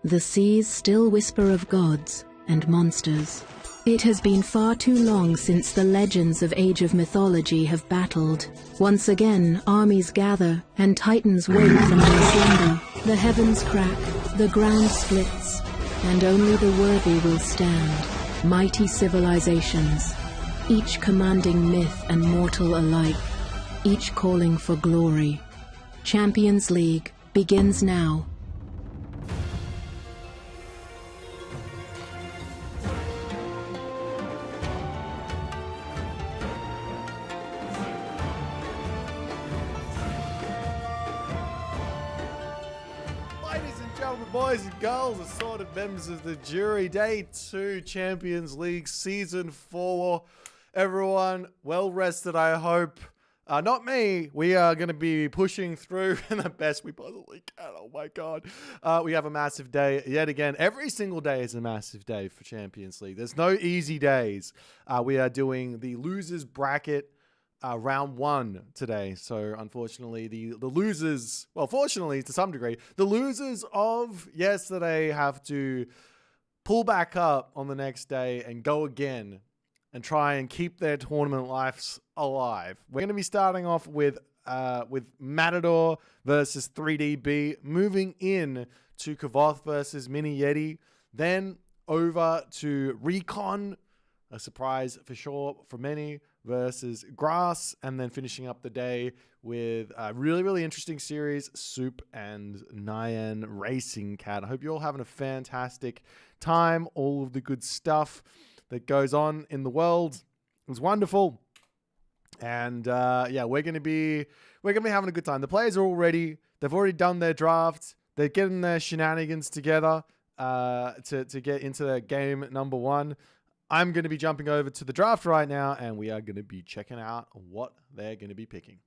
The seas still whisper of gods and monsters. It has been far too long since the legends of Age of Mythology have battled. Once again, armies gather, and titans wake from their slumber. The heavens crack, the ground splits, and only the worthy will stand. Mighty civilizations, each commanding myth and mortal alike, each calling for glory. Champions League begins now. Boys and girls, assorted members of the jury, Day 2 Champions League Season 4. Everyone, well rested, I hope. Not me. We are going to be pushing through in the best we possibly can. Oh my God. We have a massive day yet again. Every single day is a massive day for Champions League. There's no easy days. We are doing the losers bracket round 1 today. So unfortunately, the losers, well, fortunately to some degree, the losers of yesterday have to pull back up on the next day and go again and try and keep their tournament lives alive. We're going to be starting off with Matador versus 3DB, moving in to Kvoth versus Miniyeti, then over to Recon, a surprise for sure for many, versus Grass, and then finishing up the day with a really, really interesting series, Soup and NyanRacingCat. I hope you're all having a fantastic time. All of the good stuff that goes on in the world is wonderful. And yeah, we're gonna be having a good time. The players are all ready. They've already done their drafts. They're getting their shenanigans together to get into their game number one. I'm going to be jumping over to the draft right now, and we are going to be checking out what they're going to be picking.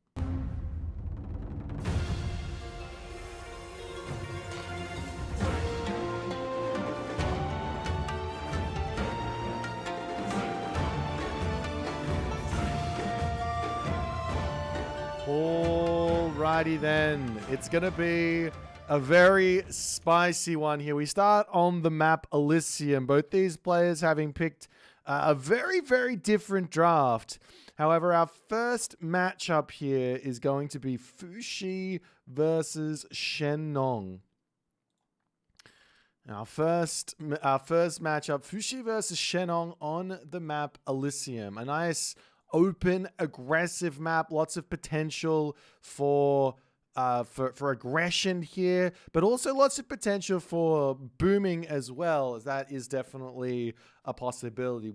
Alrighty then, it's going to be a very spicy one here. We start on the map Elysium. Both these players having picked a very, very different draft. However, our first matchup here is going to be Fushi versus Shenong. Our first matchup, Fushi versus Shenong on the map Elysium. A nice, open, aggressive map. Lots of potential for aggression here, but also lots of potential for booming as well, as that is definitely a possibility.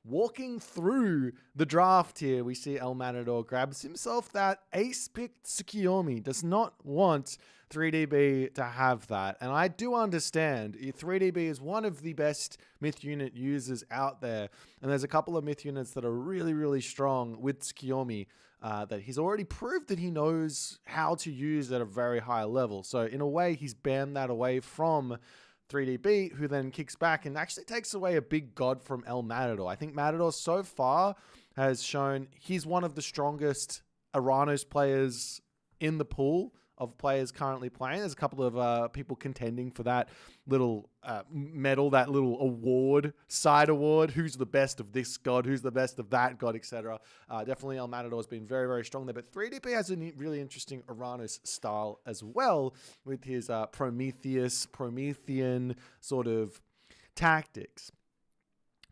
Walking through the draft here, we see El Matador grabs himself that ace-picked Tsukiyomi. Does not want 3DB to have that. And I do understand 3DB is one of the best myth unit users out there. And there's a couple of myth units that are really, really strong with Tsukiyomi that he's already proved that he knows how to use at a very high level. So in a way, he's banned that away from 3DB, who then kicks back and actually takes away a big god from El Matador. I think Matador so far has shown he's one of the strongest Aranos players in the pool of players currently playing. There's a couple of people contending for that little medal, that little award, side award. Who's the best of this god? Who's the best of that god, etc. Definitely El Matador has been very, very strong there. But 3DP has a really interesting Aranos style as well with his Promethean sort of tactics.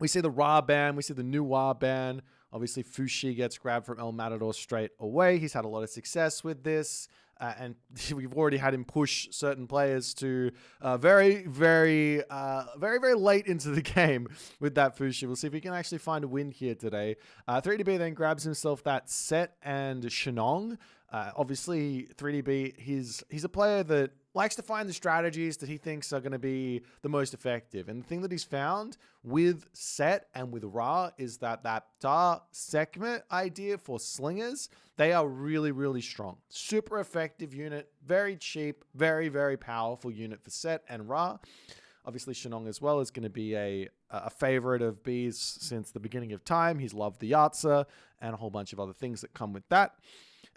We see the Ra ban. We see the new Wa ban. Obviously, Fushi gets grabbed from El Matador straight away. He's had a lot of success with this. And we've already had him push certain players to very, very late into the game with that Fushi. We'll see if he can actually find a win here today. 3DB then grabs himself that Set and Shenong. Obviously, 3DB, he's a player that likes to find the strategies that he thinks are going to be the most effective. And the thing that he's found with Set and with Ra is that Dar segment idea for slingers, they are really, really strong. Super effective unit, very cheap, very, very powerful unit for Set and Ra. Obviously, Shenong as well is going to be a favorite of B's since the beginning of time. He's loved the Yatsa and a whole bunch of other things that come with that.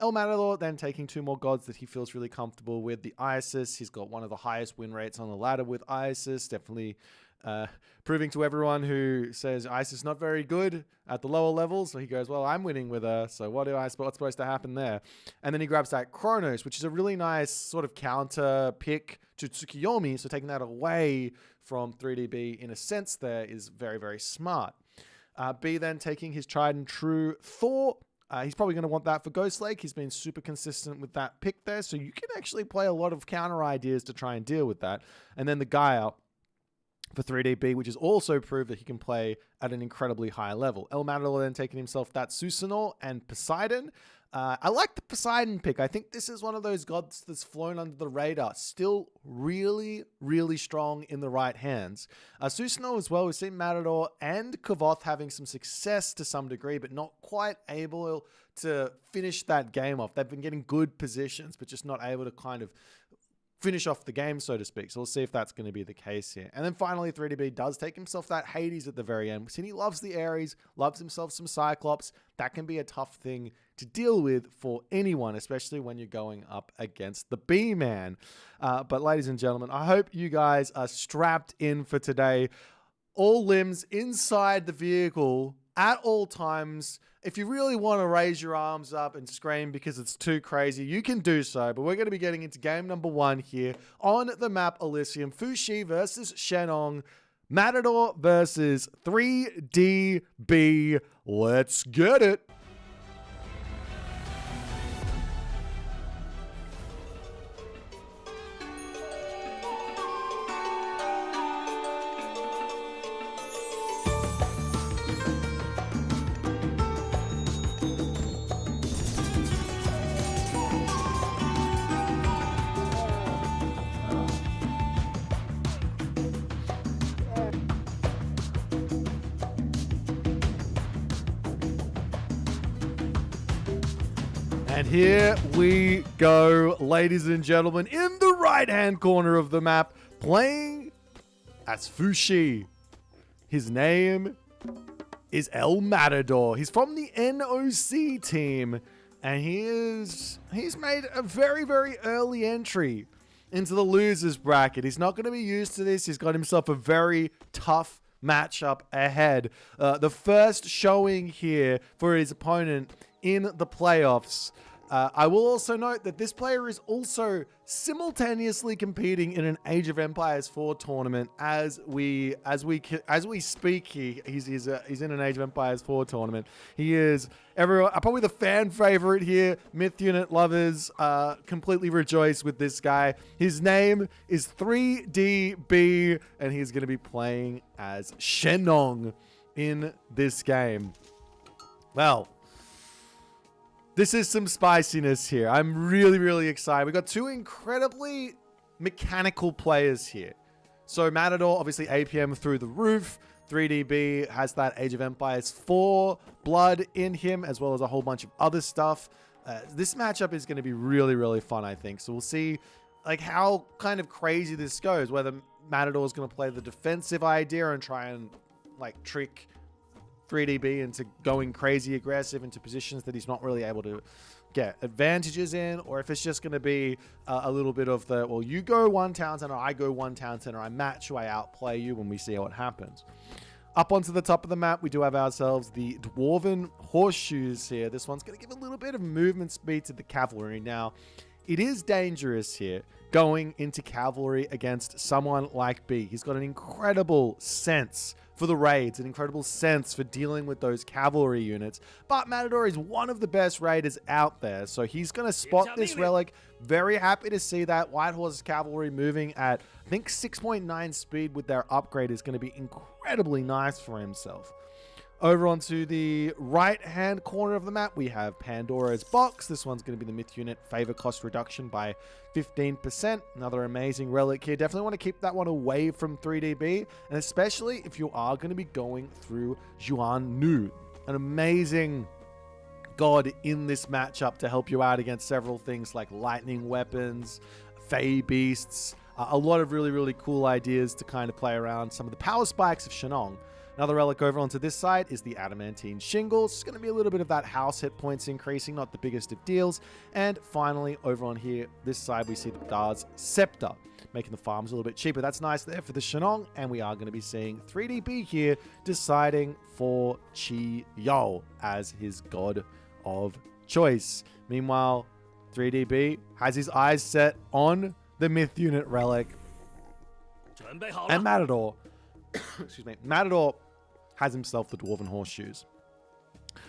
El Matador then taking two more gods that he feels really comfortable with. The Isis, he's got one of the highest win rates on the ladder with Isis. Definitely proving to everyone who says Isis is not very good at the lower levels. So he goes, well, I'm winning with her. So what's supposed to happen there? And then he grabs that Kronos, which is a really nice sort of counter pick to Tsukiyomi. So taking that away from 3DB in a sense there is very, very smart. B then taking his tried and true Thor. He's probably going to want that for Ghost Lake. He's been super consistent with that pick there. So you can actually play a lot of counter ideas to try and deal with that. And then the Gaia for 3DB, which has also proved that he can play at an incredibly high level. El Matador then taking himself that Susanoo and Poseidon. I like the Poseidon pick. I think this is one of those gods that's flown under the radar. Still really, really strong in the right hands. Susanoo as well. We've seen Matador and Kvoth having some success to some degree, but not quite able to finish that game off. They've been getting good positions, but just not able to kind of finish off the game, so to speak. So we'll see if that's going to be the case here. And then finally, 3DB does take himself that Hades at the very end. He loves the Ares, loves himself some Cyclops. That can be a tough thing to deal with for anyone, especially when you're going up against the B-Man. But ladies and gentlemen, I hope you guys are strapped in for today. all limbs inside the vehicle at all times. If you really want to raise your arms up and scream because it's too crazy, you can do so. But we're going to be getting into game number 1 here on the map Elysium. Fushi versus Shenong. Matador versus 3DB. Let's get it. And here we go, ladies and gentlemen, in the right-hand corner of the map, playing as Fushi. His name is El Matador. He's from the NOC team, and he's made a very, very early entry into the losers bracket. He's not going to be used to this. He's got himself a very tough matchup ahead. The first showing here for his opponent in the playoffs. I will also note that this player is also simultaneously competing in an Age of Empires 4 tournament as we speak. He's in an Age of Empires 4 tournament. He is probably the fan favorite here. Myth Unit lovers completely rejoice with this guy. His name is 3DB, and he's going to be playing as Shenong in this game. Well, this is some spiciness here. I'm really, really excited. We've got two incredibly mechanical players here. So Matador, obviously APM through the roof. 3DB has that Age of Empires 4 blood in him, as well as a whole bunch of other stuff. This matchup is going to be really, really fun, I think. So we'll see like how kind of crazy this goes, whether Matador is going to play the defensive idea and try and like trick 3DB into going crazy aggressive into positions that he's not really able to get advantages in, or if it's just going to be a little bit of the, well, you go one town center, I go one town center, I match you, I outplay you, when we see what happens. Up onto the top of the map, we do have ourselves the Dwarven Horseshoes here. This one's going to give a little bit of movement speed to the cavalry. Now, it is dangerous here going into cavalry against someone like B. He's got an incredible sense for the raids, an incredible sense for dealing with those cavalry units. But Matador is one of the best raiders out there, so he's going to spot this relic. Very happy to see that. Whitehorse Cavalry moving at, I think, 6.9 speed with their upgrade is going to be incredibly nice for himself. Over onto the right-hand corner of the map, we have Pandora's Box. This one's going to be the Myth Unit favor cost reduction by 15%. Another amazing relic here. Definitely want to keep that one away from 3DB, and especially if you are going to be going through Juan Nu, an amazing god in this matchup to help you out against several things like lightning weapons, Fey Beasts, a lot of really, really cool ideas to kind of play around some of the power spikes of Shenong. Another relic over onto this side is the Adamantine Shingles. It's going to be a little bit of that house hit points increasing, not the biggest of deals. And finally, over on here, this side, we see the Guard's Scepter, making the farms a little bit cheaper. That's nice there for the Shenong. And we are going to be seeing 3DB here deciding for Chi Yo as his god of choice. Meanwhile, 3DB has his eyes set on the Myth Unit relic. And Matador, excuse me, Matador has himself the Dwarven Horseshoes.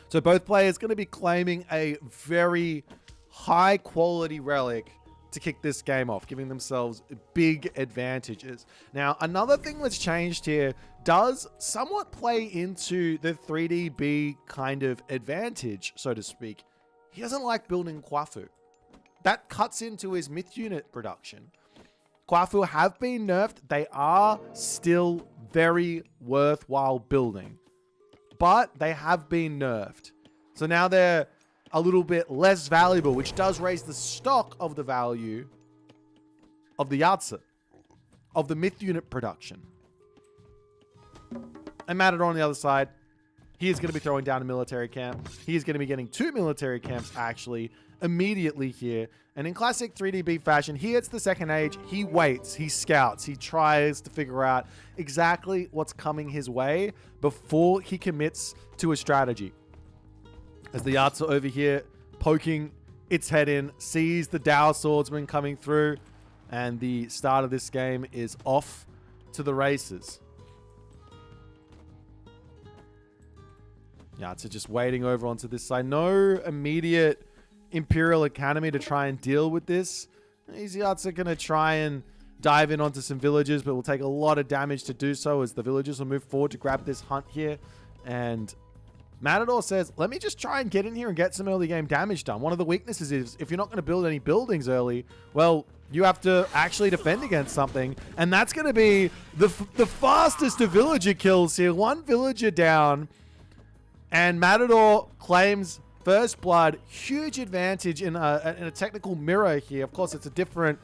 So both players going to be claiming a very high quality relic to kick this game off, giving themselves big advantages. Now, another thing that's changed here does somewhat play into the 3DB kind of advantage, so to speak. He doesn't like building Kwafu. That cuts into his Myth Unit production. Kwafu have been nerfed. They are still very worthwhile building, but they have been nerfed. So now they're a little bit less valuable, which does raise the stock of the value of the Yatsa, of the Myth Unit production. And Matador on the other side, He is going to be throwing down a military camp. He is going to be getting 2 military camps, actually, immediately here. And in classic 3DB fashion, he hits the second age. He waits. He scouts. He tries to figure out exactly what's coming his way before he commits to a strategy. As the Yatsa over here poking its head in, sees the Dow Swordsman coming through, and the start of this game is off to the races. Yatsa just waiting over onto this side. No immediate Imperial Academy to try and deal with this. These Yatsa going to try and dive in onto some villagers, but will take a lot of damage to do so as the villagers will move forward to grab this hunt here. And Matador says, let me just try and get in here and get some early game damage done. One of the weaknesses is if you're not going to build any buildings early, well, you have to actually defend against something. And that's going to be the fastest of villager kills here. 1 villager down. And Matador claims first blood. Huge advantage in a technical mirror here. Of course, it's a different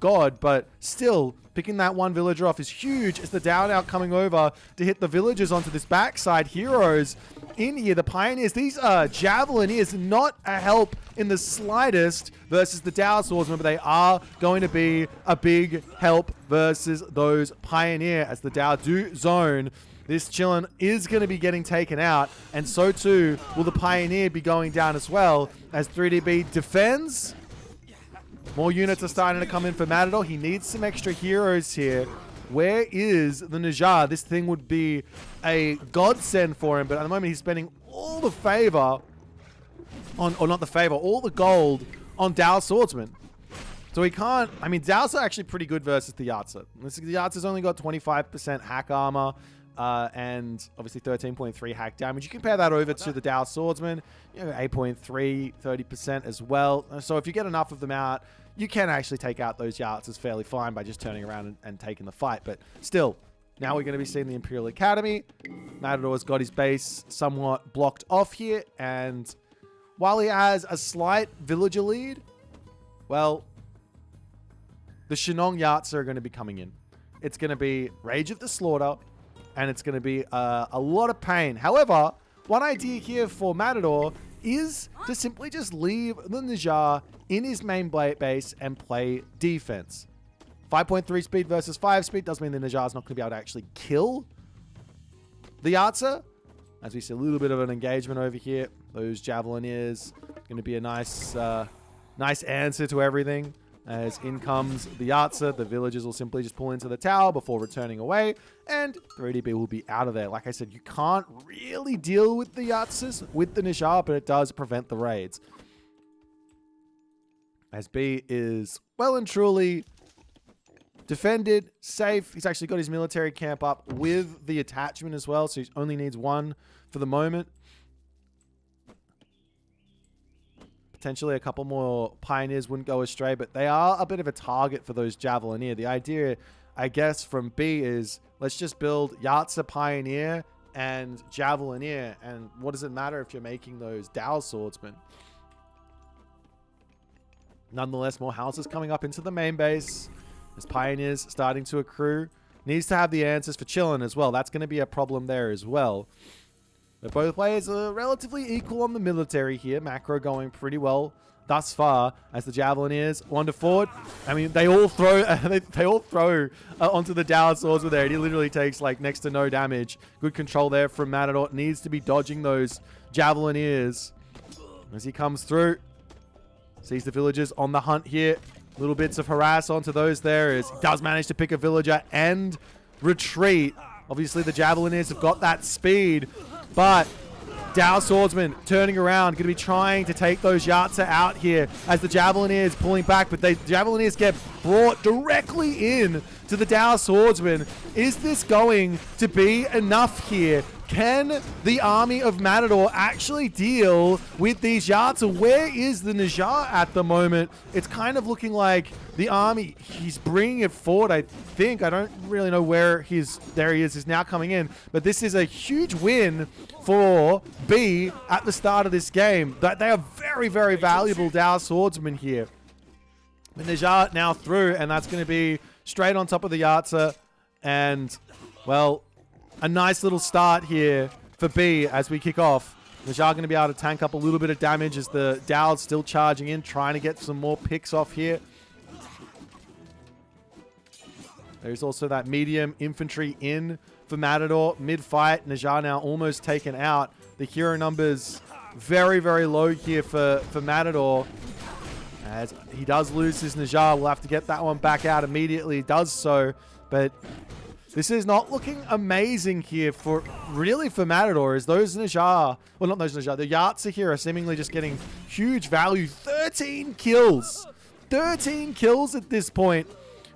god, but still, picking that 1 villager off is huge. It's the Dow now coming over to hit the villagers onto this backside. Heroes in here, the Pioneers. These Javelineers, not a help in the slightest versus the Dow Swordsman, but they are going to be a big help versus those Pioneer as the Dow do zone. This Chillin is going to be getting taken out, and so too will the Pioneer be going down as well as 3DB defends. More units are starting to come in for Matador. He needs some extra heroes here. Where is the Najjar? This thing would be a godsend for him, but at the moment he's spending all the favor on, or not the favor, all the gold on Dow Swordsman. So he can't, I mean, Dow's are actually pretty good versus the Yatsa. The Yatsa's only got 25% hack armor. And obviously 13.3 hack damage. You compare that over to the Dow Swordsman, 8.3, 30% as well. So if you get enough of them out, you can actually take out those Yatsas fairly fine by just turning around and taking the fight. But still, now we're going to be seeing the Imperial Academy. Matador's got his base somewhat blocked off here. And while he has a slight villager lead, well, the Shinong Yatsa are going to be coming in. It's going to be Rage of the Slaughter, and it's going to be a lot of pain. However, one idea here for Matador is to simply just leave the Najjar in his main base and play defense. 5.3 speed versus 5 speed does mean the Najjar is not going to be able to actually kill the Yatsa. As we see a little bit of an engagement over here. Those Javelineers going to be a nice answer to everything. As in comes the Yatsa, the villagers will simply just pull into the tower before returning away, and 3DB will be out of there. Like I said, you can't really deal with the Yatsas with the Najjar, but it does prevent the raids. As B is well and truly defended, safe. He's actually got his military camp up with the attachment as well, so he only needs 1 for the moment. Potentially a couple more Pioneers wouldn't go astray, but they are a bit of a target for those Javelineer. The idea, I guess, from B is let's just build Yatsa Pioneer and Javelineer, and what does it matter if you're making those Dow Swordsmen? Nonetheless, more houses coming up into the main base. As Pioneers starting to accrue. Needs to have the answers for Chillin as well. That's going to be a problem there as well. But both players are relatively equal on the military here. Macro going pretty well thus far as the Javelineers wander forward. I mean, they all throw onto the Dow Swords with there. He literally takes like next to no damage. Good control there from Matador. Needs to be dodging those Javelineers as he comes through. Sees the villagers on the hunt here. Little bits of harass onto those there as he does manage to pick a villager and retreat. Obviously, the Javelineers have got that speed, but Dow Swordsman turning around, going to be trying to take those Yatsa out here as the Javelineers pulling back, but the Javelineers get brought directly in to the Dow Swordsman. Is this going to be enough here? Can the army of Matador actually deal with these Yatsa? Where is the Najjar at the moment? It's kind of looking like the army, he's bringing it forward, I think. I don't really know where there he is. He's now coming in. But this is a huge win for B at the start of this game. They are very, very valuable Dow Swordsmen here. The Najjar now through, and that's going to be straight on top of the Yatsa. And, well, a nice little start here for B as we kick off. Najjar going to be able to tank up a little bit of damage as the Dow's still charging in, trying to get some more picks off here. There's also that medium infantry in for Matador. Mid-fight, Najjar now almost taken out. The hero numbers very, very low here for Matador. As he does lose his Najjar, we'll have to get that one back out immediately. He does so, but this is not looking amazing here for Matador, as those Najjar, well, not those Najjar, the Yahtzee here are seemingly just getting huge value. 13 kills. 13 kills at this point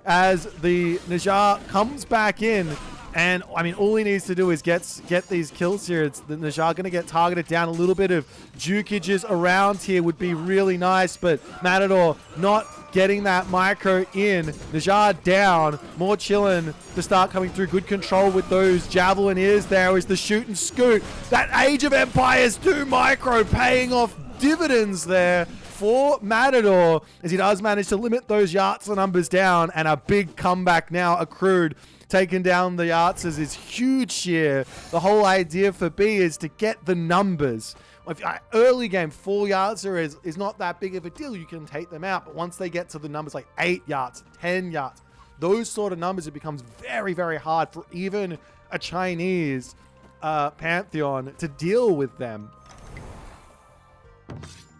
as the Najjar comes back in. And, I mean, all he needs to do is get these kills here. It's the Najjar going to get targeted down. A little bit of jukages around here would be really nice, but Matador not getting that micro in. Najjar down. More chillin' to start coming through. Good control with those javelin ears. There is the shoot and scoot. That Age of Empires 2 micro paying off dividends there for Matador, as he does manage to limit those Yahtzee numbers down, and a big comeback now accrued. Taking down the Yahtzees is huge here. The whole idea for B is to get the numbers. Early game, 4 Yahtzee is not that big of a deal. You can take them out, but once they get to the numbers like 8 Yahtzee, 10 Yahtzee, those sort of numbers, it becomes very, very hard for even a Chinese pantheon to deal with them.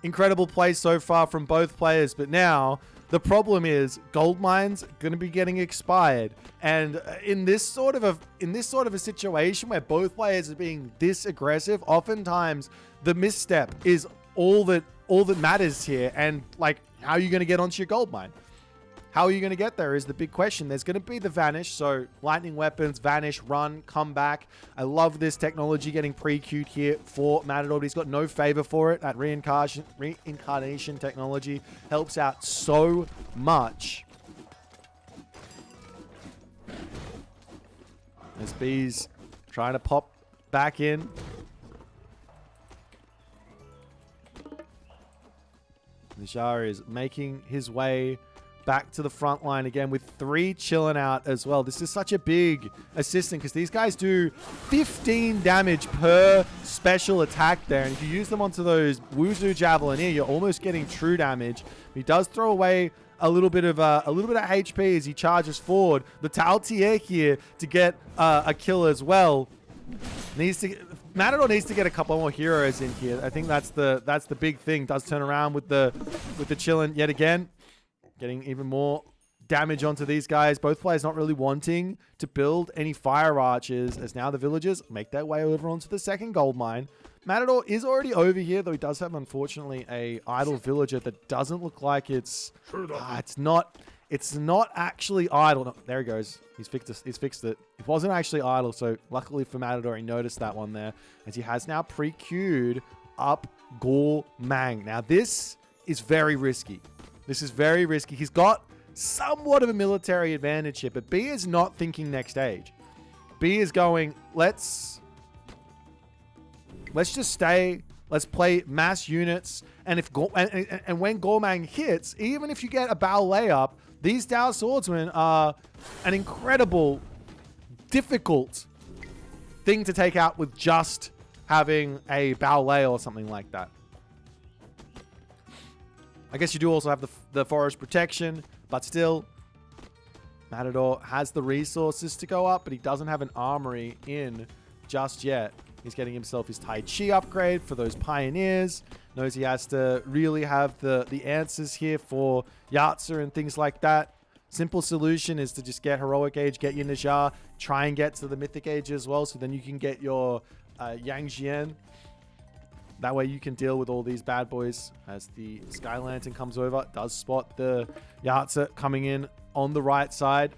Incredible play so far from both players, but now the problem is gold mines going to be getting expired, and in this sort of a situation where both players are being this aggressive, oftentimes the misstep is all that matters here. And like, how are you going to get onto your gold mine? How are you going to get there is the big question. There's going to be the vanish, so lightning weapons, vanish, run, come back. I love this technology getting pre-queued here for Matador. He's got no favor for it. That reincarnation technology helps out so much. As B's trying to pop back in. Najjar is making his way back to the front line again with 3 chilling out as well. This is such a big assistant because these guys do 15 damage per special attack there. And if you use them onto those Wuzu Javelin here, you're almost getting true damage. He does throw away a little bit of HP as he charges forward. The Taotier here to get a kill as well. Matador needs to get a couple more heroes in here. I think that's the big thing. Does turn around with the chillin' yet again. Getting even more damage onto these guys. Both players not really wanting to build any fire archers, as now the villagers make their way over onto the second gold mine. Matador is already over here, though he does have, unfortunately, a idle villager that doesn't look like it's not actually idle. No, there he goes. He's fixed it. It wasn't actually idle, so luckily for Matador, he noticed that one there, as he has now pre-queued up Gormang. Now, this is very risky. This is very risky. He's got somewhat of a military advantage here, but B is not thinking next stage. B is going, let's just stay. Let's play mass units. And when Gormang hits, even if you get a bow layup, these Dao Swordsmen are an incredible, difficult thing to take out with just having a bow lay or something like that. I guess you do also have the forest protection, but still, Matador has the resources to go up, but he doesn't have an armory in just yet. He's getting himself his Tai Chi upgrade for those pioneers. Knows he has to really have the answers here for Yahtzee and things like that. Simple solution is to just get Heroic Age, get your Najjar, try and get to the Mythic Age as well, so then you can get your Yang Jian. That way you can deal with all these bad boys. As the Sky Lantern comes over, does spot the Yahtzee coming in on the right side.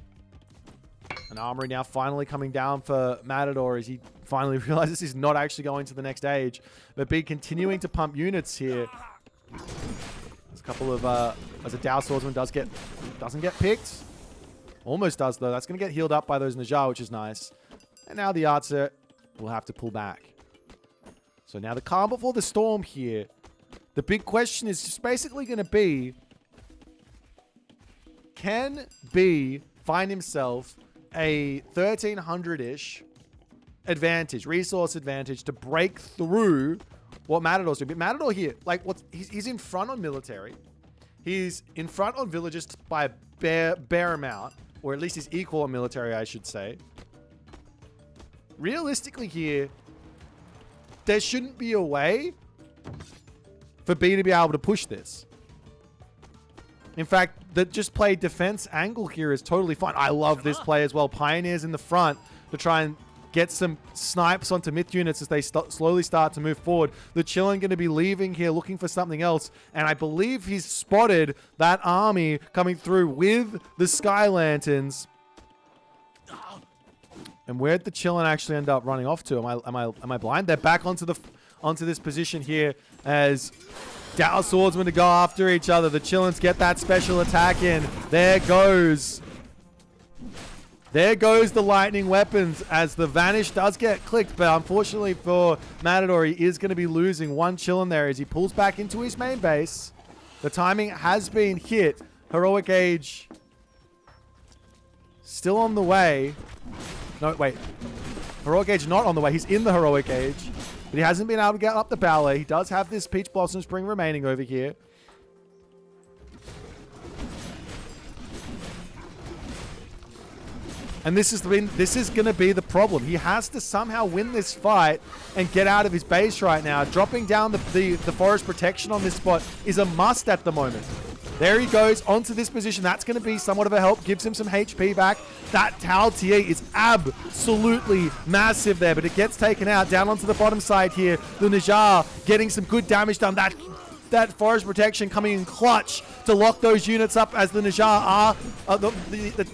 An armory now finally coming down for Matador as he finally realizes he's not actually going to the next age. But B continuing to pump units here. There's a couple of, as a Dao Swordsman doesn't get picked. Almost does though. That's going to get healed up by those Najjar, which is nice. And now the Yahtzee will have to pull back. So now the calm before the storm here. The big question is just basically going to be, can B find himself a 1300-ish advantage, resource advantage to break through what Matador's doing. But Matador here, like, he's in front on military. He's in front on villagers by a bare amount, or at least he's equal on military, I should say. Realistically here, there shouldn't be a way for B to be able to push this. In fact, the just play defense angle here is totally fine. I love this play as well. Pioneers in the front to try and get some snipes onto myth units as they slowly start to move forward. The Chillin going to be leaving here looking for something else. And I believe he's spotted that army coming through with the Sky Lanterns. And where'd the Chillin actually end up running off to? Am I blind? They're back onto this position here as Dow Swordsmen to go after each other. The Chillins get that special attack in. There goes the lightning weapons as the Vanish does get clicked, but unfortunately for Matador, he is going to be losing one Chillin there as he pulls back into his main base. The timing has been hit. Heroic Age still on the way. No, wait. Heroic Age not on the way. He's in the Heroic Age, but he hasn't been able to get up the ballet. He does have this Peach Blossom Spring remaining over here. And this is going to be the problem. He has to somehow win this fight and get out of his base right now. Dropping down the forest protection on this spot is a must at the moment. There he goes onto this position. That's going to be somewhat of a help. Gives him some HP back. That Tau TA is absolutely massive there, but it gets taken out. Down onto the bottom side here. The Najar getting some good damage done. That forest protection coming in clutch to lock those units up as the Najar are, the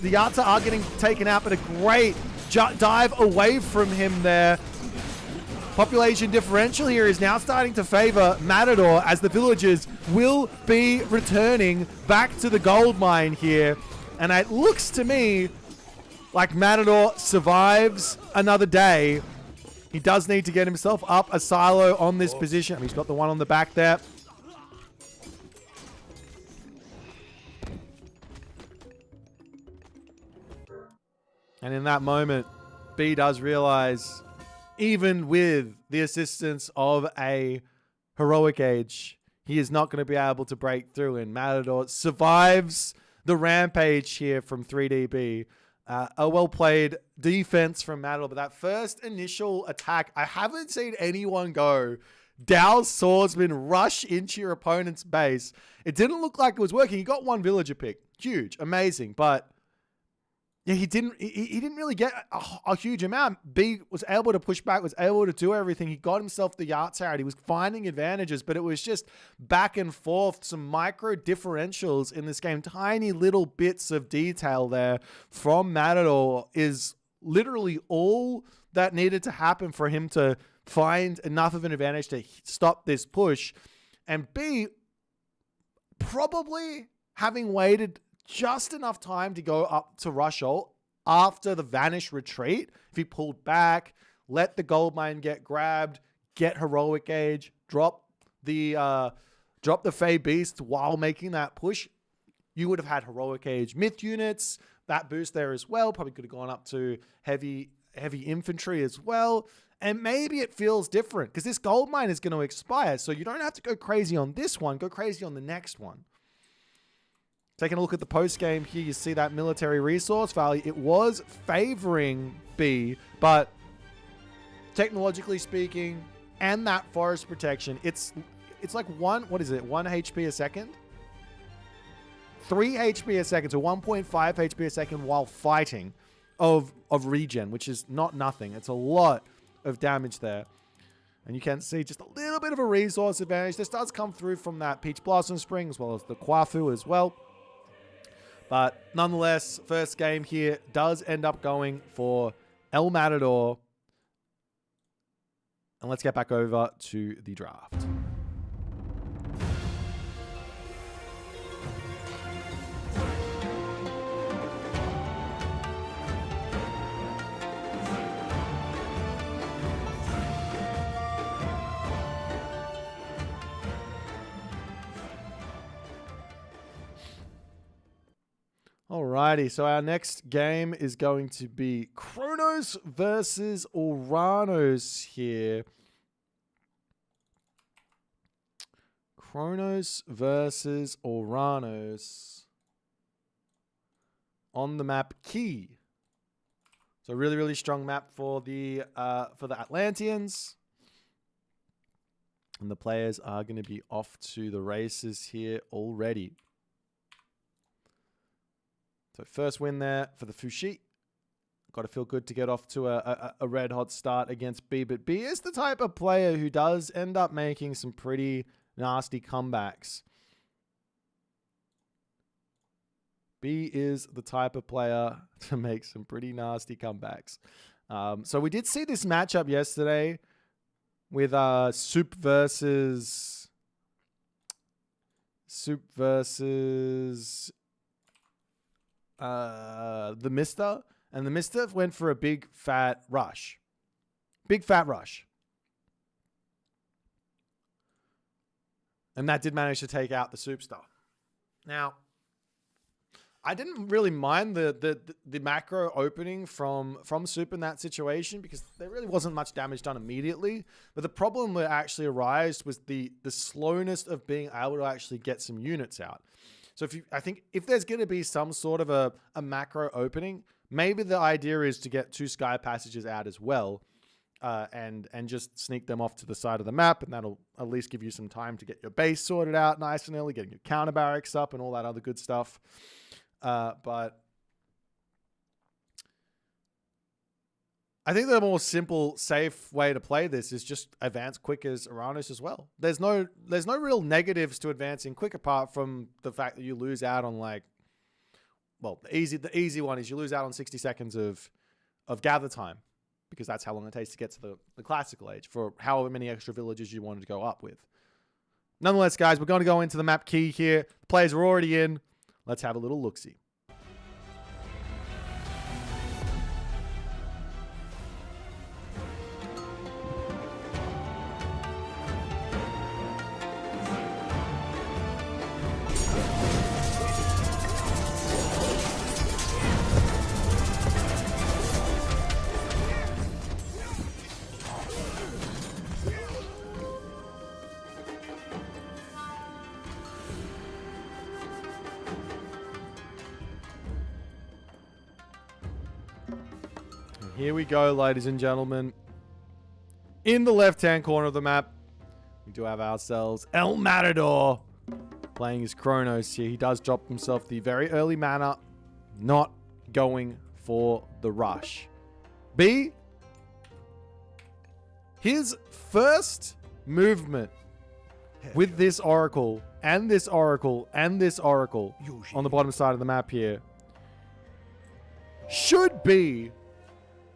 Yata are getting taken out, but a great dive away from him there. Population differential here is now starting to favor Matador as the villagers will be returning back to the gold mine here. And it looks to me like Matador survives another day. He does need to get himself up a silo on this position. I mean, he's got the one on the back there. And in that moment, B does realize, even with the assistance of a Heroic Age, he is not going to be able to break through. And Matador survives the rampage here from 3DB. A well-played defense from Matador. But that first initial attack, I haven't seen anyone go Dow Swordsman rush into your opponent's base. It didn't look like it was working. He got one villager pick. Huge. Amazing. But yeah, he didn't really get a huge amount. B was able to push back, was able to do everything. He got himself the Yards out. He was finding advantages, but it was just back and forth, some micro differentials in this game. Tiny little bits of detail there from Matador is literally all that needed to happen for him to find enough of an advantage to stop this push. And B, probably having waited just enough time to go up to rush ult after the Vanish retreat. If he pulled back, let the gold mine get grabbed, get Heroic Age, drop the Fey Beast while making that push, you would have had Heroic Age myth units, that boost there as well. Probably could have gone up to heavy infantry as well. And maybe it feels different because this gold mine is going to expire. So you don't have to go crazy on this one. Go crazy on the next one. Taking a look at the post game here, you see that military resource value. It was favoring B, but technologically speaking, and that forest protection, it's like one HP a second? 3 HP a second, so 1.5 HP a second while fighting of regen, which is not nothing. It's a lot of damage there. And you can see just a little bit of a resource advantage. This does come through from that Peach Blossom Spring as well as the Kwafu as well. But nonetheless, first game here does end up going for El Matador. And let's get back over to the draft. Alrighty, so our next game is going to be Kronos versus Uranus here. Kronos versus Uranus on the map Key. So really, really strong map for the Atlanteans. And the players are going to be off to the races here already. So first win there for the Fushi. Got to feel good to get off to a red hot start against B. But B is the type of player who does end up making some pretty nasty comebacks. B is the type of player to make some pretty nasty comebacks. So we did see this matchup yesterday with Soup versus the Mister. And the Mister went for a big fat rush. Big fat rush. And that did manage to take out the Soup star. Now, I didn't really mind the macro opening from Soup in that situation because there really wasn't much damage done immediately. But the problem that actually arose was the slowness of being able to actually get some units out. So I think if there's going to be some sort of a macro opening, maybe the idea is to get 2 sky passages out as well, and just sneak them off to the side of the map, and that'll at least give you some time to get your base sorted out nice and early, getting your counter barracks up and all that other good stuff. But I think the more simple, safe way to play this is just advance quick as Uranus as well. There's no real negatives to advancing quick apart from the fact that you lose out on the easy one is you lose out on 60 seconds of gather time because that's how long it takes to get to the classical age for however many extra villages you wanted to go up with. Nonetheless, guys, we're going to go into the map Key here. The players are already in. Let's have a little look-see. Here we go, ladies and gentlemen. In the left-hand corner of the map, we do have ourselves El Matador playing his Kronos here. He does drop himself the very early mana, not going for the rush. B, his first movement with this Oracle and this Oracle and this Oracle on the bottom side of the map here should be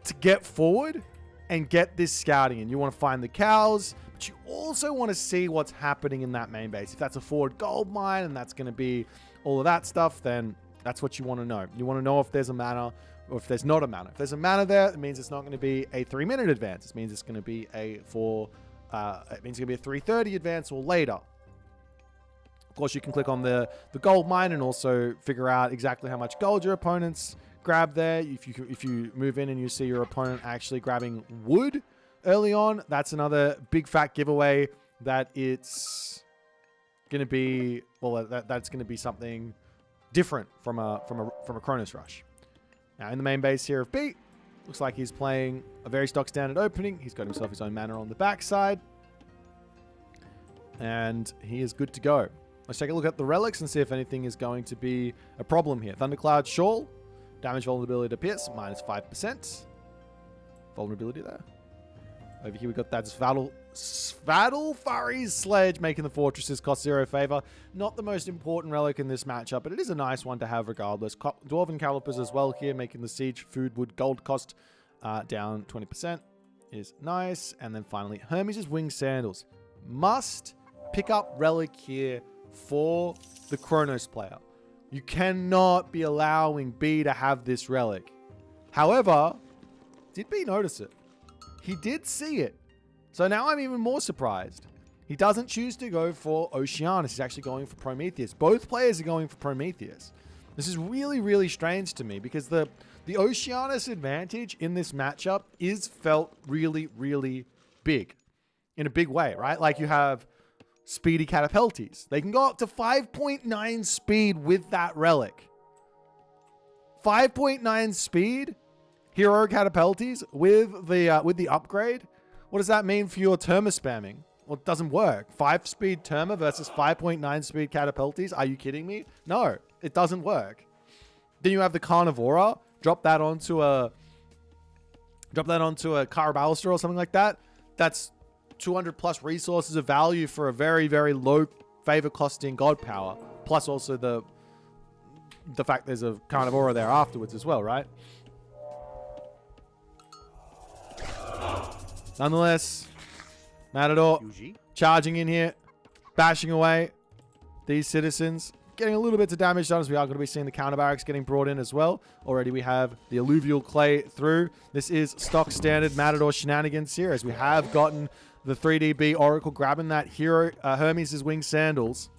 to get forward and get this scouting in. You want to find the cows, but you also want to see what's happening in that main base. If that's a forward gold mine and that's going to be all of that stuff, then that's what you want to know. You want to know if there's a mana or if there's not a mana. If there's a mana there, it means it's not going to be a 3-minute advance. It means it's going to be a 3:30 advance or later. Of course, you can click on the gold mine and also figure out exactly how much gold your opponents grab there. If you move in and you see your opponent actually grabbing wood early on, that's another big fat giveaway that it's going to be, well, that's going to be something different from a Kronos rush. Now in the main base here of B, looks like he's playing a very stock standard opening. He's got himself his own mana on the backside, and he is good to go. Let's take a look at the relics and see if anything is going to be a problem here. Thundercloud Shawl. Damage vulnerability to pierce, minus 5%. Vulnerability there. Over here we got that Svadilfari's Sledge, making the fortresses cost 0 favor. Not the most important relic in this matchup, but it is a nice one to have regardless. Dwarven Calipers as well here, making the siege food wood gold cost down 20% is nice. And then finally, Hermes' Wing Sandals. Must pick up relic here for the Kronos player. You cannot be allowing B to have this relic. However, did B notice it? He did see it. So now I'm even more surprised. He doesn't choose to go for Oceanus. He's actually going for Prometheus. Both players are going for Prometheus. This is really, really strange to me because the Oceanus advantage in this matchup is felt really, really big. In a big way, right? Like you have speedy catapultes. They can go up to 5.9 speed with that relic. 5.9 speed hero catapultes with the upgrade. What does that mean for your Terma spamming? Well, it doesn't work. 5 speed Terma versus 5.9 speed catapultes. Are you kidding me? No, it doesn't work. Then you have the Carnivora. Drop that onto a Caraballister or something like that. That's 200 plus resources of value for a very, very low favor costing god power. Plus also the fact there's a Carnivora there afterwards as well, right? Nonetheless, Matador charging in here, bashing away these citizens, getting a little bit of damage done as we are going to be seeing the counter barracks getting brought in as well. Already we have the alluvial clay through. This is stock standard Matador shenanigans here as we have gotten the 3DB Oracle grabbing that hero Hermes' wing sandals.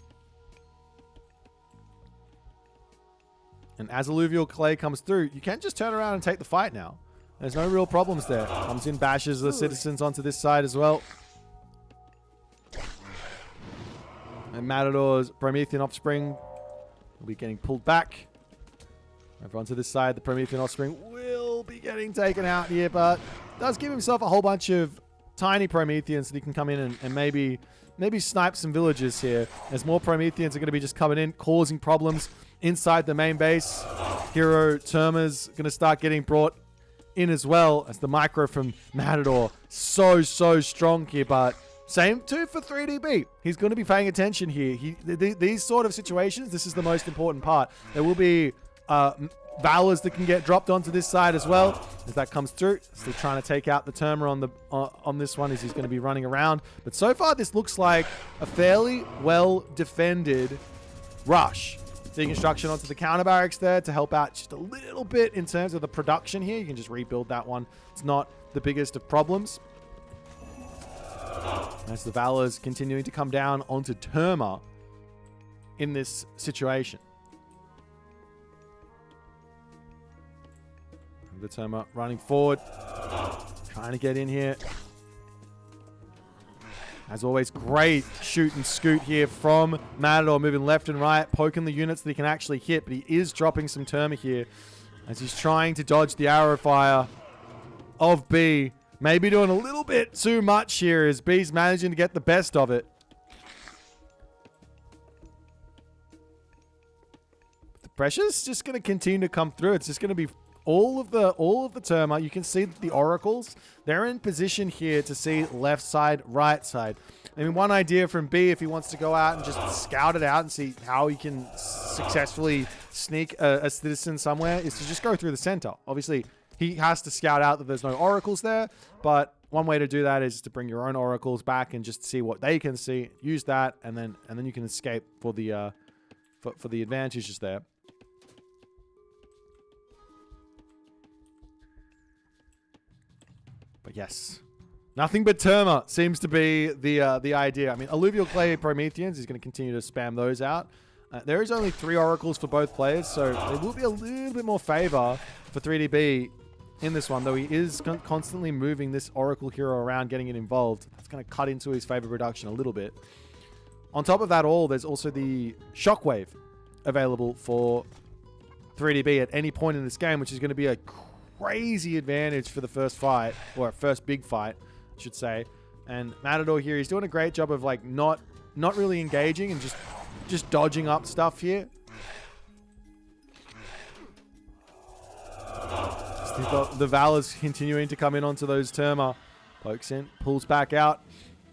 And as alluvial clay comes through, you can just turn around and take the fight now. There's no real problems there. Comes in, bashes the citizens onto this side as well. And Matador's Promethean Offspring will be getting pulled back. Over onto this side, the Promethean Offspring will be getting taken out here, but does give himself a whole bunch of tiny Prometheans that he can come in and maybe snipe some villages here. As more Prometheans are going to be just coming in, causing problems inside the main base. Hero Terma's going to start getting brought in as well as the micro from Matador. So strong here, but same too for 3DB. He's going to be paying attention here. These sort of situations, this is the most important part. There will be Valors that can get dropped onto this side as well as that comes through. Still trying to take out the Terma on this one as he's going to be running around. But so far, this looks like a fairly well defended rush. Deconstruction onto the counter barracks there to help out just a little bit in terms of the production here. You can just rebuild that one. It's not the biggest of problems. As the Valors continuing to come down onto Terma in this situation. The Terma running forward, trying to get in here. As always, great shoot and scoot here from Matador, moving left and right, poking the units that he can actually hit, but he is dropping some Terma here as he's trying to dodge the arrow fire of B. Maybe doing a little bit too much here as B's managing to get the best of it. The pressure's just going to continue to come through. It's just going to be all of the Terma. You can see that the oracles, they're in position here to see left side, right side. I mean, one idea from B, if he wants to go out and just scout it out and see how he can successfully sneak a citizen somewhere, is to just go through the center. Obviously, he has to scout out that there's no oracles there, but one way to do that is to bring your own oracles back and just see what they can see. Use that, and then you can escape for the for the advantages there. But yes, nothing but Terma seems to be the idea. I mean, alluvial clay Prometheans is going to continue to spam those out. There is only 3 oracles for both players, so there will be a little bit more favor for 3DB in this one, though he is constantly moving this oracle hero around, getting it involved. That's going to cut into his favor reduction a little bit. On top of that all, there's also the Shockwave available for 3DB at any point in this game, which is going to be a crazy advantage for the first fight, or first big fight, I should say. And Matador here, he's doing a great job of like not really engaging and just dodging up stuff here. The Valors continuing to come in onto those Terma. Pokes in, pulls back out.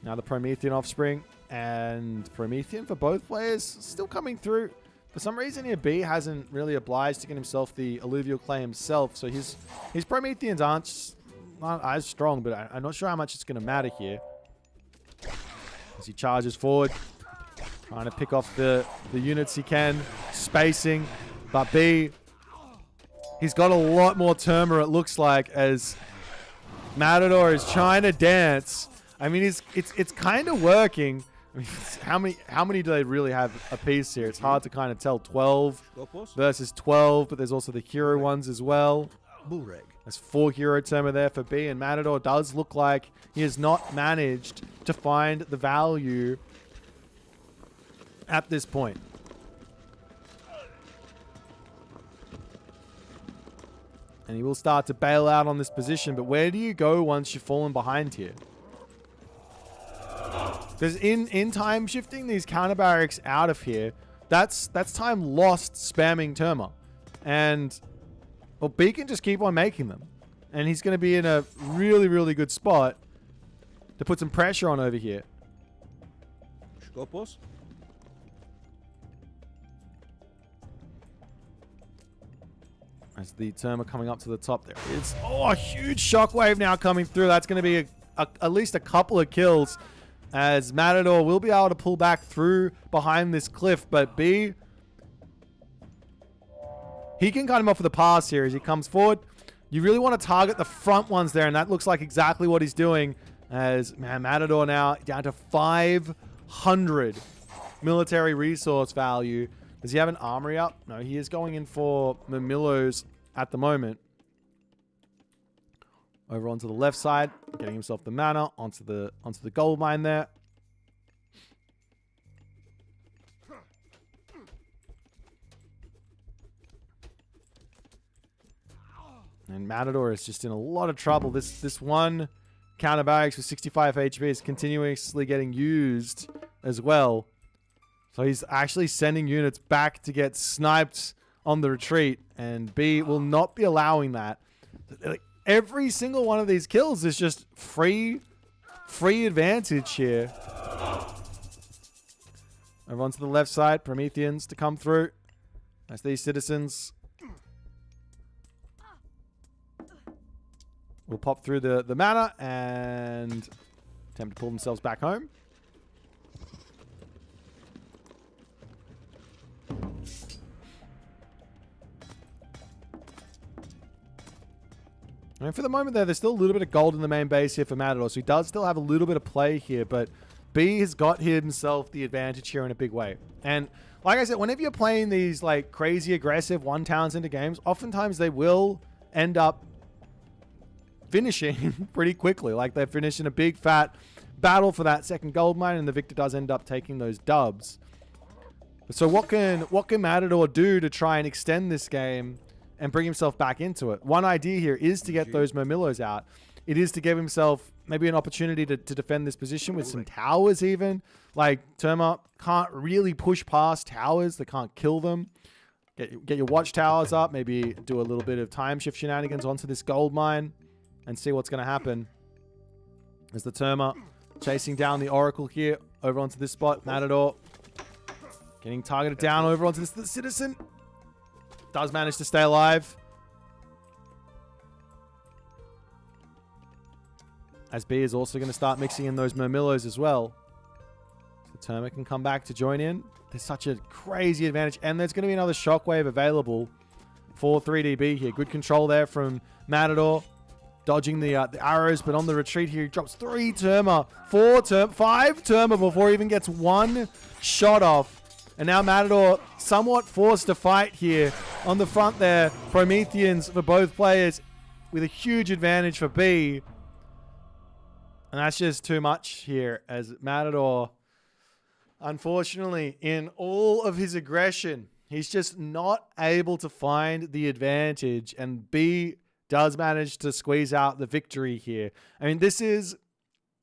Now the Promethean Offspring and Promethean for both players still coming through. For some reason here, B hasn't really obliged to get himself the alluvial clay himself, so his Prometheans aren't as strong, but I'm not sure how much it's going to matter here. As he charges forward, trying to pick off the units he can, spacing, but B, he's got a lot more Terma, it looks like, as Matador is trying to dance. I mean, it's kind of working, I mean, how many do they really have a piece here? It's hard to kind of tell. 12 versus 12, but there's also the hero ones as well. There's 4 hero Terma there for B, and Matador does look like he has not managed to find the value at this point. And he will start to bail out on this position, but where do you go once you've fallen behind here? Because in time shifting these counter barracks out of here, that's time lost spamming Terma. And, well, B can just keep on making them. And he's going to be in a really, really good spot to put some pressure on over here. As the Terma coming up to the top there. It's, oh, a huge shockwave now coming through. That's going to be at least a couple of kills, as Matador will be able to pull back through behind this cliff. But B, he can cut him off with a pass here as he comes forward. You really want to target the front ones there, and that looks like exactly what he's doing. As, man, Matador now down to 500 military resource value. Does he have an armory up? No, he is going in for Murmillos at the moment. Over onto the left side, getting himself the mana onto the gold mine there. And Matador is just in a lot of trouble. This one counter barracks with 65 HP is continuously getting used as well. So he's actually sending units back to get sniped on the retreat, and B will not be allowing that. Every single one of these kills is just free advantage here. Over onto the left side, Prometheans to come through. As these citizens will pop through the mana and attempt to pull themselves back home. And for the moment there's still a little bit of gold in the main base here for Matador, so he does still have a little bit of play here, but B has got himself the advantage here in a big way. And like I said, whenever you're playing these like crazy aggressive one towns into games, oftentimes they will end up finishing pretty quickly. Like they finish in a big fat battle for that second gold mine, and the victor does end up taking those dubs. So what can Matador do to try and extend this game and bring himself back into it? One idea here is to get those Murmillos out. It is to give himself maybe an opportunity to defend this position with some towers even. Like, Terma can't really push past towers. They can't kill them. Get your watchtowers up. Maybe do a little bit of time shift shenanigans onto this gold mine and see what's going to happen. As the Terma chasing down the Oracle here over onto this spot. Matador getting targeted down over onto this citizen. Does manage to stay alive. As B is also going to start mixing in those Murmillos as well. So Terma can come back to join in. There's such a crazy advantage. And there's going to be another shockwave available for 3DB here. Good control there from Matador. Dodging the arrows, but on the retreat here, he drops 3 Terma, 4 Terma, 5 Terma before he even gets one shot off. And now Matador somewhat forced to fight here on the front there. Prometheans for both players with a huge advantage for B. And that's just too much here, as Matador, unfortunately, in all of his aggression, he's just not able to find the advantage. And B does manage to squeeze out the victory here. I mean, this is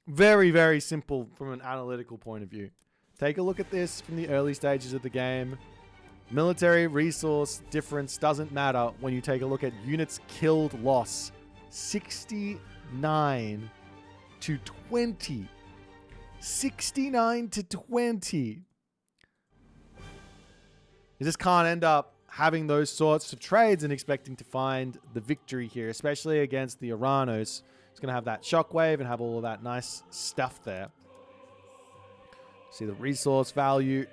very, very simple from an analytical point of view. Take a look at this from the early stages of the game. Military resource difference doesn't matter when you take a look at units killed loss. 69 to 20. 69 to 20. You just can't end up having those sorts of trades and expecting to find the victory here, especially against the Iranos. It's going to have that shockwave and have all of that nice stuff there. See the resource value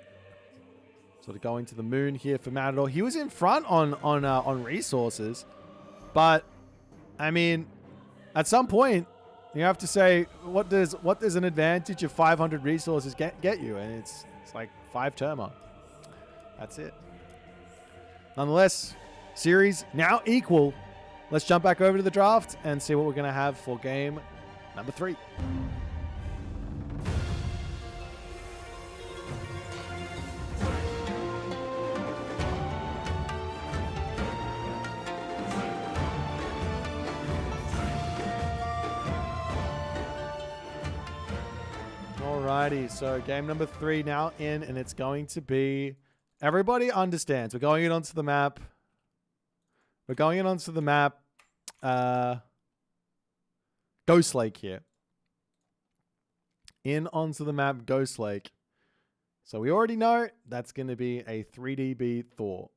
sort of going to the moon here for Matador. He was in front on resources, but I mean, at some point, You have to say, what does an advantage of 500 resources get you? And it's like 5 Terma. That's it. Nonetheless, series now equal. Let's jump back over to the draft and see what we're going to have for game number 3. Alrighty, so game number 3 now in, and it's going to be... Everybody understands. We're going in onto the map. Ghost Lake here. In onto the map, Ghost Lake. So we already know that's going to be a 3DB Thor.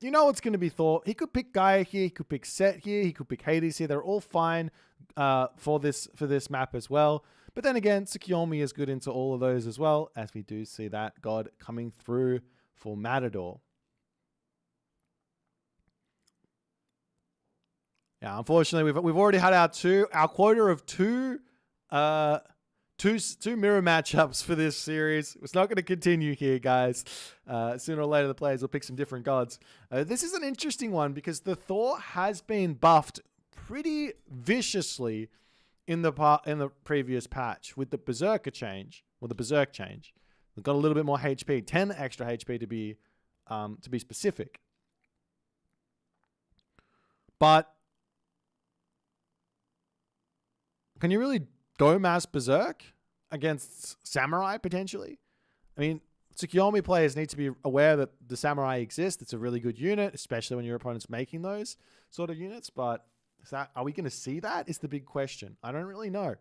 You know it's going to be Thor. He could pick Gaia here. He could pick Set here. He could pick Hades here. They're all fine for this map as well. But then again, Tsukiyomi is good into all of those as well, as we do see that God coming through for Matador. Yeah, unfortunately, we've already had our quota of two mirror matchups for this series. It's not going to continue here, guys. Sooner or later, the players will pick some different gods. This is an interesting one because the Thor has been buffed pretty viciously in the previous patch with the Berserker change, or the Berserk change. We've got a little bit more HP, 10 extra HP to be specific. But can you really go mass Berserk against Samurai potentially? I mean, Tsukiyomi players need to be aware that the Samurai exist. It's a really good unit, especially when your opponent's making those sort of units. But are we going to see that? Is the big question. I don't really know.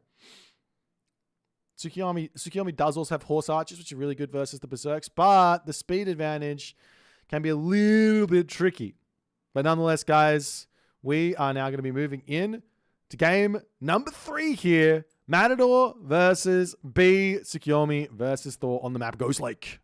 Tsukiyomi does also have Horse Archers, which are really good versus the Berserks, but the speed advantage can be a little bit tricky. But nonetheless, guys, we are now going to be moving in to game number 3 here. Matador versus B. Tsukiyomi versus Thor on the map Ghost Lake.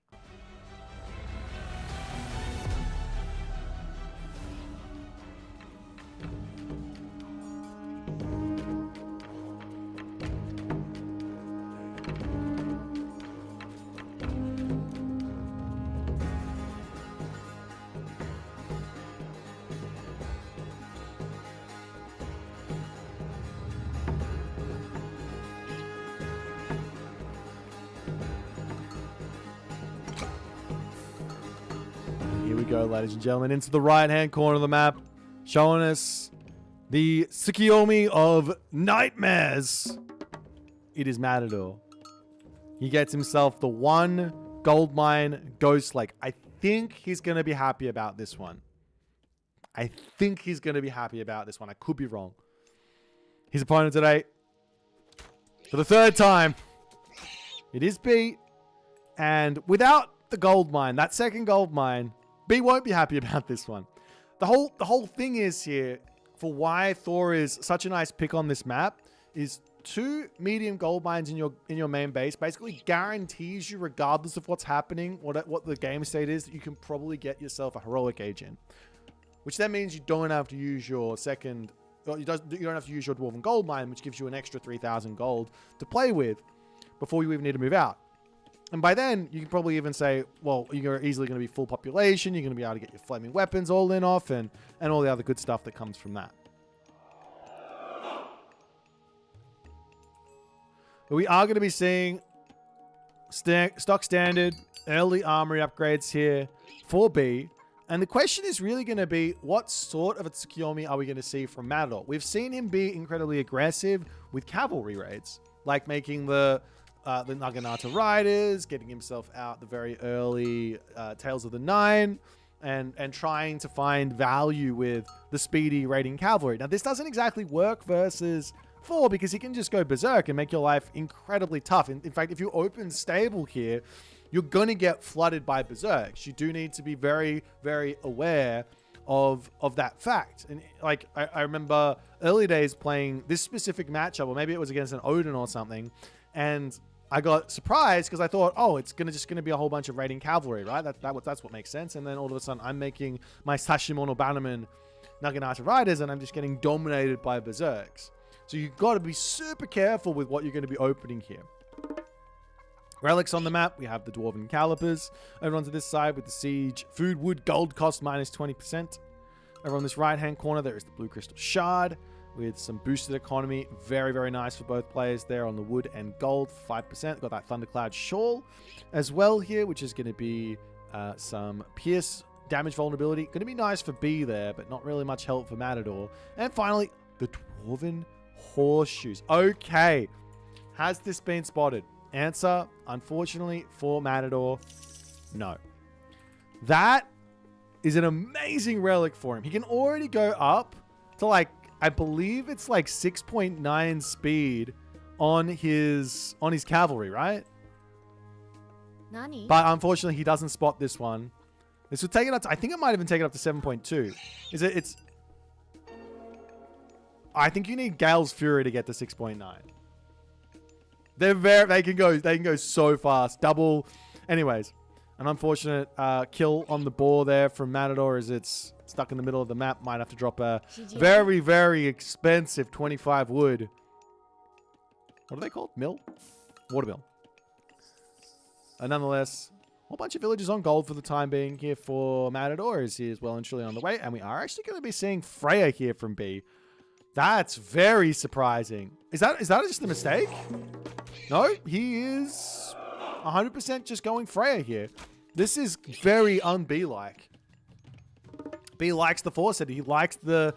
Go, ladies and gentlemen, into the right-hand corner of the map, showing us the Tsukiyomi of nightmares. It is Matador. He gets himself the 1 gold mine Ghost Lake. I think he's going to be happy about this one. I could be wrong. His opponent today, for the 3rd time, it is B. And without the gold mine, that 2nd gold mine, B won't be happy about this one. The whole thing is here for why Thor is such a nice pick on this map is 2 medium gold mines in your main base basically guarantees you, regardless of what's happening, what the game state is, that you can probably get yourself a heroic agent, which then means you don't have to use your second. Well, you don't have to use your dwarven gold mine, which gives you an extra 3,000 gold to play with before you even need to move out. And by then, you can probably even say, well, you're easily going to be full population. You're going to be able to get your flaming weapons all in off and all the other good stuff that comes from that. But we are going to be seeing stock standard early armory upgrades here for B. And the question is really going to be, what sort of a Tsukiyomi are we going to see from Matador? We've seen him be incredibly aggressive with cavalry raids, like making the Naginata Riders, getting himself out the very early Tales of the Nine, and trying to find value with the speedy raiding cavalry. Now, this doesn't exactly work versus Thor because he can just go berserk and make your life incredibly tough. In fact, if you open stable here, you're going to get flooded by berserks. You do need to be very, very aware of that fact. And like, I remember early days playing this specific matchup, or maybe it was against an Odin or something, and I got surprised because I thought, oh, it's just gonna be a whole bunch of raiding cavalry, right? That's what makes sense. And then all of a sudden, I'm making my Sashimono Bannerman Naginata Riders, and I'm just getting dominated by berserks. So you've got to be super careful with what you're going to be opening here. Relics on the map. We have the Dwarven Calipers. Over onto this side with the Siege. Food, wood, gold cost minus 20%. Over on this right-hand corner, there is the Blue Crystal Shard with some boosted economy. Very, very nice for both players there on the wood and gold. 5%. Got that Thundercloud Shawl as well here, which is going to be some Pierce damage vulnerability. Going to be nice for B there, but not really much help for Matador. And finally, the Dwarven Horseshoes. Okay. Has this been spotted? Answer, unfortunately, for Matador, no. That is an amazing relic for him. He can already go up to like, I believe it's like 6.9 speed on his cavalry, right? Nani? But unfortunately, he doesn't spot this one. This would take it up to, I think it might even take it up to 7.2. It's I think you need Gale's Fury to get to 6.9. They can go so fast. Double. Anyways, an unfortunate kill on the boar there from Matador as it's stuck in the middle of the map. Might have to drop a very, very expensive 25 wood. What are they called? Mill? Watermill. Nonetheless, a whole bunch of villagers on gold for the time being here for Matador is he is well and truly on the way. And we are actually going to be seeing Freya here from B. That's very surprising. Is that just a mistake? No, he is 100% just going Freya here. This is very un-B-like. B likes the Force. He likes the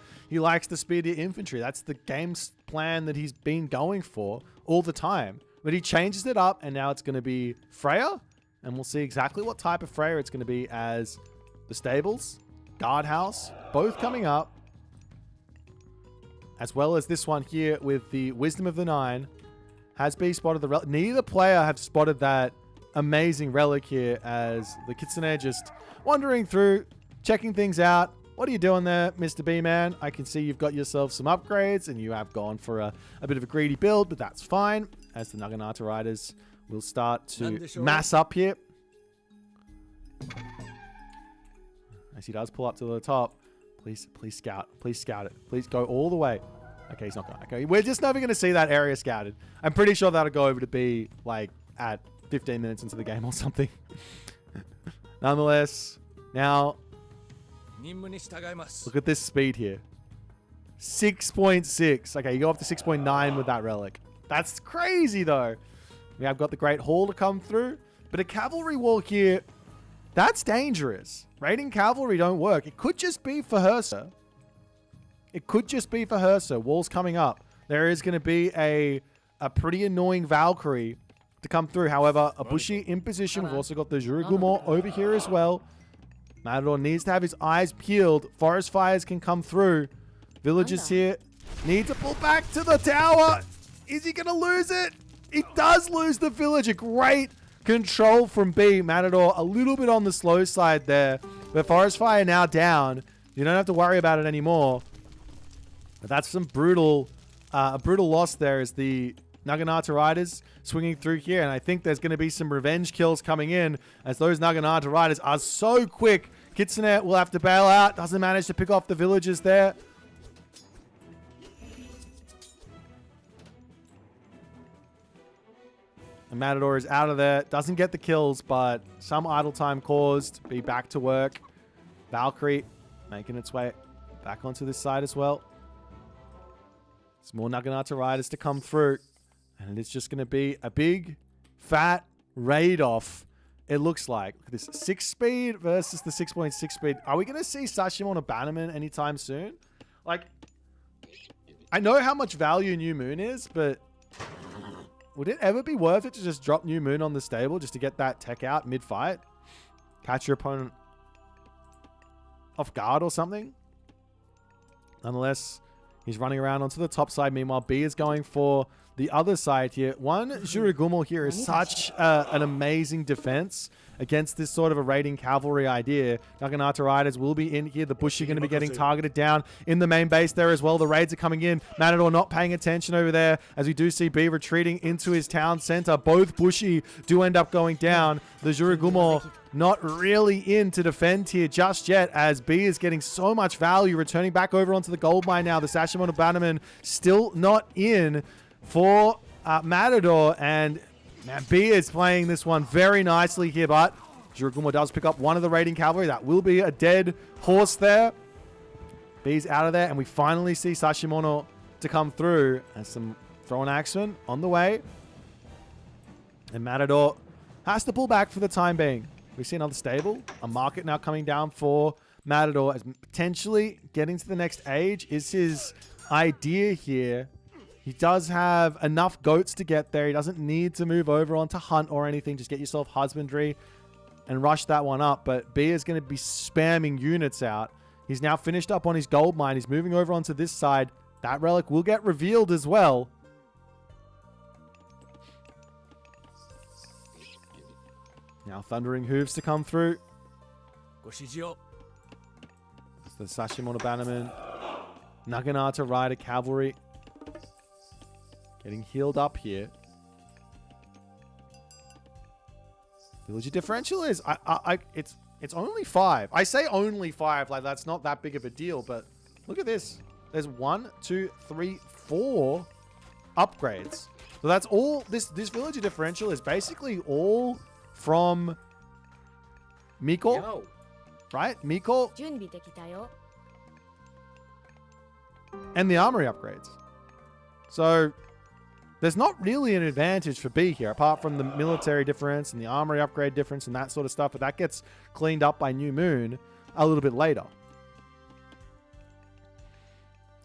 speedier infantry. That's the game's plan that he's been going for all the time. But he changes it up, and now it's going to be Freya. And we'll see exactly what type of Freya it's going to be as the stables, guardhouse, both coming up. As well as this one here with the Wisdom of the Nine. Has B spotted the relic? Neither player have spotted that amazing relic here as the Kitsune just wandering through, checking things out. What are you doing there, Mr. B-Man? I can see you've got yourself some upgrades and you have gone for a bit of a greedy build, but that's fine. As the Naginata Riders will start to mass up here. As he does pull up to the top. Please scout. Please scout it. Please go all the way. Okay, he's not going. Okay, we're just never going to see that area scouted. I'm pretty sure that'll go over to be like at 15 minutes into the game or something. Nonetheless, now look at this speed here. 6.6. Okay, you go up to 6.9 with that relic. That's crazy though. We have got the Great Hall to come through, but a cavalry walk here, that's dangerous. Raiding cavalry don't work. It could just be for Hursa. It could just be for Hursa. Walls coming up. There is going to be a pretty annoying Valkyrie to come through. However, a bushy in position. We've also got the Jurugumor over here as well. Matador needs to have his eyes peeled. Forest fires can come through. Villagers here need to pull back to the tower. Is he going to lose it? He does lose the village. A great control from B. Matador a little bit on the slow side there. But Forest Fire now down. You don't have to worry about it anymore. But that's some brutal, a brutal loss there as the Naginata Riders swinging through here. And I think there's going to be some revenge kills coming in as those Naginata Riders are so quick. Kitsune will have to bail out. Doesn't manage to pick off the villagers there. And Matador is out of there. Doesn't get the kills, but some idle time caused. Be back to work. Valkyrie making its way back onto this side as well. Some more Naginata Riders to come through. And it's just going to be a big, fat raid off, it looks like. Look at this. 6 speed versus the 6.6 speed. Are we going to see Sashim on a bannerman anytime soon? Like, I know how much value New Moon is, but would it ever be worth it to just drop New Moon on the stable just to get that tech out mid-fight? Catch your opponent off guard or something? Nonetheless, he's running around onto the top side. Meanwhile, B is going for the other side here. One Juragumo here is such an amazing defense against this sort of a raiding cavalry idea. Naginata Riders will be in here. The Bushi going to be getting targeted down in the main base there as well. The raids are coming in. Matador not paying attention over there as we do see B retreating into his town center. Both Bushi do end up going down. The Juragumo not really in to defend here just yet as B is getting so much value. Returning back over onto the gold mine now. The Sashimono Bannerman still not in for Matador, and man, B is playing this one very nicely here, but Juragumo does pick up one of the raiding cavalry. That will be a dead horse there. B's out of there, and we finally see Sashimono to come through, and some thrown axemen on the way. And Matador has to pull back for the time being. We see another stable, a market now coming down for Matador, as potentially getting to the next age is his idea here. He does have enough goats to get there. He doesn't need to move over onto hunt or anything. Just get yourself husbandry and rush that one up. But B is going to be spamming units out. He's now finished up on his gold mine. He's moving over onto this side. That relic will get revealed as well. Now Thundering Hooves to come through. It's the Sashimono Bannerman. Naginata Rider Cavalry. Getting healed up here. Villager differential is it's only 5. I say only 5, like that's not that big of a deal, but look at this. There's 1, 2, 3, 4 upgrades. So that's all this villager differential is basically all from Miko. Right? Miko and the armory upgrades. So there's not really an advantage for B here, apart from the military difference and the armory upgrade difference and that sort of stuff, but that gets cleaned up by New Moon a little bit later.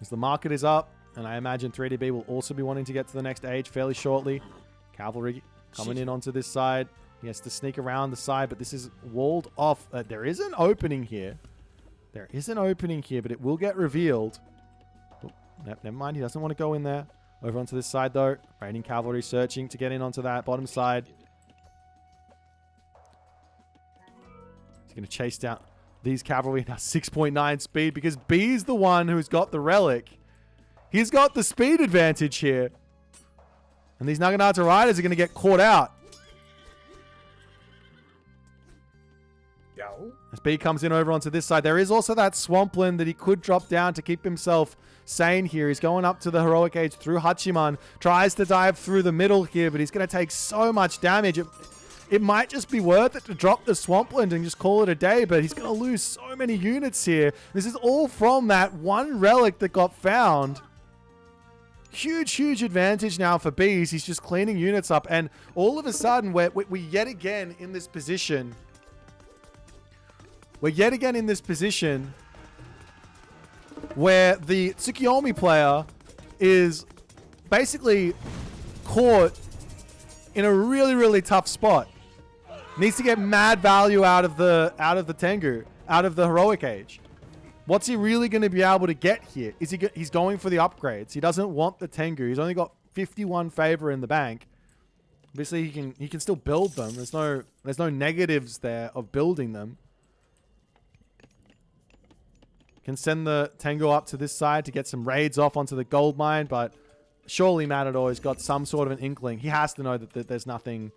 As the market is up, and I imagine 3DB will also be wanting to get to the next age fairly shortly. Cavalry coming in onto this side. He has to sneak around the side, but this is walled off. There is an opening here. There is an opening here, but it will get revealed. Oh, never mind, he doesn't want to go in there. Over onto this side, though. Raiding cavalry searching to get in onto that bottom side. He's going to chase down these cavalry. Now 6.9 speed because B's the one who's got the relic. He's got the speed advantage here. And these Naginata Riders are going to get caught out. As B comes in over onto this side, there is also that Swampland that he could drop down to keep himself sane here. He's going up to the heroic age through Hachiman. Tries to dive through the middle here, but he's going to take so much damage. It might just be worth it to drop the Swampland and just call it a day, but he's going to lose so many units here. This is all from that one relic that got found. Huge advantage now for Bees. He's just cleaning units up, and all of a sudden, we're yet again in this position. We're yet again in this position where the Tsukiyomi player is basically caught in a really tough spot. Needs to get mad value out of the Tengu, out of the heroic age. What's he really going to be able to get here? He's going for the upgrades. He doesn't want the Tengu. He's only got 51 favor in the bank. Obviously, he can still build them. There's no negatives there of building them. Can send the Tengu up to this side to get some raids off onto the gold mine, but surely Matador has got some sort of an inkling. He has to know that there's nothing.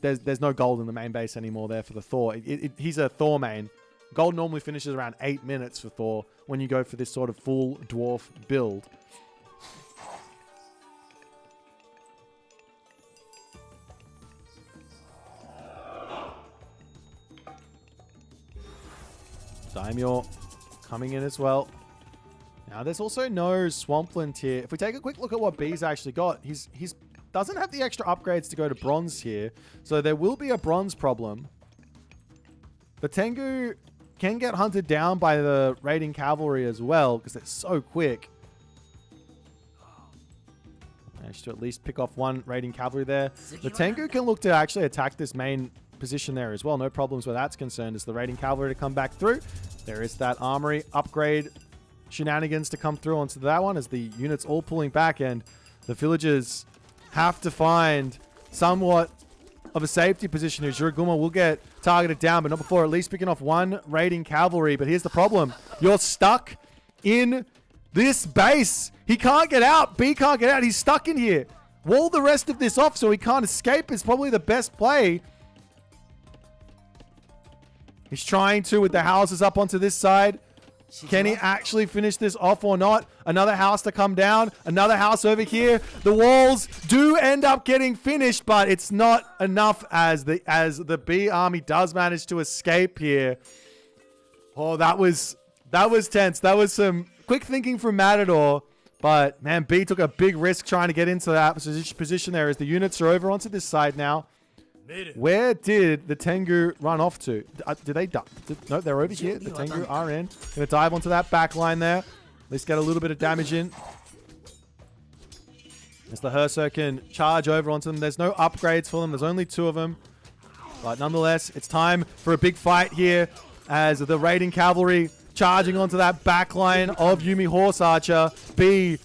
There's no gold in the main base anymore there for the Thor. He's a Thor main. Gold normally finishes around 8 minutes for Thor when you go for this sort of full dwarf build. Daimyo coming in as well. Now, there's also no Swampland here. If we take a quick look at what B's actually got, he's doesn't have the extra upgrades to go to bronze here, so there will be a bronze problem. The Tengu can get hunted down by the raiding cavalry as well because they're so quick. Managed to at least pick off one raiding cavalry there. The Tengu can look to actually attack this main position there as well. No problems where that's concerned as the raiding cavalry to come back through. There is that armory upgrade shenanigans to come through onto that one as the units all pulling back, and The villagers have to find somewhat of a safety position here. Jiraguma will get targeted down, but not before at least picking off one raiding cavalry. But here's the problem. You're stuck in this base. He can't get out. B can't get out. He's stuck in here. Wall the rest of this off so he can't escape is probably the best play. He's trying to with the houses up onto this side. Can he actually finish this off or not? Another house to come down. Another house over here. The walls do end up getting finished, but it's not enough as the B army does manage to escape here. Oh, that was tense. That was some quick thinking from Matador. But, man, B took a big risk trying to get into that position there as the units are over onto this side now. Where did the Tengu run off to? Did they die? No, they're over here. The Tengu are in. Going to dive onto that back line there. At least get a little bit of damage in. As the Husker can charge over onto them. There's no upgrades for them. There's only 2 of them. But nonetheless, it's time for a big fight here as the raiding cavalry charging onto that back line of Yumi Horse Archer. B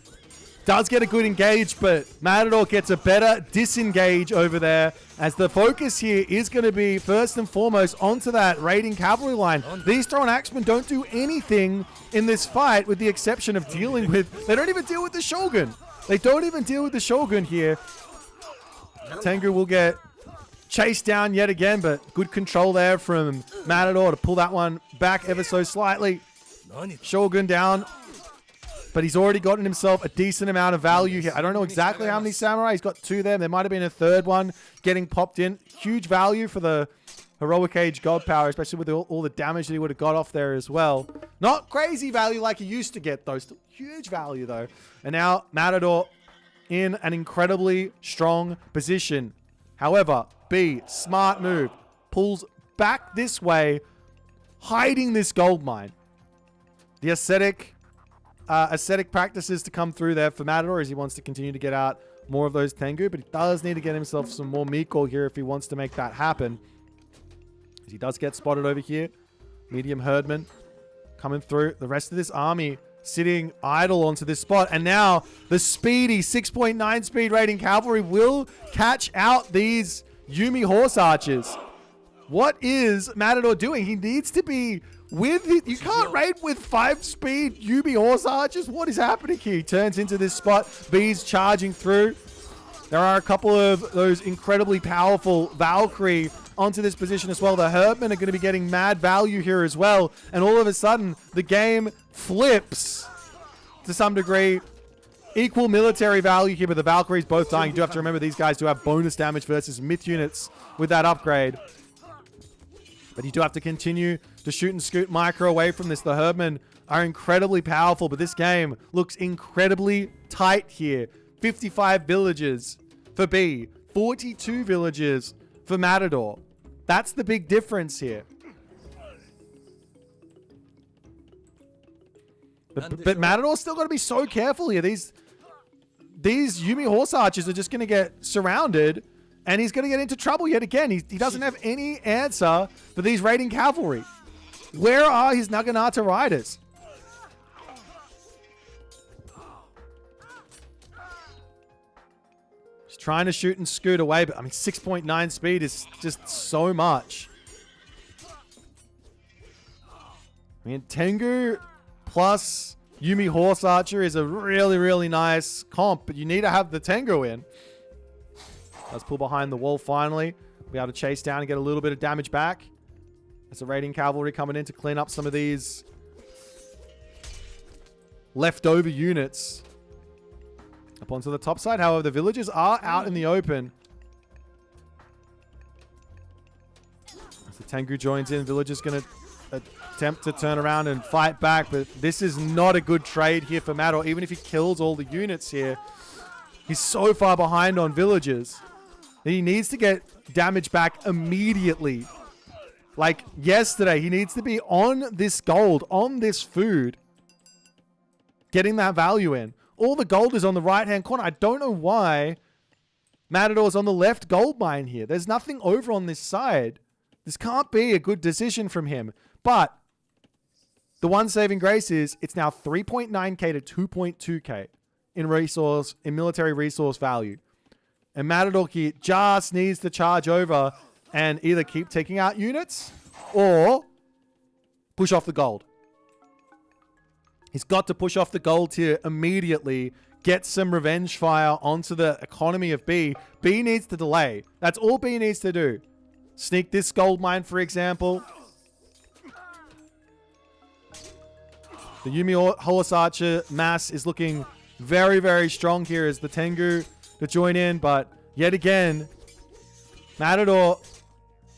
does get a good engage, but Matador gets a better disengage over there as the focus here is going to be first and foremost onto that raiding cavalry line. These thrown axemen don't do anything in this fight with the exception of dealing with... They don't even deal with the Shogun. They don't even deal with the Shogun here. Tengu will get chased down yet again, but good control there from Matador to pull that one back ever so slightly. Shogun down. But he's already gotten himself a decent amount of value here. I don't know exactly how many samurai. He's got 2 there. There might have been a 3rd one getting popped in. Huge value for the Heroic Age God Power, especially with all the damage that he would have got off there as well. Not crazy value like he used to get, though. Still huge value, though. And now Matador in an incredibly strong position. However, B, smart move. Pulls back this way, hiding this gold mine. The ascetic practices to come through there for Matador as he wants to continue to get out more of those Tengu, but he does need to get himself some more Miko here if he wants to make that happen. As he does get spotted over here. Medium Herdman coming through. The rest of this army sitting idle onto this spot. And now the speedy 6.9 speed rating cavalry will catch out these Yumi Horse Archers. What is Matador doing? He needs to be with it. You can't raid with 5-speed Yumi Horse Archers. What is happening here? He turns into this spot. B's charging through. There are a couple of those incredibly powerful Valkyrie onto this position as well. The Herdmen are going to be getting mad value here as well. And all of a sudden, the game flips to some degree. Equal military value here, but the Valkyries both dying. You do have to remember these guys do have bonus damage versus myth units with that upgrade. But you do have to continue to shoot and scoot micro away from this. The Herdmen are incredibly powerful, but this game looks incredibly tight here. 55 villages for B, 42 villages for Matador. That's the big difference here. But Matador's still got to be so careful here. These Yumi Horse Archers are just going to get surrounded, and he's going to get into trouble yet again. He doesn't have any answer for these raiding cavalry. Where are his Naginata riders? He's trying to shoot and scoot away, but I mean, 6.9 speed is just so much. I mean, Tengu plus Yumi Horse Archer is a really, really nice comp, but you need to have the Tengu in. Let's pull behind the wall finally. Be able to chase down and get a little bit of damage back. There's a raiding cavalry coming in to clean up some of these leftover units. Up onto the top side, however, the villagers are out in the open. As the Tengu joins in, villagers going to attempt to turn around and fight back, but this is not a good trade here for Matador. Even if he kills all the units here, he's so far behind on villagers that he needs to get damage back immediately. Like yesterday, he needs to be on this gold, on this food, getting that value in. All the gold is on the right-hand corner. I don't know why Matador's on the left gold mine here. There's nothing over on this side. This can't be a good decision from him. But the one saving grace is it's now 3.9k to 2.2k. in military resource value. And Matador here just needs to charge over and either keep taking out units or push off the gold. He's got to push off the gold here immediately, get some revenge fire onto the economy of B. B needs to delay. That's all B needs to do. Sneak this gold mine, for example. The Yumi Horse mass is looking very, very strong here as the Tengu to join in, but yet again, Matador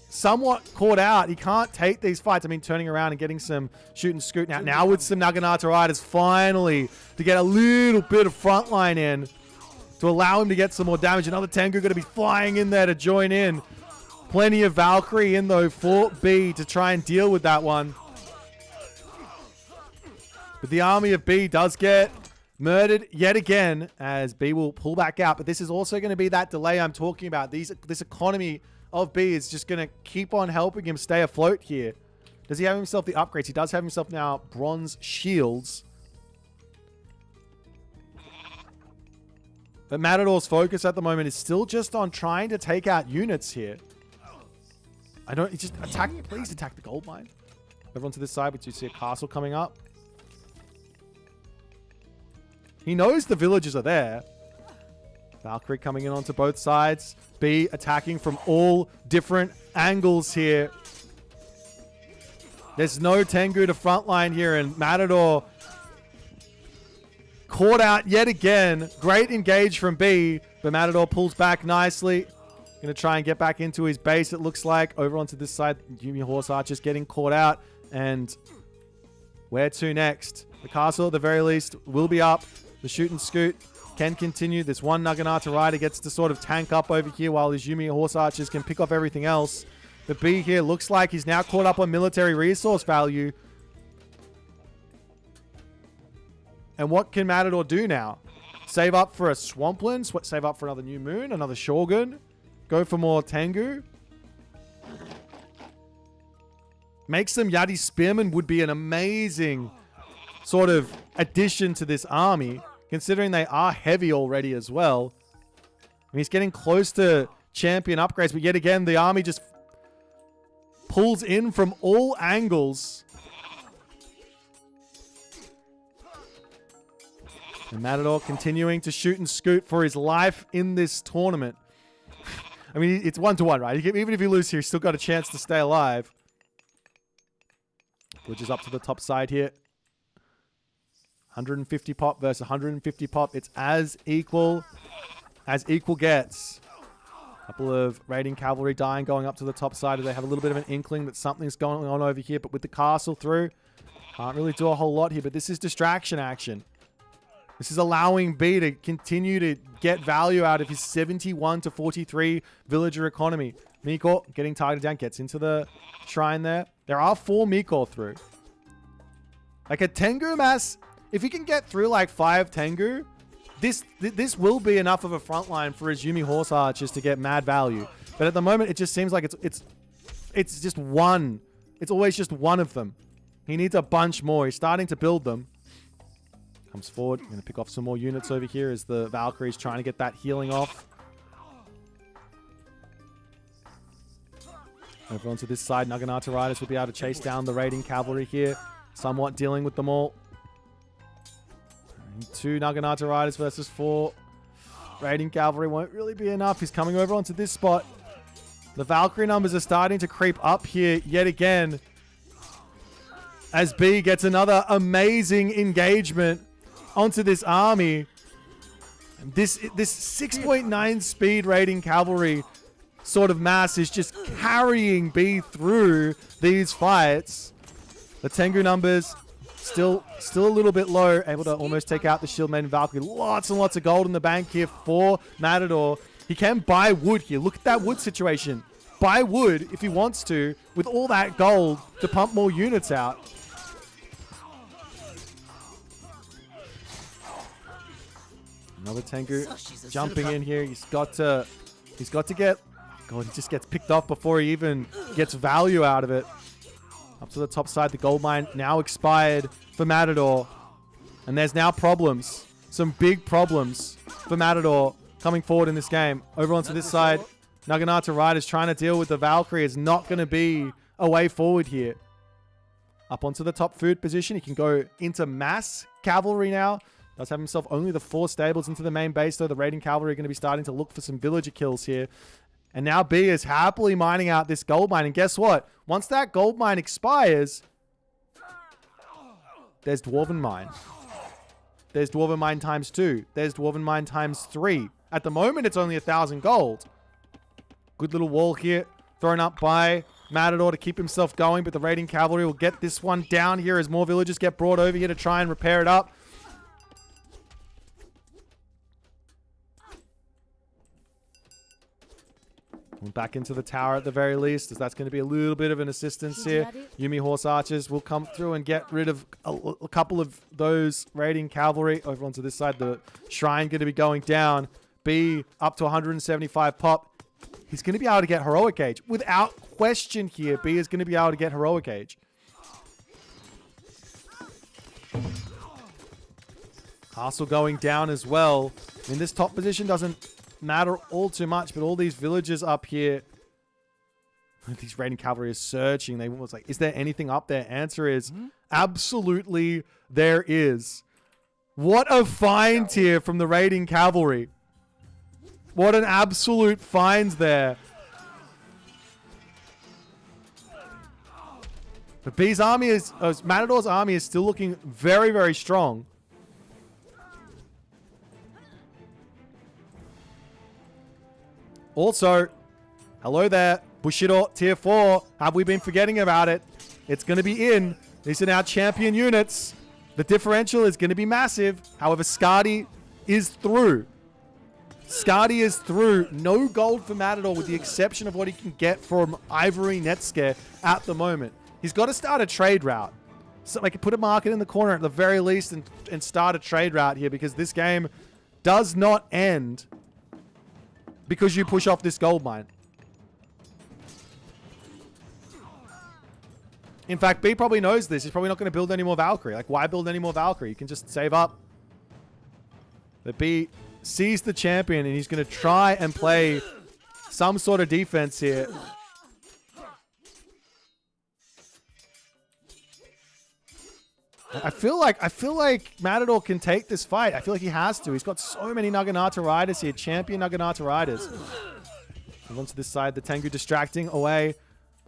somewhat caught out. He can't take these fights. I mean, turning around and getting some shoot and scoot. Now with some Naginata Riders finally to get a little bit of frontline in to allow him to get some more damage. Another Tengu going to be flying in there to join in. Plenty of Valkyrie in though for B to try and deal with that one. But the army of B does get murdered yet again as B will pull back out. But this is also going to be that delay I'm talking about. This economy of B is just going to keep on helping him stay afloat here. Does he have himself the upgrades? He does have himself now bronze shields. But Matador's focus at the moment is still just on trying to take out units here. Just attack, please attack the gold mine. Everyone to this side, but you see a castle coming up. He knows the villagers are there. Valkyrie coming in onto both sides. B attacking from all different angles here. There's no Tengu to frontline here, and Matador caught out yet again. Great engage from B, but Matador pulls back nicely. Going to try and get back into his base, it looks like. Over onto this side, Yumi Horse Archers getting caught out. And where to next? The castle, at the very least, will be up. The shoot and scoot can continue. This one Naginata Rider gets to sort of tank up over here while his Yumi Horse Archers can pick off everything else. The B here looks like he's now caught up on military resource value. And what can Matador do now? Save up for a Swampland, save up for another New Moon, another Shogun, go for more Tengu. Make some Yadi Spearmen would be an amazing sort of addition to this army, considering they are heavy already as well. I mean, he's getting close to champion upgrades, but yet again, the army just pulls in from all angles. And Matador continuing to shoot and scoot for his life in this tournament. I mean, it's 1-1, right? Even if you lose here, he's still got a chance to stay alive. Which is up to the top side here. 150 pop versus 150 pop. It's as equal gets. Couple of raiding cavalry dying going up to the top side as they have a little bit of an inkling that something's going on over here. But with the castle through, can't really do a whole lot here. But this is distraction action. This is allowing B to continue to get value out of his 71 to 43 villager economy. Miko getting targeted down, gets into the shrine there. There are 4 Miko through. Like a Tengu mass, if he can get through like 5 Tengu, this will be enough of a front line for his Yumi Horse Archers to get mad value. But at the moment, it just seems like it's just one. It's always just one of them. He needs a bunch more. He's starting to build them. Comes forward. Going to pick off some more units over here as the Valkyrie's trying to get that healing off. Over onto this side, Naginata Riders will be able to chase down the raiding cavalry here. Somewhat dealing with them all. 2 Naginata Riders versus 4 raiding cavalry won't really be enough. He's coming over onto this spot. The Valkyrie numbers are starting to creep up here yet again. As B gets another amazing engagement onto this army. This 6.9 speed raiding cavalry sort of mass is just carrying B through these fights. The Tengu numbers still a little bit low, able to almost take out the Shield Maiden Valkyrie. Lots and lots of gold in the bank here for Matador. He can buy wood here. Look at that wood situation. Buy wood if he wants to with all that gold to pump more units out. Another Tengu jumping in here. He's got to get... God, he just gets picked off before he even gets value out of it. Up to the top side, the gold mine now expired for Matador. And there's now problems. some big problems for Matador coming forward in this game. Over onto this side, Naginata Riders trying to deal with the Valkyrie is not going to be a way forward here. Up onto the top food position. He can go into mass cavalry now. Does have himself only the 4 stables into the main base, though. The raiding cavalry are going to be starting to look for some villager kills here. And now B is happily mining out this gold mine. And guess what? Once that gold mine expires, there's Dwarven Mine. There's Dwarven Mine times 2. There's Dwarven Mine times 3. At the moment, it's only 1,000 gold. Good little wall here. Thrown up by Matador to keep himself going. But the raiding cavalry will get this one down here as more villagers get brought over here to try and repair it up. Back into the tower at the very least, as that's going to be a little bit of an assistance here. Yumi Horse Archers will come through and get rid of a couple of those raiding cavalry. Over onto this side, the shrine going to be going down. B up to 175 pop. He's going to be able to get Heroic Age. Without question here, B is going to be able to get Heroic Age. Castle going down as well. I mean, this top position doesn't matter all too much, but all these villagers up here, these raiding cavalry is searching. They was like, is there anything up there? Answer is absolutely there is. What a find here from the raiding cavalry. What an absolute find there. But B's army is, Matador's army is still looking very, very strong. Also, hello there, Bushido Tier 4. Have we been forgetting about it? It's going to be in. These are now champion units. The differential is going to be massive. However, Skadi is through. Skadi is through. No gold for Matador with the exception of what he can get from Ivory Netscare at the moment. He's got to start a trade route. So I can put a market in the corner at the very least and start a trade route here, because this game does not end because you push off this gold mine. In fact, B probably knows this. He's probably not going to build any more Valkyrie. Like, why build any more Valkyrie? You can just save up. But B sees the champion, and he's going to try and play some sort of defense here. I feel like Matador can take this fight. I feel like he has to. He's got so many Naginata Riders here. Champion Naginata Riders. Move on to this side. The Tengu distracting away.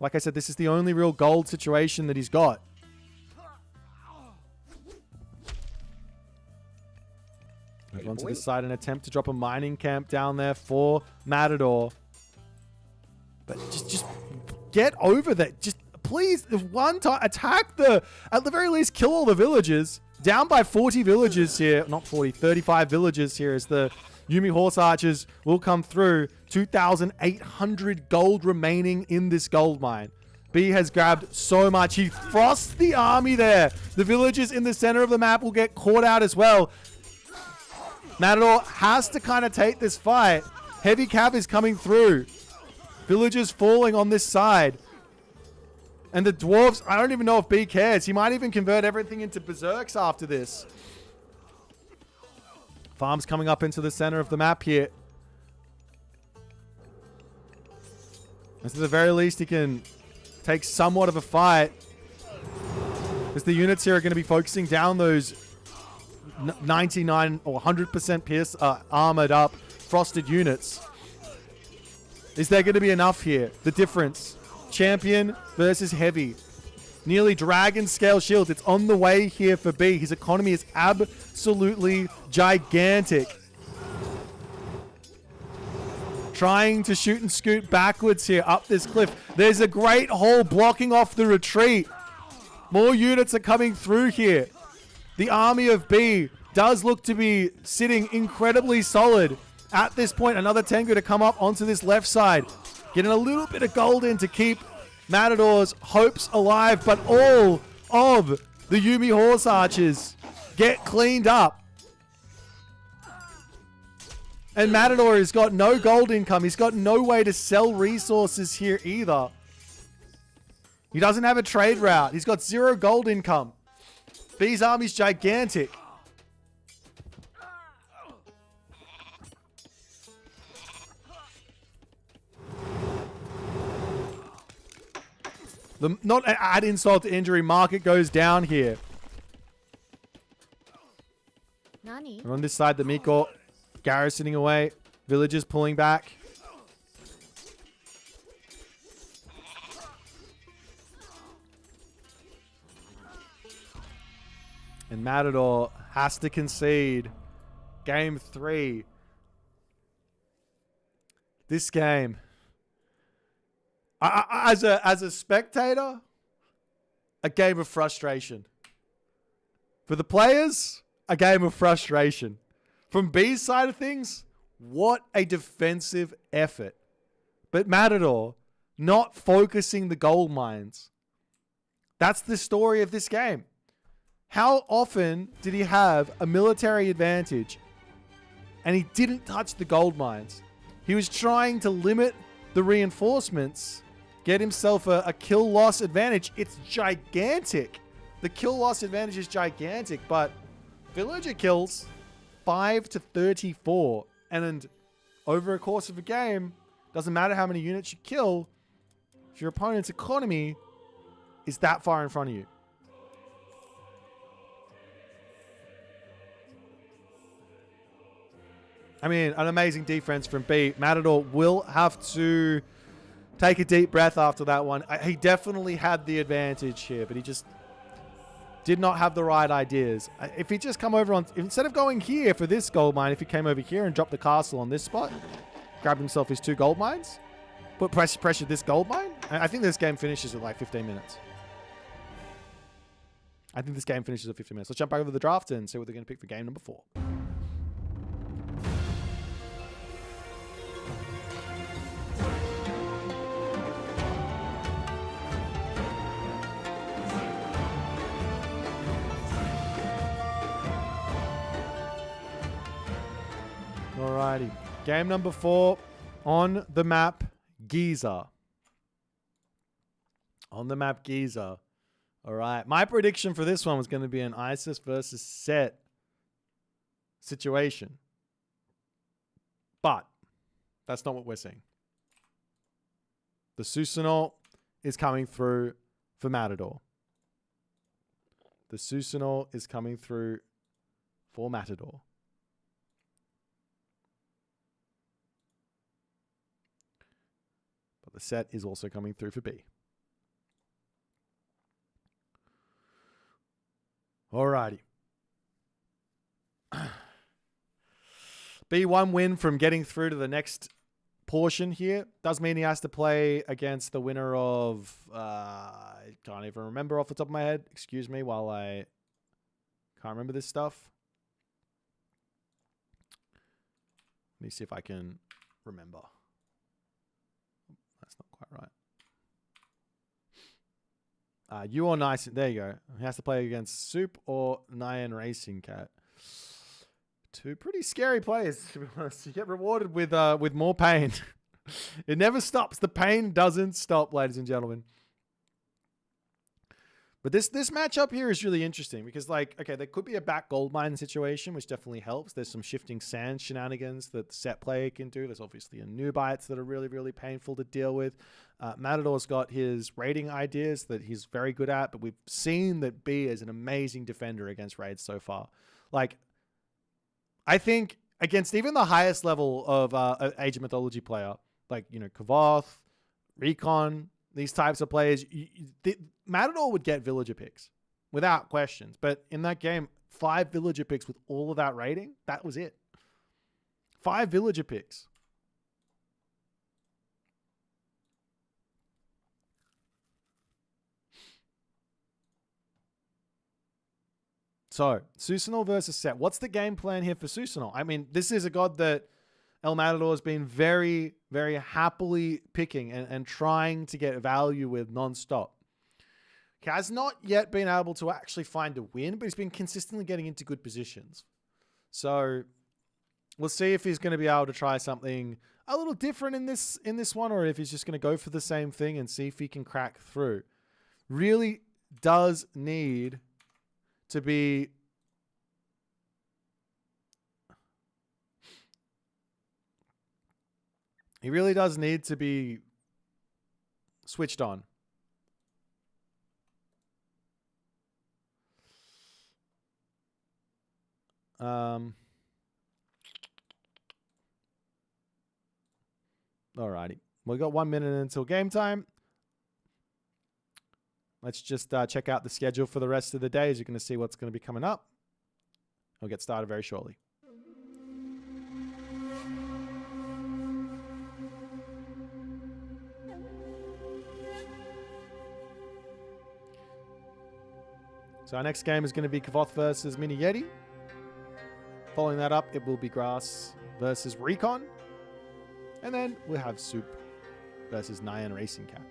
Like I said, this is the only real gold situation that he's got. Move on to this side. An attempt to drop a mining camp down there for Matador. But just get over that. Just please, if one time, attack at the very least, kill all the villagers. Down by 40 villagers here. Not 40, 35 villagers here as the Yumi Horse Archers will come through. 2,800 gold remaining in this gold mine. B has grabbed so much. He frosts the army there. The villagers in the center of the map will get caught out as well. Matador has to kind of take this fight. Heavy cav is coming through. Villagers falling on this side. And the dwarves, I don't even know if B cares. He might even convert everything into berserks after this. Farms coming up into the center of the map here. And to the very least, he can take somewhat of a fight. Because the units here are going to be focusing down those 99 or 100% armored up frosted units. Is there going to be enough here? The difference. Champion versus heavy. Nearly dragon scale shields. It's on the way here for B. His economy is absolutely gigantic. Trying to shoot and scoot backwards here up this cliff. There's a great hole blocking off the retreat. More units are coming through here. The army of B does look to be sitting incredibly solid. At this point, another Tengu to come up onto this left side. Getting a little bit of gold in to keep Matador's hopes alive, but all of the Yumi Horse Archers get cleaned up. And Matador has got no gold income. He's got no way to sell resources here either. He doesn't have a trade route. He's got 0 gold income. B's army's gigantic. Not add insult to injury. Market goes down here. Nani? And on this side, the Miko garrisoning away. Villagers pulling back. And Matador has to concede. Game 3. This game. As a spectator, a game of frustration. For the players, a game of frustration. From B's side of things, what a defensive effort. But Matador not focusing the gold mines. That's the story of this game. How often did he have a military advantage and he didn't touch the gold mines? He was trying to limit the reinforcements, get himself a kill-loss advantage. It's gigantic. The kill-loss advantage is gigantic, but villager kills 5-34. And over a course of a game, doesn't matter how many units you kill, if your opponent's economy is that far in front of you. I mean, an amazing defense from B. Matador will have to take a deep breath after that one. He definitely had the advantage here, but he just did not have the right ideas. If he just come over on... Instead of going here for this gold mine, if he came over here and dropped the castle on this spot, grabbed himself his 2 gold mines, put pressure this gold mine, I think this game finishes at like 15 minutes. I think this game finishes at 15 minutes. Let's jump back over the draft and see what they're going to pick for game number 4. Alrighty. Game number 4 on the map, Giza. On the map, Giza. Alright. My prediction for this one was going to be an Isis versus Set situation. But that's not what we're seeing. The Susanoo is coming through for Matador. The Susanoo is coming through for Matador. The Set is also coming through for B. Alrighty. B, 1 win from getting through to the next portion here. Does mean he has to play against the winner of... I can't even remember off the top of my head. Excuse me while I can't remember this stuff. Let me see if I can remember. That's not quite right. You or Nice. There you go. He has to play against Soup or NyanRacingCat. 2 pretty scary players, to be honest. You get rewarded with more pain. It never stops. The pain doesn't stop, ladies and gentlemen. But this matchup here is really interesting because, like, okay, there could be a back gold mine situation, which definitely helps. There's some shifting sand shenanigans that the Set player can do. There's obviously a Nubites that are really, really painful to deal with. Matador's got his raiding ideas that he's very good at, but we've seen that B is an amazing defender against raids so far. Like, I think against even the highest level of Age of Mythology player, like, you know, Kvoth, Recon, these types of players, Matador would get villager picks without questions. But in that game, 5 villager picks with all of that rating, that was it. 5 villager picks. So, Susanoo versus Set. What's the game plan here for Susanoo? I mean, this is a god that El Matador has been very, very happily picking and trying to get value with non-stop. He has not yet been able to actually find a win, but he's been consistently getting into good positions. So we'll see if he's going to be able to try something a little different in this one, or if he's just going to go for the same thing and see if he can crack through. Really does need to be... He really does need to be switched on. Alrighty. We got 1 minute until game time. Let's just check out the schedule for the rest of the day, as you're going to see what's going to be coming up. We'll get started very shortly. So our next game is going to be Kvoth versus Miniyeti. Following that up, it will be Grass versus Recon. And then we'll have Soup versus NyanRacingCat.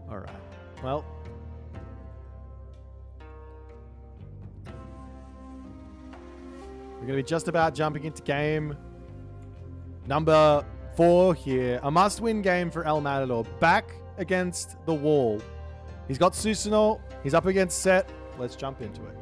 All right. Well, we're going to be just about jumping into game number 4 here. A must-win game for El Matador. Back against the wall. He's got Susanoo. He's up against Set. Let's jump into it.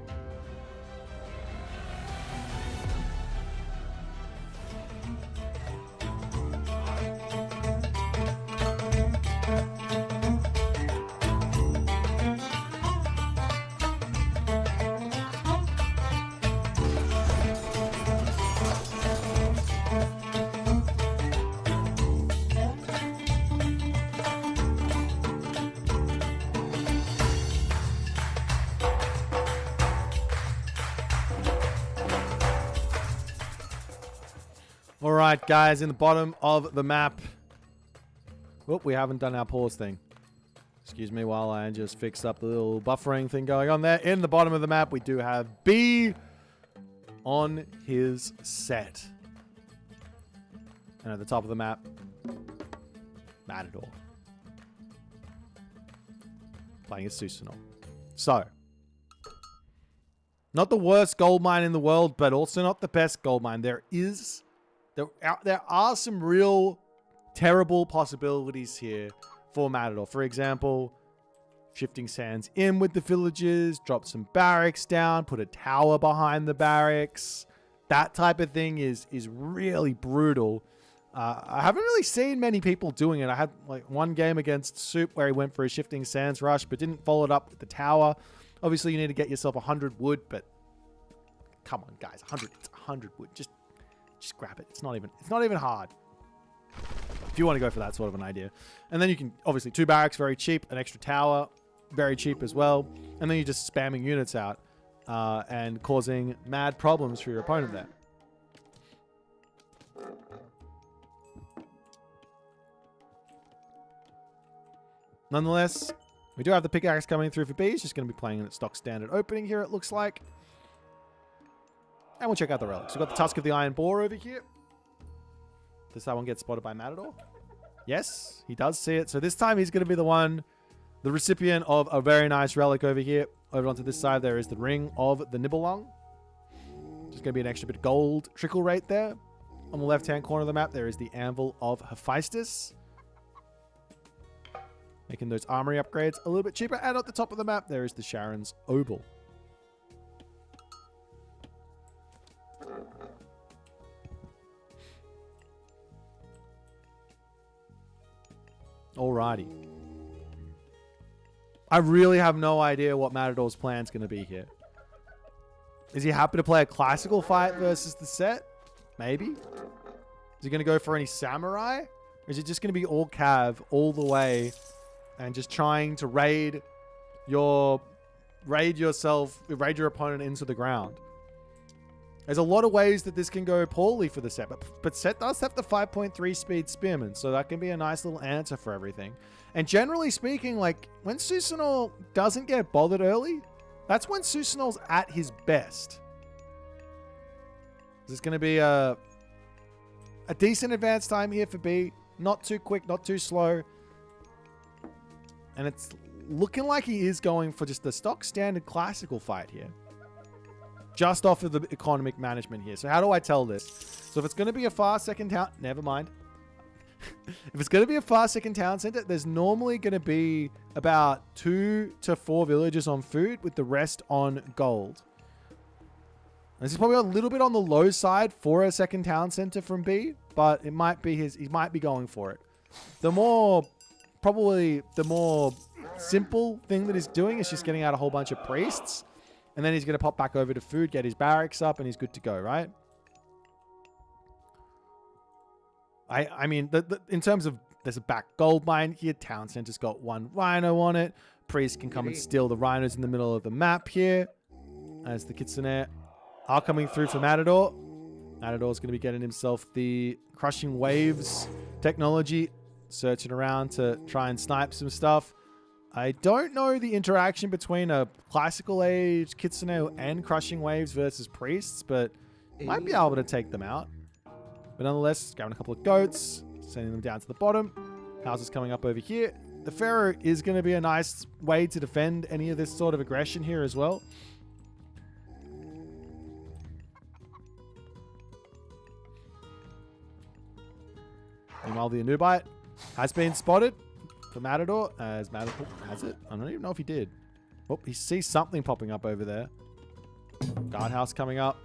All right, guys, in the bottom of the map. Whoop, we haven't done our pause thing. Excuse me while I just fix up the little buffering thing going on there. In the bottom of the map, we do have B on his set. And at the top of the map, Matador. Playing as Susanoo. So, not the worst gold mine in the world, but also not the best gold mine. There are some real terrible possibilities here for Matador. For example, shifting sands in with the villagers, drop some barracks down, put a tower behind the barracks. That type of thing is really brutal. I haven't really seen many people doing it. I had like one game against Soup where he went for a shifting sands rush, but didn't follow it up with the tower. Obviously, you need to get yourself 100 wood, but come on, guys, 100. It's 100 wood. Just grab it. It's not even hard. If you want to go for that sort of an idea. And then you can, obviously, 2 barracks, very cheap. An extra tower, very cheap as well. And then you're just spamming units out and causing mad problems for your opponent there. Nonetheless, we do have the pickaxe coming through for B. He's just going to be playing in its stock standard opening here, it looks like. And we'll check out the relics. We've got the Tusk of the Iron Boar over here. Does that one get spotted by Matador? Yes, he does see it. So this time he's going to be the recipient of a very nice relic over here. Over onto this side, there is the Ring of the Nibelung. Just going to be an extra bit of gold trickle rate there. On the left-hand corner of the map, there is the Anvil of Hephaestus. Making those armory upgrades a little bit cheaper. And at the top of the map, there is the Sharon's Obol. Alrighty. I really have no idea what Matador's plan is going to be here. Is he happy to play a classical fight versus the set? Maybe. Is he going to go for any samurai? Or is it just going to be all cav all the way and just trying to raid your opponent into the ground? There's a lot of ways that this can go poorly for the set, but set does have the 5.3 speed spearman, so that can be a nice little answer for everything. And generally speaking, like, when Susanoo doesn't get bothered early, that's when Susanoo's at his best. This is going to be a decent advance time here for B. Not too quick, not too slow. And it's looking like he is going for just the stock standard classical fight here. Just off of the economic management here. So how do I tell this? So if it's going to be a fast second town, never mind. if it's going to be a fast second town center, there's normally going to be about 2 to 4 villagers on food with the rest on gold. This is probably a little bit on the low side for a second town center from B, but it might be he might be going for it. Probably the more simple thing that he's doing is just getting out a whole bunch of priests, and then he's going to pop back over to food, get his barracks up, and he's good to go, right? I mean, in terms of, there's a back gold mine here. Town center's got 1 rhino on it. Priest can come and steal the rhinos in the middle of the map here. As the Kitsune are coming through for Matador. Matador's going to be getting himself the crushing waves technology. Searching around to try and snipe some stuff. I don't know the interaction between a classical age Kitsune and crushing waves versus priests, but might be able to take them out. But nonetheless, grabbing a couple of goats, sending them down to the bottom. Houses coming up over here. The Pharaoh is going to be a nice way to defend any of this sort of aggression here as well. Meanwhile, the Anubite has been spotted for Matador. As Matador has it? I don't even know if he did. Oh, he sees something popping up over there. Guardhouse coming up.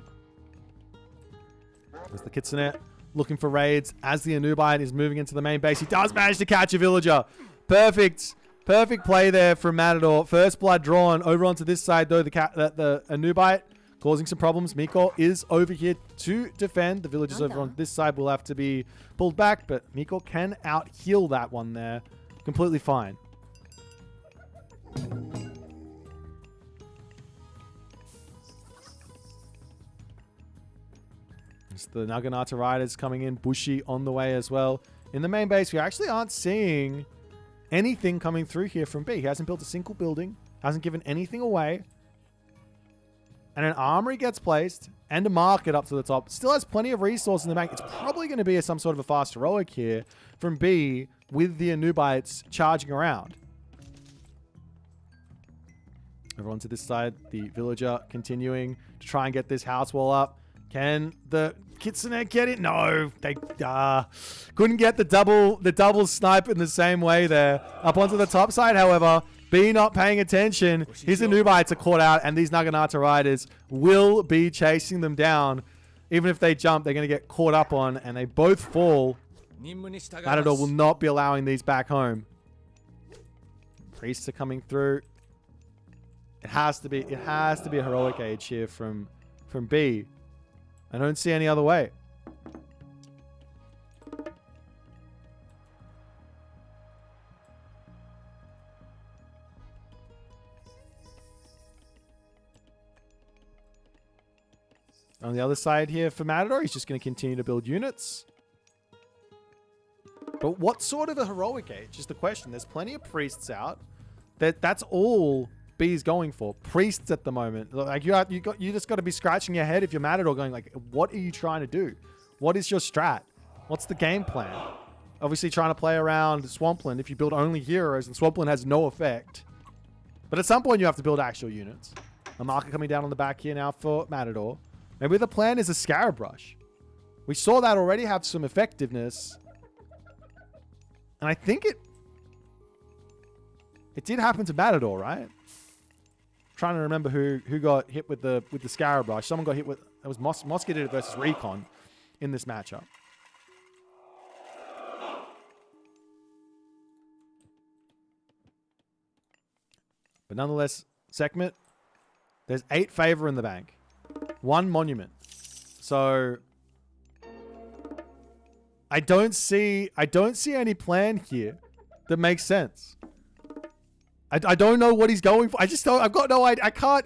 There's the Kitsune looking for raids as the Anubite is moving into the main base. He does manage to catch a villager. Perfect. Perfect play there from Matador. First blood drawn over onto this side, though. The Anubite causing some problems. Miko is over here to defend. The villagers over on this side will have to be pulled back, but Miko can out-heal that one there. Completely fine. It's the Naginata Riders coming in. Bushi on the way as well. In the main base, we actually aren't seeing anything coming through here from B. He hasn't built a single building. Hasn't given anything away. And an armory gets placed and a market up to the top. Still has plenty of resources in the bank. It's probably going to be some sort of a fast heroic here from B with the Anubites charging around. Everyone to this side. The villager continuing to try and get this house wall up. Can the Kitsune get it? No, they couldn't get the double snipe in the same way there. Up onto the top side, however, B not paying attention. His Anubites are caught out, and these Naginata Riders will be chasing them down. Even if they jump, they're going to get caught up on, and they both fall. Matador will not be allowing these back home. Priests are coming through. It has to be a heroic age here from B. I don't see any other way. On the other side here for Matador, he's just going to continue to build units. But what sort of a heroic age is the question? There's plenty of priests out. That's all B's going for. Priests at the moment. Like you just got to be scratching your head if you're Matador going like, what are you trying to do? What is your strat? What's the game plan? Obviously trying to play around Swampland if you build only heroes and Swampland has no effect. But at some point you have to build actual units. A marker coming down on the back here now for Matador. Maybe the plan is a Scarab Rush. We saw that already have some effectiveness. And I think it did happen to Matador, right? Trying to remember who got hit with the Scarab Rush. Someone got hit with, it was Mosca did it versus Recon in this matchup. But nonetheless, Sekhmet, there's 8 favor in the bank. 1 monument. So I don't see any plan here that makes sense. I don't know what he's going for. I've got no idea. I can't.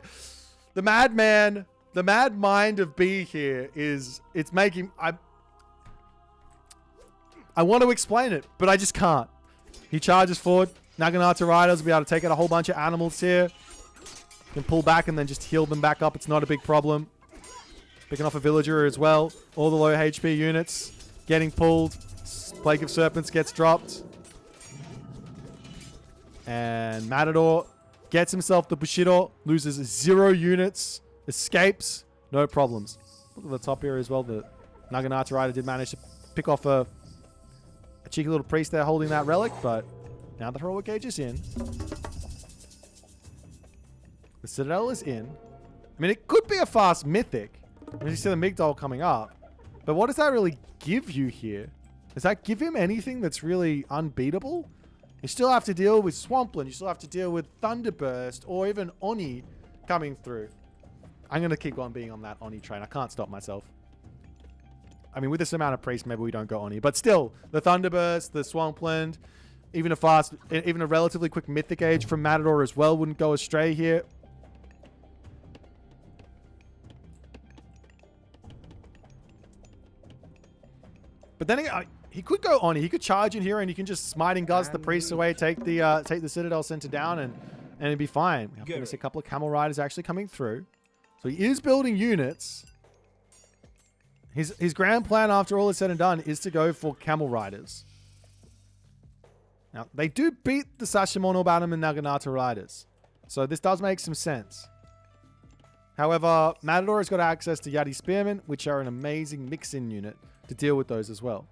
The mad mind of B here it's making, I want to explain it, but I just can't. He charges forward. Naginata Riders will be able to take out a whole bunch of animals here. Can pull back and then just heal them back up. It's not a big problem. Picking off a villager as well. All the low HP units getting pulled. Plague of Serpents gets dropped. And Matador gets himself the Bushido. Loses 0 units. Escapes. No problems. Look at the top here as well. The Naginata Rider did manage to pick off a A cheeky little priest there holding that relic, but now the heroic age is in. The Citadel is in. I mean, it could be a fast mythic. When you see the Migdol coming up. But what does that really give you here? Does that give him anything that's really unbeatable? You still have to deal with Swampland. You still have to deal with Thunderburst or even Oni coming through. I'm going to keep on being on that Oni train. I can't stop myself. I mean, with this amount of priests, maybe we don't go Oni. But still, the Thunderburst, the Swampland, even a relatively quick Mythic Age from Matador as well wouldn't go astray here. But then he could go Oni. He could charge in here and he can just Smiting Gust the priests away, take the Citadel Center down, and it'd be fine. We're going to see a couple of Camel Riders actually coming through. So he is building units. His grand plan after all is said and done is to go for Camel Riders. Now, they do beat the Sashimon, Orbanum, and Naginata Riders. So this does make some sense. However, Matador has got access to Yati Spearmen, which are an amazing mix-in unit to deal with those as well.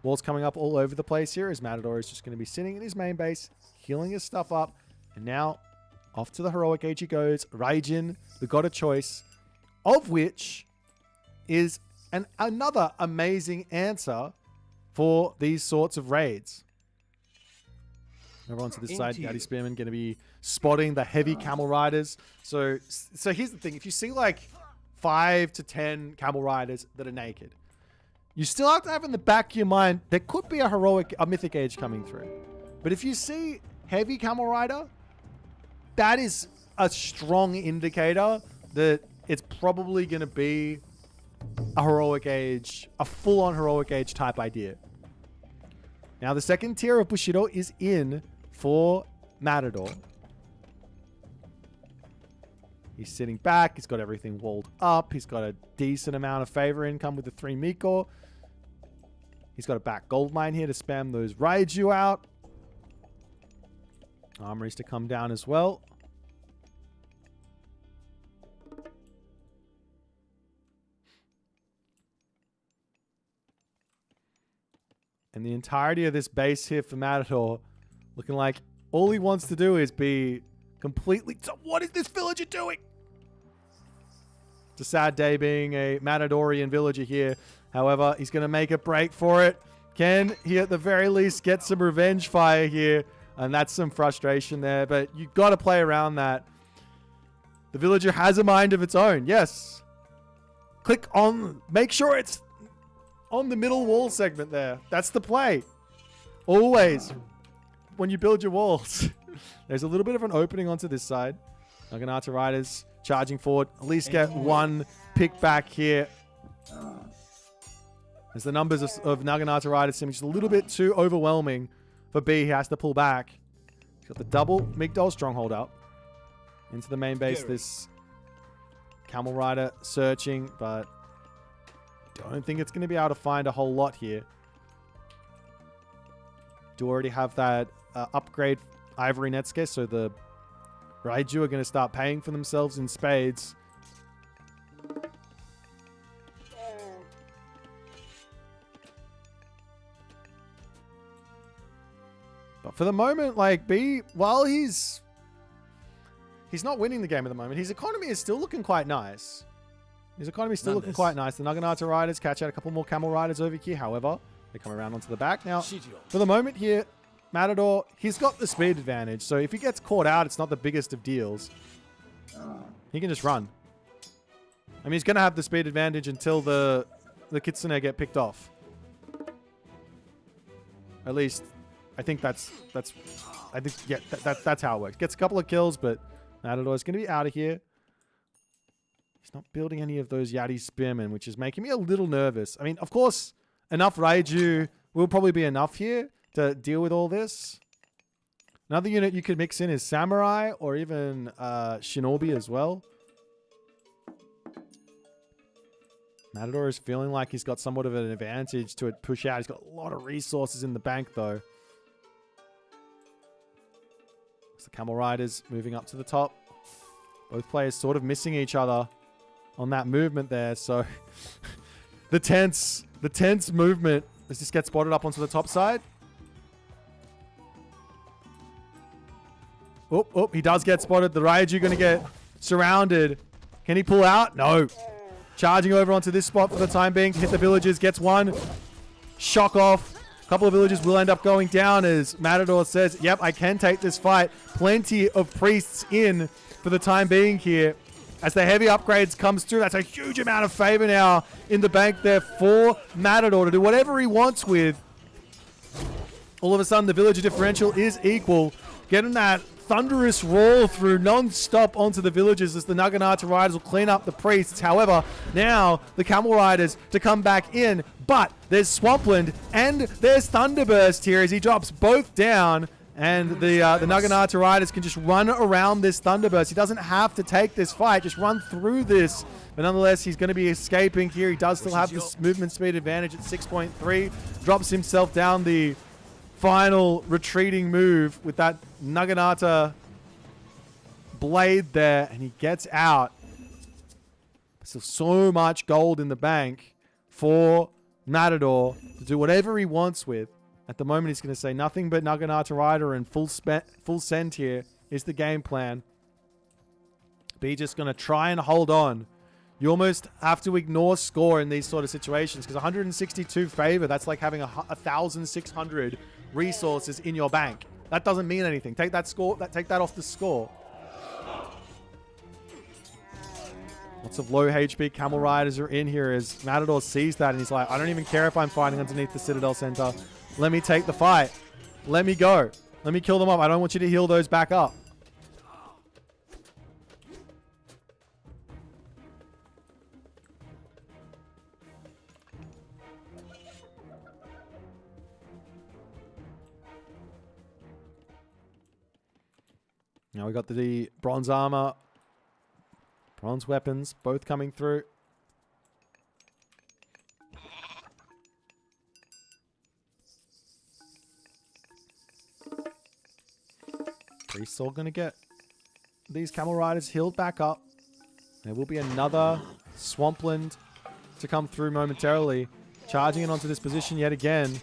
Walls coming up all over the place here as Matador is just going to be sitting in his main base, healing his stuff up. And now, off to the Heroic Age he goes. Raijin, the God of Choice, of which is another amazing answer for these sorts of raids. Over onto this side, Yati Spearman going to be spotting the heavy Camel Riders. So here's the thing. If you see like 5 to 10 Camel Riders that are naked, you still have to have in the back of your mind, there could be a Mythic Age coming through. But if you see heavy Camel Rider, that is a strong indicator that it's probably going to be a Heroic Age, a full-on Heroic Age type idea. Now, the second tier of Bushido is in for Matador. He's sitting back. He's got everything walled up. He's got a decent amount of favor income with the 3 Miko. He's got a back gold mine here to spam those Raiju out. Armories to come down as well. And the entirety of this base here for Matador looking like all he wants to do is be completely... So what is this villager doing? It's a sad day being a Matadorian villager here. However, he's going to make a break for it. Can he at the very least get some revenge fire here? And that's some frustration there. But you've got to play around that. The villager has a mind of its own. Yes. Click on... Make sure it's on the middle wall segment there. That's the play. Always. When you build your walls. There's a little bit of an opening onto this side. Naginata Riders charging forward. At least get one pick back here. As the numbers of Naginata Riders seem just a little bit too overwhelming for B. He has to pull back. He's got the double Migdol Stronghold up. Into the main base. This Camel Rider searching, but don't think it's going to be able to find a whole lot here. Do already have that upgrade Ivory Netsuke, so the Raiju are going to start paying for themselves in spades. But for the moment, like B, while he's not winning the game at the moment, his economy is still looking quite nice. His economy is still looking quite nice. The Naginata Riders catch out a couple more Camel Riders over here. However, they come around onto the back. Now, for the moment here, Matador, he's got the speed advantage. So if he gets caught out, it's not the biggest of deals. He can just run. I mean, he's going to have the speed advantage until the Kitsune get picked off. At least, I think that's how it works. Gets a couple of kills, but Matador's going to be out of here. He's not building any of those Yati Spearmen, which is making me a little nervous. I mean, of course, enough Raiju will probably be enough here to deal with all this. Another unit you could mix in is Samurai or even Shinobi as well. Matador is feeling like he's got somewhat of an advantage to push out. He's got a lot of resources in the bank, though. It's the Camel Riders moving up to the top. Both players sort of missing each other on that movement there. So the tense movement. Let's just get spotted up onto the top side. Oh, he does get spotted. The Raiju going to get surrounded. Can he pull out? No. Charging over onto this spot for the time being to hit the villagers. Gets one. Shock off. A couple of villagers will end up going down as Matador says, yep, I can take this fight. Plenty of priests in for the time being here. As the heavy upgrades comes through, that's a huge amount of favor now in the bank there for Matador to do whatever he wants with. All of a sudden, the villager differential is equal. Getting that thunderous roll through non-stop onto the villagers as the Naginata riders will clean up the priests. However, now the camel riders to come back in, but there's Swampland and there's Thunderburst here as he drops both down, and the Naginata riders can just run around this Thunderburst. He doesn't have to take this fight, just run through this. But nonetheless, he's going to be escaping here. He does still have this movement speed advantage at 6.3. Drops himself down the final retreating move with that Naginata blade there, and he gets out. Still so much gold in the bank for Matador to do whatever he wants with. At the moment, he's going to say nothing but Naginata Rider and full send here is the game plan. Be just going to try and hold on. You almost have to ignore score in these sort of situations because 162 favor, that's like having 1,600 resources in your bank. That doesn't mean anything. Take that score, take that off the score. Lots of low HP camel riders are in here as Matador sees that and he's like, I don't even care if I'm fighting underneath the Citadel Center. Let me take the fight. Let me go. Let me kill them up. I don't want you to heal those back up. Now we got the bronze armor, bronze weapons, both coming through. Priests all going to get these camel riders healed back up. There will be another Swampland to come through momentarily. Charging it onto this position yet again.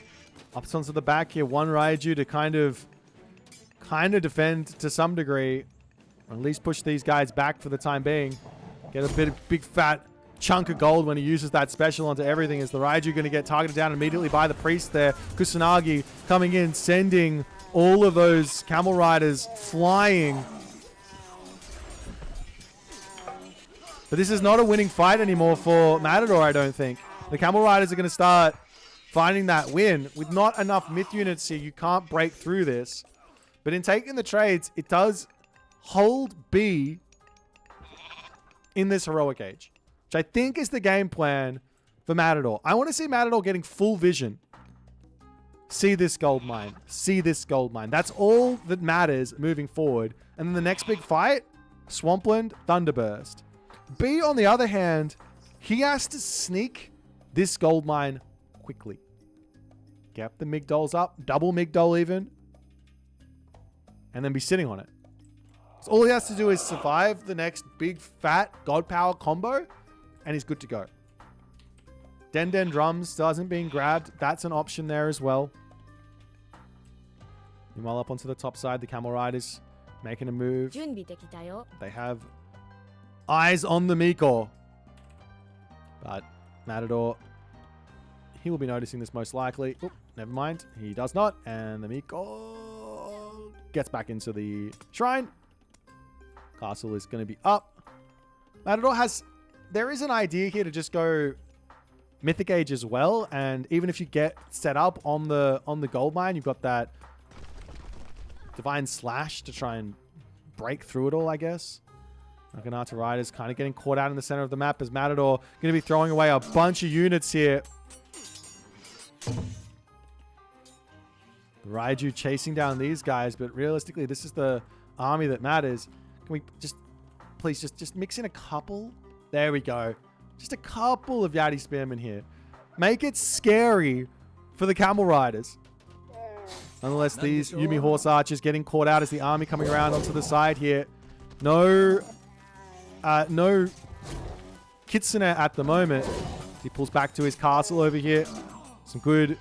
Up onto the back here. One Raiju to kind of defend to some degree. Or at least push these guys back for the time being. Get a big fat chunk of gold when he uses that special onto everything. Is the Raiju going to get targeted down immediately by the priest there. Kusanagi coming in, sending all of those camel riders flying. But this is not a winning fight anymore for Matador, I don't think. The camel riders are going to start finding that win. With not enough myth units here, you can't break through this. But in taking the trades, it does hold B in this heroic age, which I think is the game plan for Matador. I want to see Matador getting full vision. See this gold mine. See this gold mine. That's all that matters moving forward. And then the next big fight, Swampland, Thunderburst. B, on the other hand, he has to sneak this gold mine quickly. Get the Migdols up, double Migdol even, and then be sitting on it. So all he has to do is survive the next big fat god power combo, and he's good to go. Den Drums still hasn't been grabbed. That's an option there as well. Meanwhile, up onto the top side, the camel riders making a move. They have eyes on the Miko. But Matador, he will be noticing this most likely. Oop, never mind. He does not. And the Miko gets back into the shrine. Castle is going to be up. Matador has... There is an idea here to just go Mythic Age as well. And even if you get set up on the gold mine, you've got that Divine Slash to try and break through it all, I guess. Naginata Riders kind of getting caught out in the center of the map as Matador going to be throwing away a bunch of units here. Raiju chasing down these guys, but realistically, this is the army that matters. Can we just, please, just mix in a couple? There we go. Just a couple of Yati Spearmen here. Make it scary for the Camel Riders. Nonetheless, these Yumi Horse Archers getting caught out as the army coming around onto the side here. No Kitsune at the moment. He pulls back to his castle over here. Some good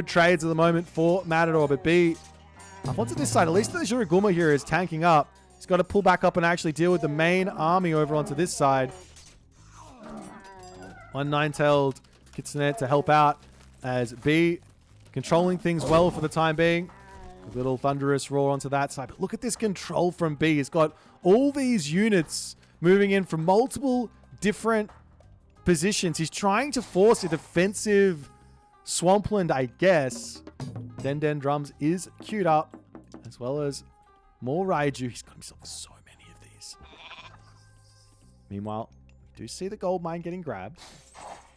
trades at the moment for Matador, but B Up onto this side. At least the Shuriguma here is tanking up. He's got to pull back up and actually deal with the main army over onto this side. One nine-tailed Kitsune to help out as B controlling things well for the time being. A little thunderous roar onto that side. But look at this control from B. He's got all these units moving in from multiple different positions. He's trying to force a defensive swampland, I guess. Den Drums is queued up, as well as more Raiju. He's got himself so many of these. Meanwhile, we do see the gold mine getting grabbed.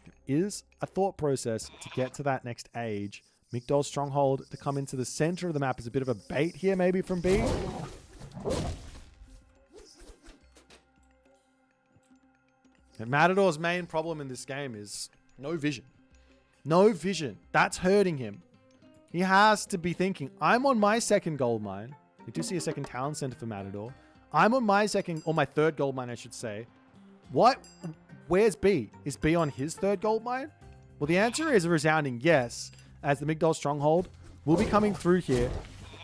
There is a thought process to get to that next age. Migdol's stronghold to come into the center of the map is a bit of a bait here, maybe from B. And Matador's main problem in this game is no vision. No vision. That's hurting him. He has to be thinking, I'm on my second gold mine. We do see a second town center for Matador. I'm on my second, or my third gold mine, I should say. What? Where's B? Is B on his third gold mine? Well, the answer is a resounding yes, as the Migdol stronghold will be coming through here.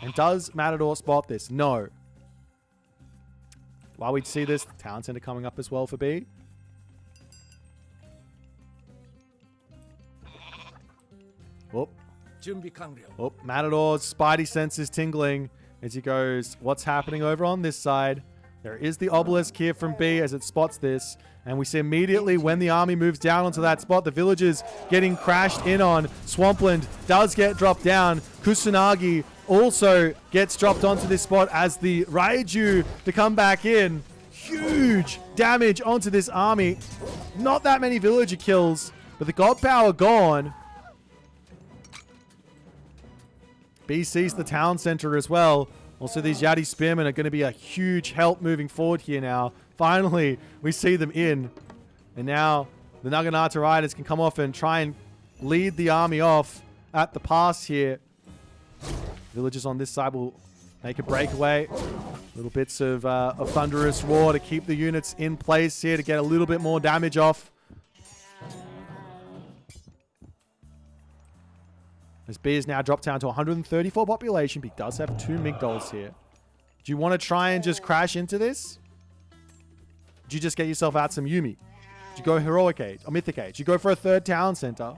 And does Matador spot this? No. While we see this, the town center coming up as well for B. Whoop. Oh, Matador's spidey senses tingling as he goes, what's happening over on this side? There is the obelisk here from B as it spots this. And we see immediately when the army moves down onto that spot, the villagers getting crashed in on. Swampland does get dropped down. Kusanagi also gets dropped onto this spot as the Raiju to come back in. Huge damage onto this army. Not that many villager kills, but the god power gone. B sees the town center as well. Also, these Yati Spearmen are going to be a huge help moving forward here now. Finally, we see them in. And now the Naginata Riders can come off and try and lead the army off at the pass here. Villagers on this side will make a breakaway. Little bits of thunderous roar to keep the units in place here to get a little bit more damage off. As B is now dropped down to 134 population, but he does have 2 Migdols here. Do you want to try and just crash into this? Do you just get yourself out some Yumi? Do you go Heroic Age or Mythic Age? Do you go for a third town center?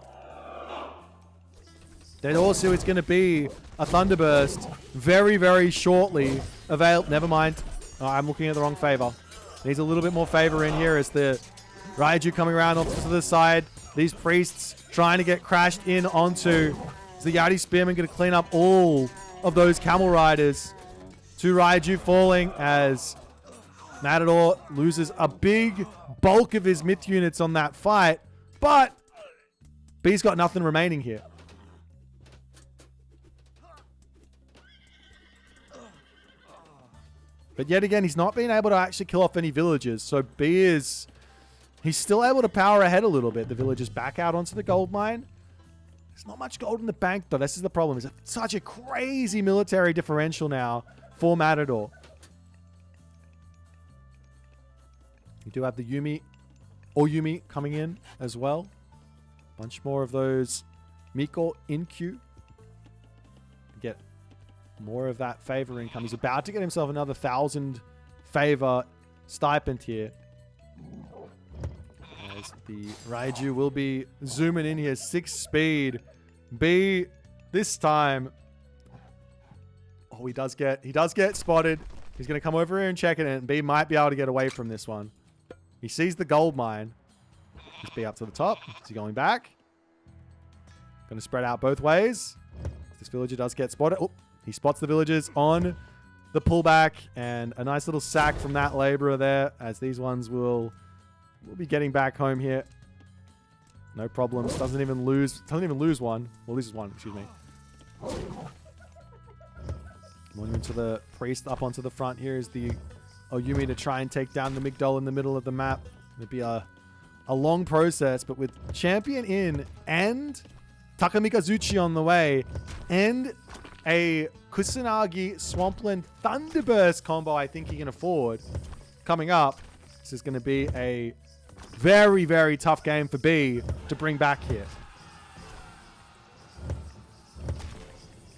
Then also it's going to be a Thunderburst very, very shortly. Never mind. Oh, I'm looking at the wrong favor. Needs a little bit more favor in here as the Raiju coming around off to the side. These priests trying to get crashed in onto... The Yati Spearman going to clean up all of those camel riders. 2 Raiju falling as Matador loses a big bulk of his myth units on that fight. But B's got nothing remaining here. But yet again, he's not been able to actually kill off any villagers. So B is... He's still able to power ahead a little bit. The villagers back out onto the gold mine. There's not much gold in the bank, though. This is the problem. It's such a crazy military differential now for Matador. You do have the Yumi coming in as well. Bunch more of those Miko in queue. Get more of that favor income. He's about to get himself another 1,000 favor stipend here. As the Raiju will be zooming in here. 6 speed. B this time. Oh, he does get spotted. He's going to come over here and check it, and B might be able to get away from this one. He sees the gold mine. Is B up to the top? Is he going back? Going to spread out both ways. This villager does get spotted. Oh, he spots the villagers on the pullback, and a nice little sack from that laborer there, as these ones will be getting back home here. No problems. Doesn't even lose one. Well, this is one, excuse me. Going into the priest up onto the front here is the Oyumi to try and take down the Migdol in the middle of the map. It'd be a long process, but with champion in and Takamikazuchi on the way and a Kusanagi Swampland Thunderburst combo I think he can afford coming up, this is going to be a very, very tough game for B to bring back here.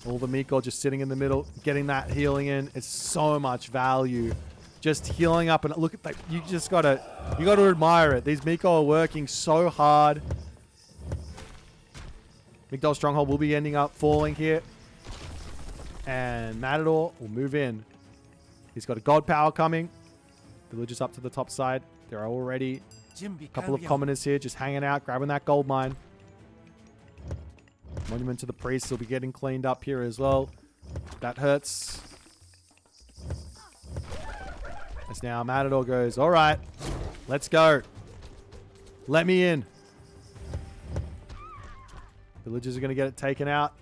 All the Miko just sitting in the middle, getting that healing in. It's so much value. Just healing up and look at that. You gotta admire it. These Miko are working so hard. Migdol Stronghold will be ending up falling here. And Matador will move in. He's got a God Power coming. Villagers up to the top side. There are already a couple of commoners here just hanging out, grabbing that gold mine. Monument to the Priests will be getting cleaned up here as well. That hurts. As now Matador goes, all right, let's go. Let me in. Villagers are going to get it taken out.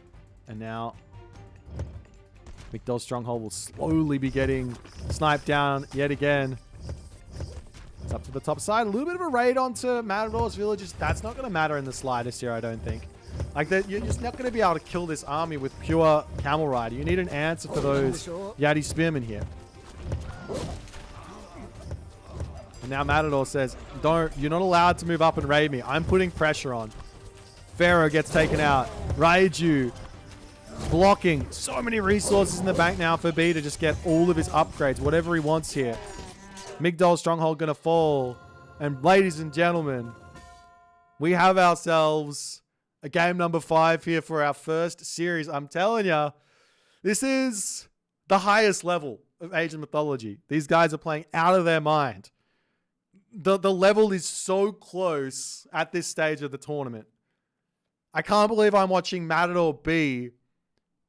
And now Migdol Stronghold will slowly be getting sniped down yet again. It's up to the top side. A little bit of a raid onto Matador's villagers. That's not going to matter in the slightest here, I don't think. Like, that, you're just not going to be able to kill this army with pure Camel Rider. You need an answer for those Yati Spearmen here. And now Matador says, you're not allowed to move up and raid me. I'm putting pressure on. Pharaoh gets taken out. Raiju blocking. So many resources in the bank now for B to just get all of his upgrades, whatever he wants here. Migdol Stronghold gonna fall. And ladies and gentlemen, we have ourselves a game number 5 here for our first series. I'm telling you, this is the highest level of Age of Mythology. These guys are playing out of their mind. The level is so close at this stage of the tournament. I can't believe I'm watching Matador B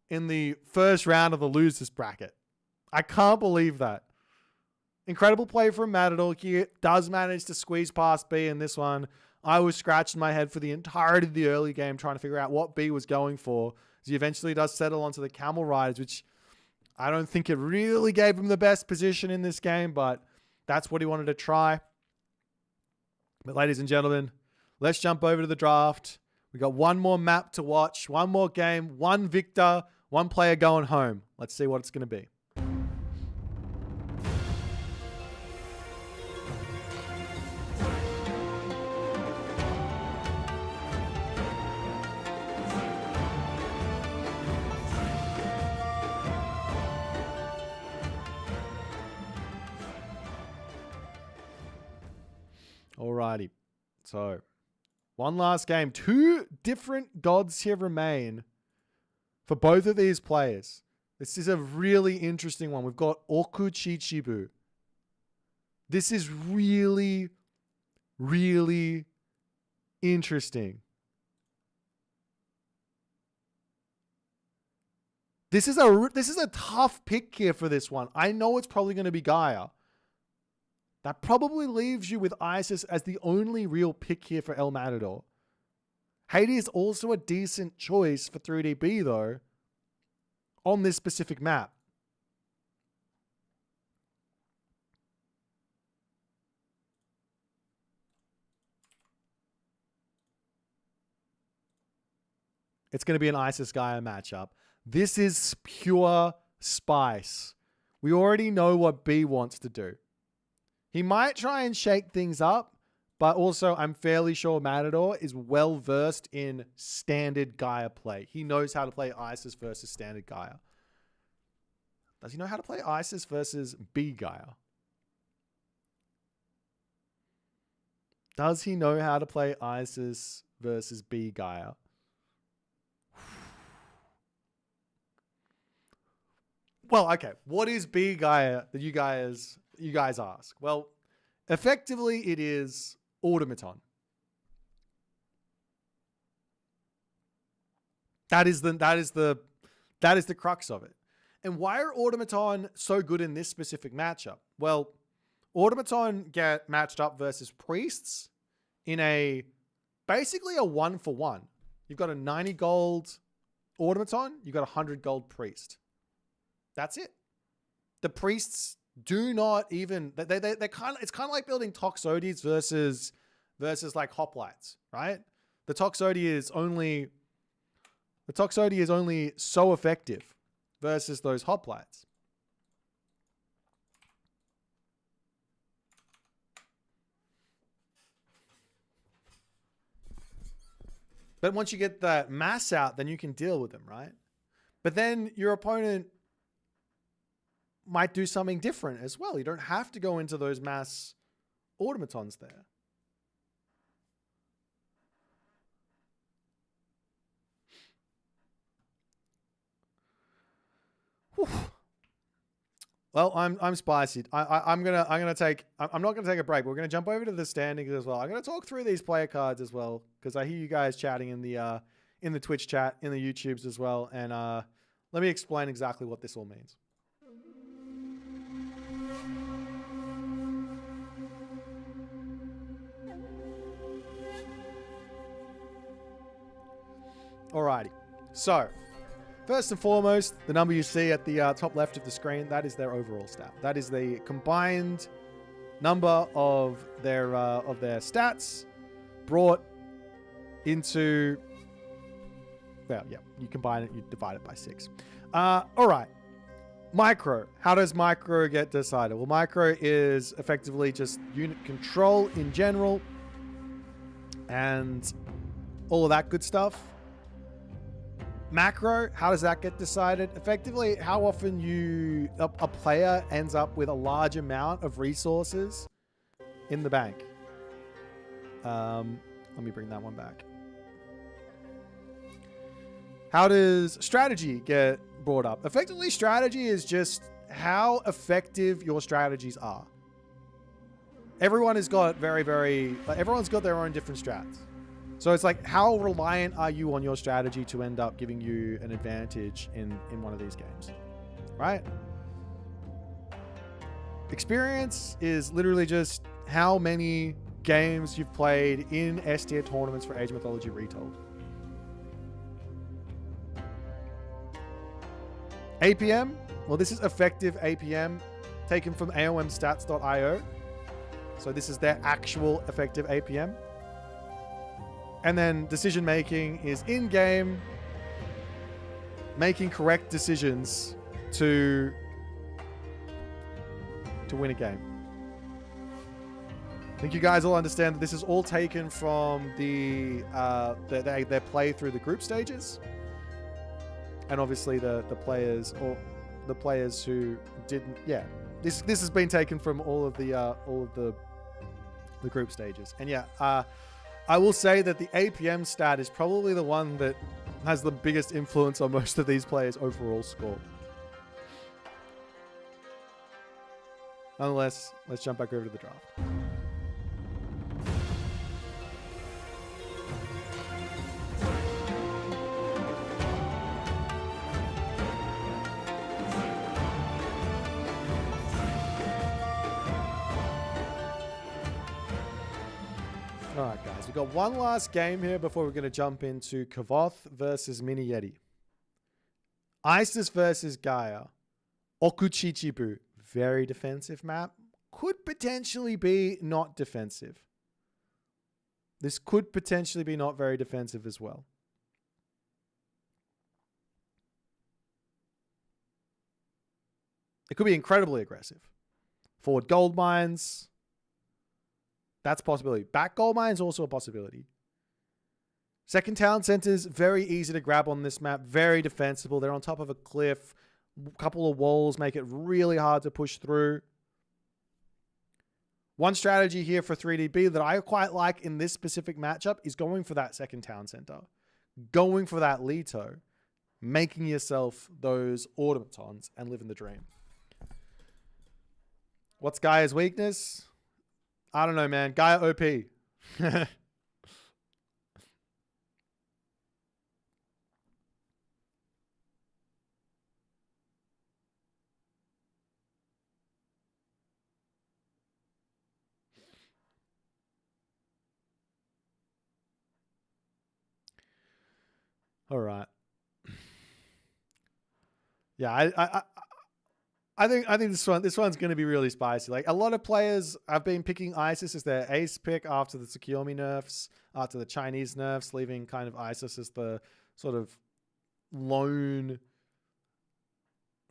in the first round of the losers bracket. I can't believe that. Incredible play from Matador here. Does manage to squeeze past B in this one. I was scratching my head for the entirety of the early game trying to figure out what B was going for. As he eventually does settle onto the Camel Riders, which I don't think it really gave him the best position in this game, but that's what he wanted to try. But ladies and gentlemen, let's jump over to the draft. We got one more map to watch, one more game, one victor, one player going home. Let's see what it's going to be. Alrighty, so one last game. 2 different gods here remain for both of these players. This is a really interesting one. We've got Okuchichibu. This is really, really interesting. This is a tough pick here for this one. I know it's probably going to be Gaia. That probably leaves you with Isis as the only real pick here for El Matador. Hades is also a decent choice for 3DB though, on this specific map. It's going to be an Isis Gaia matchup. This is pure spice. We already know what B wants to do. He might try and shake things up, but also I'm fairly sure Matador is well versed in standard Gaia play. He knows how to play Isis versus standard Gaia. Does he know how to play Isis versus B Gaia? Does he know how to play Isis versus B Gaia? Well, okay. What is B Gaia that you guys ask? Well, effectively it is automaton. That is the crux of it. And why are automaton so good in this specific matchup? Well, automaton get matched up versus priests in basically a 1-for-1. You've got a 90 gold automaton, you've got a 100 gold priest. That's it. The priests do not even, they're kind of, it's kind of like building Toxotes versus like hoplites, right? The Toxote is only so effective versus those hoplites. But once you get the mass out, then you can deal with them, right? But then your opponent might do something different as well. You don't have to go into those mass automatons there. Whew. Well, I'm spicy. I'm not gonna take a break. But we're gonna jump over to the standings as well. I'm gonna talk through these player cards as well because I hear you guys chatting in the Twitch chat, in the YouTubes as well, and let me explain exactly what this all means. Alrighty, so first and foremost, the number you see at the top left of the screen, that is their overall stat. That is the combined number of their stats brought into, well, yeah, you combine it, you divide it by 6. All right, micro. How does micro get decided? Well, micro is effectively just unit control in general and all of that good stuff. Macro, how does that get decided? Effectively, how often a player ends up with a large amount of resources in the bank. Let me bring that one back. How does strategy get brought up? Effectively, strategy is just how effective your strategies are. Everyone has got everyone's got their own different strats. So it's like, how reliant are you on your strategy to end up giving you an advantage in one of these games, right? Experience is literally just how many games you've played in S-tier tournaments for Age of Mythology Retold. APM, well, this is effective APM taken from aomstats.io. So this is their actual effective APM. And then decision making is in-game, making correct decisions to win a game. I think you guys all understand that this is all taken from their play through the group stages, and obviously the players who didn't. Yeah, this has been taken from all of the group stages, and yeah. I will say that the APM stat is probably the one that has the biggest influence on most of these players' overall score. Nonetheless, let's jump back over to the draft. All right, guys, we've got one last game here before we're going to jump into Kvoth versus Miniyeti. Isis versus Gaia. Okuchichibu, very defensive map. Could potentially be not defensive. This could potentially be not very defensive as well. It could be incredibly aggressive. Forward gold mines. That's a possibility. Back gold mine is also a possibility. Second town centers, very easy to grab on this map. Very defensible. They're on top of a cliff. A couple of walls make it really hard to push through. One strategy here for 3DB that I quite like in this specific matchup is going for that second town center. Going for that Leto. Making yourself those automatons and living the dream. What's Gaia's weakness? I don't know, man. Gaia OP. All right. Yeah, I think this one's going to be really spicy. Like, a lot of players have been picking Isis as their ace pick after the Tsukiyomi nerfs, after the Chinese nerfs, leaving kind of Isis as the sort of lone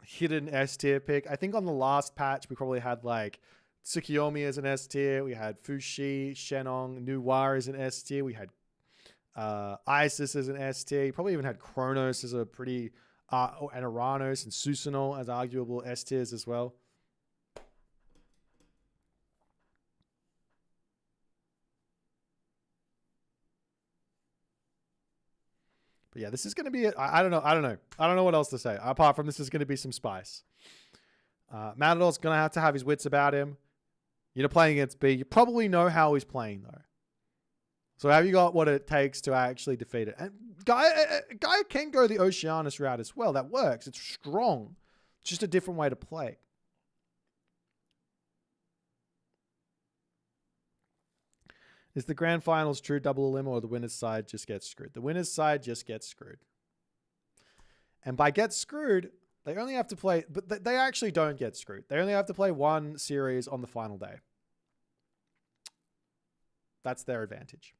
hidden S tier pick. I think on the last patch we probably had like Tsukiyomi as an S tier. We had Fushi, Shenong, Nuwar as an S tier. We had Isis as an S tier. You probably even had Kronos as a pretty and Aranos and Susanoo as arguable S tiers as well. But yeah, this is going to be, I don't know. I don't know what else to say. Apart from this is going to be some spice. Matador's going to have his wits about him. You're playing against B. You probably know how he's playing, though. So have you got what it takes to actually defeat it? And Guy can go the Oceanus route as well. That works. It's strong. It's just a different way to play. Is the grand finals true double elim, or the winner's side just gets screwed? The winner's side just gets screwed. And by get screwed, they only have to play, but they actually don't get screwed. They only have to play one series on the final day. That's their advantage.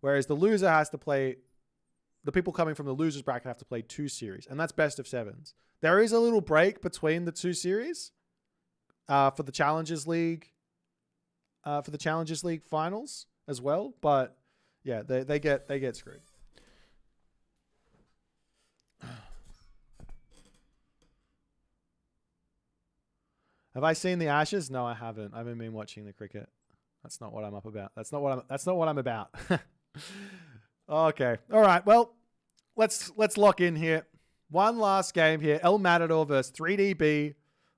Whereas the loser has to play, the people coming from the loser's bracket have to play 2 series, and that's best of 7s. There is a little break between the 2 series for the Challengers League, finals as well. But yeah, they get screwed. Have I seen the Ashes? No, I haven't. I haven't been watching the cricket. That's not what I'm up about. That's not what I'm about. Okay. All right. Well, let's lock in here. One last game here. El Matador versus 3DB.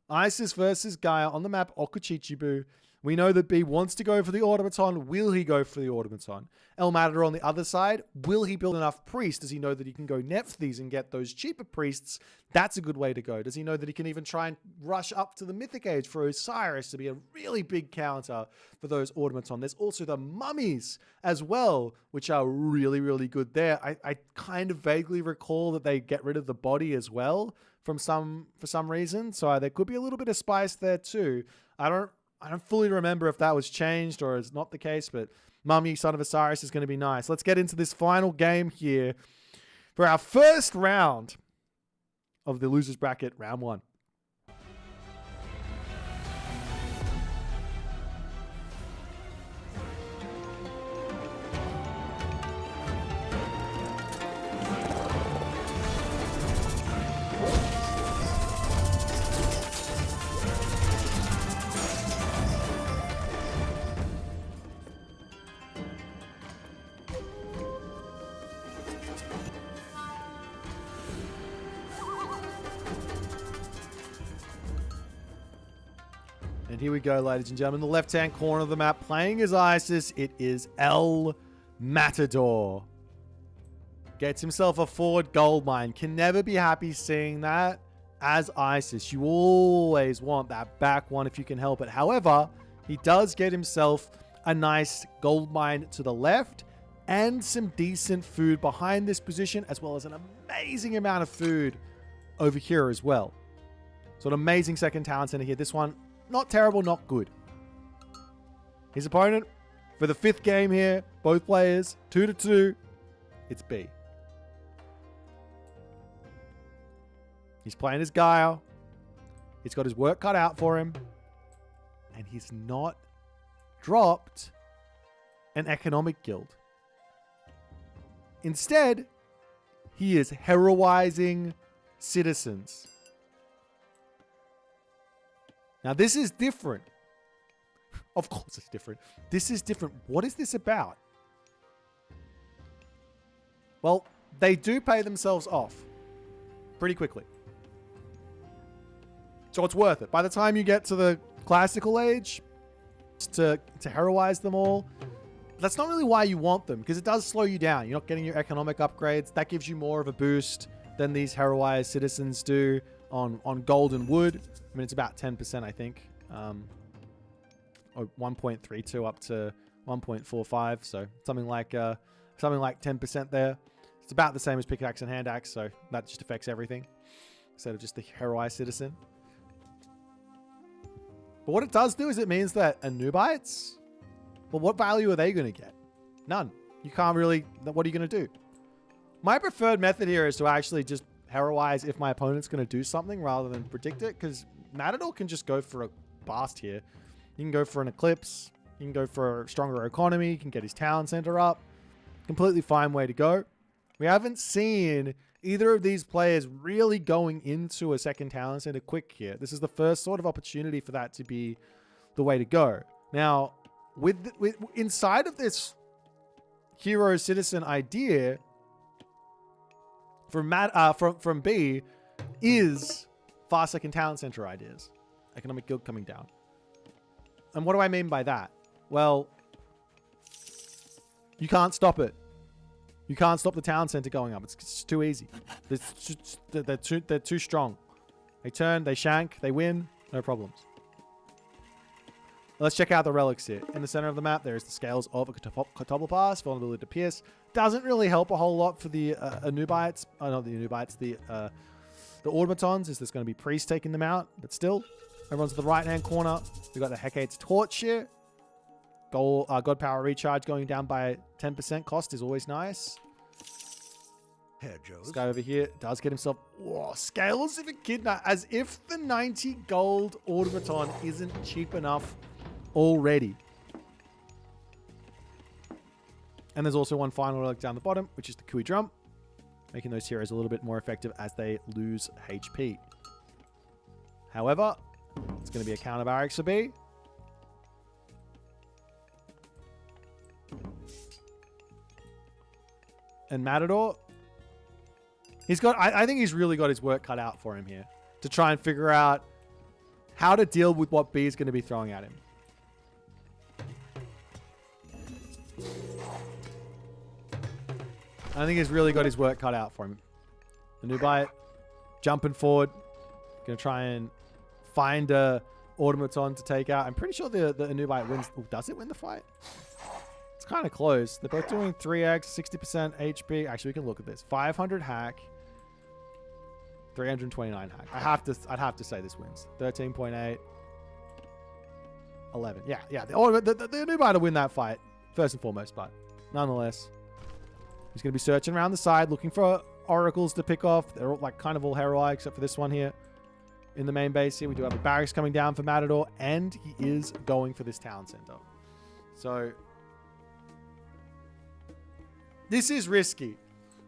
Isis versus Gaia on the map Okuchichibu. We know that B wants to go for the automaton. Will he go for the automaton? El Matador on the other side, will he build enough priests? Does he know that he can go Nephthys and get those cheaper priests? That's a good way to go. Does he know that he can even try and rush up to the Mythic Age for Osiris to be a really big counter for those automaton? There's also the mummies as well, which are really, really good there. I kind of vaguely recall that they get rid of the body as well for some reason. So there could be a little bit of spice there too. I don't fully remember if that was changed or is not the case, but Mummy, Son of Osiris is going to be nice. Let's get into this final game here for our first round of the losers bracket, round 1. And here we go, ladies and gentlemen. The left-hand corner of the map, playing as Isis, it is El Matador. Gets himself a forward gold mine. Can never be happy seeing that as Isis. You always want that back one if you can help it. However, he does get himself a nice gold mine to the left and some decent food behind this position, as well as an amazing amount of food over here as well. So an amazing second talent center here. This one, not terrible, not good. His opponent, for the 5th game here, both players, 2-2, it's B. He's playing as Gaia. He's got his work cut out for him. And he's not dropped an economic guild. Instead, he is heroizing citizens. Now, this is different. Of course it's different. This is different. What is this about? Well, they do pay themselves off pretty quickly. So it's worth it. By the time you get to the classical age, to heroize them all, that's not really why you want them, because it does slow you down. You're not getting your economic upgrades. That gives you more of a boost than these heroized citizens do on gold and wood. I mean, it's about 10%, I think. Or 1.32 up to 1.45. So something like 10% there. It's about the same as pickaxe and hand axe. So that just affects everything instead of just the heroized citizen. But what it does do is it means that Anubites, well, what value are they going to get? None. You can't really, what are you going to do? My preferred method here is to actually just heroize if my opponent's going to do something rather than predict it, because Matador can just go for a blast here. You can go for an Eclipse. You can go for a stronger economy. You can get his town center up. Completely fine way to go. We haven't seen either of these players really going into a second talent center quick here. This is the first sort of opportunity for that to be the way to go. Now, with inside of this hero citizen idea from B is fast second talent center ideas. Economic guild coming down. And what do I mean by that? Well, you can't stop it. You can't stop the town center going up. It's too easy. They're too strong. They turn, they shank, they win. No problems. Let's check out the relics here. In the center of the map, there is the scales of a Catoblepass, vulnerability to pierce. Doesn't really help a whole lot for the Anubites. Oh, not the Anubites. The automatons. Is there's going to be priests taking them out. But still, everyone's at the right-hand corner. We've got the Hecate's Torch here. God Power Recharge going down by 10% cost is always nice. This guy over here does get himself... Whoa, Scales of Echidna. As if the 90 gold automaton isn't cheap enough already. And there's also one final relic down the bottom, which is the Kui Drum, making those heroes a little bit more effective as they lose HP. However, it's going to be a counter barracks for B. And Matador, he's got... I think he's really got his work cut out for him here to try and figure out how to deal with what B is going to be throwing at him. I think he's really got his work cut out for him. The new Boit jumping forward. Going to try and find a automaton to take out. I'm pretty sure the new Boit wins. Oh, does it win the fight? It's kind of close. They're both doing 3x, 60% HP. Actually, we can look at this. 500 hack. 329 hack. I'd have to say this wins. 13.8. 11. Yeah. The new Boit will win that fight. First and foremost, but nonetheless. He's going to be searching around the side, looking for oracles to pick off. They're all, like, kind of all heroic, except for this one here. In the main base here, we do have a barracks coming down for Matador, and he is going for this town center. So, this is risky.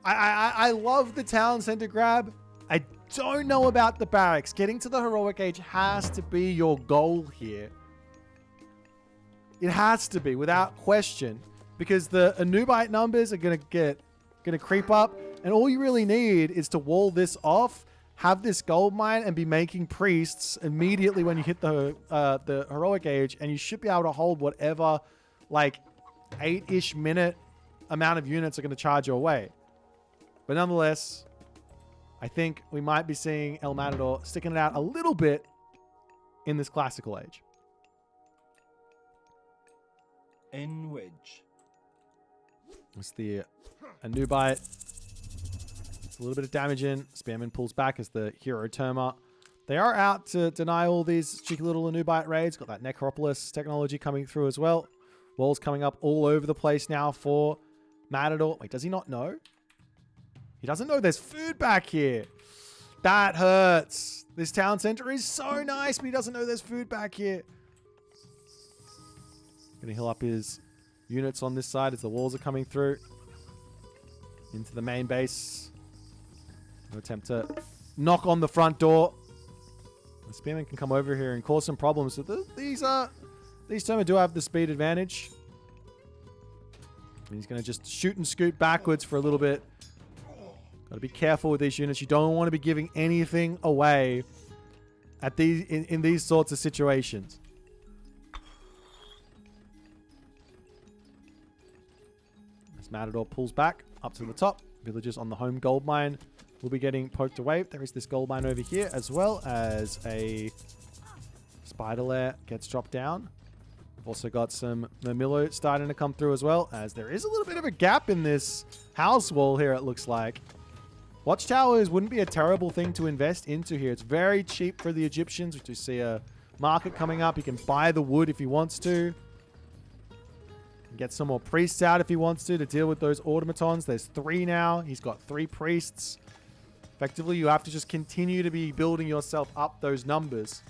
I love the town center grab. I don't know about the barracks. Getting to the heroic age has to be your goal here. It has to be, without question. Because the Anubite numbers are gonna creep up, and all you really need is to wall this off, have this gold mine, and be making priests immediately when you hit the heroic age, and you should be able to hold whatever, like, 8-ish minute amount of units are going to charge your way. But nonetheless, I think we might be seeing El Matador sticking it out a little bit in this classical age. N wedge. It's the Anubite. It's a little bit of damage in. Spearman pulls back as the hero Terma. They are out to deny all these cheeky little Anubite raids. Got that Necropolis technology coming through as well. Walls coming up all over the place now for Matador. Wait, does he not know? He doesn't know there's food back here. That hurts. This town center is so nice, but he doesn't know there's food back here. Gonna heal up his units on this side as the walls are coming through into the main base. No attempt to knock on the front door. The Spearman can come over here and cause some problems. So these Terma do have the speed advantage. And he's going to just shoot and scoot backwards for a little bit. Got to be careful with these units. You don't want to be giving anything away at these in these sorts of situations. As Matador pulls back up to the top, villagers on the home gold mine will be getting poked away. There is this gold mine over here, as well as a spider lair gets dropped down. We've also got some Murmillo starting to come through as well, as there is a little bit of a gap in this house wall here, it looks like. Watchtowers wouldn't be a terrible thing to invest into here. It's very cheap for the Egyptians. We do see a market coming up. He can buy the wood if he wants to. Get some more priests out if he wants to deal with those automatons. There's 3 now. He's got 3 priests. Effectively, you have to just continue to be building yourself up those numbers.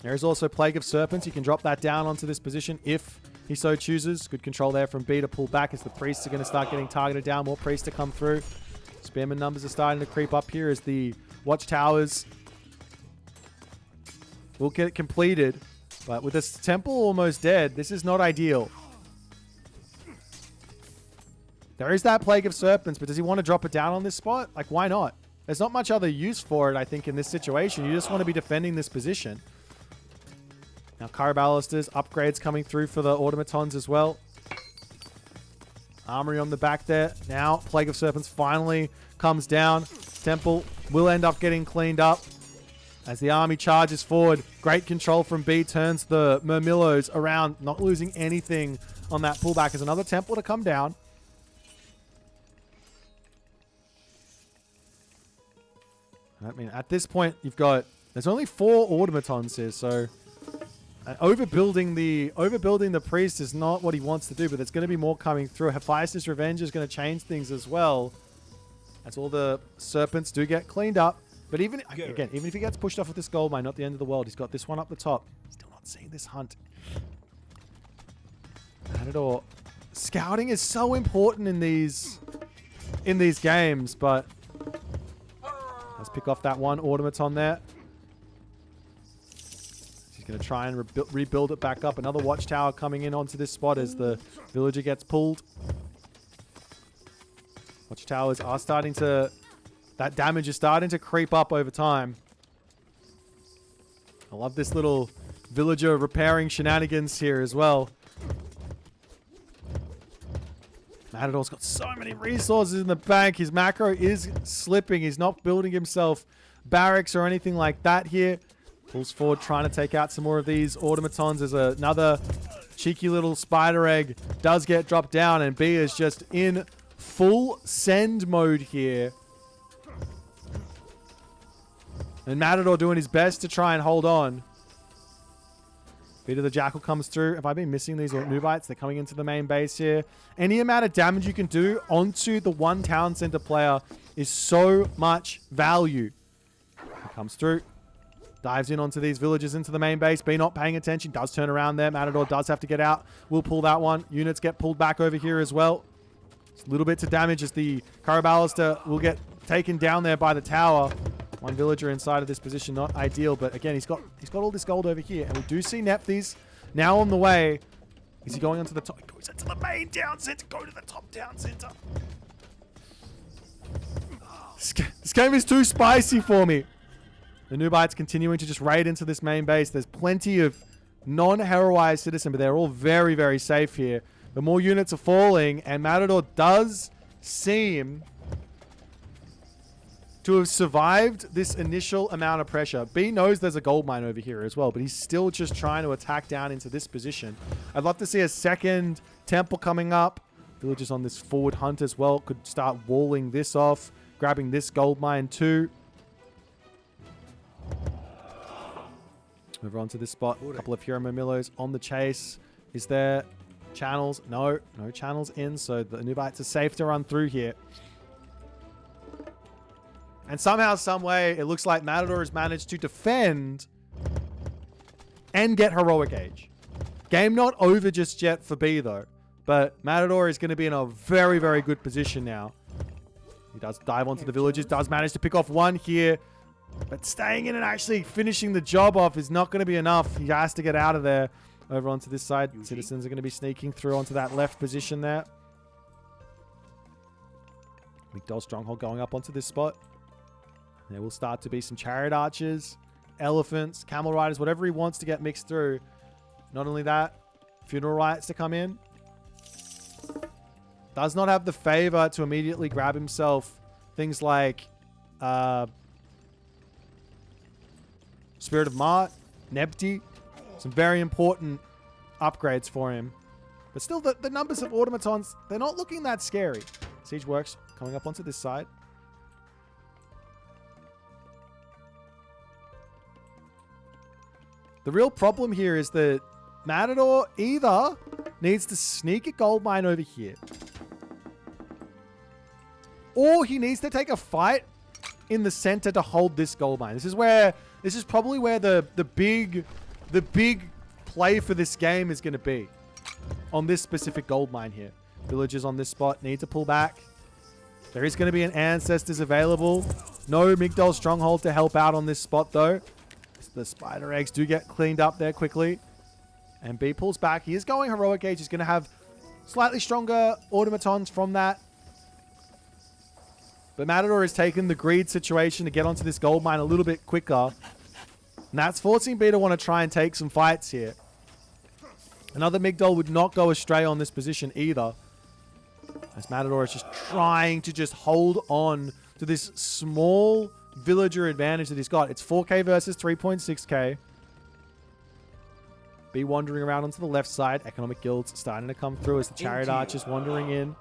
There is also Plague of Serpents. You can drop that down onto this position if he so chooses. Good control there from B to pull back as the priests are going to start getting targeted down. More priests to come through. Spearman numbers are starting to creep up here as the watchtowers will get it completed. But with this temple almost dead, this is not ideal. There is that Plague of Serpents, but does he want to drop it down on this spot? Like, why not? There's not much other use for it, I think, in this situation. You just want to be defending this position. Now, Carabalisters, upgrades coming through for the automatons as well. Armory on the back there. Now, Plague of Serpents finally comes down. Temple will end up getting cleaned up as the army charges forward. Great control from B, turns the Murmillos around, not losing anything on that pullback as another temple to come down. I mean, at this point, there's only 4 automatons here, so overbuilding the priest is not what he wants to do, but there's going to be more coming through. Hephaestus' Revenge is going to change things as well, as all the serpents do get cleaned up. But even if he gets pushed off with this gold mine, not the end of the world. He's got this one up the top. Still not seeing this hunt. Matador. Scouting is so important in these games, but let's pick off that one automaton there. He's going to try and rebuild it back up. Another watchtower coming in onto this spot as the villager gets pulled. Watchtowers are starting to... That damage is starting to creep up over time. I love this little villager repairing shenanigans here as well. Matador's got so many resources in the bank. His macro is slipping. He's not building himself barracks or anything like that here. Pulls forward, trying to take out some more of these automatons as another cheeky little spider egg does get dropped down, and B is just in full send mode here. And Matador doing his best to try and hold on. Bit of the Jackal comes through. Have I been missing these Nubites? They're coming into the main base here. Any amount of damage you can do onto the one town center player is so much value. He comes through. Dives in onto these villagers into the main base. B not paying attention. Does turn around there. Matador does have to get out. We'll pull that one. Units get pulled back over here as well. Just little bits of damage as the Carabalister will get taken down there by the tower. One villager inside of this position, not ideal, but again, he's got all this gold over here, and we do see Nephthys now on the way. Is he going onto the top? He goes into the main town center. Go to the top town center. This game is too spicy for me. The Nubites continuing to just raid into this main base. There's plenty of non-heroized citizens, but they're all very, very safe here. The more units are falling, and Matador does seem to have survived this initial amount of pressure. B knows there's a gold mine over here as well, but he's still just trying to attack down into this position. I'd love to see a second temple coming up. Villagers on this forward hunt as well could start walling this off, grabbing this gold mine too. Over onto this spot. A couple of Hero Murmillos on the chase. Is there channels? No channels in, so the Nubites are safe to run through here. And somehow, some way, it looks like Matador has managed to defend and get heroic age. Game not over just yet for B, though. But Matador is going to be in a very, very good position now. He does dive onto the villagers, does manage to pick off one here. But staying in and actually finishing the job off is not going to be enough. He has to get out of there. Over onto this side, citizens are going to be sneaking through onto that left position there. McDowell Stronghold going up onto this spot. There will start to be some chariot archers, elephants, camel riders, whatever he wants to get mixed through. Not only that, funeral rites to come in. Does not have the favor to immediately grab himself things like Spirit of Mart, Nebti. Some very important upgrades for him. But still, the numbers of automatons, they're not looking that scary. Siege Works coming up onto this side. The real problem here is that Matador either needs to sneak a gold mine over here, or he needs to take a fight in the center to hold this gold mine. This is probably where the big play for this game is going to be. on this specific gold mine here. Villagers on this spot need to pull back. There is going to be an Ancestors available. No Migdol Stronghold to help out on this spot, though. The spider eggs do get cleaned up there quickly. And B pulls back. He is going Heroic Age. He's going to have slightly stronger automatons from that. But Matador has taken the greed situation to get onto this gold mine a little bit quicker. And that's forcing B to want to try and take some fights here. Another Migdol would not go astray on this position either. As Matador is just trying to just hold on to this small villager advantage that he's got. It's 4k versus 3.6k. B wandering around onto the left side. Economic guilds starting to come through as the Chariot Archers wandering in.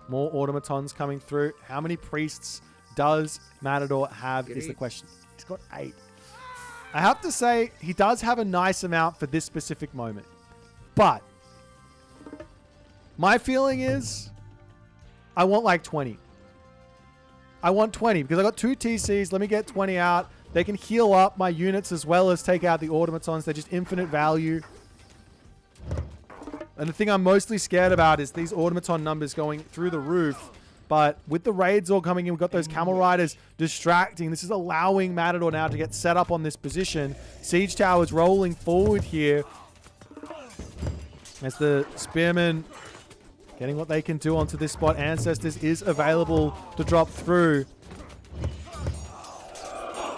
More automatons coming through. How many priests does Matador have is the question. He's got 8. I have to say, he does have a nice amount for this specific moment. But my feeling is I want like 20. I want 20 because I got 2 TCs. Let me get 20 out. They can heal up my units as well as take out the automatons. They're just infinite value. And the thing I'm mostly scared about is these automaton numbers going through the roof. But with the raids all coming in, we've got those camel riders distracting. This is allowing Matador now to get set up on this position. Siege towers rolling forward here. As the spearmen getting what they can do onto this spot. Ancestors is available to drop through.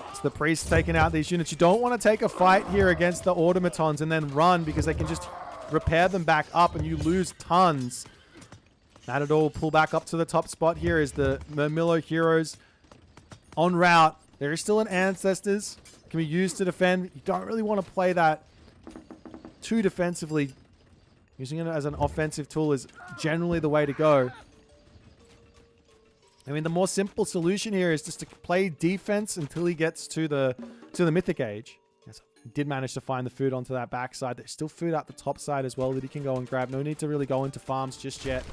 It's the priests taking out these units. You don't want to take a fight here against the automatons and then run because they can just repair them back up and you lose tons. Matador will pull back up to the top spot here as the Murmillo heroes en route. There is still an Ancestors. Can be used to defend. You don't really want to play that too defensively. Using it as an offensive tool is generally the way to go. I mean, the more simple solution here is just to play defense until he gets to the Mythic Age. Yes, he did manage to find the food onto that backside. There's still food out the top side as well that he can go and grab. No need to really go into farms just yet.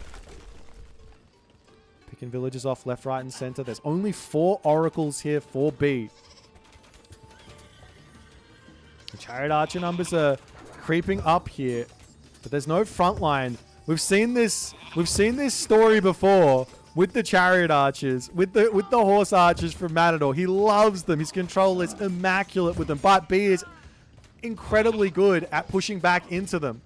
Picking villagers off left, right, and center. There's only 4 oracles here for B. The Chariot Archer numbers are creeping up here. But there's no front line. We've seen this story before with the Chariot Archers, with the Horse Archers from Matador. He loves them. His control is immaculate with them. But B is incredibly good at pushing back into them.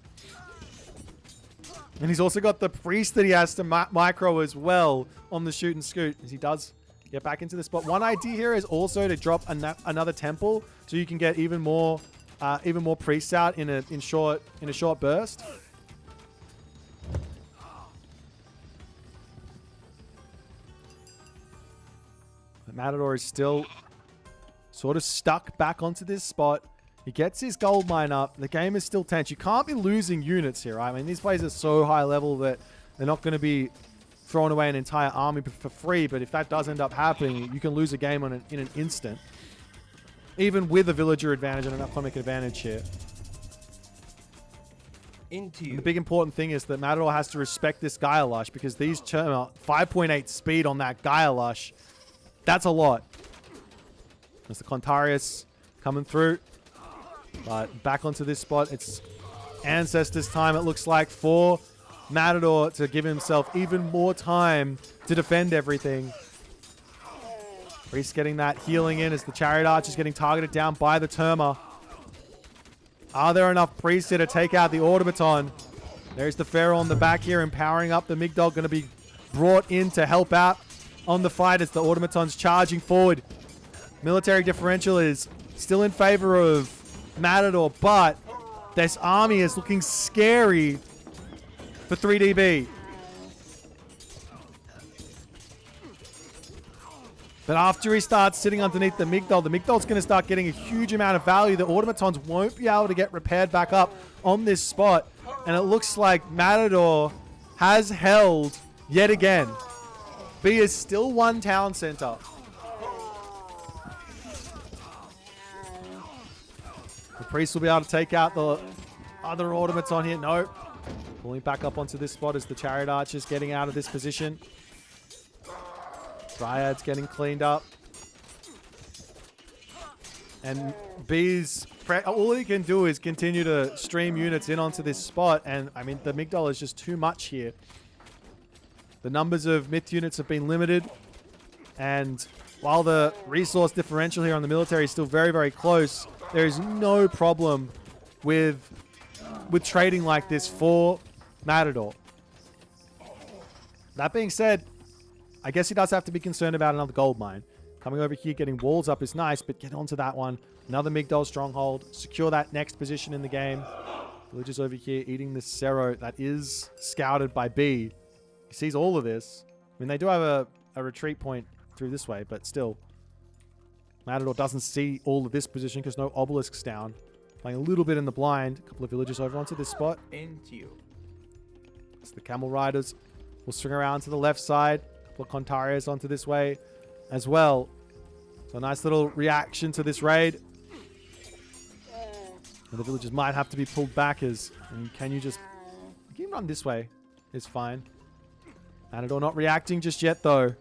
And he's also got the priest that he has to micro as well on the shoot and scoot as he does get back into the spot. One idea here is also to drop another temple so you can get even more priests out in a short burst. But Matador is still sort of stuck back onto this spot. He gets his gold mine up. The game is still tense. You can't be losing units here, right? I mean, these players are so high level that they're not going to be throwing away an entire army for free. But if that does end up happening, you can lose a game in an instant. Even with a villager advantage and an economic advantage here. And the big important thing is that Matador has to respect this Gaia Lush because these 5.8 speed on that Gaia Lush, that's a lot. There's the Contarius coming through. But back onto this spot, it's Ancestors time, it looks like, for Matador to give himself even more time to defend everything. Priest getting that healing in as the Chariot Archer is getting targeted down by the Terma. Are there enough priests here to take out the automaton? There's the Pharaoh on the back here, empowering up the Migdol, going to be brought in to help out on the fight as the automaton's charging forward. Military differential is still in favor of Matador, but this army is looking scary for 3DB. But after he starts sitting underneath the Migdol's going to start getting a huge amount of value. The automatons won't be able to get repaired back up on this spot. And it looks like Matador has held yet again. B is still one town center. The priest will be able to take out the other automaton here. Nope. Pulling back up onto this spot as the Chariot Archer's getting out of this position. Dryad's getting cleaned up. And B's all he can do is continue to stream units in onto this spot. And, I mean, the Migdol is just too much here. The numbers of myth units have been limited. And while the resource differential here on the military is still very, very close, there is no problem with trading like this for Matador. That being said, I guess he does have to be concerned about another gold mine. Coming over here, getting walls up is nice, but get onto that one. Another Migdol stronghold. Secure that next position in the game. Villagers over here eating this Cero that is scouted by B. He sees all of this. I mean, they do have a retreat point through this way, but still. Matador doesn't see all of this position because no obelisks down. Playing a little bit in the blind. A couple of villagers over onto this spot. It's the camel riders. We'll swing around to the left side. A couple of Contarius onto this way as well. So a nice little reaction to this raid. And the villagers might have to be pulled back as... And can you can run this way? It's fine. Matador not reacting just yet though.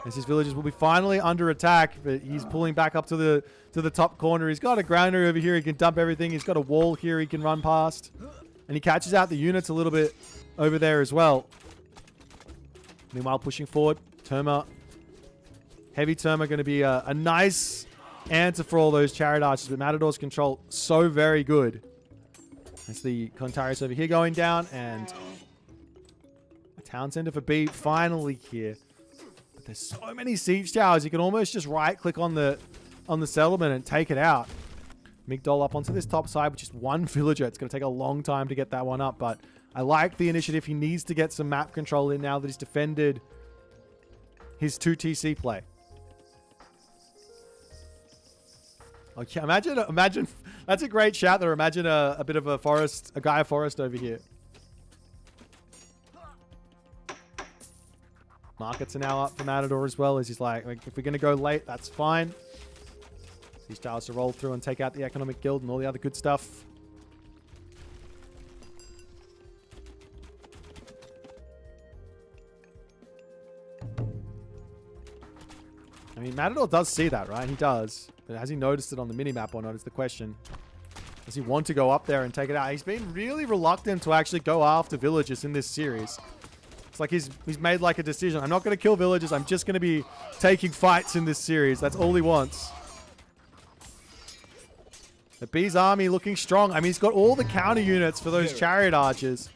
As his villagers will be finally under attack, but he's pulling back up to the top corner. He's got a grounder over here. He can dump everything. He's got a wall here he can run past. And he catches out the units a little bit over there as well. Meanwhile, pushing forward. Terma. Heavy Terma going to be a nice answer for all those chariot archers, but Matador's control so very good. That's the Contarius over here going down, and a town center for B finally here. But there's so many siege towers, you can almost just right-click on the settlement and take it out. Migdol up onto this top side with just one villager. It's going to take a long time to get that one up, but I like the initiative. He needs to get some map control in now that he's defended his 2 TC play. Okay, imagine, that's a great shout there. Imagine a bit of a forest, a Gaia forest over here. Markets are now up for Matador as well, as he's like if we're going to go late, that's fine. These towers to roll through and take out the Economic Guild and all the other good stuff. I mean, Matador does see that, right? He does. But has he noticed it on the minimap or not is the question. Does he want to go up there and take it out? He's been really reluctant to actually go after villagers in this series. It's like he's made like a decision. I'm not going to kill villagers. I'm just going to be taking fights in this series. That's all he wants. The B's army looking strong. I mean, he's got all the counter units for those chariot archers.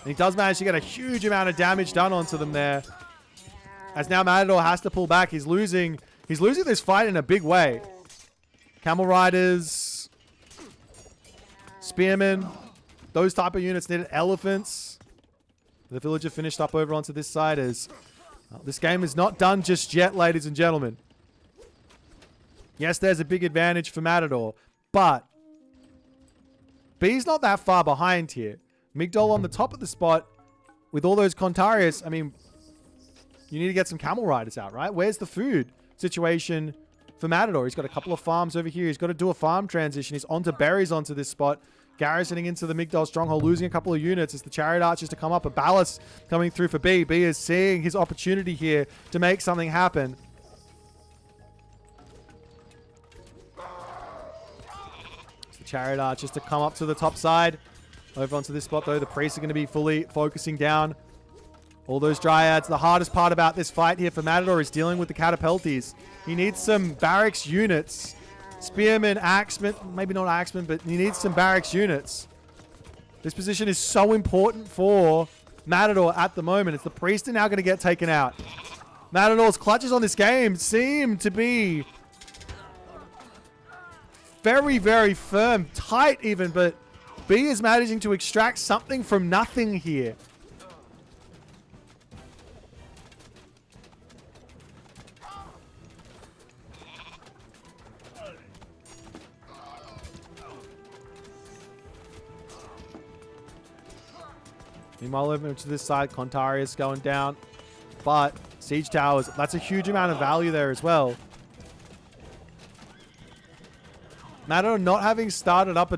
And he does manage to get a huge amount of damage done onto them there. As now Matador has to pull back. He's losing this fight in a big way. Camel riders, spearmen, those type of units needed. Elephants. The villager finished up over onto this side as this game is not done just yet, ladies and gentlemen. Yes, there's a big advantage for Matador, but B's not that far behind here. Migdol on the top of the spot with all those Contarius. I mean, you need to get some camel riders out, right? Where's the food situation for Matador? He's got a couple of farms over here. He's got to do a farm transition. He's onto berries onto this spot. Garrisoning into the Migdol stronghold, losing a couple of units as the chariot archers to come up. A ballast coming through for B. B is seeing his opportunity here to make something happen. It's the chariot archers to come up to the top side. Over onto this spot though, the priests are going to be fully focusing down. All those dryads. The hardest part about this fight here for Matador is dealing with the catapulties. He needs some barracks units. Spearmen, axemen, maybe not axemen, but he needs some barracks units. This position is so important for Matador at the moment. It's the priest are now going to get taken out. Matador's clutches on this game seem to be very, very firm. Tight even, but B is managing to extract something from nothing here. Meanwhile, over to this side, Contarius going down. But siege towers, that's a huge amount of value there as well. Matador not having started up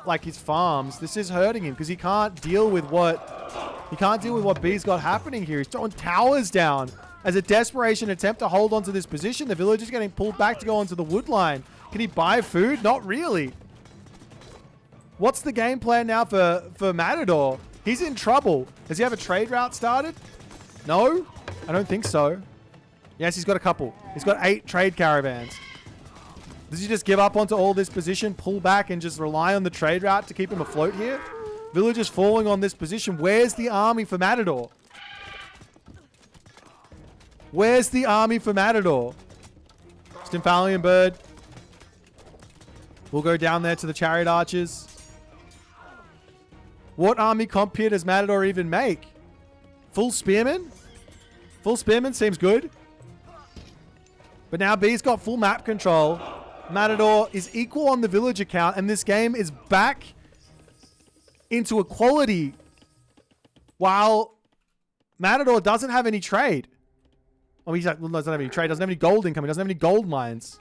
like his farms, this is hurting him because he can't deal with what B's got happening here. He's throwing towers down as a desperation attempt to hold on to this position. The villager's getting pulled back to go onto the wood line. Can he buy food? Not really. What's the game plan now for Matador? He's in trouble. Does he have a trade route started? No? I don't think so. Yes, he's got a couple. He's got 8 trade caravans. Does he just give up onto all this position, pull back, and just rely on the trade route to keep him afloat here? Villagers falling on this position. Where's the army for Matador? Where's the army for Matador? Stymphalian Bird. We'll go down there to the Chariot Archers. What army comp here does Matador even make? Full Spearman? Full Spearman seems good. But now B's got full map control. Matador is equal on the villager count, and this game is back into equality while Matador doesn't have any trade. Oh, he doesn't have any trade, doesn't have any gold income, he doesn't have any gold mines.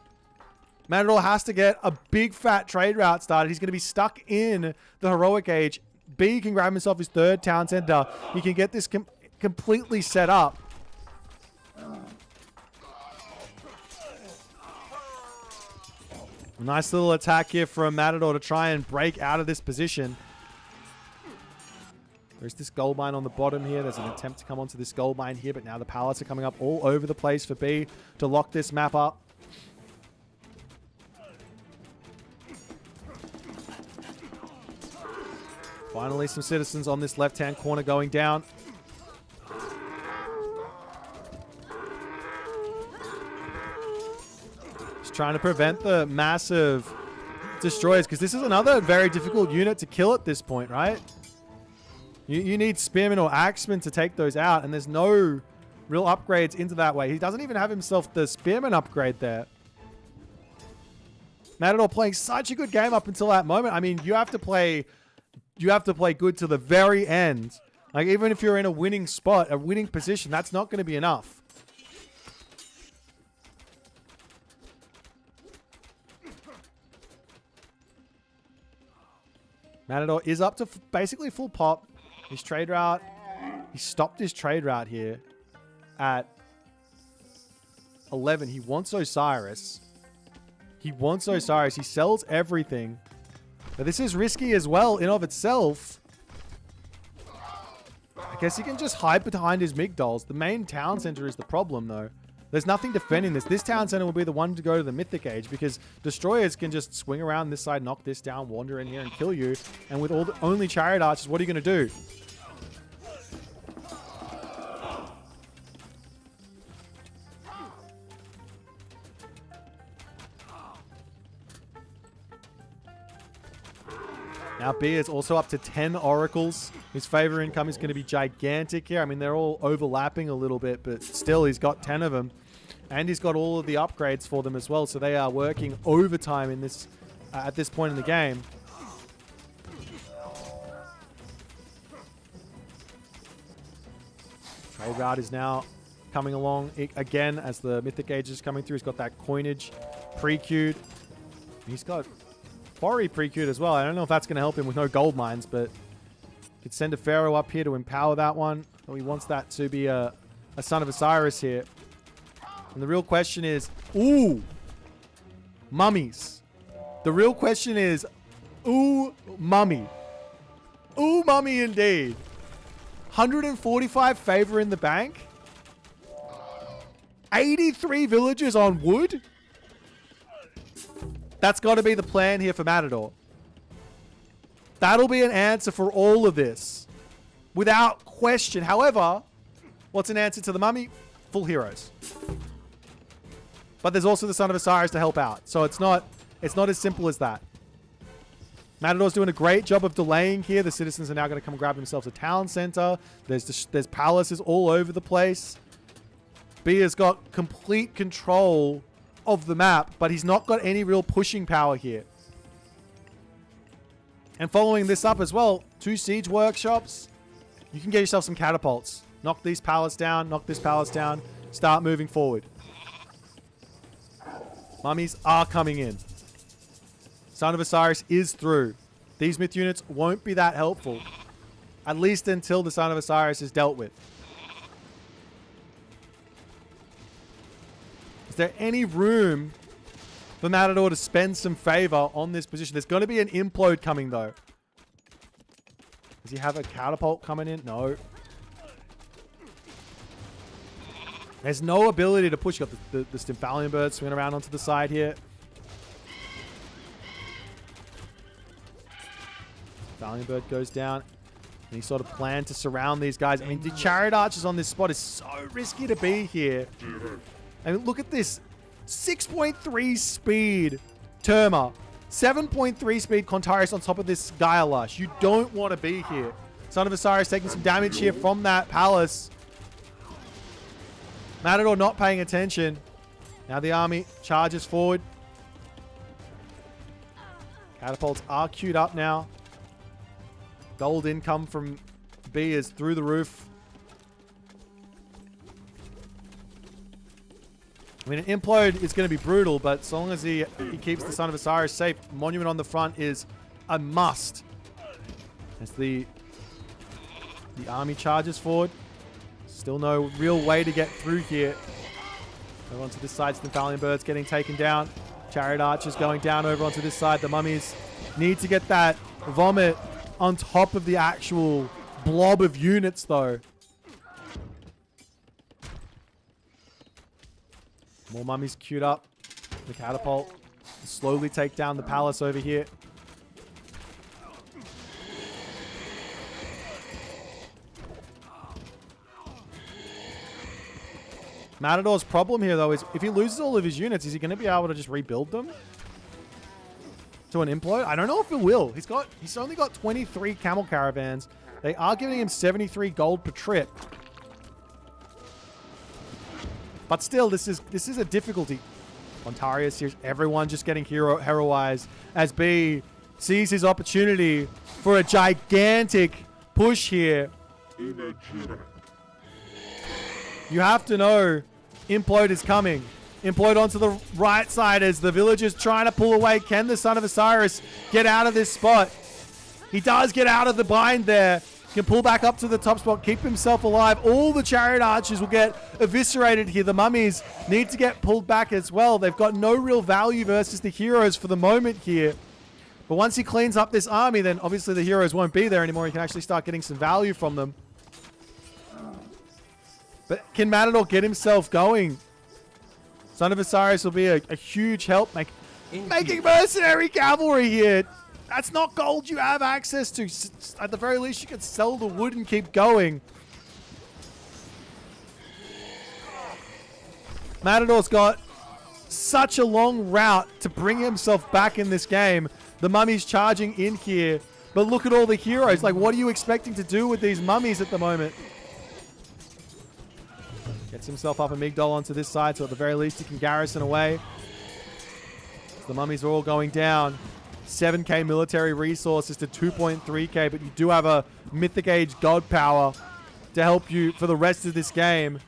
Matador has to get a big fat trade route started. He's going to be stuck in the heroic age. B can grab himself his 3rd town center. He can get this completely set up. A nice little attack here from Matador to try and break out of this position. There's this gold mine on the bottom here. There's an attempt to come onto this gold mine here, but now the pallets are coming up all over the place for B to lock this map up. Finally, some citizens on this left-hand corner going down. Just trying to prevent the massive destroyers, because this is another very difficult unit to kill at this point, right? You need Spearmen or Axemen to take those out, and there's no real upgrades into that way. He doesn't even have himself the Spearman upgrade there. Matador playing such a good game up until that moment. I mean, you have to play good to the very end. Like, even if you're in a winning spot, a winning position, that's not going to be enough. Matador is up to basically full pop. His trade route, he stopped his trade route here at 11. He wants Osiris. He wants Osiris. He sells everything. But this is risky as well in of itself. I guess he can just hide behind his Migdols. The main town center is the problem, though. There's nothing defending this. This town center will be the one to go to the Mythic Age, because destroyers can just swing around this side, knock this down, wander in here and kill you. And with all the only Chariot Archers, what are you going to do? Now B is also up to 10 oracles. His favor income is going to be gigantic here. I mean, they're all overlapping a little bit, but still he's got 10 of them. And he's got all of the upgrades for them as well. So they are working overtime in this at this point in the game. Trade route is now coming along again as the Mythic Age is coming through. He's got that coinage pre-queued. He's got Quarry pre-queued as well. I don't know if that's going to help him with no gold mines, but could send a Pharaoh up here to empower that one. So he wants that to be a Son of Osiris here. And the real question is, ooh, mummies. The real question is, ooh, mummy. Ooh, mummy indeed. 145 favor in the bank. 83 villagers on wood. That's got to be the plan here for Matador. That'll be an answer for all of this. Without question. However, what's an answer to the mummy? Full heroes. But there's also the Son of Osiris to help out. So it's not as simple as that. Matador's doing a great job of delaying here. The citizens are now going to come grab themselves a town center. There's palaces all over the place. B has got complete control of the map, but he's not got any real pushing power here. And following this up as well, 2 siege workshops. You can get yourself some catapults. Knock these palaces down, knock this palace down. Start moving forward. Mummies are coming in. Son of Osiris is through. These myth units won't be that helpful. At least until the Son of Osiris is dealt with. Is there any room for Matador to spend some favor on this position. There's going to be an implode coming, though. Does he have a catapult coming in? No. There's no ability to push. You got the Stymphalian bird swinging around onto the side here. Stymphalian bird goes down. And he sort of planned to surround these guys. I mean, the chariot archers on this spot is so risky to be here. I mean, look at this. 6.3 speed Terma. 7.3 speed Contarius on top of this Gaialush. You don't want to be here. Son of Osiris taking some damage here from that palace. Matador not paying attention. Now the army charges forward. Catapults are queued up now. Gold income from B is through the roof. I mean, an implode is going to be brutal, but so long as he keeps the Son of Osiris safe, Monument on the front is a must. As the army charges forward. Still no real way to get through here. Over onto this side, Stymphalian birds getting taken down. Chariot archers going down over onto this side. The mummies need to get that vomit on top of the actual blob of units, though. More mummies queued up. The catapult slowly take down the palace over here. Matador's problem here, though, is if he loses all of his units, is he going to be able to just rebuild them to an implode? I don't know if he will. He's only got 23 camel caravans. They are giving him 73 gold per trip. But still, this is a difficulty. Ontarius here's everyone just getting heroized as B sees his opportunity for a gigantic push here. You have to know implode is coming. Implode onto the right side as the villagers trying to pull away. Can the Son of Osiris get out of this spot? He does get out of the bind there. Can pull back up to the top spot, keep himself alive. All the chariot archers will get eviscerated here. The mummies need to get pulled back as well. They've got no real value versus the heroes for the moment here. But once he cleans up this army, then obviously the heroes won't be there anymore. He can actually start getting some value from them. But can Matador get himself going? Son of Osiris will be a huge help. Making mercenary cavalry here. That's not gold you have access to. At the very least, you can sell the wood and keep going. Matador's got such a long route to bring himself back in this game. The mummy's charging in here. But look at all the heroes. Like, what are you expecting to do with these mummies at the moment? Gets himself up a Migdol onto this side, so at the very least he can garrison away. The mummies are all going down. 7k military resources to 2.3k, but you do have a Mythic Age God power to help you for the rest of this game.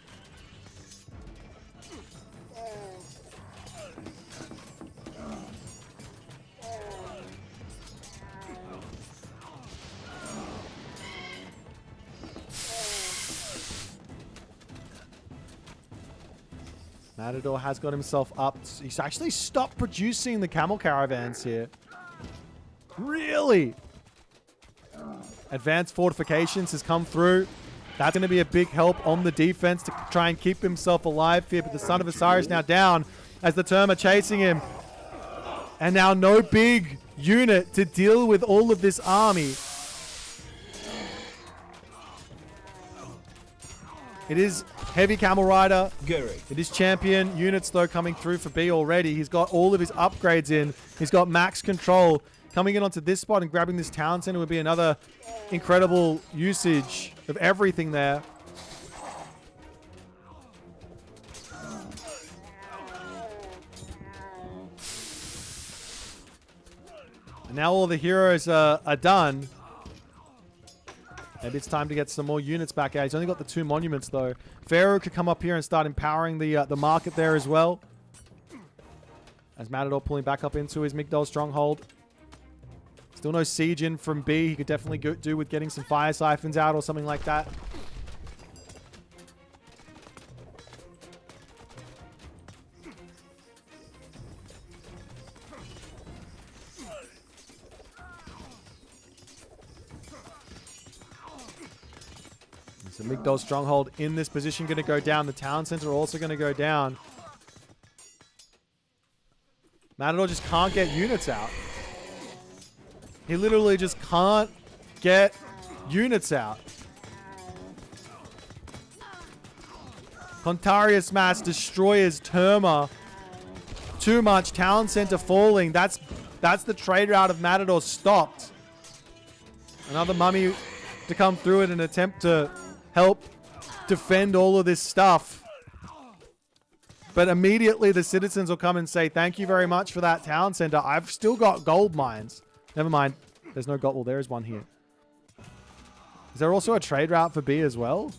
Matador has got himself up. He's actually stopped producing the camel caravans here. Really? Advanced fortifications has come through. That's going to be a big help on the defense to try and keep himself alive here. But the Son of Osiris now down as the Term are chasing him. And now no big unit to deal with all of this army. It is heavy camel rider. It is champion units though coming through for B already. He's got all of his upgrades in. He's got max control. Coming in onto this spot and grabbing this town center would be another incredible usage of everything there. And now all the heroes are done. Maybe it's time to get some more units back out. He's only got the 2 monuments though. Pharaoh could come up here and start empowering the market there as well. As Matador pulling back up into his Migdol stronghold. Still no siege in from B. He could definitely do with getting some fire siphons out or something like that. So Migdol's stronghold in this position going to go down. The town center also going to go down. Matador just can't get units out. He literally just can't get units out. Contarius Mass, Destroyers, Terma. Too much. Town center falling. That's the trade route of Matador stopped. Another mummy to come through in an attempt to help defend all of this stuff. But immediately the citizens will come and say, thank you very much for that town center. I've still got gold mines. Never mind. There's no gold. Well, there is one here. Is there also a trade route for B as well?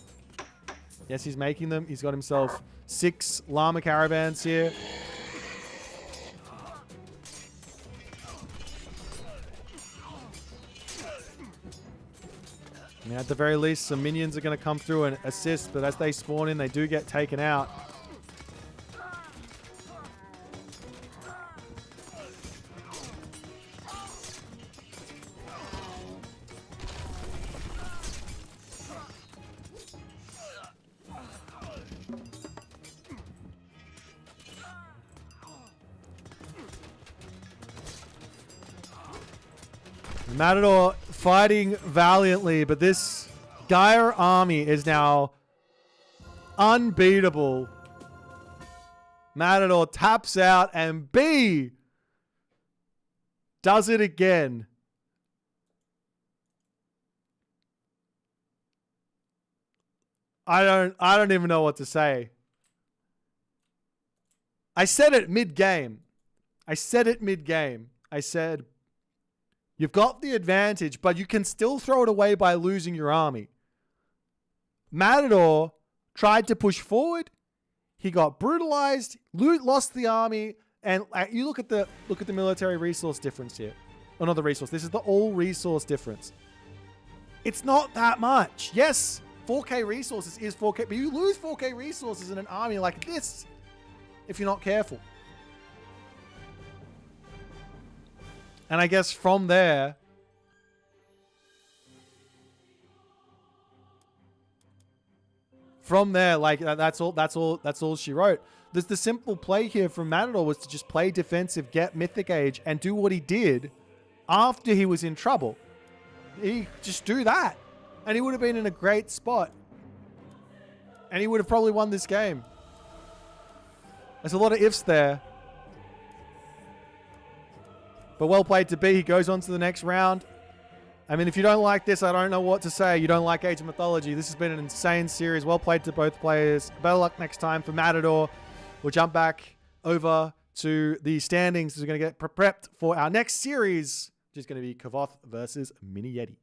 Yes, he's making them. He's got himself 6 llama caravans here. I mean, at the very least, some minions are going to come through and assist, but as they spawn in, they do get taken out. Matador fighting valiantly, but this Gaia army is now unbeatable. Matador taps out and B does it again. I don't even know what to say. I said it mid-game. I said, you've got the advantage, but you can still throw it away by losing your army. Matador tried to push forward. He got brutalized, lost the army, and you look at the military resource difference here. Oh, not the resource. This is the all resource difference. It's not that much. Yes, 4K resources is 4K, but you lose 4K resources in an army like this if you're not careful. And I guess from there, like that's all she wrote. The simple play here from Matador was to just play defensive, get Mythic Age, and do what he did after he was in trouble. He just do that, and he would have been in a great spot, and he would have probably won this game. There's a lot of ifs there. But well played to B. He goes on to the next round. I mean, if you don't like this, I don't know what to say. You don't like Age of Mythology. This has been an insane series. Well played to both players. Better luck next time for Matador. We'll jump back over to the standings. We're going to get prepped for our next series, which is going to be Kvoth versus Miniyeti.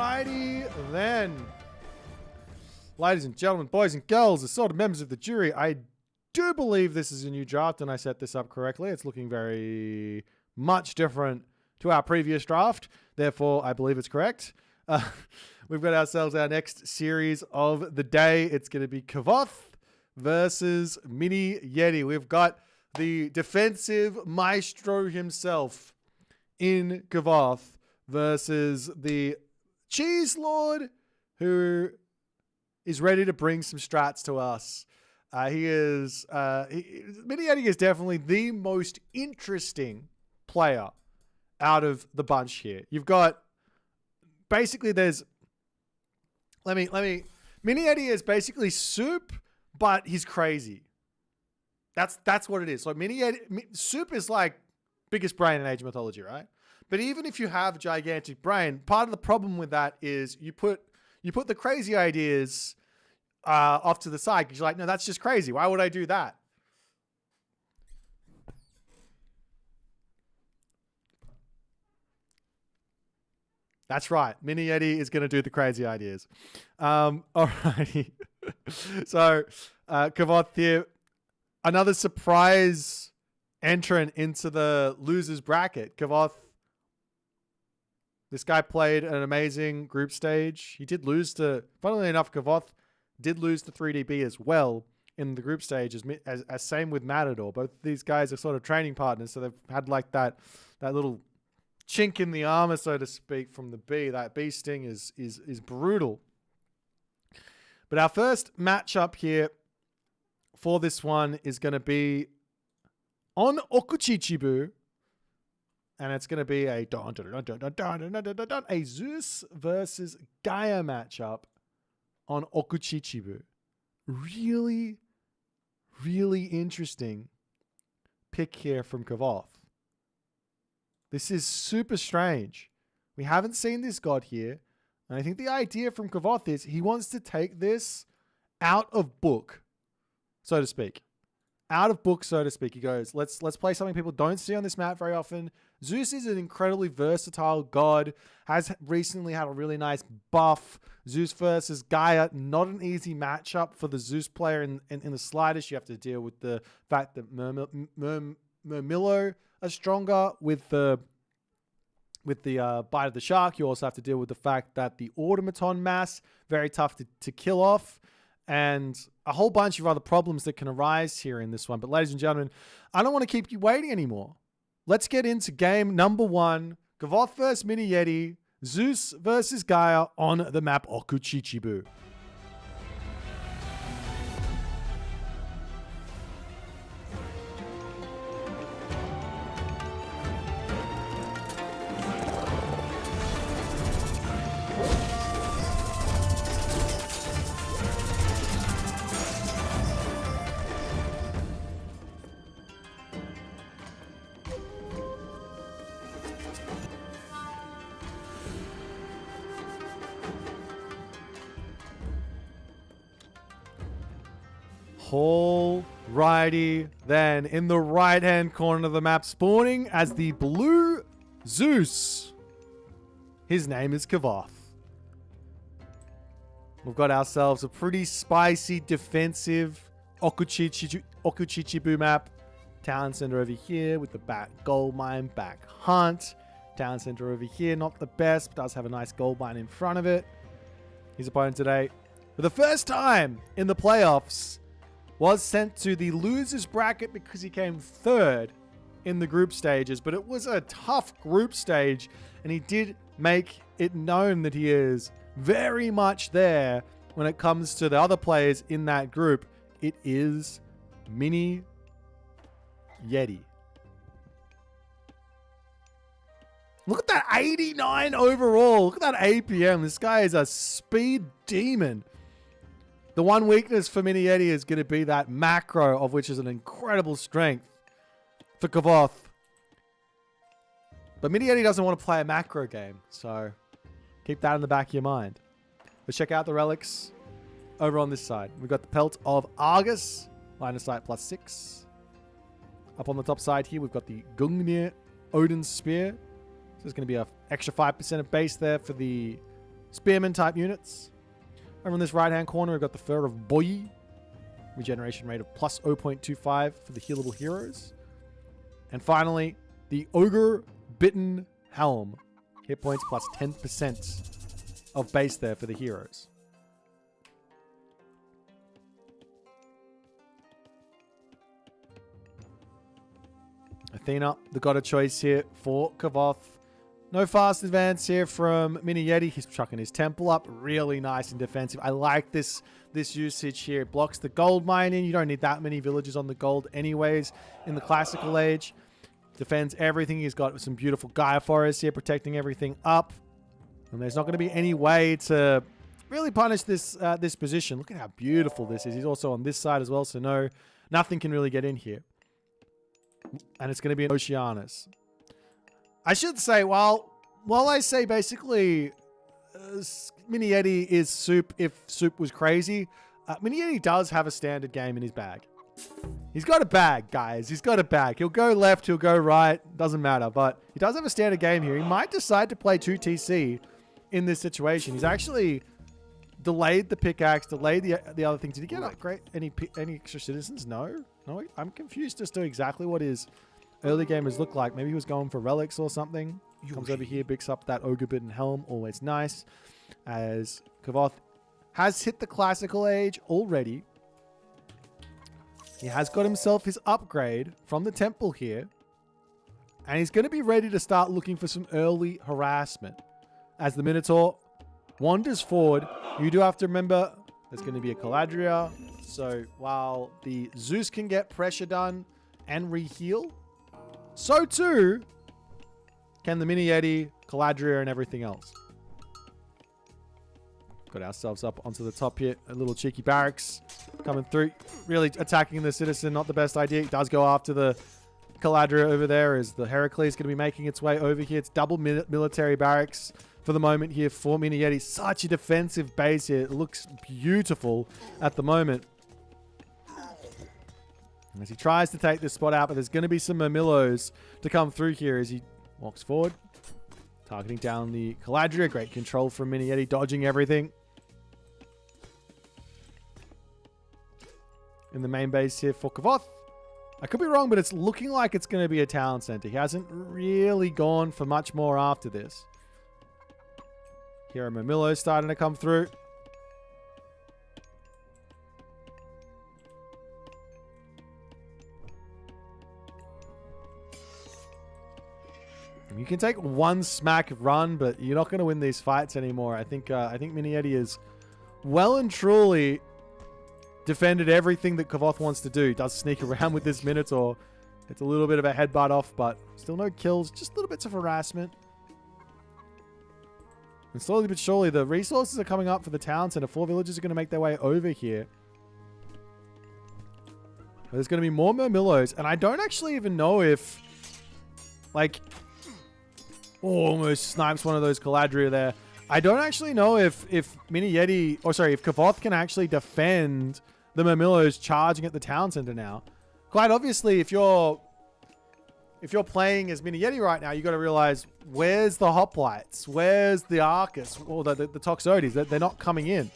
Alrighty then. Ladies and gentlemen, boys and girls, assorted members of the jury, I do believe this is a new draft and I set this up correctly. It's looking very much different to our previous draft. Therefore, I believe it's correct. We've got ourselves our next series of the day. It's going to be Kvoth versus Miniyeti. We've got the defensive maestro himself in Kvoth versus the cheese lord who is ready to bring some strats to us. Miniyeti is definitely the most interesting player out of the bunch here. You've got basically Miniyeti is basically soup, but he's crazy. That's what it is. So soup is like biggest brain in Age of Mythology, right? But even if you have gigantic brain, part of the problem with that is you put the crazy ideas off to the side because you're like, no, that's just crazy. Why would I do that? That's right. Miniyeti is going to do the crazy ideas. Alrighty. So, Kvoth here, another surprise entrant into the losers bracket. Kvoth, this guy played an amazing group stage. He did lose to, funnily enough, Kvoth did lose to 3DB as well in the group stage, as same with Matador. Both these guys are sort of training partners, so they've had like that little chink in the armor, so to speak, from the bee. That bee sting is brutal. But our first matchup here for this one is going to be on Okuchichibu, and it's going to be a Zeus versus Gaia matchup on Okuchichibu. Really, really interesting pick here from Kvoth. This is super strange. We haven't seen this god here. And I think the idea from Kvoth is he wants to take this out of book, so to speak. Out of book, so to speak. He goes, let's play something people don't see on this map very often. Zeus is an incredibly versatile god. Has recently had a really nice buff. Zeus versus Gaia, not an easy matchup for the Zeus player in the slightest. You have to deal with the fact that Murmillo are stronger with the bite of the shark. You also have to deal with the fact that the automaton mass, very tough to kill off, and a whole bunch of other problems that can arise here in this one. But ladies and gentlemen, I don't want to keep you waiting anymore. Let's get into game number one. Kvoth versus Miniyeti, Zeus versus Gaia on the map Okuchichibu. Alrighty then, in the right-hand corner of the map, spawning as the blue Zeus. His name is Kvoth. We've got ourselves a pretty spicy defensive Okuchichibu map. Town center over here with the back gold mine, back hunt. Town center over here, not the best, but does have a nice gold mine in front of it. His opponent today, for the first time in the playoffs, was sent to the losers bracket because he came third in the group stages, but it was a tough group stage, and he did make it known that he is very much there when it comes to the other players in that group. It is Miniyeti. Look at that 89 overall. Look at that APM. This guy is a speed demon. The one weakness for Miniyeti is going to be that macro, of which is an incredible strength for Kvoth. But Miniyeti doesn't want to play a macro game, so keep that in the back of your mind. Let's check out the relics over on this side. We've got the Pelt of Argus, line of sight +6. Up on the top side here, we've got the Gungnir Odin's Spear. So there's going to be an extra 5% of base there for the spearman type units. Over in this right-hand corner, we've got the Fur of Boit. Regeneration rate of plus 0.25 for the healable heroes. And finally, the Ogre Bitten Helm. Hit points plus 10% of base there for the heroes. Athena, the god of choice here for Kvoth. No fast advance here from Miniyeti. He's chucking his temple up. Really nice and defensive. I like this usage here. It blocks the gold mining. You don't need that many villages on the gold anyways in the classical age. Defends everything. He's got some beautiful Gaia forests here protecting everything up. And there's not going to be any way to really punish this this position. Look at how beautiful this is. He's also on this side as well, so no, nothing can really get in here. And it's going to be an Oceanus. I should say, while I say basically Miniyeti is soup if soup was crazy, Miniyeti does have a standard game in his bag. He's got a bag, guys. He's got a bag. He'll go left, he'll go right. Doesn't matter. But he does have a standard game here. He might decide to play 2 TC in this situation. He's actually delayed the pickaxe, delayed the other thing. Did he get upgrade any extra citizens? No. I'm confused as to exactly what his early gamers look like. Maybe he was going for relics or something. Comes over here, picks up that Ogre Bitten Helm. Always nice. As Kvoth has hit the classical age already. He has got himself his upgrade from the temple here. And he's going to be ready to start looking for some early harassment. As the Minotaur wanders forward, you do have to remember there's going to be a Caladria. So while the Zeus can get pressure done and reheal, so too can the Miniyeti, Caladria, and everything else. Got ourselves up onto the top here. A little cheeky barracks coming through. Really attacking the citizen. Not the best idea. It does go after the Caladria over there as the Heracles going to be making its way over here. It's double military barracks for the moment here for Miniyeti. Such a defensive base here. It looks beautiful at the moment. As he tries to take this spot out, but there's going to be some Murmillos to come through here as he walks forward. Targeting down the Caladria. Great control from Miniyeti, dodging everything. In the main base here for Kvoth. I could be wrong, but it's looking like it's going to be a talent center. He hasn't really gone for much more after this. Here are Murmillos starting to come through. You can take one smack run, but you're not going to win these fights anymore. I think Miniyeti is well and truly defended everything that Kvoth wants to do. He does sneak around with this Minotaur. It's a little bit of a headbutt off, but still no kills. Just little bits of harassment. And slowly but surely, the resources are coming up for the town center. 4 villagers are going to make their way over here. But there's going to be more Murmillos, and I don't actually even know if, like, almost snipes one of those Caladria there. I don't actually know if Miniyeti, or sorry, if Kvoth can actually defend the Murmillos charging at the town center now. Quite obviously, if you're playing as Miniyeti right now, you got to realize, where's the hoplites? Where's the Arcus? Or the Toxotes? They're not coming in.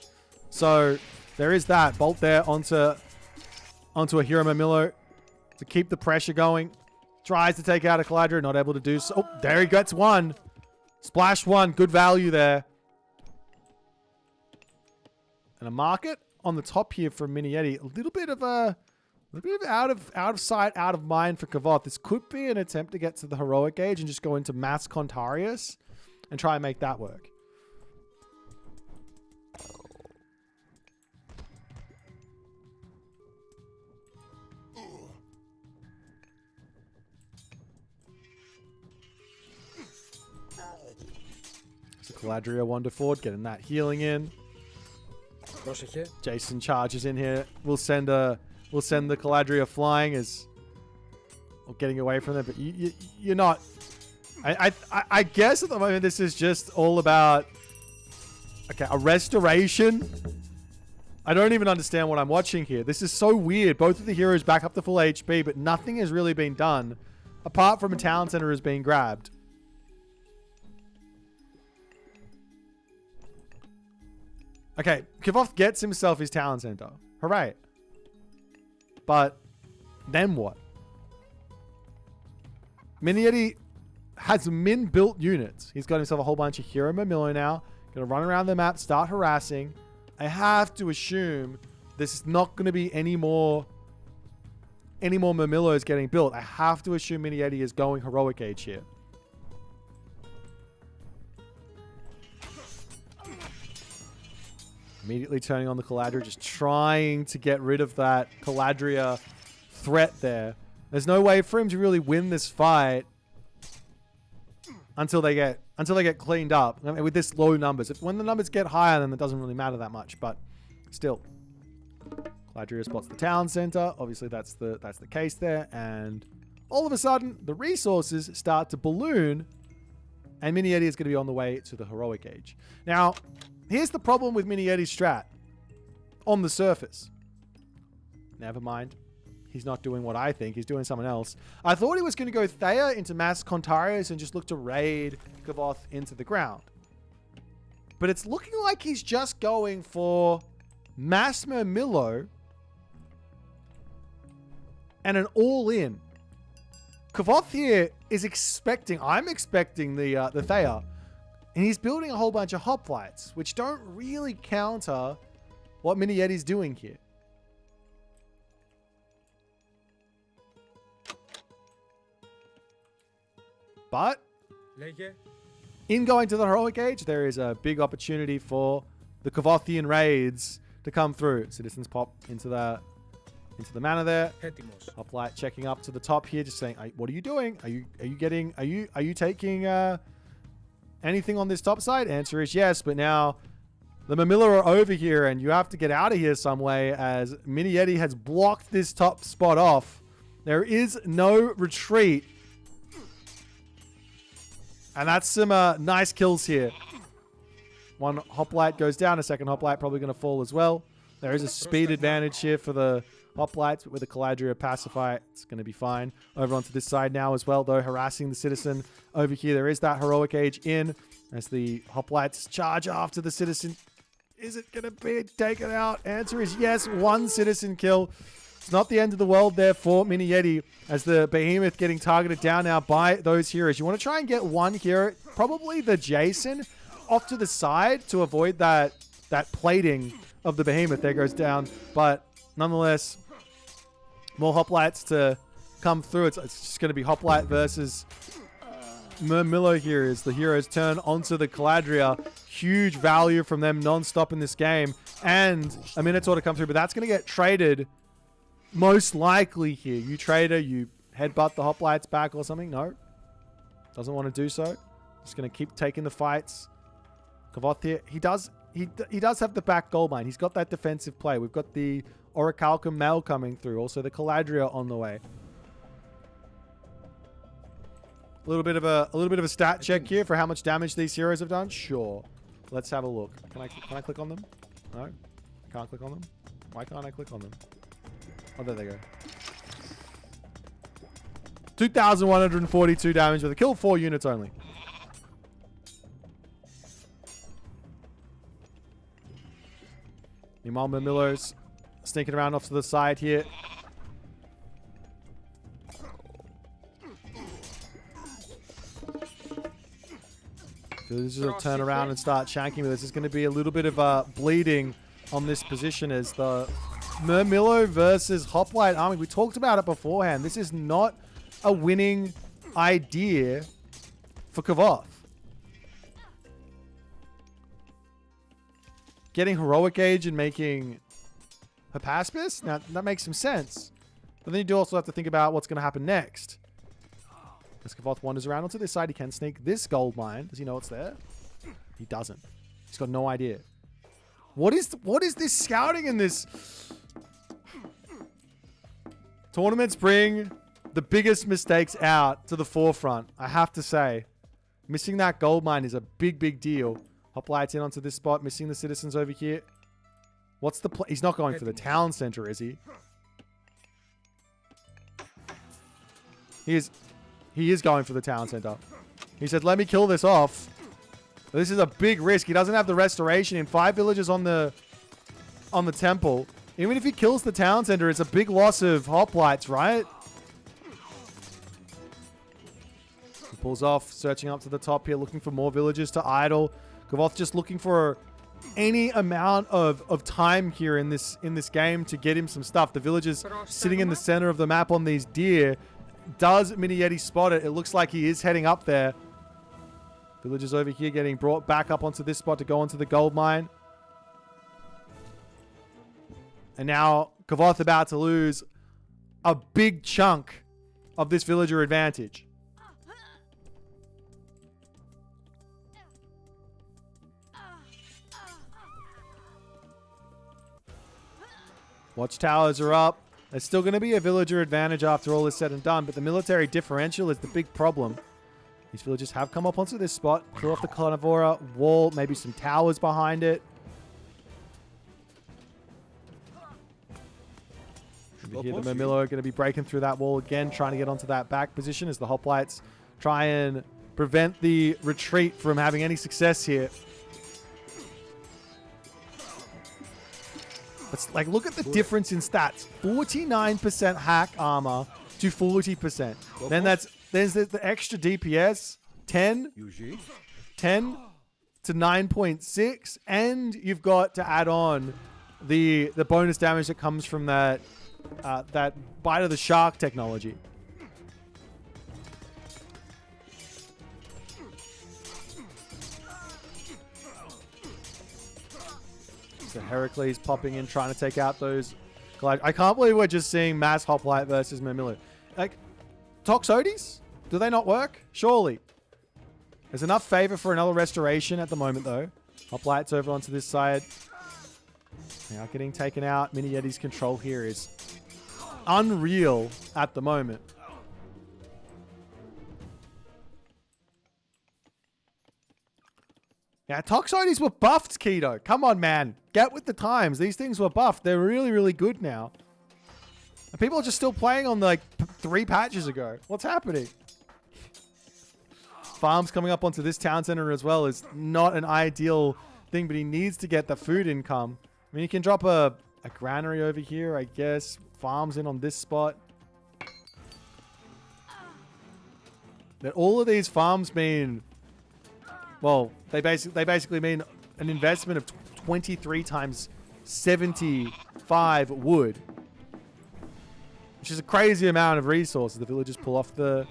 So there is that. Bolt there onto a Hero Murmillo to keep the pressure going. Tries to take out a Caladria, not able to do so. Oh, there he gets one. Splash one. Good value there. And a market on the top here from Miniyeti. A little bit of out of sight, out of mind for Kvoth. This could be an attempt to get to the heroic age and just go into Mass Contarius and try and make that work. So Caladria wander forward, getting that healing in. Jason charges in here. We'll send the Caladria flying as, or getting away from them, but you're not. I guess at the moment this is just all about, okay, a restoration. I don't even understand what I'm watching here. This is so weird. Both of the heroes back up to full HP, but nothing has really been done apart from a town center has been grabbed. Okay, Kvoth gets himself his town center. Hooray. But then what? Miniyeti has min-built units. He's got himself a whole bunch of Hero Mamilo now. Gonna run around the map, start harassing. I have to assume this is not going to be any more Mamilos getting built. I have to assume Miniyeti is going Heroic Age here. Immediately turning on the Caladria, just trying to get rid of that Caladria threat there. There's no way for him to really win this fight until they get cleaned up. I mean, with this low numbers. When the numbers get higher, then it doesn't really matter that much. But still, Caladria spots the town center. Obviously, that's the case there. And all of a sudden, the resources start to balloon, and Miniyeti is going to be on the way to the Heroic Age. Now, here's the problem with Miniyeti's strat on the surface. Never mind. He's not doing what I think. He's doing someone else. I thought he was going to go Thea into Mass Contarius and just look to raid Kvoth into the ground. But it's looking like he's just going for Mass Murmillo and an all-in. Kvoth here is expecting... I'm expecting the Thea. And he's building a whole bunch of hoplites, which don't really counter what Miniyeti's doing here. But in going to the Heroic Age, there is a big opportunity for the Kvothian raids to come through. Citizens pop into the manor there. Hoplite checking up to the top here, just saying, "What are you doing? Are you taking anything on this top side?" Answer is yes, but now the Mamilla are over here, and you have to get out of here some way, as Miniyeti has blocked this top spot off. There is no retreat. And that's some nice kills here. One hoplite goes down. A second hoplite probably going to fall as well. There is a speed advantage here for the hoplites, but with the Caladria pacify, it's going to be fine. Over onto this side now as well, though, harassing the citizen over here. There is that Heroic Age in as the hoplites charge after the citizen. Is it going to be taken out? Answer is yes. One citizen kill. It's not the end of the world there for Miniyeti, as the Behemoth getting targeted down now by those heroes. You want to try and get one hero, probably the Jason, off to the side to avoid that plating of the Behemoth. There goes down. But nonetheless, more hoplites to come through. It's just going to be hoplite versus Murmillo here as the heroes turn onto the Caladria. Huge value from them non-stop in this game. And a Minotaur to come through, but that's going to get traded most likely here. You trader, you headbutt the hoplites back or something. No. Doesn't want to do so. Just going to keep taking the fights. Kvoth here. He does have the back gold mine. He's got that defensive play. We've got the Orichalcum Mail coming through. Also the Caladria on the way. A little bit of a stat check here for how much damage these heroes have done. Sure. Let's have a look. Can I click on them? No. I can't click on them. Why can't I click on them? Oh, there they go. 2,142 damage with a kill, 4 units only. Meanwhile, Mamilo's sneaking around off to the side here. So this is a turn around and start shanking, but this is going to be a little bit of bleeding on this position as the Murmillo versus Hoplite army. We talked about it beforehand. This is not a winning idea for Kvoth. Getting Heroic Age and making Hypaspis? Now, that makes some sense. But then you do also have to think about what's going to happen next. As Kvoth wanders around onto this side, he can sneak this gold mine. Does he know it's there? He doesn't. He's got no idea. What is this scouting in this? Tournaments bring the biggest mistakes out to the forefront, I have to say. Missing that gold mine is a big, big deal. Hoplites in onto this spot, missing the citizens over here. What's the play? He's not going for the town center, is he? He is going for the town center. He said, let me kill this off. This is a big risk. He doesn't have the restoration in 5 villagers on the temple. Even if he kills the town center, it's a big loss of hoplites, right? He pulls off, searching up to the top here, looking for more villagers to idle. Kvoth just looking for any amount of time here in this game to get him some stuff. The villagers sitting in the center of the map on these deer. Does Miniyeti spot it? It looks like he is heading up there. Villagers over here getting brought back up onto this spot to go onto the gold mine. And now Kvoth about to lose a big chunk of this villager advantage. Watchtowers are up. There's still going to be a villager advantage after all is said and done, but the military differential is the big problem. These villagers have come up onto this spot. Clear off the carnivora wall, maybe some towers behind it. Over here, the Murmillo are going to be breaking through that wall again, trying to get onto that back position as the hoplites try and prevent the retreat from having any success here. But like, look at the difference in stats. 49% hack armor to 40%. Then there's the extra DPS, 10 to 9.6, and you've got to add on the bonus damage that comes from that that bite of the shark technology. So Heracles popping in, trying to take out those. I can't believe we're just seeing mass hoplite versus Murmillo. Like, Toxotes? Do they not work? Surely. There's enough favor for another restoration at the moment, though. Hoplites over onto this side. Now getting taken out. Miniyeti's control here is unreal at the moment. Yeah, Toxotes were buffed, Keto. Come on, man. Get with the times. These things were buffed. They're really, really good now. And people are just still playing on like 3 patches ago. What's happening? Farms coming up onto this town center as well is not an ideal thing, but he needs to get the food income. I mean, he can drop a granary over here, I guess. Farms in on this spot. That all of these farms mean... Well, they basically mean an investment of 23 times 75 wood, which is a crazy amount of resources. The villagers pull off the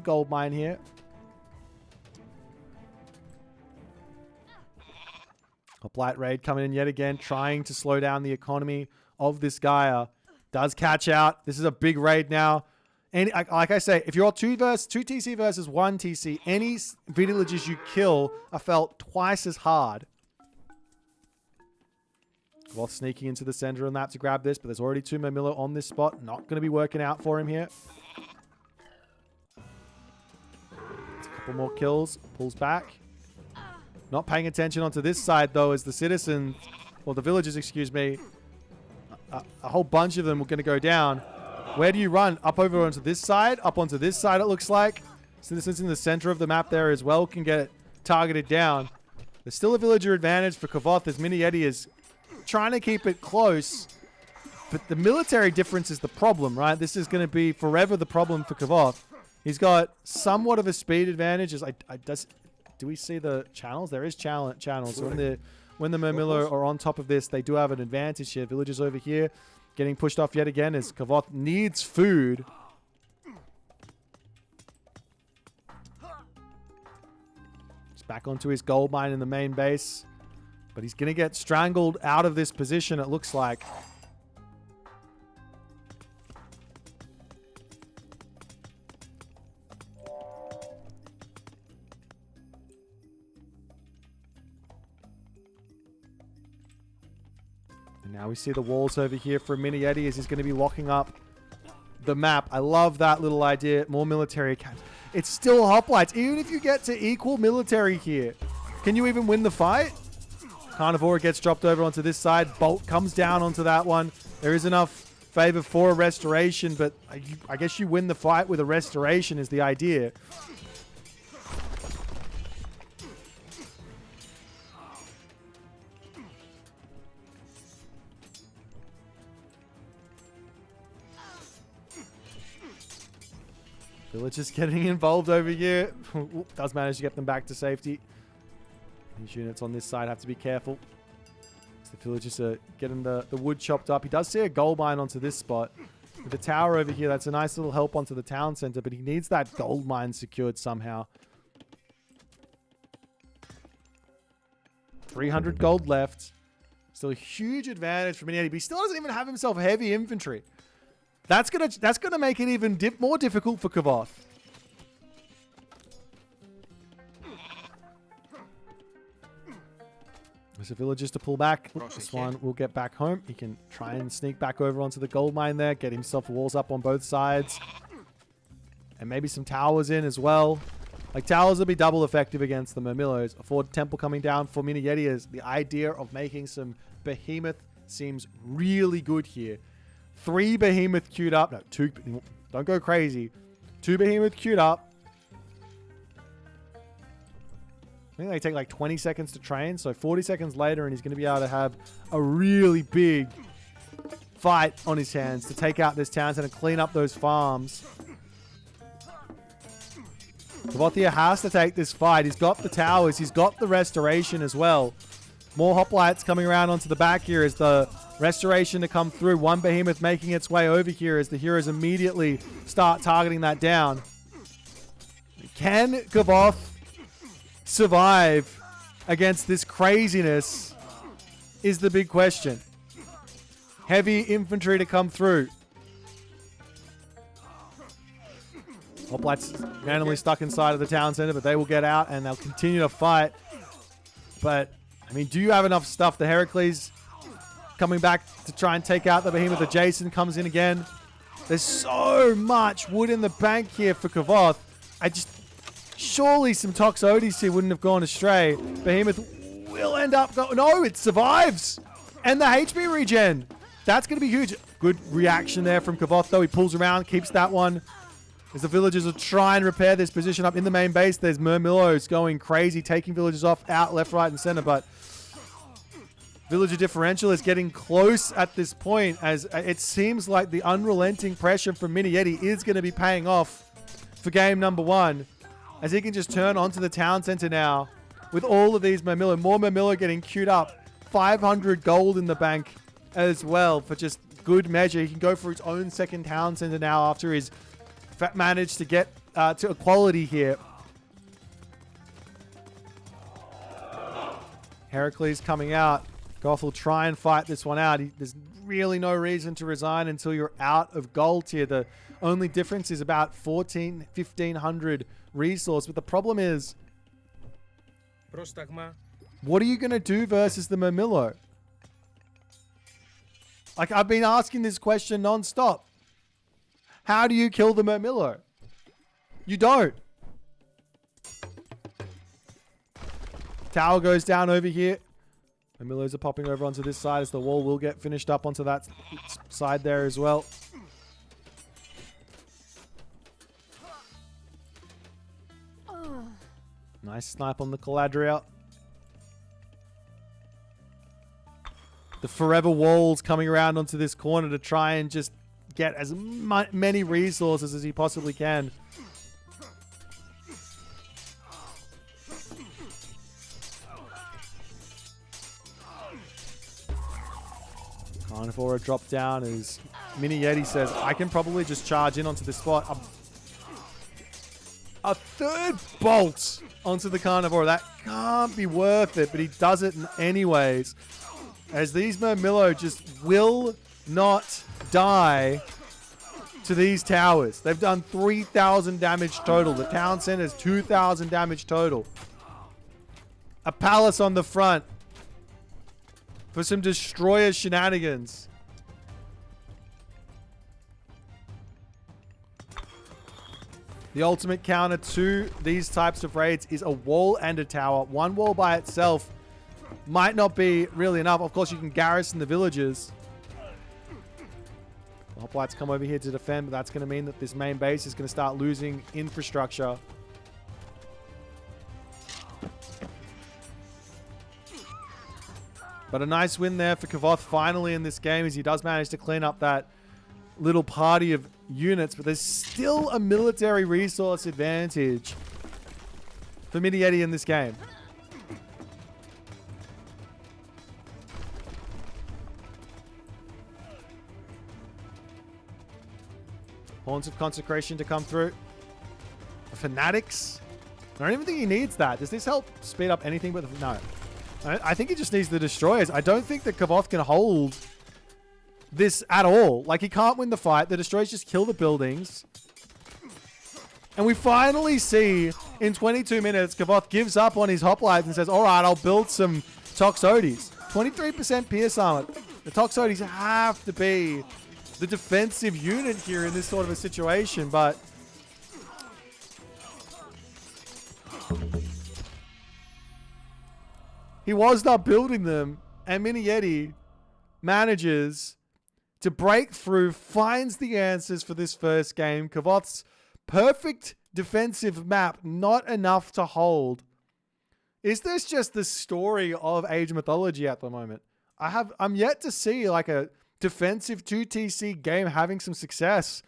gold mine here. Hoplite raid coming in yet again, trying to slow down the economy of this Gaia. Does catch out. This is a big raid now. And like I say, if you're 2 TC versus 1 TC, any villagers you kill are felt twice as hard. Kvoth sneaking into the center of the map to grab this, but there's already 2 Murmillo on this spot. Not going to be working out for him here. It's a couple more kills. Pulls back. Not paying attention onto this side, though, as the citizens, or the villagers, excuse me, a whole bunch of them are going to go down. Where do you run? Up over onto this side? Up onto this side, it looks like. Citizens in the center of the map there as well can get targeted down. There's still a villager advantage for Kvoth as Miniyeti is trying to keep it close. But the military difference is the problem, right? This is going to be forever the problem for Kvoth. He's got somewhat of a speed advantage. Do we see the channels? There is channels. So when the Murmillo are on top of this, they do have an advantage here. Villagers over here getting pushed off yet again as Kvoth needs food. He's back onto his gold mine in the main base. But he's going to get strangled out of this position, it looks like. And now we see the walls over here for Miniyeti as he's going to be locking up the map. I love that little idea. More military camps. It's still hoplites. Even if you get to equal military here, can you even win the fight? Carnivora gets dropped over onto this side. Bolt comes down onto that one. There is enough favor for a restoration, but I guess you win the fight with a restoration is the idea. Villagers getting involved over here. Does manage to get them back to safety. These units on this side have to be careful. So the villagers are getting the wood chopped up. He does see a gold mine onto this spot. With the tower over here, that's a nice little help onto the town center, but he needs that gold mine secured somehow. 300 gold left. Still a huge advantage for Miniyeti, but he still doesn't even have himself heavy infantry. That's gonna make it even more difficult for Kvoth. There's a villagers to pull back. This one will get back home. He can try and sneak back over onto the gold mine there, get himself walls up on both sides. And maybe some towers in as well. Like, towers will be double effective against the Murmillos. A Ford Temple coming down for Miniyeti is the idea of making some Behemoth seems really good here. 3 Behemoth queued up. No, 2. Don't go crazy. 2 Behemoth queued up. I think they take like 20 seconds to train. So 40 seconds later and he's going to be able to have a really big fight on his hands to take out this town and clean up those farms. Kvoth has to take this fight. He's got the towers. He's got the restoration as well. More hoplites coming around onto the back here as the restoration to come through. 1 Behemoth making its way over here as the heroes immediately start targeting that down. Can Kvoth survive against this craziness is the big question. Heavy infantry to come through. Hoplites randomly stuck inside of the town center, but they will get out and they'll continue to fight. But, I mean, do you have enough stuff? The Heracles coming back to try and take out the Behemoth. The Jason comes in again. There's so much wood in the bank here for Kvoth. Surely some Toxotes here wouldn't have gone astray. Behemoth will end up no, it survives. And the HP regen. That's going to be huge. Good reaction there from Kvoth, though. He pulls around, keeps that one. As the villagers will try and repair this position up in the main base, there's Murmillos going crazy, taking villagers off, out, left, right, and center. But villager differential is getting close at this point, as it seems like the unrelenting pressure from Miniyeti is going to be paying off for game number 1, as he can just turn onto the town center now with all of these Murmillo. More Murmillo getting queued up. 500 gold in the bank as well for just good measure. He can go for his own second town center now after his managed to get to equality here. Heracles coming out. Goth will try and fight this one out. There's really no reason to resign until you're out of gold here. The only difference is about 1,500 resource. But the problem is, what are you going to do versus the Murmillo? Like, I've been asking this question non-stop. How do you kill the Murmillo? You don't. Tower goes down over here. Murmillos are popping over onto this side as the wall will get finished up onto that side there as well. Nice snipe on the Caladria. The forever walls coming around onto this corner to try and just get as many resources as he possibly can. Carnivore drop down as Miniyeti says, I can probably just charge in onto this spot. A third bolt onto the Carnivore. That can't be worth it, but he does it anyways. As these Murmillo just will not die to these towers. They've done 3,000 damage total. The town center is 2,000 damage total. A palace on the front for some destroyer shenanigans. The ultimate counter to these types of raids is a wall and a tower. One wall by itself might not be really enough. Of course, you can garrison the villages. The hoplites come over here to defend, but that's going to mean that this main base is going to start losing infrastructure. But a nice win there for Kvoth finally in this game, as he does manage to clean up that little party of units, but there's still a military resource advantage for Miniyeti in this game. Horns of Consecration to come through. The Fanatics. I don't even think he needs that. Does this help speed up anything but the... No. I think he just needs the Destroyers. I don't think that Kvoth can hold this at all. Like, he can't win the fight. The Destroyers just kill the buildings. And we finally see, in 22 minutes, Kvoth gives up on his hoplites and says, all right, I'll build some Toxotes. 23% Pierce Armor. The Toxotes have to be the defensive unit here in this sort of a situation, but... he was not building them, and Miniyeti manages to break through, finds the answers for this first game. Kvoth's perfect defensive map, not enough to hold. Is this just the story of Age of Mythology at the moment? I'm yet to see like a defensive 2TC game having some success.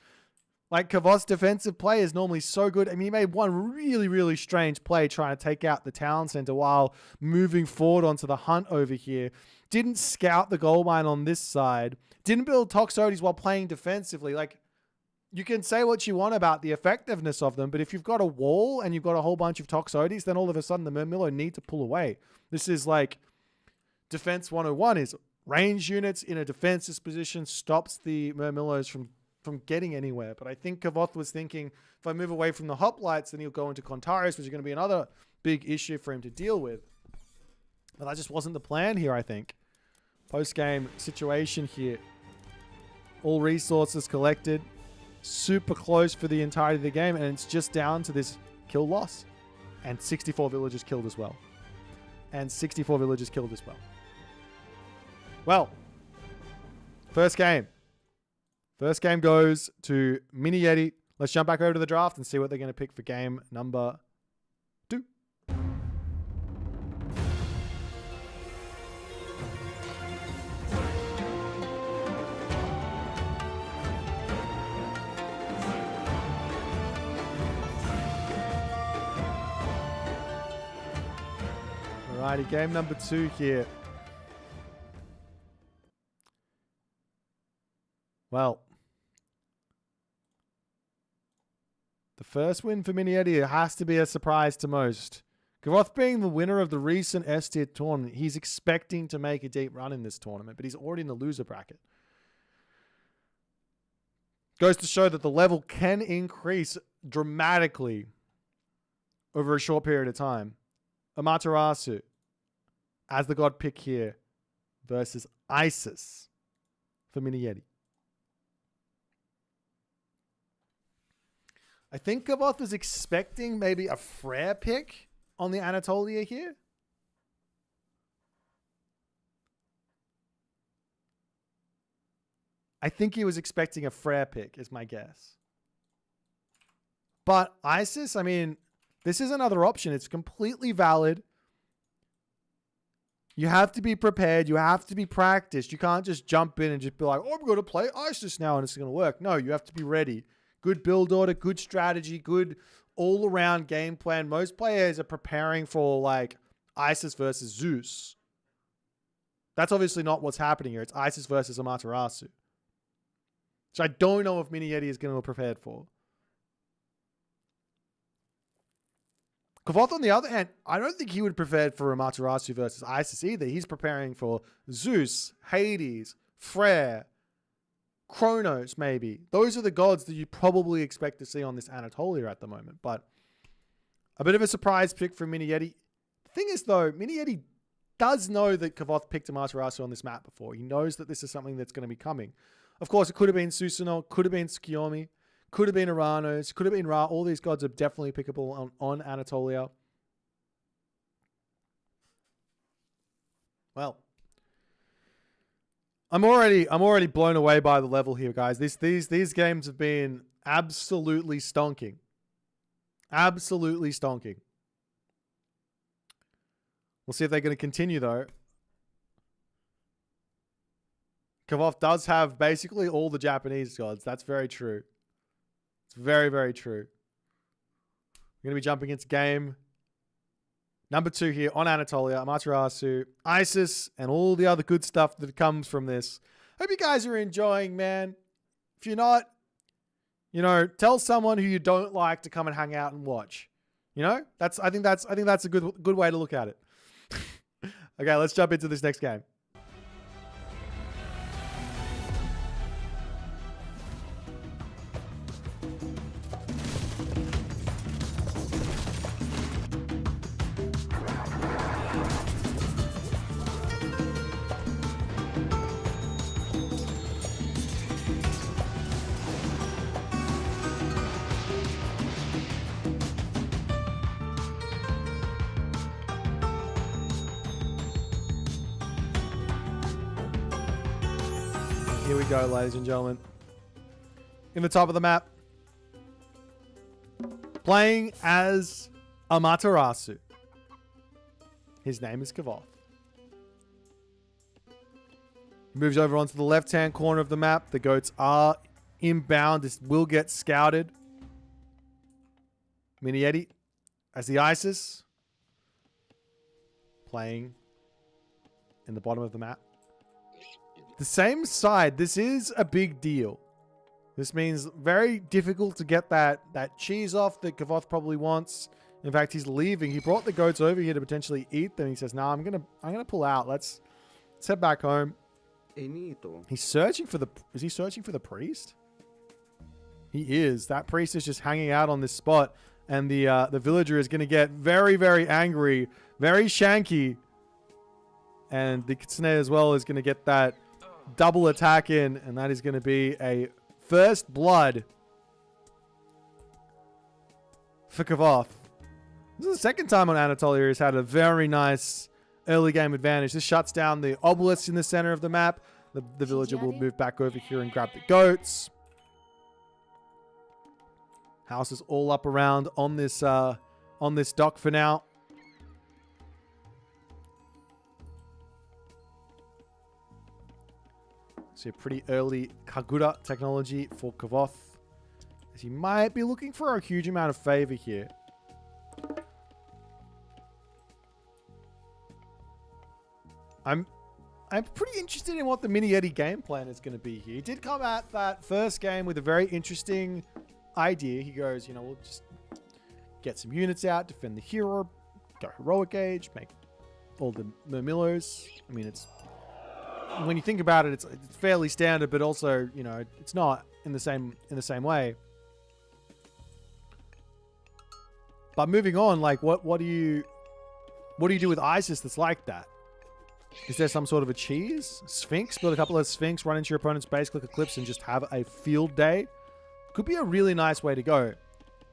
Like, Kvoth's defensive play is normally so good. I mean, he made one really, really strange play trying to take out the town center while moving forward onto the hunt over here. Didn't scout the gold mine on this side. Didn't build Toxotes while playing defensively. Like, you can say what you want about the effectiveness of them, but if you've got a wall and you've got a whole bunch of Toxotes, then all of a sudden the Murmillo need to pull away. This is like Defense 101 is range units in a defensive position stops the Murmillos from getting anywhere. But I think Kvoth was thinking, if I move away from the hoplites, then he'll go into Contaris, which is going to be another big issue for him to deal with. But that just wasn't the plan here, I think. Post-game situation here. All resources collected. Super close for the entirety of the game, and it's just down to this kill loss. And 64 villagers killed as well. And 64 villagers killed as well. Well, first game. First game goes to Miniyeti. Let's jump back over to the draft and see what they're going to pick for game number 2. Alrighty, game number 2 here. Well, the first win for Miniyeti has to be a surprise to most. Kvoth being the winner of the recent S-tier tournament, he's expecting to make a deep run in this tournament, but he's already in the loser bracket. Goes to show that the level can increase dramatically over a short period of time. Amaterasu as the god pick here versus Isis for Miniyeti. I think Kvoth was expecting maybe a Frere pick on the Anatolia here. I think he was expecting a Frere pick, is my guess. But Isis, I mean, this is another option. It's completely valid. You have to be prepared. You have to be practiced. You can't just jump in and just be like, oh, I'm going to play Isis now and it's going to work. No, you have to be ready. Good build order, good strategy, good all-around game plan. Most players are preparing for like Isis versus Zeus. That's obviously not what's happening here. It's Isis versus Amaterasu. So I don't know if Miniyeti is going to be prepared for. Kvoth, on the other hand, I don't think he would prepare for Amaterasu versus Isis either. He's preparing for Zeus, Hades, Frere, Kronos, maybe. Those are the gods that you probably expect to see on this Anatolia at the moment. But a bit of a surprise pick from Miniyeti. The thing is, though, Miniyeti does know that Kvoth picked Amaterasu on this map before. He knows that this is something that's going to be coming. Of course, it could have been Susanoo, could have been Skiomi, could have been Uranos, could have been Ra. All these gods are definitely pickable on Anatolia. Well, I'm already blown away by the level here, guys. These games have been absolutely stonking. Absolutely stonking. We'll see if they're going to continue, though. Kvoth does have basically all the Japanese gods. That's very true. It's very, very true. We're going to be jumping into game number 2 here on Anatolia, Amaterasu, ISIS, and all the other good stuff that comes from this. Hope you guys are enjoying, man. If you're not, you know, tell someone who you don't like to come and hang out and watch. You know, I think that's a good way to look at it. Okay, let's jump into this next game. Here we go, ladies and gentlemen. In the top of the map, playing as Amaterasu. His name is Kvoth. He moves over onto the left-hand corner of the map. The goats are inbound. This will get scouted. Miniyeti as the ISIS. Playing in the bottom of the map. The same side, this is a big deal. This means very difficult to get that cheese off that Kvoth probably wants. In fact, he's leaving. He brought the goats over here to potentially eat them. He says, "Nah, I'm gonna pull out. Let's head back home." He's searching for the. Is he searching for the priest? He is. That priest is just hanging out on this spot, and the villager is gonna get very, very angry, very shanky, and the kitsune as well is gonna get that double attack in, and that is going to be a first blood for Kvoth. This is the second time on Anatolia he's had a very nice early game advantage. This shuts down the obelisk in the center of the map. The villager will move back over here and grab the goats. House is all up around on this dock for now. So a pretty early Kagura technology for Kvoth. As he might be looking for a huge amount of favor here. I'm pretty interested in what the Miniyeti game plan is going to be here. He did come at that first game with a very interesting idea. He goes, you know, we'll just get some units out, defend the hero, go heroic age, make all the Murmillos. I mean, it's... when you think about it, it's fairly standard, but also, you know, it's not in the same way. But moving on, like, what do you do with ISIS that's like that? Is there some sort of a cheese? Sphinx? Build a couple of Sphinx, run into your opponent's base, click Eclipse, and just have a field day. Could be a really nice way to go.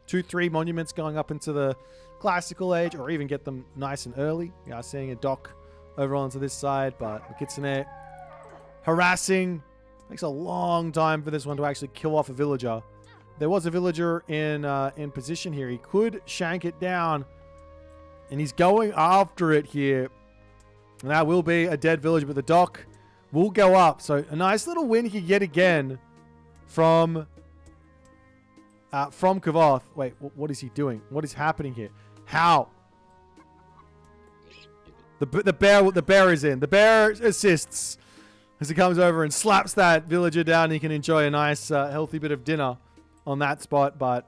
2-3 monuments going up into the classical age, or even get them nice and early. You know, seeing a dock over onto this side, but Kitsune harassing. Takes a long time for this one to actually kill off a villager. There was a villager in position here. He could shank it down, and he's going after it here. And that will be a dead villager, but the dock will go up. So a nice little win here yet again from Kvoth. Wait, what is he doing? What is happening here? How? The bear is in. The bear assists as he comes over and slaps that villager down. He can enjoy a nice, healthy bit of dinner on that spot. But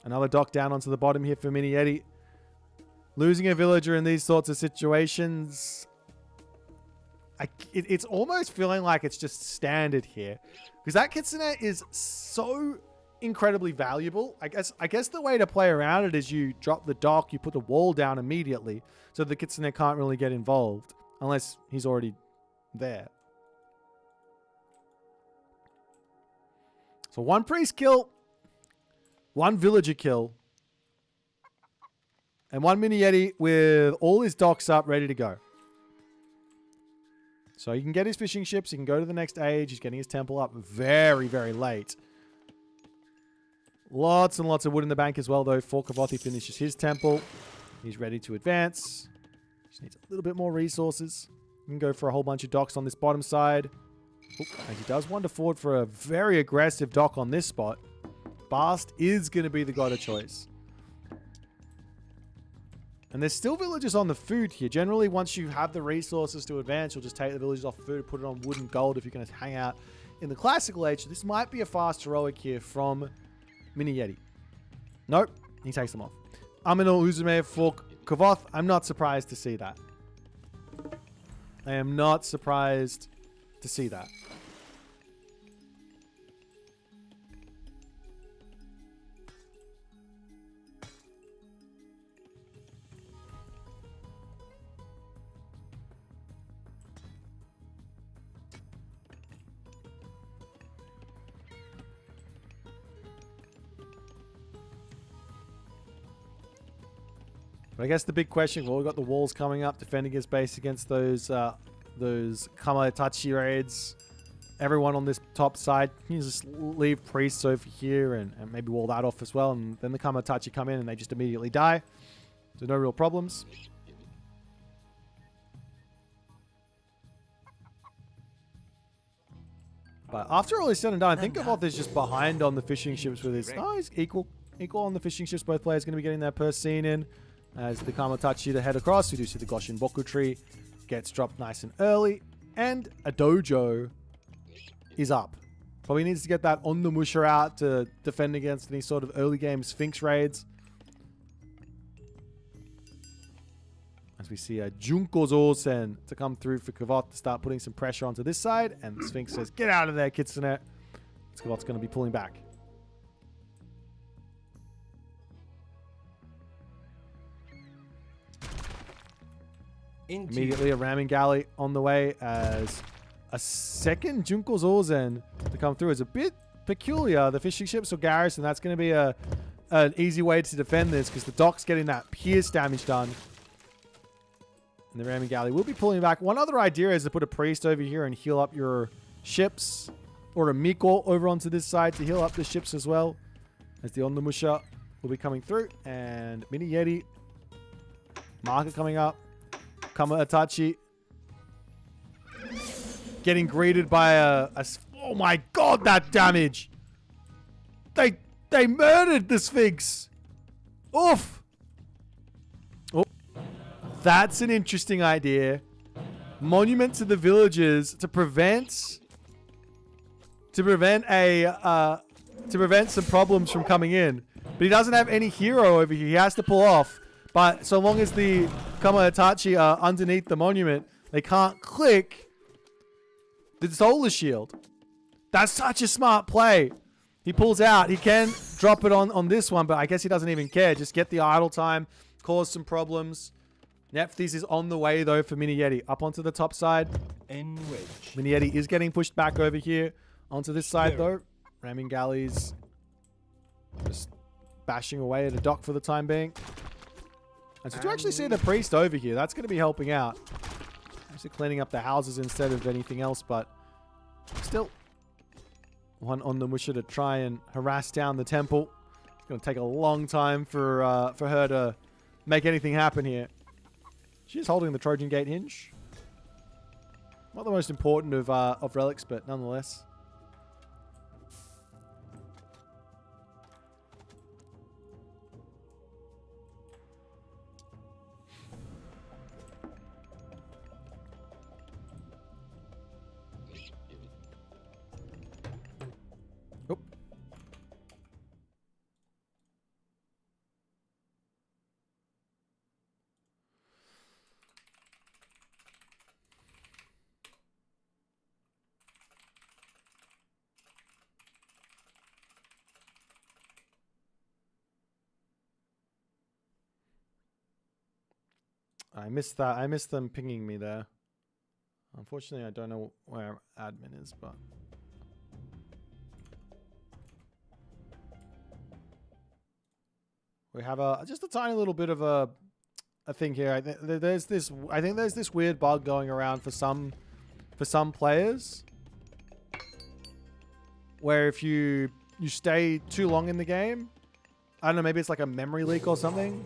another dock down onto the bottom here for Miniyeti. Losing a villager in these sorts of situations, it's almost feeling like it's just standard here. Because that Kitsune is so incredibly valuable. I guess the way to play around it is you drop the dock, you put the wall down immediately, so the Kitsune can't really get involved unless he's already there. So one priest kill, one villager kill, and one Miniyeti with all his docks up, ready to go. So he can get his fishing ships, he can go to the next age, he's getting his temple up very, very late. Lots and lots of wood in the bank as well, though. For Kvoth, he finishes his temple. He's ready to advance. Just needs a little bit more resources. You can go for a whole bunch of docks on this bottom side. Oop, as he does wander forward for a very aggressive dock on this spot. Bast is going to be the god of choice. And there's still villagers on the food here. Generally, once you have the resources to advance, you'll just take the villagers off food, put it on wood and gold if you're going to hang out in the classical age. So this might be a fast heroic here from Miniyeti. Nope, he takes them off. Aminal Uzume for Kvoth. I'm not surprised to see that. I am not surprised to see that. But I guess the big question, well, we've got the walls coming up, defending his base against those Kamatachi raids. Everyone on this top side, you just leave priests over here and maybe wall that off as well. And then the Kamatachi come in and they just immediately die. So no real problems. But after all is said and done, I think Kvoth is just behind on the fishing ships with his... Oh, he's equal. Equal on the fishing ships. Both players going to be getting their per scene in. As the Kamatachi to head across, we do see the Goshin Boku tree gets dropped nice and early. And a dojo is up. Probably needs to get that on the Musha out to defend against any sort of early game Sphinx raids. As we see a Junko Zosen to come through for Kvoth to start putting some pressure onto this side. And the Sphinx says, get out of there, Kitsune. Kvoth's going to be pulling back. Immediately a ramming galley on the way as a second Junko Zosen to come through. It's a bit peculiar. The fishing ships or garrison, that's going to be an easy way to defend this because the dock's getting that pierce damage done. And the ramming galley will be pulling back. One other idea is to put a priest over here and heal up your ships, or a Miko over onto this side to heal up the ships as well. As the Ondamusha will be coming through. And Miniyeti, market coming up. Kamatachi getting greeted by a... Oh my god, that damage! They murdered the Sphinx! Oof! Oh, that's an interesting idea. Monument to the villagers to prevent some problems from coming in. But he doesn't have any hero over here. He has to pull off. But so long as the Kamatachi are underneath the monument, they can't click the solar shield. That's such a smart play. He pulls out. He can drop it on this one, but I guess he doesn't even care. Just get the idle time, cause some problems. Nephthys is on the way, though, for Miniyeti. Up onto the top side. Miniyeti is getting pushed back over here. Onto this side, though. Ramming galleys. Just bashing away at a dock for the time being. And so to actually see the priest over here, that's going to be helping out. Actually cleaning up the houses instead of anything else, but still one on the Musha to try and harass down the temple. It's going to take a long time for her to make anything happen here. She's holding the Trojan Gate hinge. Not the most important of relics, but nonetheless. I missed that. I missed them pinging me there. Unfortunately, I don't know where admin is, but... We have just a tiny little bit of a thing here. I think there's this weird bug going around for some players, where if you stay too long in the game, I don't know, maybe it's like a memory leak or something,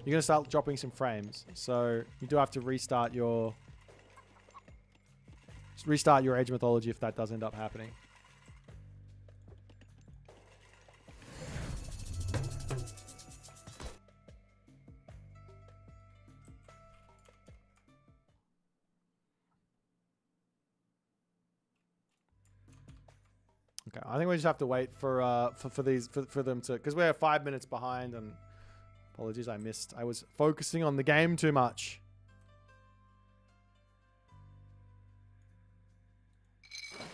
you're going to start dropping some frames. So you do have to restart your Age of Mythology if that does end up happening. Okay, I think we just have to wait for them to, because we're 5 minutes behind. And apologies, I was focusing on the game too much.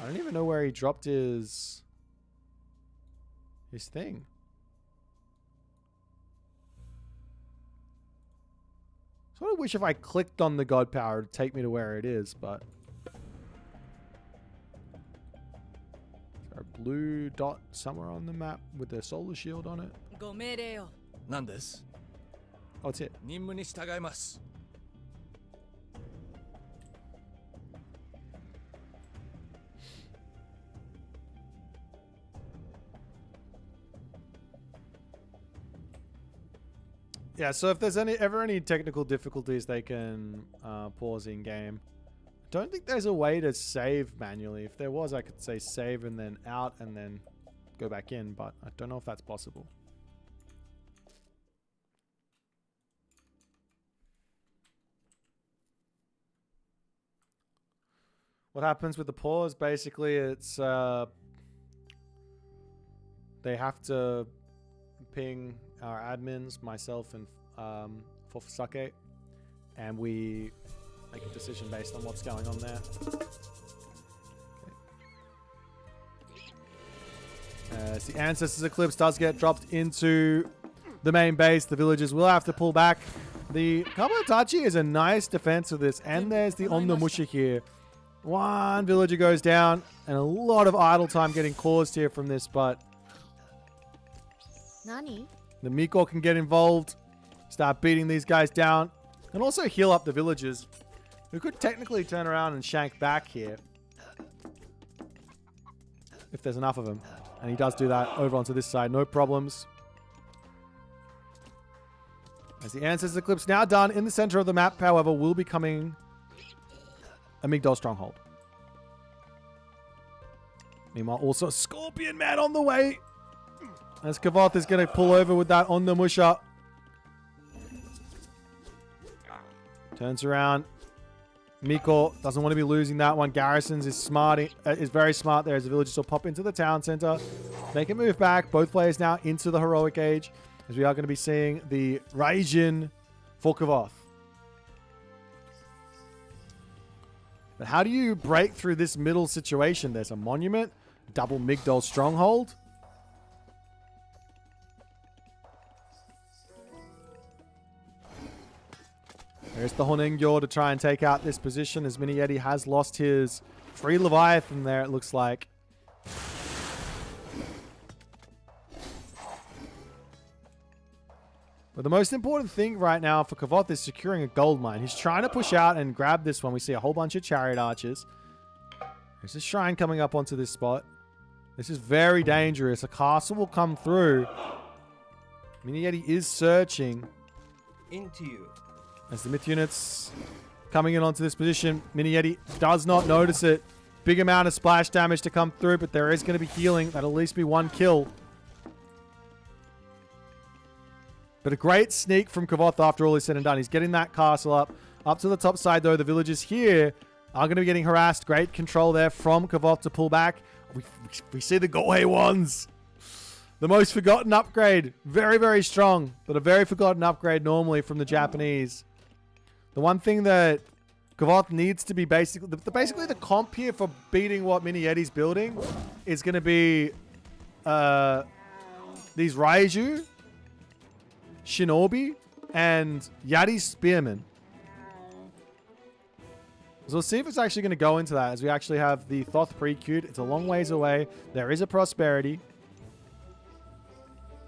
I don't even know where he dropped his thing. Sort of wish if I clicked on the god power, it'd take me to where it is, but is there a blue dot somewhere on the map with a solar shield on it? ご命令よ。なんです Oh, it's it. 任務に従います Yeah, so if there's ever any technical difficulties, they can pause in game. Don't think there's a way to save manually. If there was, I could say save and then out and then go back in, but I don't know if that's possible. What happens with the pause? Basically, it's they have to ping our admins, myself and HUSKSUPPE, and we make a decision based on what's going on there. As the Ancestors Eclipse does get dropped into the main base, the villagers will have to pull back. The Kabutochi is a nice defense of this, and there's the Onnomusha here. One villager goes down, and a lot of idle time getting caused here from this, but 何 the Miko can get involved, start beating these guys down, and also heal up the villagers, who could technically turn around and shank back here if there's enough of them. And he does do that over onto this side, no problems. As the Ancestors Eclipse now done in the center of the map, however, will be coming a Migdol stronghold. Meanwhile, also Scorpion Man on the way. As Kvoth is going to pull over with that on the Musha. Turns around. Miko doesn't want to be losing that one. Garrisons is very smart there as the villagers will pop into the town center. Make it move back. Both players now into the heroic age, as we are going to be seeing the Raijin for Kvoth. But how do you break through this middle situation? There's a monument, double Migdol stronghold. There's the Honengyo to try and take out this position, as Miniyeti has lost his free Leviathan there, it looks like. But the most important thing right now for Kvoth is securing a gold mine. He's trying to push out and grab this one. We see a whole bunch of chariot archers. There's a shrine coming up onto this spot. This is very dangerous. A castle will come through. Miniyeti is searching. Into you. As the myth units coming in onto this position, Miniyeti does not notice it. Big amount of splash damage to come through, but there is going to be healing. That'll at least be one kill. But a great sneak from Kvoth after all is said and done. He's getting that castle up. Up to the top side, though, the villagers here are going to be getting harassed. Great control there from Kvoth to pull back. We see the Gohei ones. The most forgotten upgrade. Very, very strong, but a very forgotten upgrade normally from the Japanese. The one thing that Kvoth needs to be basically the comp here for beating what Miniyeti's building is going to be these Raiju, Shinobi, and Yati's Spearmen. So we'll see if it's actually going to go into that, as we actually have the Thoth pre-queued. It's a long ways away. There is a prosperity.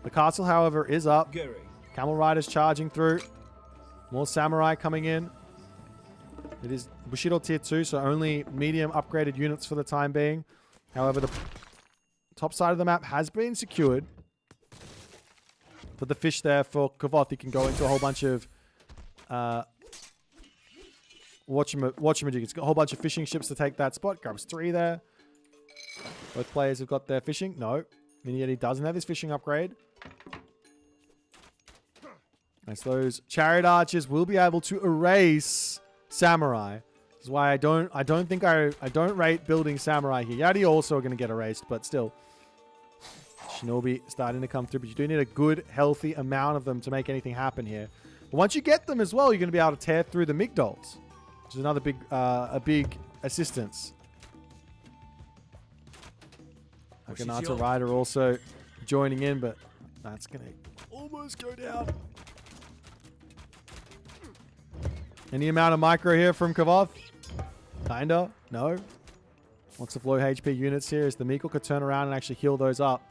The castle, however, is up. Gary. Camel Riders charging through. More Samurai coming in. It is Bushido Tier 2, so only medium upgraded units for the time being. However, the top side of the map has been secured. For the fish there for Kvoth, he can go into a whole bunch of whatchamajiggers. Got a whole bunch of fishing ships to take that spot. Grabs 3 there. Both players have got their fishing. No. Miniyeti doesn't have his fishing upgrade. As those chariot archers will be able to erase Samurai. This is why I don't think I don't rate building samurai here. Yadi also are going to get erased, but still. Shinobi starting to come through, but you do need a good, healthy amount of them to make anything happen here. But once you get them as well, you're going to be able to tear through the Migdols, which is another big, a big assistance. Akanata Rider also joining in, but that's going to almost go down. Any amount of micro here from Kvoth? Kinda. No. Lots of low HP units here as the Miko could turn around and actually heal those up.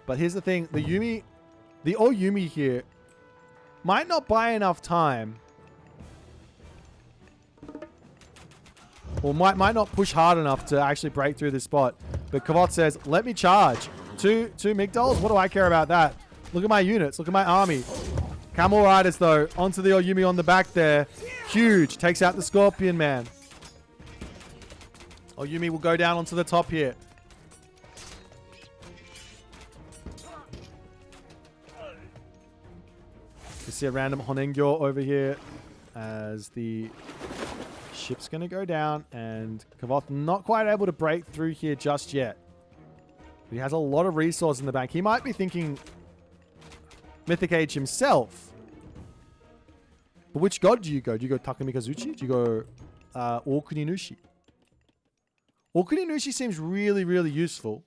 But here's the thing. The Oyumi here might not buy enough time. Or might not push hard enough to actually break through this spot. But Kvoth says, let me charge. Two Migdols? What do I care about that? Look at my units. Look at my army. Camel Riders, though. Onto the Oyumi on the back there. Huge. Takes out the Scorpion Man. Oyumi will go down onto the top here. You see a random Honengyo over here as the ship's going to go down. And Kvoth not quite able to break through here just yet. But he has a lot of resources in the bank. He might be thinking Mythic Age himself. But which god do you go? Do you go Takamikazuchi? Do you go Okuninushi? Okuninushi seems really, really useful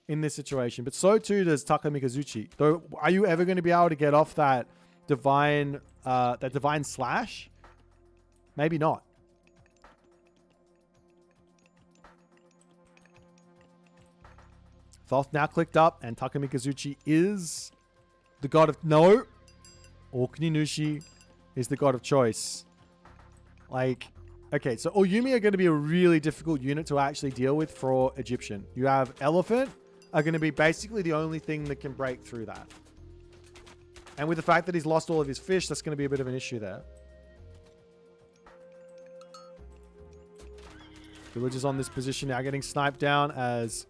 in this situation. But so too does Takamikazuchi. Though, are you ever going to be able to get off that divine slash? Maybe not. Thoth now clicked up, and Takamikazuchi is the god of... No! Okuninushi is the god of choice. Like, okay, so Oyumi are going to be a really difficult unit to actually deal with for Egyptian. You have Elephant are going to be basically the only thing that can break through that. And with the fact that he's lost all of his fish, that's going to be a bit of an issue there. Villagers on this position now getting sniped down as...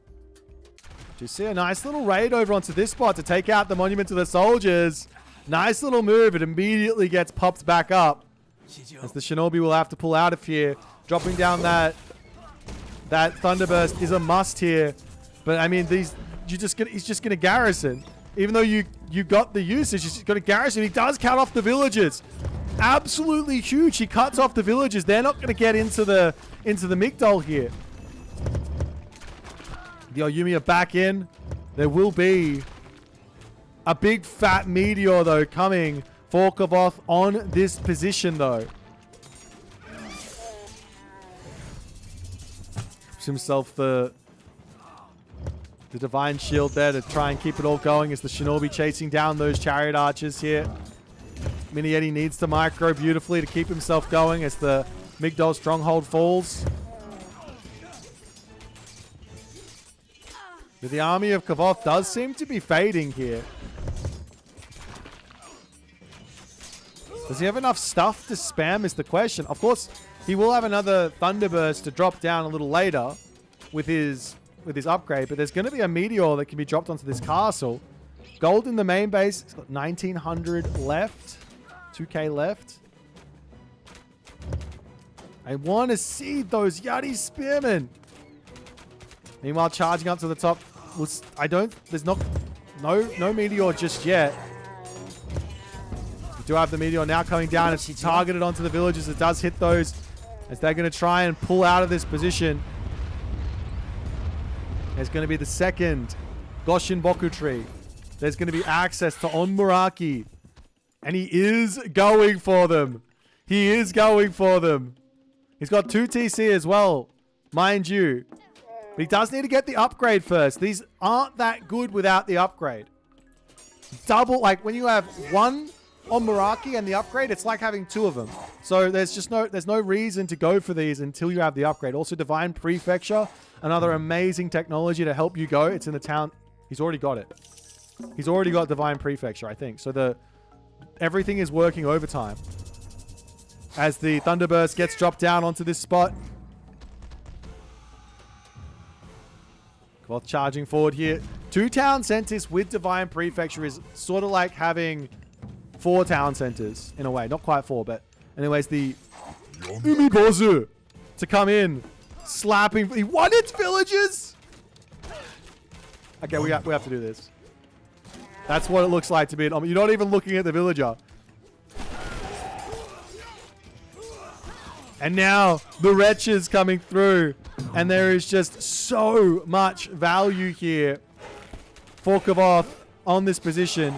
Do you see a nice little raid over onto this spot to take out the Monument to the Soldiers? Nice little move. It immediately gets popped back up as the Shinobi will have to pull out of here. Dropping down that Thunderburst is a must here. But I mean, he's just gonna garrison. Even though you got the usage, he's got a garrison. He does cut off the villagers. Absolutely huge. He cuts off the villagers. They're not gonna get into the Migdol here. The Oyumi are back in. There will be a big fat meteor, though, coming for Kvoth on this position, though. Gives himself the Divine Shield there to try and keep it all going as the Shinobi chasing down those Chariot Archers here. Miniyeti needs to micro beautifully to keep himself going as the Migdol stronghold falls. But the army of Kvoth does seem to be fading here. Does he have enough stuff to spam is the question. Of course, he will have another Thunderburst to drop down a little later with his upgrade. But there's going to be a meteor that can be dropped onto this castle. Gold in the main base. It's got 1,900 left. 2k left. I want to see those Yati Spearmen. Meanwhile, charging up to the top. There's no meteor just yet. We do have the meteor now coming down. It's targeted onto the villagers. It does hit those as they're going to try and pull out of this position. There's going to be the second Goshin Boku tree. There's going to be access to Onmuraki. And he is going for them. He is going for them. He's got 2 TC as well, mind you. But he does need to get the upgrade first. These aren't that good without the upgrade. Double, like when you have one on Meraki and the upgrade, it's like having 2 of them. So there's no reason to go for these until you have the upgrade. Also, Divine Prefecture, another amazing technology to help you go. It's in the town. He's already got it. He's already got Divine Prefecture, I think. So everything is working overtime. As the Thunderburst gets dropped down onto this spot. Kvoth charging forward here. 2 town centers with Divine Prefecture is sort of like having 4 town centers in a way. Not quite 4, but anyways, the Umibozu to come in, slapping. He won its villagers. Okay, we have to do this. That's what it looks like to be. You're not even looking at the villager. And now the wretches coming through, and there is just so much value here for Kvoth on this position.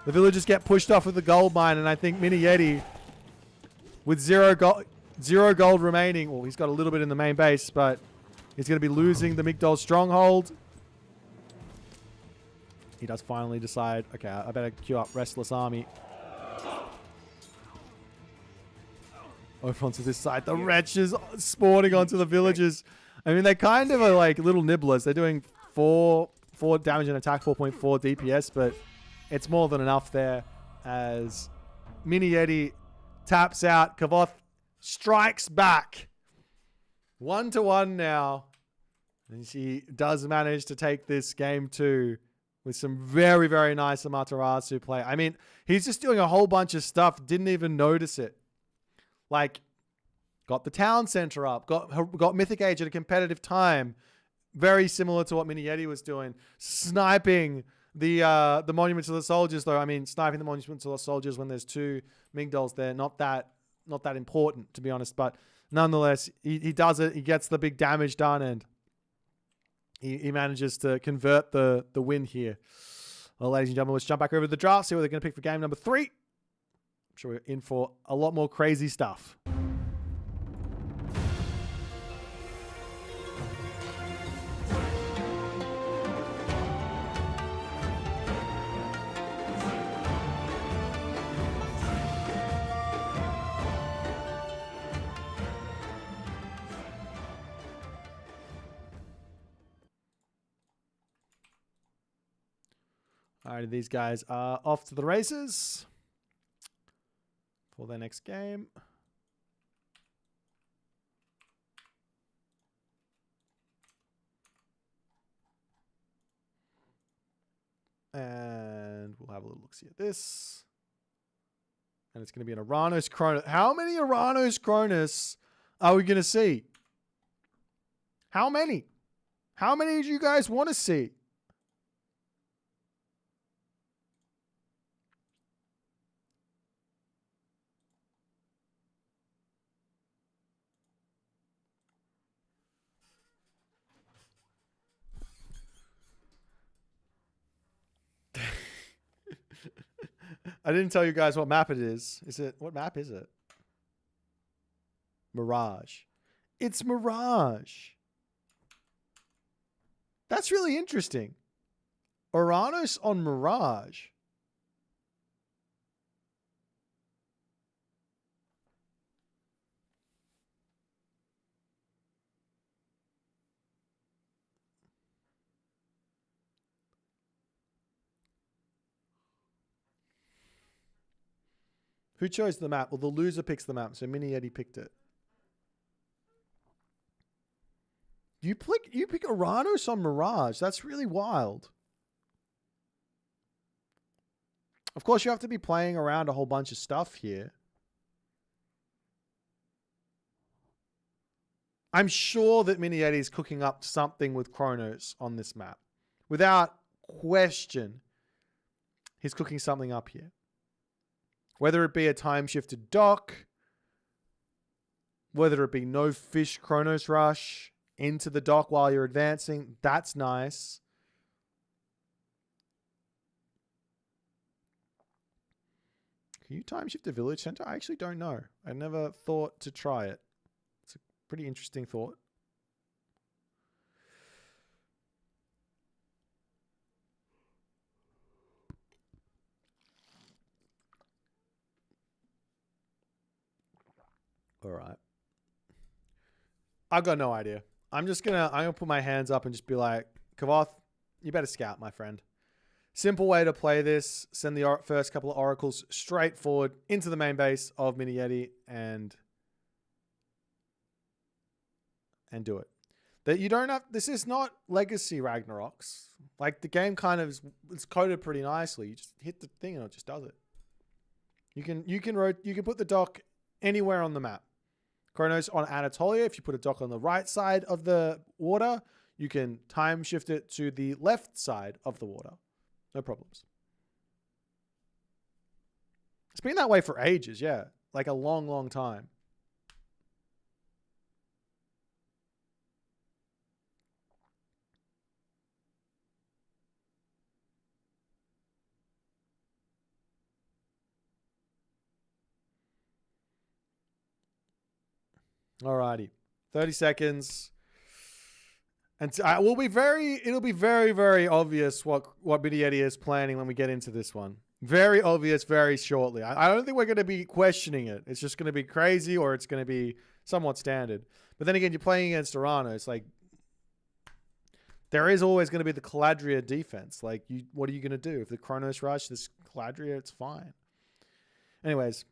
The villagers get pushed off with the gold mine, and I think Miniyeti, with zero gold remaining, well, he's got a little bit in the main base, but he's going to be losing the Migdol stronghold. He does finally decide, okay, I better queue up Restless Army. Over onto this side. The wretches spawning onto the villagers. I mean, they kind of are like little nibblers. They're doing 4 damage and attack, 4.4 DPS, but it's more than enough there as Miniyeti taps out. Kvoth strikes back. 1-1 now. And she does manage to take this game 2 with some very, very nice Amaterasu play. I mean, he's just doing a whole bunch of stuff. Didn't even notice it. Like, got the town center up, got Mythic Age at a competitive time. Very similar to what Miniyeti was doing. Sniping the Monuments of the Soldiers, though. I mean, sniping the Monuments of the Soldiers when there's 2 Migdols there. Not that important, to be honest. But nonetheless, he does it. He gets the big damage done, and he manages to convert the win here. Well, ladies and gentlemen, let's jump back over to the draft, see what they're going to pick for game number 3. I'm sure we're in for a lot more crazy stuff. Alrighty, these guys are off to the races for their next game. And we'll have a little look-see at this. And it's going to be an Aranos Cronus. How many Aranos Cronus are we going to see? How many? How many do you guys want to see? I didn't tell you guys what map it is. What map is it? Mirage. It's Mirage. That's really interesting. Aranos on Mirage. Who chose the map? Well, the loser picks the map, so Miniyeti picked it. You pick Aranos on Mirage. That's really wild. Of course, you have to be playing around a whole bunch of stuff here. I'm sure that Miniyeti is cooking up something with Chronos on this map. Without question, he's cooking something up here. Whether it be a time-shifted dock, whether it be no fish Chronos rush into the dock while you're advancing, that's nice. Can you time-shift a village center? I actually don't know. I never thought to try it. It's a pretty interesting thought. All right. I've got no idea. I'm gonna put my hands up and just be like, Kvoth, you better scout, my friend. Simple way to play this. Send the first couple of oracles straight forward into the main base of Miniyeti and do it. That you don't have. This is not Legacy Ragnaroks. Like, the game kind of is coded pretty nicely. You just hit the thing and it just does it. You can put the dock anywhere on the map. Kronos on Anatolia, if you put a dock on the right side of the water, you can time shift it to the left side of the water. No problems. It's been that way for ages, yeah. Like a long, long time. Alrighty. 30 seconds. And it'll be very, very obvious what Miniyeti is planning when we get into this one. Very obvious very shortly. I don't think we're going to be questioning it. It's just going to be crazy or it's going to be somewhat standard. But then again, you're playing against Urano. It's like there is always going to be the Caladria defense. Like, what are you going to do? If the Kronos rush, this Caladria, it's fine. Anyways,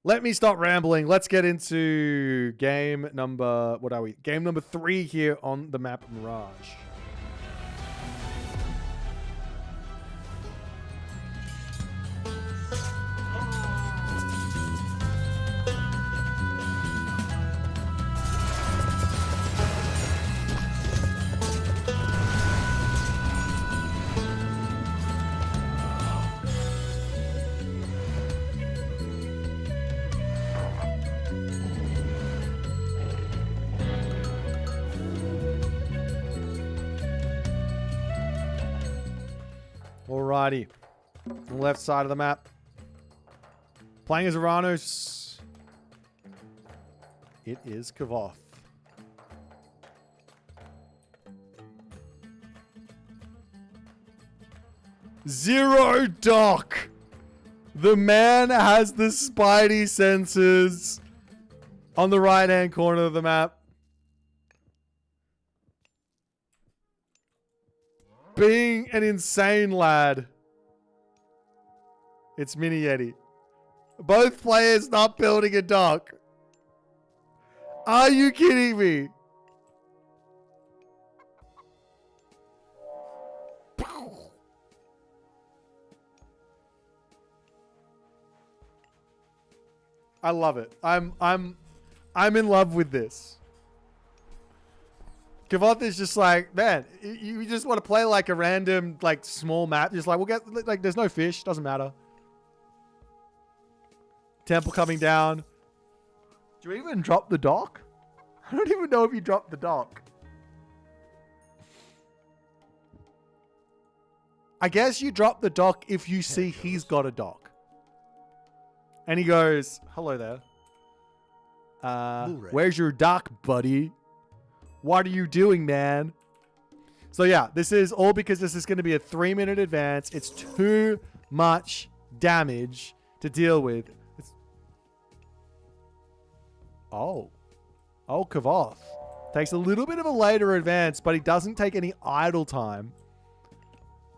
let me stop rambling. Let's get into game number, what are we? Game number 3 here on the map Mirage. Alrighty. On the left side of the map. Playing as Uranos. It is Kvoth. Zero dock. The man has the spidey senses on the right-hand corner of the map. Being an insane lad. It's Miniyeti. Both players not building a dock. Are you kidding me? I love it. I'm in love with this. Kvoth is just like, man, you just want to play like a random, like, small map. Just like, we'll get, like, there's no fish. Doesn't matter. Temple coming down. Do you even drop the dock? I don't even know if you dropped the dock. I guess you drop the dock if you see he's got a dock. And he goes, hello there. Where's your dock, buddy? What are you doing, man? So yeah, this is all because this is going to be a 3-minute advance. It's too much damage to deal with. Oh, Kvoth takes a little bit of a later advance, but he doesn't take any idle time.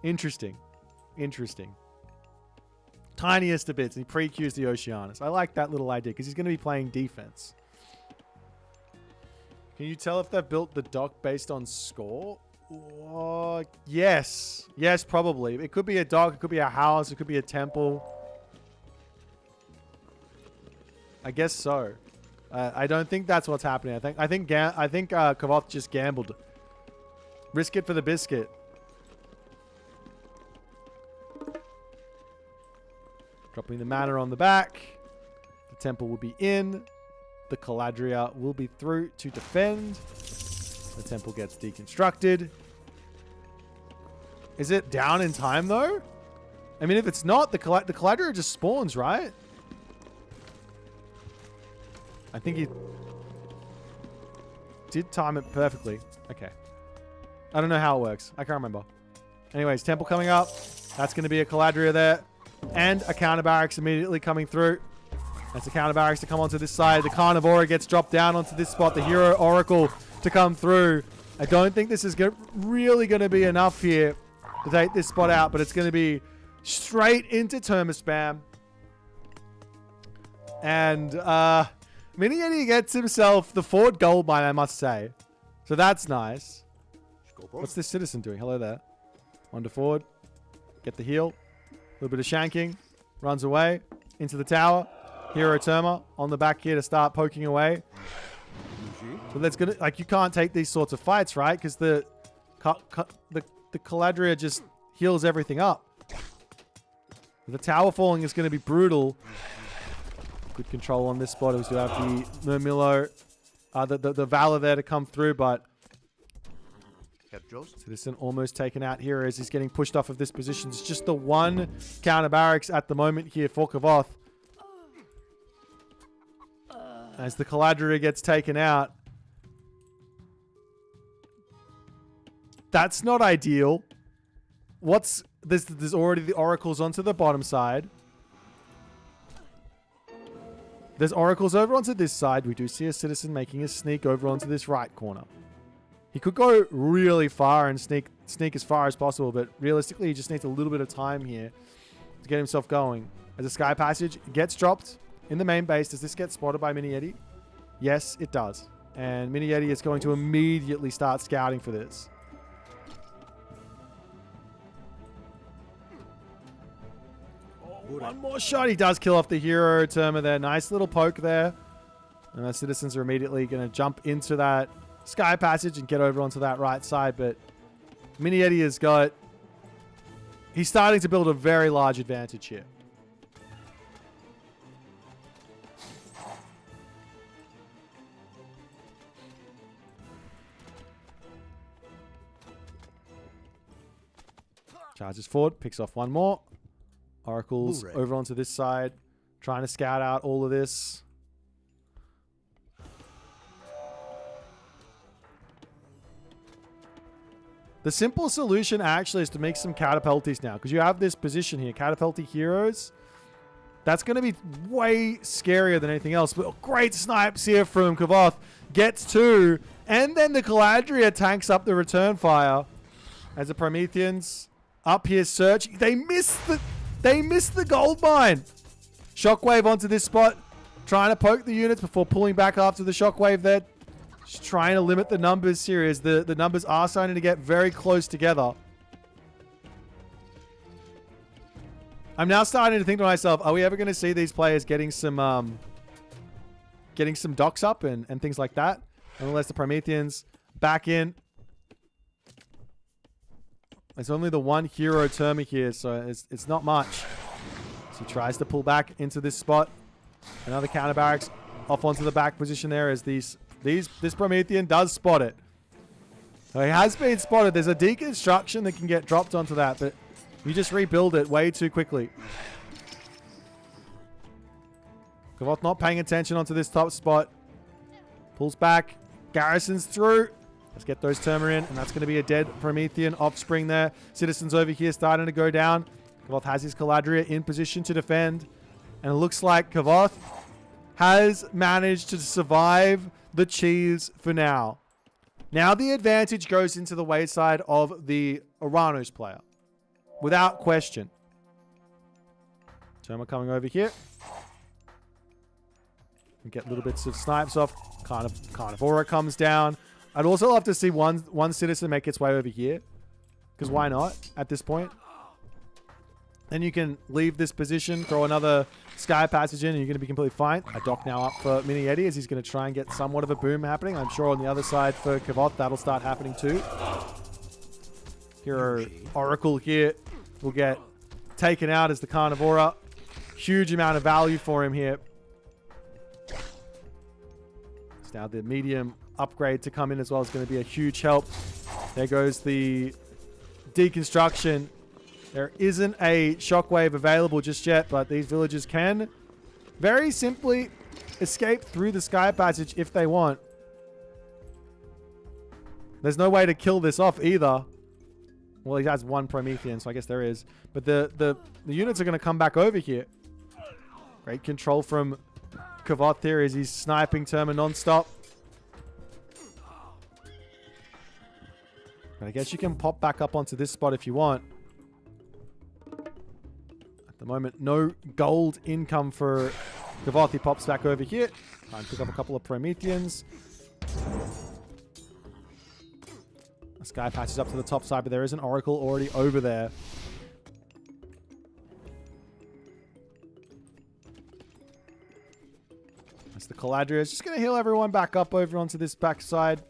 Interesting. Tiniest of bits, and he pre-queues the Oceanus. I like that little idea because he's going to be playing defense. Can you tell if they've built the dock based on score? Yes. Yes, probably. It could be a dock. It could be a house. It could be a temple. I guess so. I don't think that's what's happening. I think Kvoth just gambled. Risk it for the biscuit. Dropping the mana on the back. The temple will be in. The Caladria will be through to defend. The temple gets deconstructed. Is it down in time, though? I mean, if it's not, the Caladria just spawns, right? I think he did time it perfectly. Okay. I don't know how it works. I can't remember. Anyways, temple coming up. That's going to be a Caladria there. And a counter barracks immediately coming through. That's a counter barracks to come onto this side. The Carnivora gets dropped down onto this spot. The Hero Oracle to come through. I don't think this is really going to be enough here to take this spot out, but it's going to be straight into Terma spam. And Miniyeti gets himself the Ford Gold Mine, I must say. So that's nice. What's this citizen doing? Hello there. On to Ford. Get the heal. A little bit of shanking. Runs away into the tower. Hero Terma on the back here to start poking away. So that's gonna, like, you can't take these sorts of fights, right? Because the Caladria just heals everything up. The tower falling is going to be brutal. Good control on this spot. We still have the Murmillo, the Valor there to come through, but Citizen almost taken out here as he's getting pushed off of this position. It's just the one counter barracks at the moment here for Kvoth. As the Caladria gets taken out. That's not ideal. There's already the oracles onto the bottom side. There's oracles over onto this side. We do see a Citizen making a sneak over onto this right corner. He could go really far and sneak as far as possible, but realistically, he just needs a little bit of time here to get himself going. As a Sky Passage gets dropped in the main base, does this get spotted by Miniyeti? Yes, it does. And Miniyeti is going to immediately start scouting for this. One more shot. He does kill off the Hero Terma there. Nice little poke there. And the Citizens are immediately going to jump into that Sky Passage and get over onto that right side. But Miniyeti has got... He's starting to build a very large advantage here. Charges forward. Picks off one more. Oracles over onto this side. Trying to scout out all of this. The simple solution actually is to make some catapulties now. Because you have this position here. Catapulty heroes. That's going to be way scarier than anything else. But great snipes here from Kvoth. Gets two. And then the Caladria tanks up the return fire. As the Prometheans up here search. They miss the gold mine. Shockwave onto this spot. Trying to poke the units before pulling back after the shockwave there. Just trying to limit the numbers here as the numbers are starting to get very close together. I'm now starting to think to myself, are we ever going to see these players getting some docks up and things like that? Unless the Prometheans back in. It's only the one Hero Terma here, so it's not much. So he tries to pull back into this spot. Another counter barracks off onto the back position there as this Promethean does spot it. So he has been spotted. There's a deconstruction that can get dropped onto that, but you just rebuild it way too quickly. Kvoth not paying attention onto this top spot. Pulls back. Garrisons through. Let's get those Terma in, and that's going to be a dead Promethean offspring there. Citizens over here starting to go down. Kvoth has his Caladria in position to defend. And it looks like Kvoth has managed to survive the cheese for now. Now the advantage goes into the wayside of the Oranos player. Without question. Terma coming over here. We get little bits of snipes off. Carnivora comes down. I'd also love to see one Citizen make its way over here. Because why not at this point? Then you can leave this position, throw another Sky Passage in, and you're going to be completely fine. A dock now up for Miniyeti as he's going to try and get somewhat of a boom happening. I'm sure on the other side for Kvoth, that'll start happening too. Hero Oracle here will get taken out as the Carnivora. Huge amount of value for him here. It's now the medium upgrade to come in as well is going to be a huge help. There goes the deconstruction. There isn't a shockwave available just yet, but these villagers can very simply escape through the Sky Passage if they want. There's no way to kill this off either. Well, he has one Promethean, so I guess there is. But the units are going to come back over here. Great control from Kvoth here as he's sniping Terma non-stop. But I guess you can pop back up onto this spot if you want. At the moment, no gold income for Kvoth. He pops back over here. Try and pick up a couple of Prometheans. The Sky patches up to the top side, but there is an Oracle already over there. That's the Caladria. It's just going to heal everyone back up over onto this backside.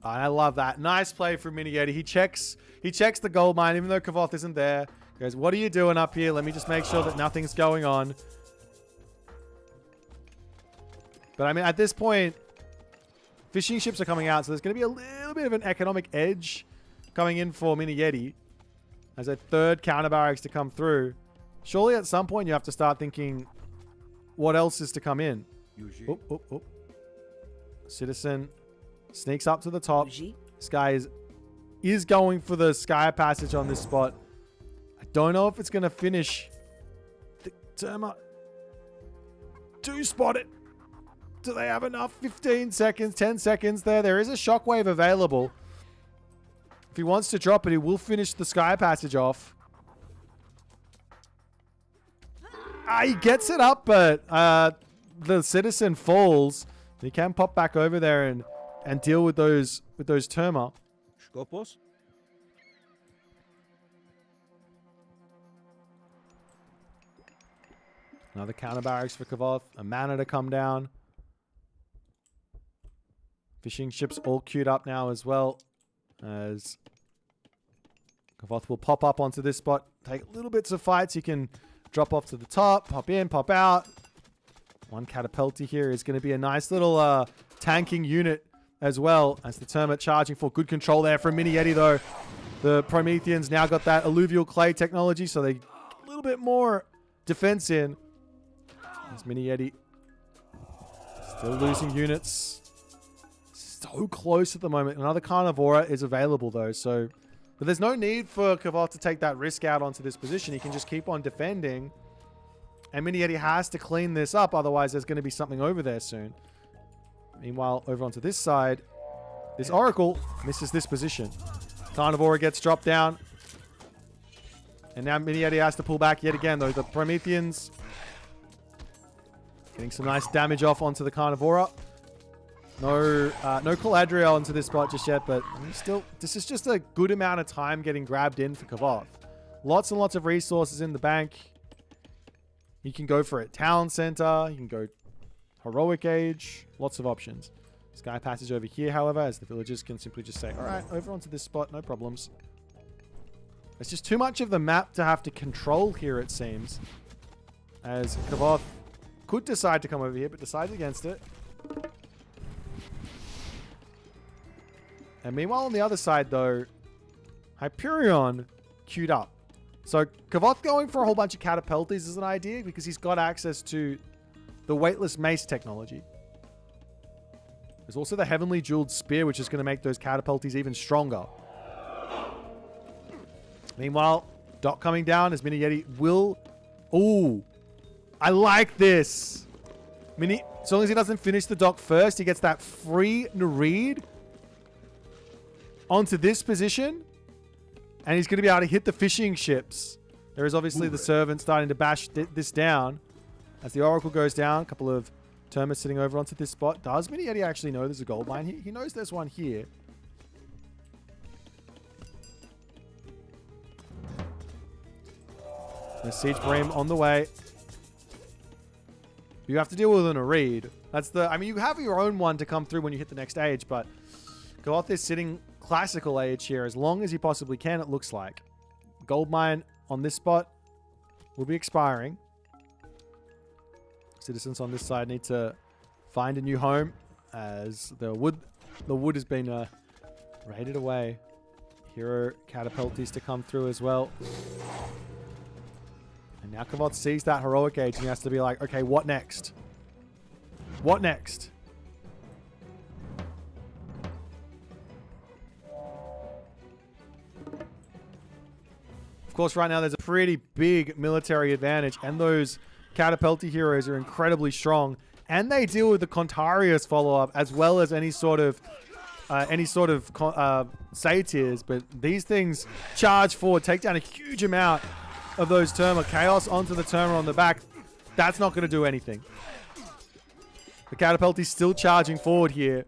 Oh, and I love that. Nice play from Miniyeti. He checks the gold mine, even though Kvoth isn't there. He goes, what are you doing up here? Let me just make sure that nothing's going on. But I mean, at this point, fishing ships are coming out, so there's going to be a little bit of an economic edge coming in for Miniyeti as a third counter barracks to come through. Surely at some point you have to start thinking what else is to come in. Oop, oop, oop. Citizen sneaks up to the top. This guy is going for the sky passage on this spot. I don't know if it's going to finish. The Terma do spot it. Do they have enough? 15 seconds, 10 seconds there. There is a shockwave available. If he wants to drop it, he will finish the sky passage off. He gets it up, but the citizen falls. He can pop back over there and deal with those Terma. HUSKSUPPE. Another counter barracks for Kvoth. A mana to come down. Fishing ships all queued up now as well. As Kvoth will pop up onto this spot. Take little bits of fights. You can drop off to the top. Pop in, pop out. One catapulti here is going to be a nice little tanking unit as well. As the Termite charging for good control there from Miniyeti though. The Prometheans now got that alluvial clay technology. So they get a little bit more defense in. As Miniyeti still losing units. So close at the moment. Another Carnivora is available though. So, but there's no need for Kvoth to take that risk out onto this position. He can just keep on defending. And Miniyeti has to clean this up. Otherwise, there's going to be something over there soon. Meanwhile, over onto this side, this Oracle misses this position. Carnivora gets dropped down. And now Miniyeti has to pull back yet again though. The Prometheans getting some nice damage off onto the Carnivora. No Caladria onto this spot just yet, but still, this is just a good amount of time getting grabbed in for Kvoth. Lots and lots of resources in the bank. You can go for a town center. You can go heroic age. Lots of options. Sky passage over here, however, as the villagers can simply just say, all right, over onto this spot, no problems. It's just too much of the map to have to control here, it seems. As Kvoth could decide to come over here, but decides against it. And meanwhile, on the other side, though, Hyperion queued up. So Kvoth going for a whole bunch of catapultis is an idea because he's got access to the weightless mace technology. There's also the heavenly jeweled spear, which is going to make those catapultis even stronger. Meanwhile, Doc coming down as Miniyeti will... Ooh, I like this. As long as he doesn't finish the Doc first, he gets that free Nereid onto this position, and he's going to be able to hit the fishing ships. There is obviously the servant starting to bash this down as the Oracle goes down. A couple of Termites sitting over onto this spot. Does Miniyeti actually know there's a gold mine? He knows there's one here. There's Siege Bream on the way. You have to deal with an Nereid. That's the... I mean, you have your own one to come through when you hit the next age, but Kvoth is sitting classical age here as long as he possibly can, it looks like. Gold mine on this spot will be expiring. Citizens on this side need to find a new home as the wood has been raided away. Hero catapultis to come through as well. And now Kvoth sees that heroic age and he has to be like, okay, what next? What next? Of course, right now there's a pretty big military advantage, and those catapulti heroes are incredibly strong, and they deal with the Contarius follow-up as well as any sort of satyrs. But these things charge forward, take down a huge amount of those Terma. Chaos onto the Terma on the back. That's not going to do anything. The catapulti's still charging forward here.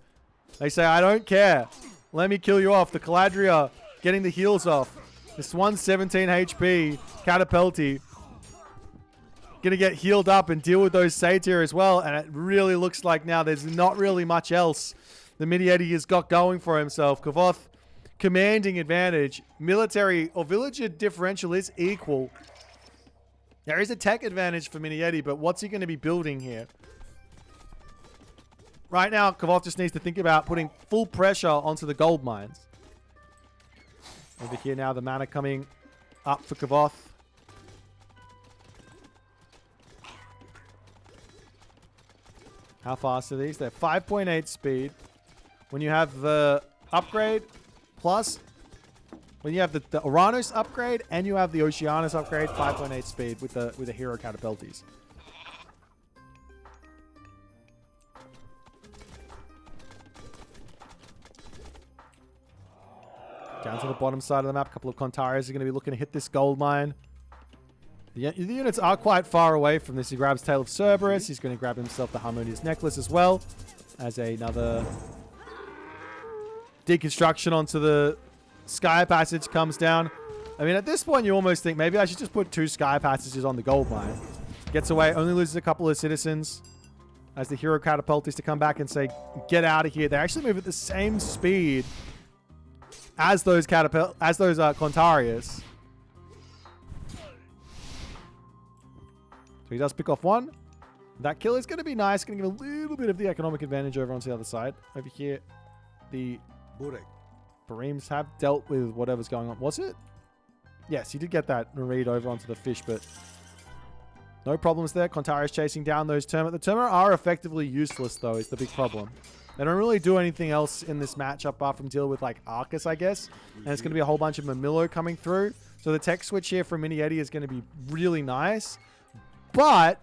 They say, I don't care. Let me kill you off. The Caladria getting the heals off. This 117 HP catapulti going to get healed up and deal with those Satyr as well. And it really looks like now there's not really much else the Miniyeti has got going for himself. Kvoth commanding advantage. Military or villager differential is equal. There is a tech advantage for Miniyeti, but what's he going to be building here? Right now, Kvoth just needs to think about putting full pressure onto the gold mines. Over here now, the mana coming up for Kvoth. How fast are these? They're 5.8 speed. When you have the upgrade, plus when you have the Uranus upgrade and you have the Oceanus upgrade, 5.8 speed with the hero catapulties. Down to the bottom side of the map, a couple of Kontarias are going to be looking to hit this gold mine. The units are quite far away from this. He grabs Tail of Cerberus. He's going to grab himself the Harmonious Necklace as well as another deconstruction onto the Sky Passage comes down. I mean, at this point, you almost think maybe I should just put 2 Sky Passages on the gold mine. Gets away, only loses a couple of citizens as the hero catapulties to come back and say, get out of here. They actually move at the same speed as those Kontarias. So he does pick off one. That kill is going to be nice. Going to give a little bit of the economic advantage over onto the other side. Over here, the Bareems have dealt with whatever's going on. Was it? Yes, he did get that read over onto the fish, but no problems there. Kontari's chasing down those Terma. The Terma are effectively useless, though, is the big problem. They don't really do anything else in this matchup apart from deal with, like, Arcus, I guess. And it's going to be a whole bunch of Mamillo coming through. So the tech switch here from Miniyeti is going to be really nice. But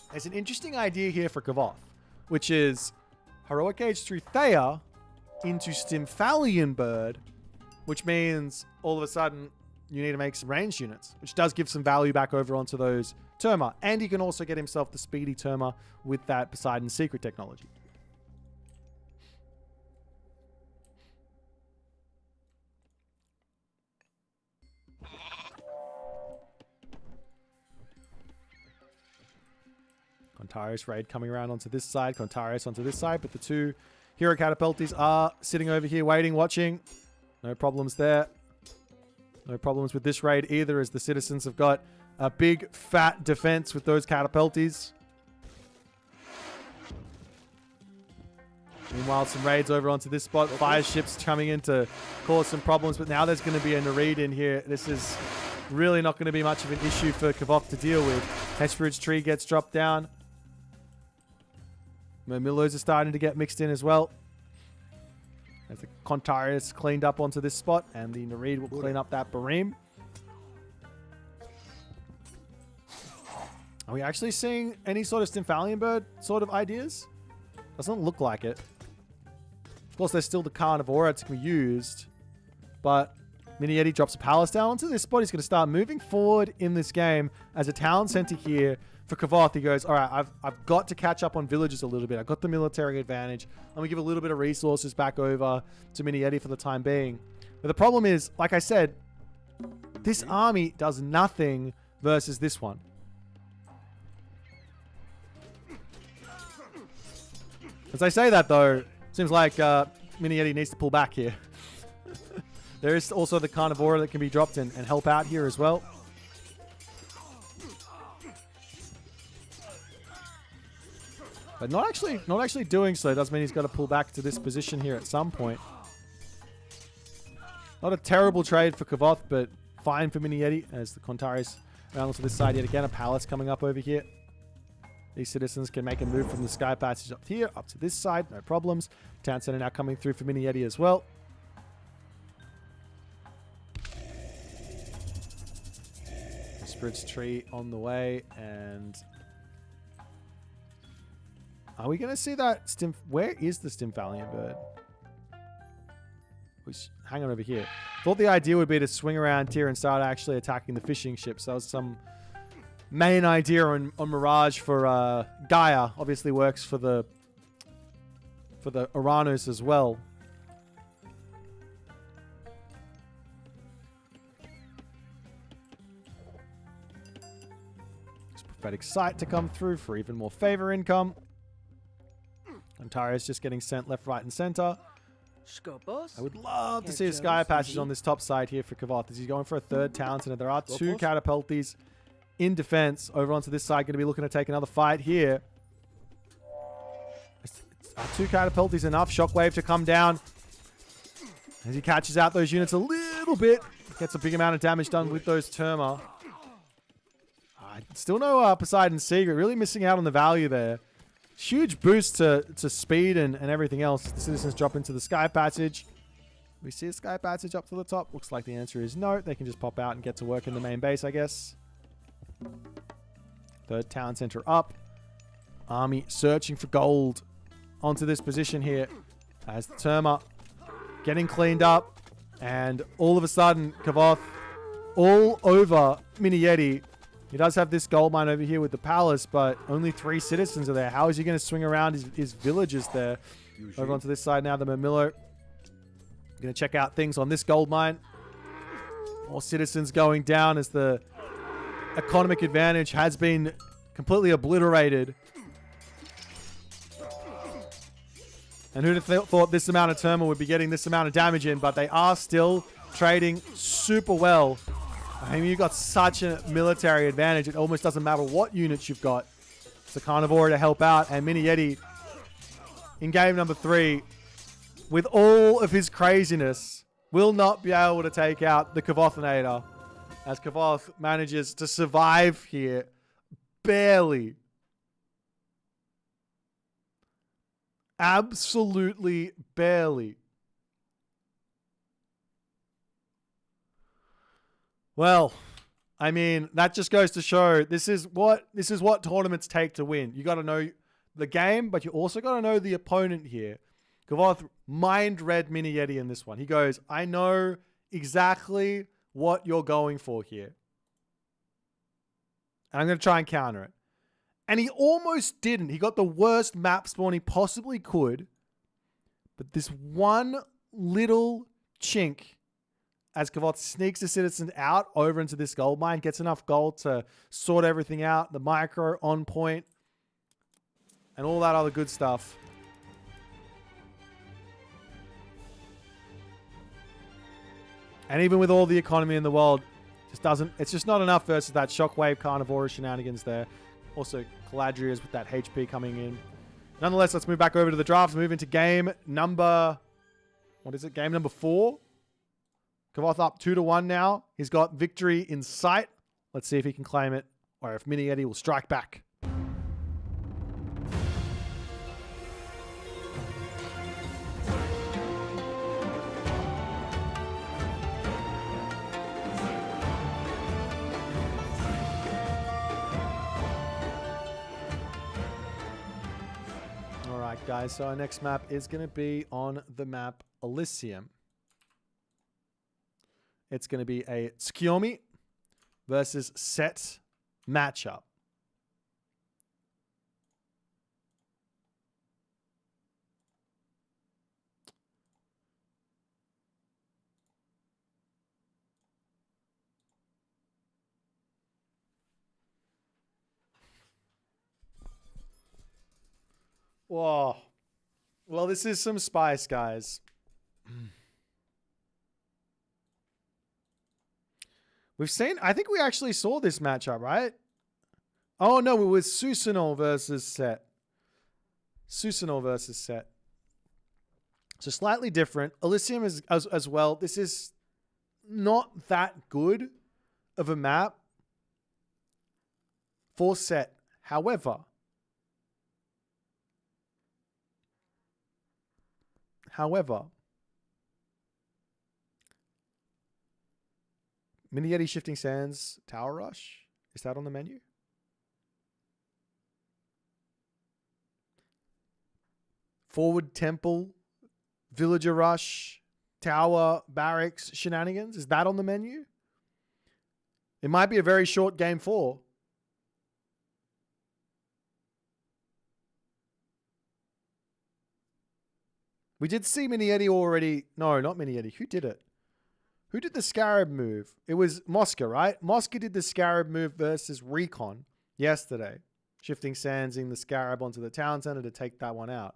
there's an interesting idea here for Kvoth, which is Heroic Age through Thea into Stymphalian Bird, which means all of a sudden you need to make some ranged units, which does give some value back over onto those Terma. And he can also get himself the speedy Terma with that Poseidon secret technology. Kontarius raid coming around onto this side. Kontarius onto this side. But the 2 hero catapulties are sitting over here waiting, watching. No problems there. No problems with this raid either, as the citizens have got a big fat defense with those catapulties. Meanwhile, some raids over onto this spot. Fire ships coming in to cause some problems. But now there's going to be a Nereid in here. This is really not going to be much of an issue for Kvoth to deal with. Hesperid's tree gets dropped down. Mamillos are starting to get mixed in as well. As the Kontarius cleaned up onto this spot, and the Nereid will clean up that Bareem. Are we actually seeing any sort of Stymphalian Bird sort of ideas? Doesn't look like it. Of course, there's still the Carnivora to be used, but Miniyeti drops a palace down onto this spot. He's going to start moving forward in this game as a town center here for Kvoth. He goes, all right, I've got to catch up on villages a little bit. I've got the military advantage. I'm going to give a little bit of resources back over to Miniyeti for the time being. But the problem is, like I said, this army does nothing versus this one. As I say that, though, seems like Miniyeti needs to pull back here. There is also the Carnivora that can be dropped and help out here as well. But not actually doing so does mean he's got to pull back to this position here at some point. Not a terrible trade for Kvoth, but fine for Miniyeti as the Kontarius around onto this side yet again. A palace coming up over here. These citizens can make a move from the Sky Passage up here, up to this side, no problems. Town Center now coming through for Miniyeti as well. Spirit's tree on the way, and are we going to see that where is the Stymphalian Bird? Hang on over here. Thought the idea would be to swing around here and start actually attacking the fishing ships. That was some main idea on Mirage for Gaia. Obviously works for the Uranus as well. prophetic sight to come through for even more favor income. Ontario's just getting sent left, right, and center. I would love to see a Sky Passage on this top side here for Kvoth as he's going for a third talent center. There are two catapulties in defense. Over onto this side, going to be looking to take another fight here. Two catapulties enough. Shockwave to come down as he catches out those units a little bit. Gets a big amount of damage done with those Terma. Still no Poseidon's Secret. Really missing out on the value there. Huge boost to speed and everything else. The citizens drop into the Sky Passage. We see a Sky Passage up to the top. Looks like the answer is no. They can just pop out and get to work in the main base, I guess. Third town center up. Army searching for gold onto this position here as the Terma getting cleaned up. And all of a sudden, Kvoth all over Miniyeti. He does have this gold mine over here with the palace, but only 3 citizens are there. How is he going to swing around his villages there? Over onto this side now, the Mamillo. Going to check out things on this gold mine. More citizens going down as the economic advantage has been completely obliterated. And who'd have thought this amount of Terma would be getting this amount of damage in, but they are still trading super well. I mean, you've got such a military advantage. It almost doesn't matter what units you've got. It's a Carnivore to help out. And Miniyeti, in game number 3, with all of his craziness, will not be able to take out the Kvothinator. As Kvoth manages to survive here. Barely. Absolutely barely. Well, I mean, that just goes to show this is what tournaments take to win. You got to know the game, but you also got to know the opponent here. Kvoth mind read Miniyeti in this one. He goes, I know exactly what you're going for here. And I'm going to try and counter it. And he almost didn't. He got the worst map spawn he possibly could. But this one little chink, as Kvoth sneaks the citizens out over into this gold mine, gets enough gold to sort everything out, the micro on point, and all that other good stuff. And even with all the economy in the world, it's just not enough versus that Shockwave Carnivore shenanigans there. Also, Caladrias with that HP coming in. Nonetheless, let's move back over to the draft. Move into game number... What is it? Game number 4. Kvoth up 2-1 now. He's got victory in sight. Let's see if he can claim it, or if Miniyeti will strike back. Alright guys, so our next map is going to be on the map Elysium. It's going to be a Tsukiyomi versus Set matchup. Whoa. Well, this is some spice, guys. We've seen... I think we actually saw this matchup, right? Oh, no. It was Susanoo versus Set. Susanoo versus Set. So slightly different. Elysium is as well. This is not that good of a map for Set. However... Miniyeti Shifting Sands Tower Rush. Is that on the menu? Forward Temple, Villager Rush, Tower, Barracks, Shenanigans. Is that on the menu? It might be a very short game 4. We did see Miniyeti already. No, not Miniyeti. Who did it? Who did the Scarab move? It was Mosca, right? Mosca did the Scarab move versus Recon. yesterday. Shifting Sands in the Scarab onto the town center to take that one out.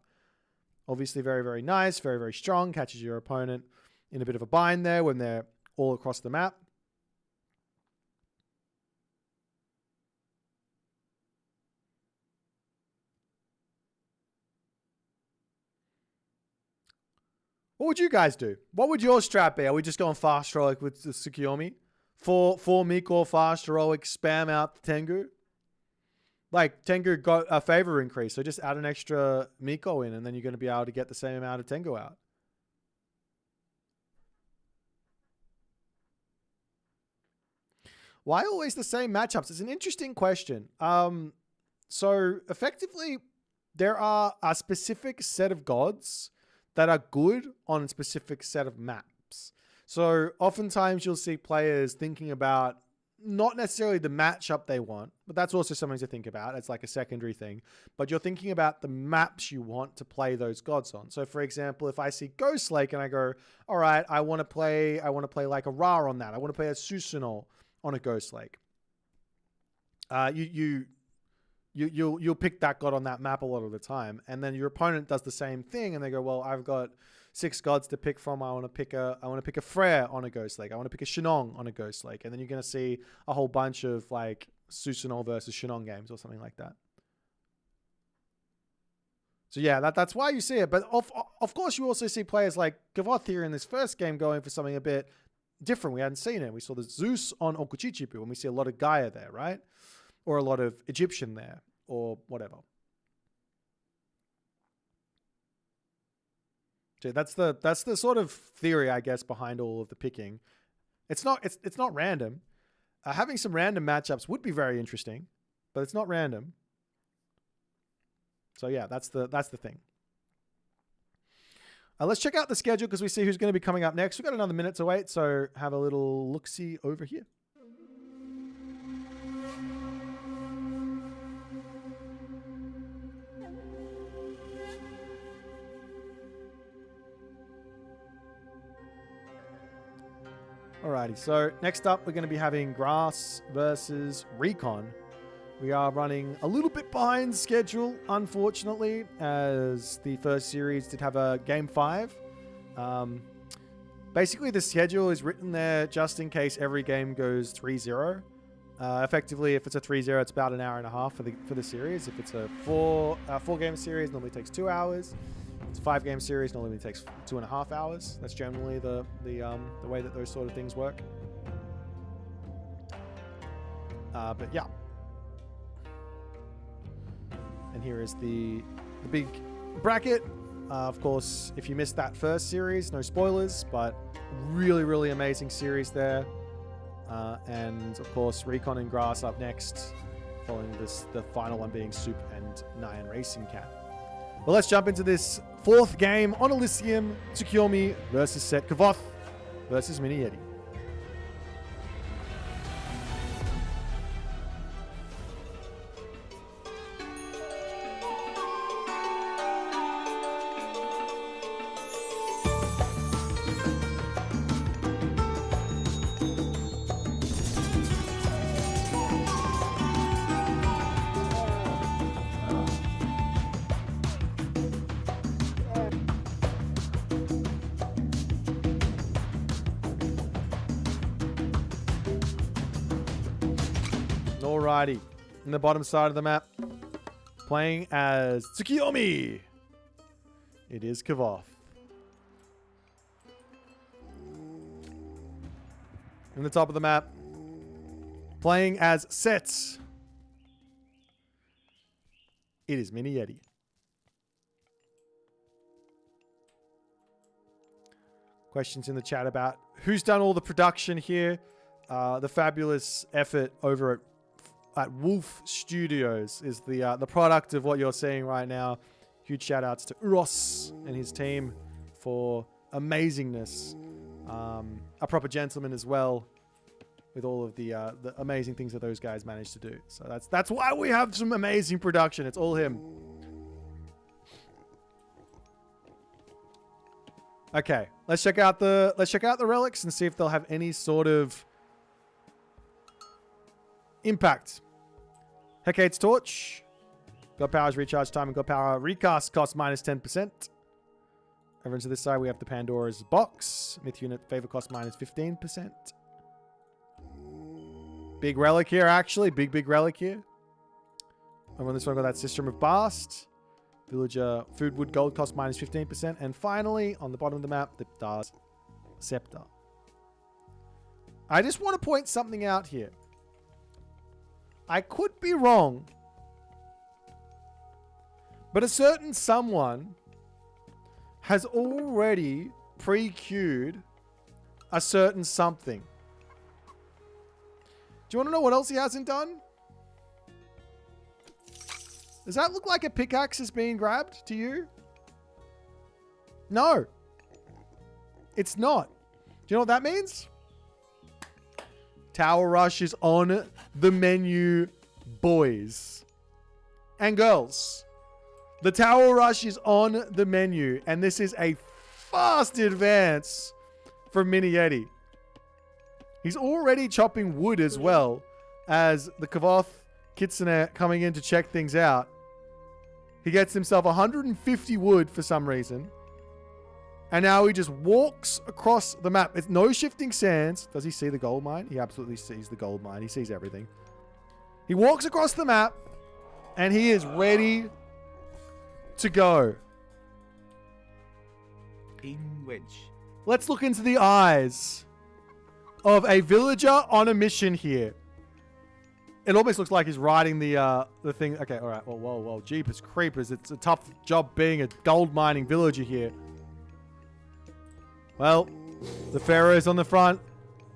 Obviously very, very nice, very, very strong. Catches your opponent in a bit of a bind there when they're all across the map. What would you guys do? What would your strat be? Are we just going fast heroic with the Tsukiyomi? Four Miko fast heroic, spam out the Tengu? Like, Tengu got a favor increase, so just add an extra Miko in, and then you're going to be able to get the same amount of Tengu out. Why always the same matchups? It's an interesting question. So, effectively, there are a specific set of gods that are good on a specific set of maps. So oftentimes you'll see players thinking about not necessarily the matchup they want, but that's also something to think about. It's like a secondary thing. But you're thinking about the maps you want to play those gods on. So for example, if I see Ghost Lake and I go, all right, I want to play like a Ra on that. I want to play a Susanoo on a Ghost Lake. You'll pick that god on that map a lot of the time, and then your opponent does the same thing, and they go, well, I've got 6 gods to pick from. I want to pick a Freyr on a Ghost Lake. I want to pick a Shenong on a Ghost Lake, and then you're going to see a whole bunch of like Susanoo versus Shenong games or something like that. So yeah, that's why you see it. But of course, you also see players like Kvoth here in this first game going for something a bit different. We hadn't seen it. We saw the Zeus on Okuchichipu, and we see a lot of Gaia there, right? Or a lot of Egyptian there, or whatever. So that's the sort of theory, I guess, behind all of the picking. It's not random. Having some random matchups would be very interesting, but it's not random. So yeah, that's the thing. Let's check out the schedule because we see who's going to be coming up next. We've got another minute to wait, so have a little look-see over here. Alrighty, so next up we're going to be having Grass versus Recon. We are running a little bit behind schedule, unfortunately, as the first series did have a Game 5. Basically, the schedule is written there just in case every game goes 3-0. Effectively, if it's a 3-0, it's about an hour and a half for the series. If it's a four-game series, it normally takes 2 hours. If it's a 5-game series, it normally takes 2.5 hours. That's generally the way that those sort of things work. But yeah. And here is the big bracket. Of course, if you missed that first series, no spoilers, but really, really amazing series there. And of course, Recon and Grass up next, following the final one being Soup and NyanRacingCat. Well, let's jump into this fourth game on Elysium. Tsukiyomi versus Set Kvoth versus Miniyeti. Alrighty, in the bottom side of the map, playing as Tsukiyomi, it is Kvoth. In the top of the map, playing as Set, it is Miniyeti. Questions in the chat about who's done all the production here. The fabulous effort over at Wolf Studios is the product of what you're seeing right now. Huge shout outs to Uros and his team for amazingness. A proper gentleman as well, with all of the amazing things that those guys managed to do. So that's why we have some amazing production. It's all him. Okay, let's check out the relics and see if they'll have any sort of impact. Hecate's Torch. God Power's recharge time and God Power recast cost minus 10%. Over to this side, we have the Pandora's Box. Myth unit favor cost minus 15%. Big relic here, actually. Big relic here. Over on this one, got that System of Bast. Villager food wood gold cost minus 15%. And finally, on the bottom of the map, the Dar's Scepter. I just want to point something out here. I could be wrong, but a certain someone has already pre-queued a certain something. Do you want to know what else he hasn't done? Does that look like a pickaxe is being grabbed to you? No. It's not. Do you know what that means? Tower Rush is on the menu, boys and girls. The Tower Rush is on the menu, and this is a fast advance from Miniyeti. He's already chopping wood as well as the Kvoth Kitsune coming in to check things out. He gets himself 150 wood for some reason. And now he just walks across the map. It's no shifting sands. Does he see the gold mine? He absolutely sees the gold mine. He sees everything. He walks across the map and he is ready to go. In wedge. Let's look into the eyes of a villager on a mission here. It almost looks like he's riding the thing. Okay, all right. Well, whoa. Jeepers creepers. It's a tough job being a gold mining villager here. Well, the Pharaoh's on the front.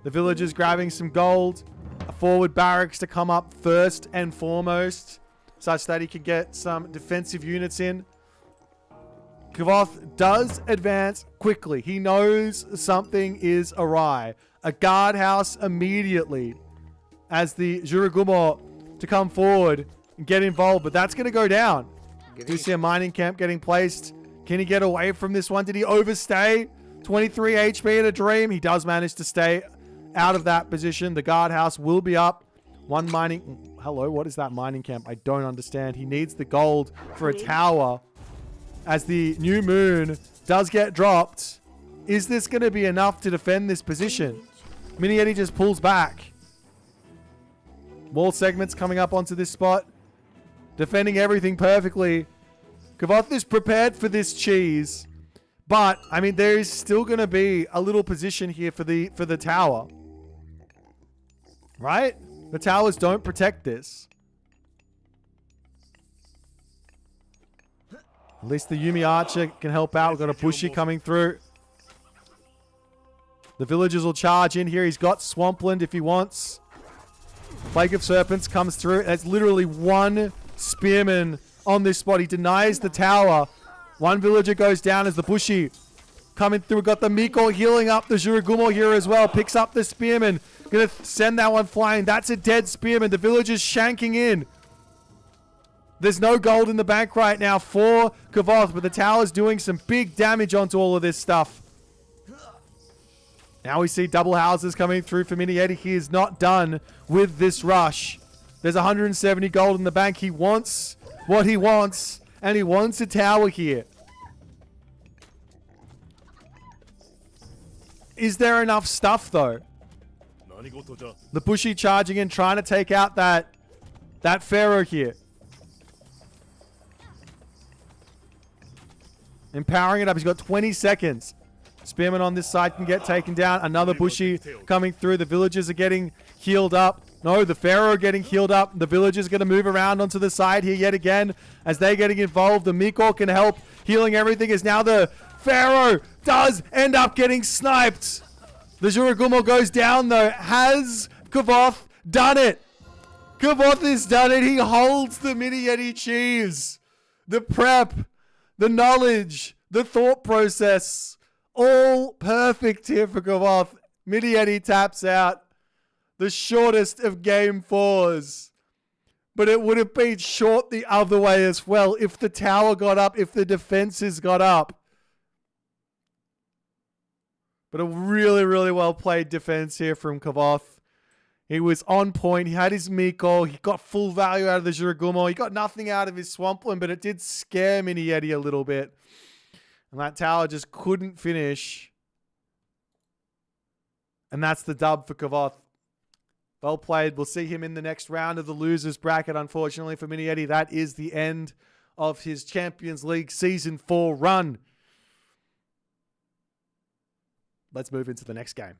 The villagers grabbing some gold. A forward barracks to come up first and foremost, such that he can get some defensive units in. Kvoth does advance quickly. He knows something is awry. A guardhouse immediately as the Juragumo to come forward and get involved, but that's going to go down. Do you see a mining camp getting placed? Can he get away from this one? Did he overstay? 23 HP in a dream. He does manage to stay out of that position. The guardhouse will be up. One mining... Hello, what is that mining camp? I don't understand. He needs the gold for a tower as the new moon does get dropped. Is this going to be enough to defend this position? Miniyeti just pulls back. Wall segments coming up onto this spot. Defending everything perfectly. Kvoth is prepared for this cheese. But, I mean, there is still going to be a little position here for the tower. Right? The towers don't protect this. At least the Yumi Archer can help out. We've got a Bushi coming through. The villagers will charge in here. He's got Swampland if he wants. Plague of Serpents comes through. There's literally one spearman on this spot. He denies the tower. One villager goes down as the Bushi coming through. We've got the Miko healing up the Juragumo here as well. Picks up the spearman. Gonna send that one flying. That's a dead spearman. The villager's shanking in. There's no gold in the bank right now for Kvoth, but the tower's doing some big damage onto all of this stuff. Now we see double houses coming through for Miniyeti. He is not done with this rush. There's 170 gold in the bank. He wants what he wants, and he wants a tower here. Is there enough stuff, though? The Bushi charging in, trying to take out that Pharaoh here. Empowering it up. He's got 20 seconds. Spearman on this side can get taken down. Another Bushi coming through. The villagers are getting healed up. No, the Pharaoh getting healed up. The villagers going to move around onto the side here yet again as they're getting involved. The Miko can help. Healing everything as now the Pharaoh does end up getting sniped. The Juragumo goes down though. Has Kvoth done it? Kvoth has done it. He holds the Miniyeti cheese. The prep, the knowledge, the thought process. All perfect here for Kvoth. Miniyeti taps out. The shortest of game fours. But it would have been short the other way as well if the tower got up, if the defenses got up. But a really, really well played defense here from Kvoth. He was on point. He had his Miko. He got full value out of the Jiragumo. He got nothing out of his Swampland, but it did scare Miniyeti a little bit. And that tower just couldn't finish. And that's the dub for Kvoth. Well played. We'll see him in the next round of the losers bracket. Unfortunately for Miniyeti, that is the end of his Champions League Season 4 run. Let's move into the next game.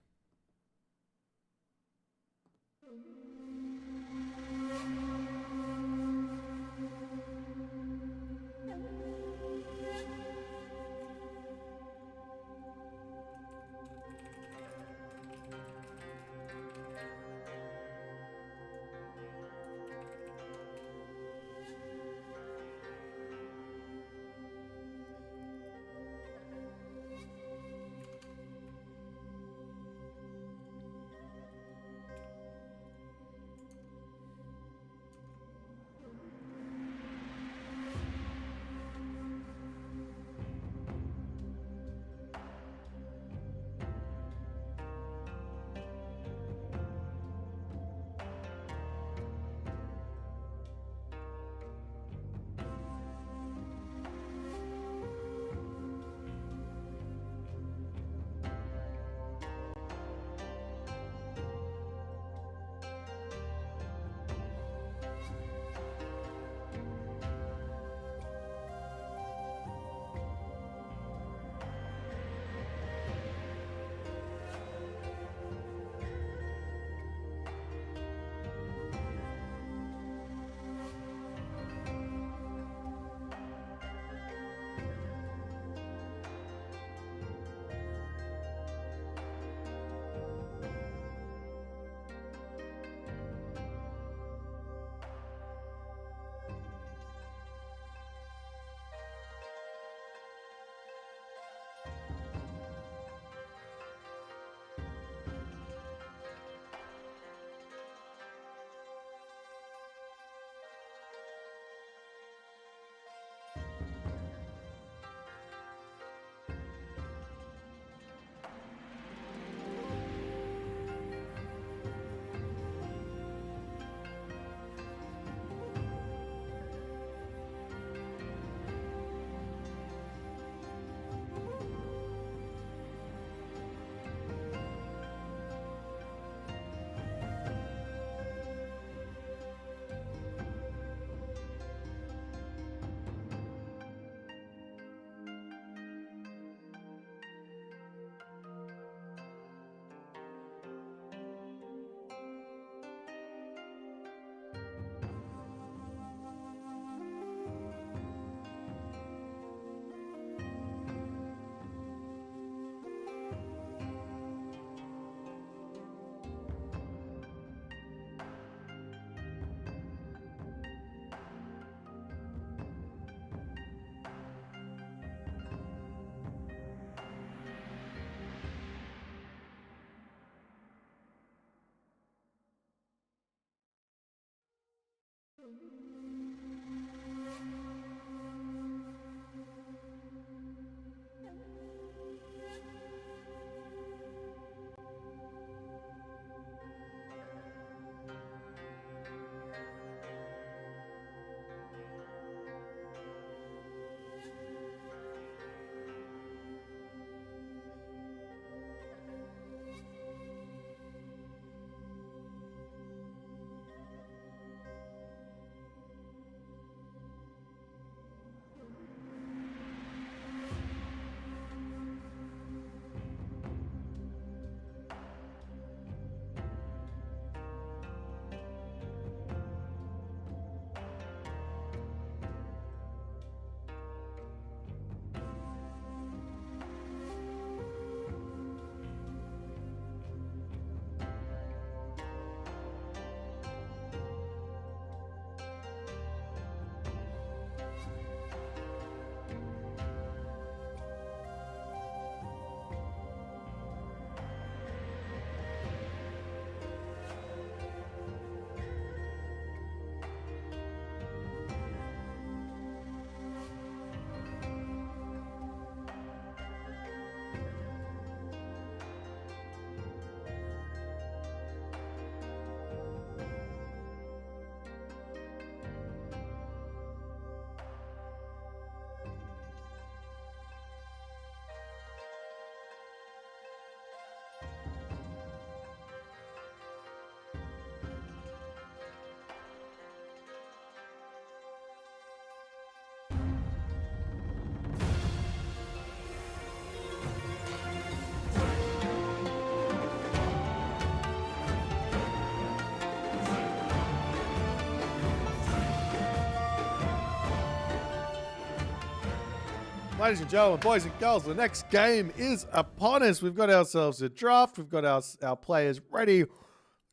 Ladies and gentlemen, boys and girls, the next game is upon us. We've got ourselves a draft. We've got our players ready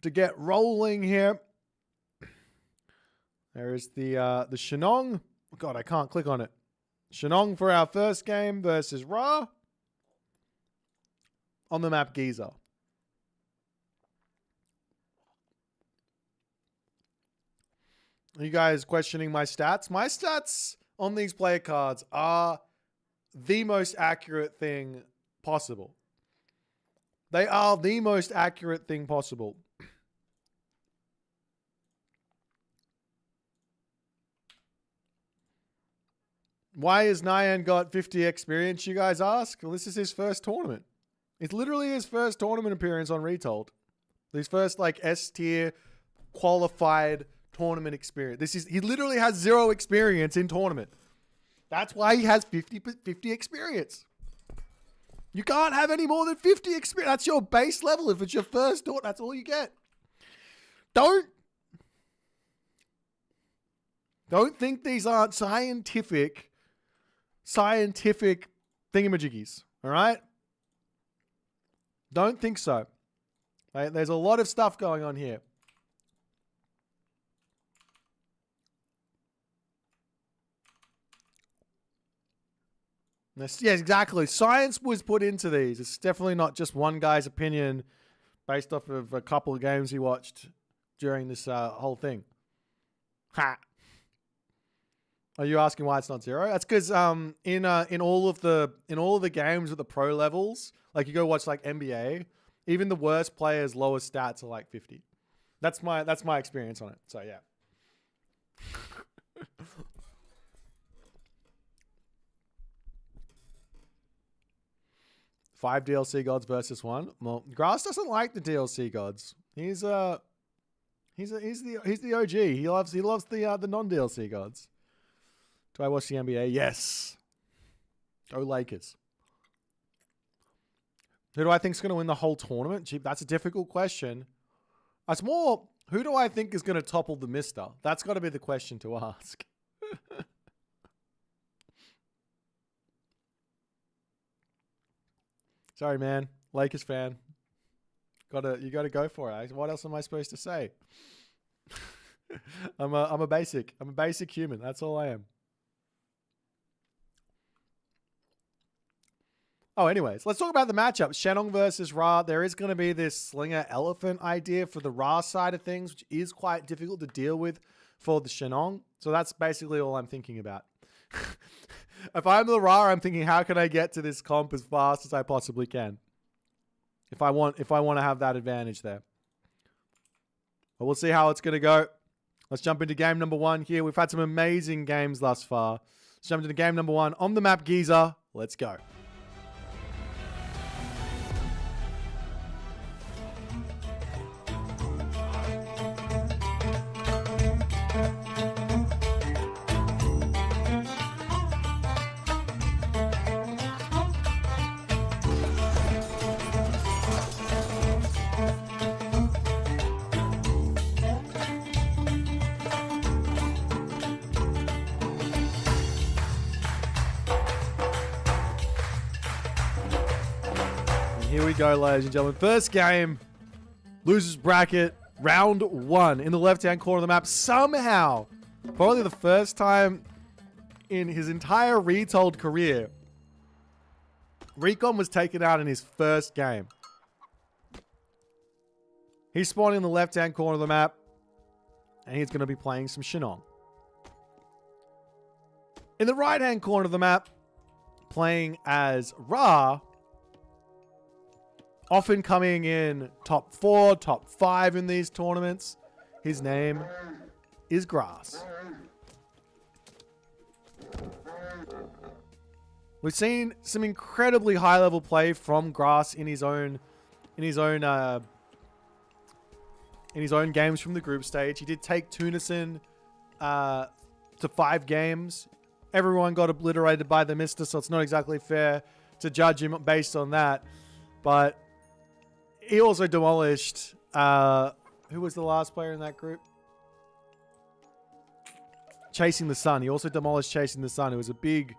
to get rolling here. There is the Shenong. God, I can't click on it. Shenong for our first game versus Ra on the map Giza. Are you guys questioning my stats? My stats on these player cards are the most accurate thing possible. They are the most accurate thing possible. Why has Nyan got 50 experience, you guys ask? Well, this is his first tournament. It's literally his first tournament appearance on Retold. His first, like, S-tier qualified tournament experience. He literally has 0 experience in tournament. That's why he has 50 experience. You can't have any more than 50 experience. That's your base level. If it's your first tournament, that's all you get. Don't think these aren't scientific thingamajiggies, all right? Don't think so. Right? There's a lot of stuff going on here. Yes, exactly. Science was put into these. It's definitely not just one guy's opinion based off of a couple of games he watched during this whole thing. Ha! Are you asking why it's not 0? That's because in all of the games at the pro levels, like you go watch like NBA, even the worst players' lowest stats are like 50. That's my experience on it. So yeah. 5 DLC gods versus 1. Well, Grass doesn't like the DLC gods. He's the OG. He loves the non-DLC gods. Do I watch the NBA? Yes. Go Lakers. Who do I think is going to win the whole tournament? Gee, that's a difficult question. It's more, who do I think is going to topple the Mister? That's got to be the question to ask. Sorry, man. Lakers fan. You gotta go for it. What else am I supposed to say? I'm a basic human. That's all I am. Oh, anyways, let's talk about the matchup. Shenong versus Ra. There is going to be this slinger elephant idea for the Ra side of things, which is quite difficult to deal with for the Shenong. So that's basically all I'm thinking about. If I'm the Ra, I'm thinking, how can I get to this comp as fast as I possibly can? If I want to have that advantage there. But we'll see how it's going to go. Let's jump into game number 1 here. We've had some amazing games thus far. Let's jump into game number 1 on the map Giza. Let's go. Here we go, ladies and gentlemen. First game, losers bracket, round 1 in the left-hand corner of the map. Somehow, probably the first time in his entire Retold career, Recon was taken out in his first game. He's spawning in the left-hand corner of the map, and he's going to be playing some Shenong. In the right-hand corner of the map, playing as Ra, often coming in top 4, top 5 in these tournaments. His name is Grass. We've seen some incredibly high-level play from Grass in his own games from the group stage. He did take Tunison to 5 games. Everyone got obliterated by the Mister, so it's not exactly fair to judge him based on that. But he also demolished, who was the last player in that group? Chasing the Sun. He also demolished Chasing the Sun. It was a big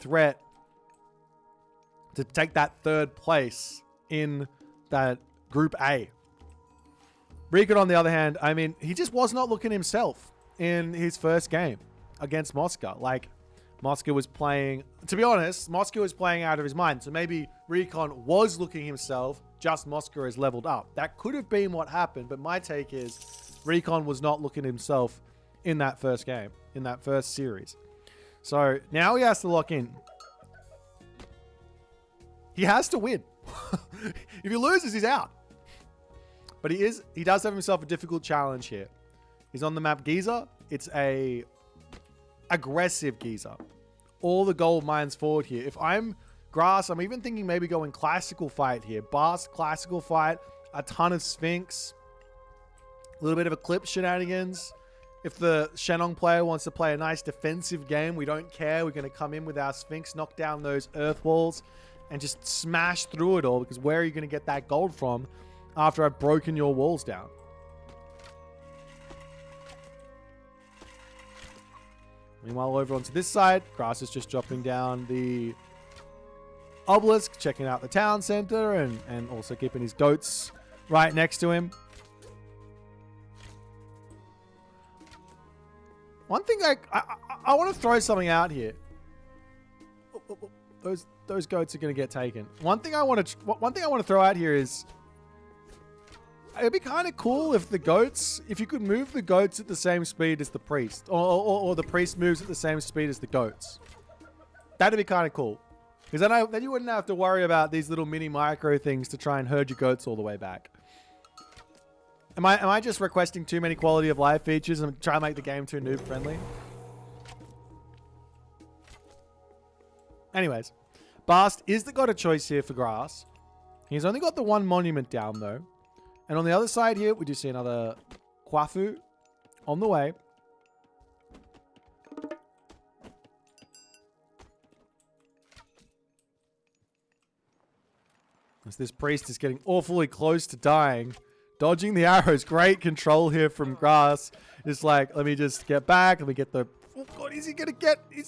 threat to take that third place in that Group A. Recon, on the other hand, I mean, he just was not looking himself in his first game against Mosca. Like, Mosca was playing, to be honest, Mosca was playing out of his mind. So maybe Recon was looking himself, just Mosca has leveled up. That could have been what happened, but my take is Recon was not looking himself in that first game, in that first series. So now he has to lock in. He has to win. If he loses, he's out. But he does have himself a difficult challenge here. He's on the map Giza. It's a aggressive Giza. All the gold mines forward here. If I'm Grass, I'm even thinking maybe going classical fight here. Bast, classical fight, a ton of Sphinx, a little bit of Eclipse shenanigans. If the Shenong player wants to play a nice defensive game, we don't care. We're going to come in with our Sphinx, knock down those earth walls, and just smash through it all, because where are you going to get that gold from after I've broken your walls down? Meanwhile, over onto this side, Grass is just dropping down the obelisk, checking out the town center, and also keeping his goats right next to him. One thing I want to throw something out here. Those goats are going to get taken. One thing I want to throw out here is it'd be kind of cool if you could move the goats at the same speed as the priest, or the priest moves at the same speed as the goats. That'd be kind of cool, because then you wouldn't have to worry about these little mini micro things to try and herd your goats all the way back. Am I just requesting too many quality of life features and trying to make the game too noob friendly? Anyways, Bast is the god of choice here for Grass. He's only got the one monument down though. And on the other side here, we do see another Kvoth on the way. As this priest is getting awfully close to dying. Dodging the arrows. Great control here from Grass. It's like, let me just get back. Let me get the... Oh god, is he going to get... He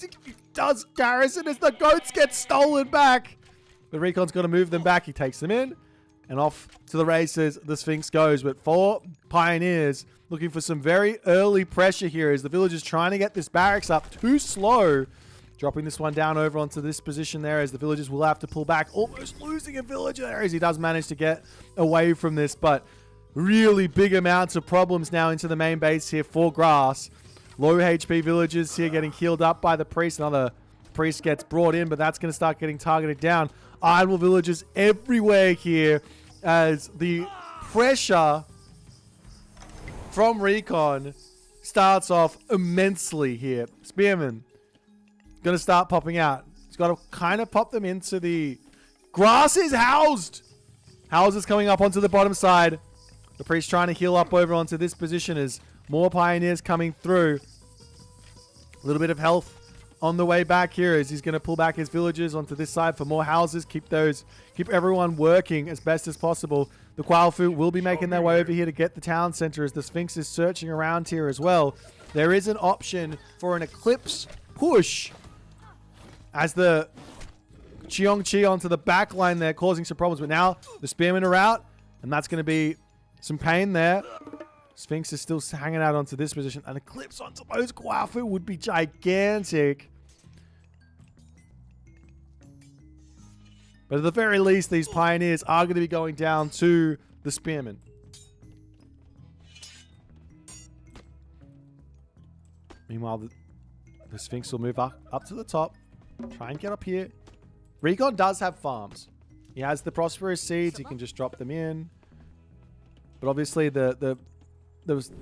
does garrison as the goats get stolen back. The Recon's got to move them back. He takes them in. And off to the races the Sphinx goes. But 4 pioneers looking for some very early pressure here as the villagers trying to get this barracks up too slow. Dropping this one down over onto this position there as the villagers will have to pull back. Almost losing a villager there as he does manage to get away from this. But really big amounts of problems now into the main base here for Grass. Low HP villagers here getting healed up by the priest. Another priest gets brought in, but that's going to start getting targeted down. Idle villagers everywhere here as the pressure from Recon starts off immensely here. Spearman going to start popping out. He's got to kind of pop them into the... Grass is housed! Houses coming up onto the bottom side. The priest trying to heal up over onto this position as more pioneers coming through. A little bit of health on the way back here as he's going to pull back his villagers onto this side for more houses. Keep everyone working as best as possible. The Kvoth will be making their way over here to get the town center as the Sphinx is searching around here as well. There is an option for an Eclipse push as the Cheong onto the back line there causing some problems. But now the Spearmen are out and that's going to be some pain there. Sphinx is still hanging out onto this position. An Eclipse onto those Kvoth would be gigantic. But at the very least, these pioneers are going to be going down to the Spearmen. Meanwhile, the Sphinx will move up to the top. Try and get up here. Recon does have farms. He has the Prosperous Seeds. He can just drop them in. But obviously, the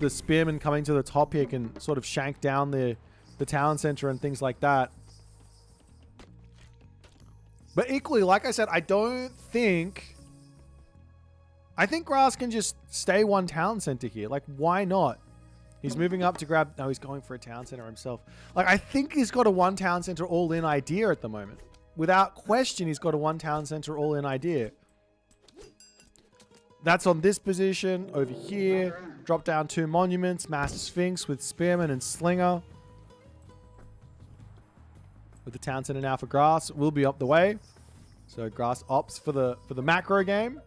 Spearmen coming to the top here can sort of shank down the town center and things like that. But equally, like I said, I think Grass can just stay one town center here. Like, why not? He's moving up to grab... No, he's going for a town center himself. Like, I think he's got a one town center all-in idea at the moment. Without question, he's got a one town center all-in idea. That's on this position. Over here. Drop down 2 monuments. Master Sphinx with Spearman and Slinger. With the town center now for Grass. Will be up the way. So Grass opts for the macro game.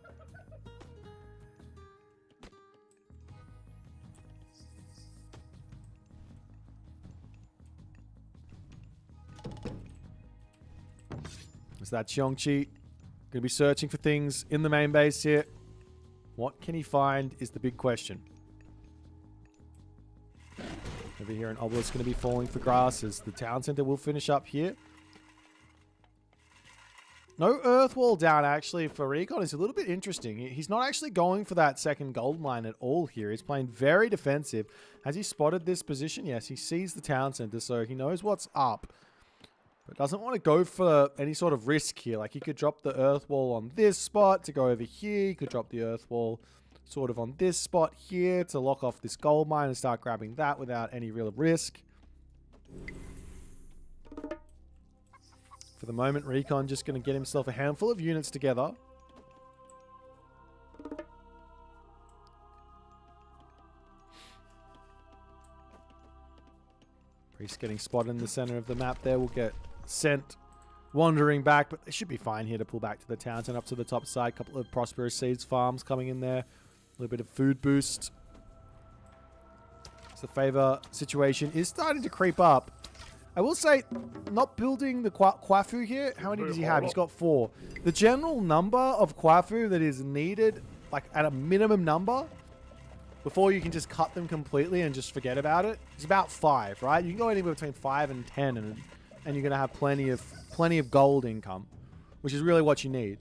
Is that Xiongqi going to be searching for things in the main base here? What can he find is the big question. Over here, an obelisk going to be falling for Grass as the town center will finish up here. No earth wall down, actually, for Recon. It's a little bit interesting. He's not actually going for that second gold mine at all here. He's playing very defensive. Has he spotted this position? Yes, he sees the town center, so he knows what's up. But doesn't want to go for any sort of risk here. Like, he could drop the earth wall on this spot to go over here. He could drop the earth wall sort of on this spot here to lock off this gold mine and start grabbing that without any real risk. For the moment, Recon just going to get himself a handful of units together. Priest getting spotted in the center of the map there. Will get sent wandering back, but they should be fine here to pull back to the town and up to the top side. Couple of prosperous seeds farms coming in there. A little bit of food boost. So the favor situation is starting to creep up. I will say, not building the Kvoth here. How many does he have? He's got 4. The general number of Kvoth that is needed, like at a minimum number, before you can just cut them completely and just forget about it, is about 5, right? You can go anywhere between 5 and 10, and you're going to have plenty of gold income, which is really what you need.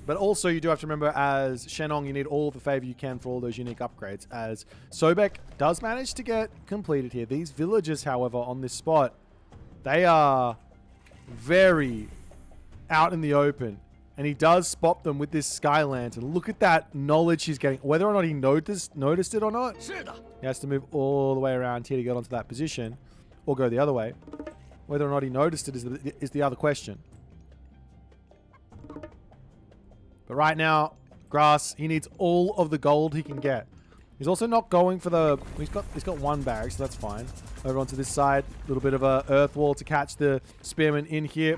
But also, you do have to remember, as Shenong, you need all of the favor you can for all those unique upgrades, as Sobek does manage to get completed here. These villages, however, on this spot, they are very out in the open. And he does spot them with this Sky Lantern. Look at that knowledge he's getting. Whether or not he noticed it or not, he has to move all the way around here to get onto that position, or go the other way. Whether or not he noticed it is the other question. But right now, Grass, he needs all of the gold he can get. He's also not going for the... He's got 1 barrack, so that's fine. Over onto this side, a little bit of a earth wall to catch the spearmen in here.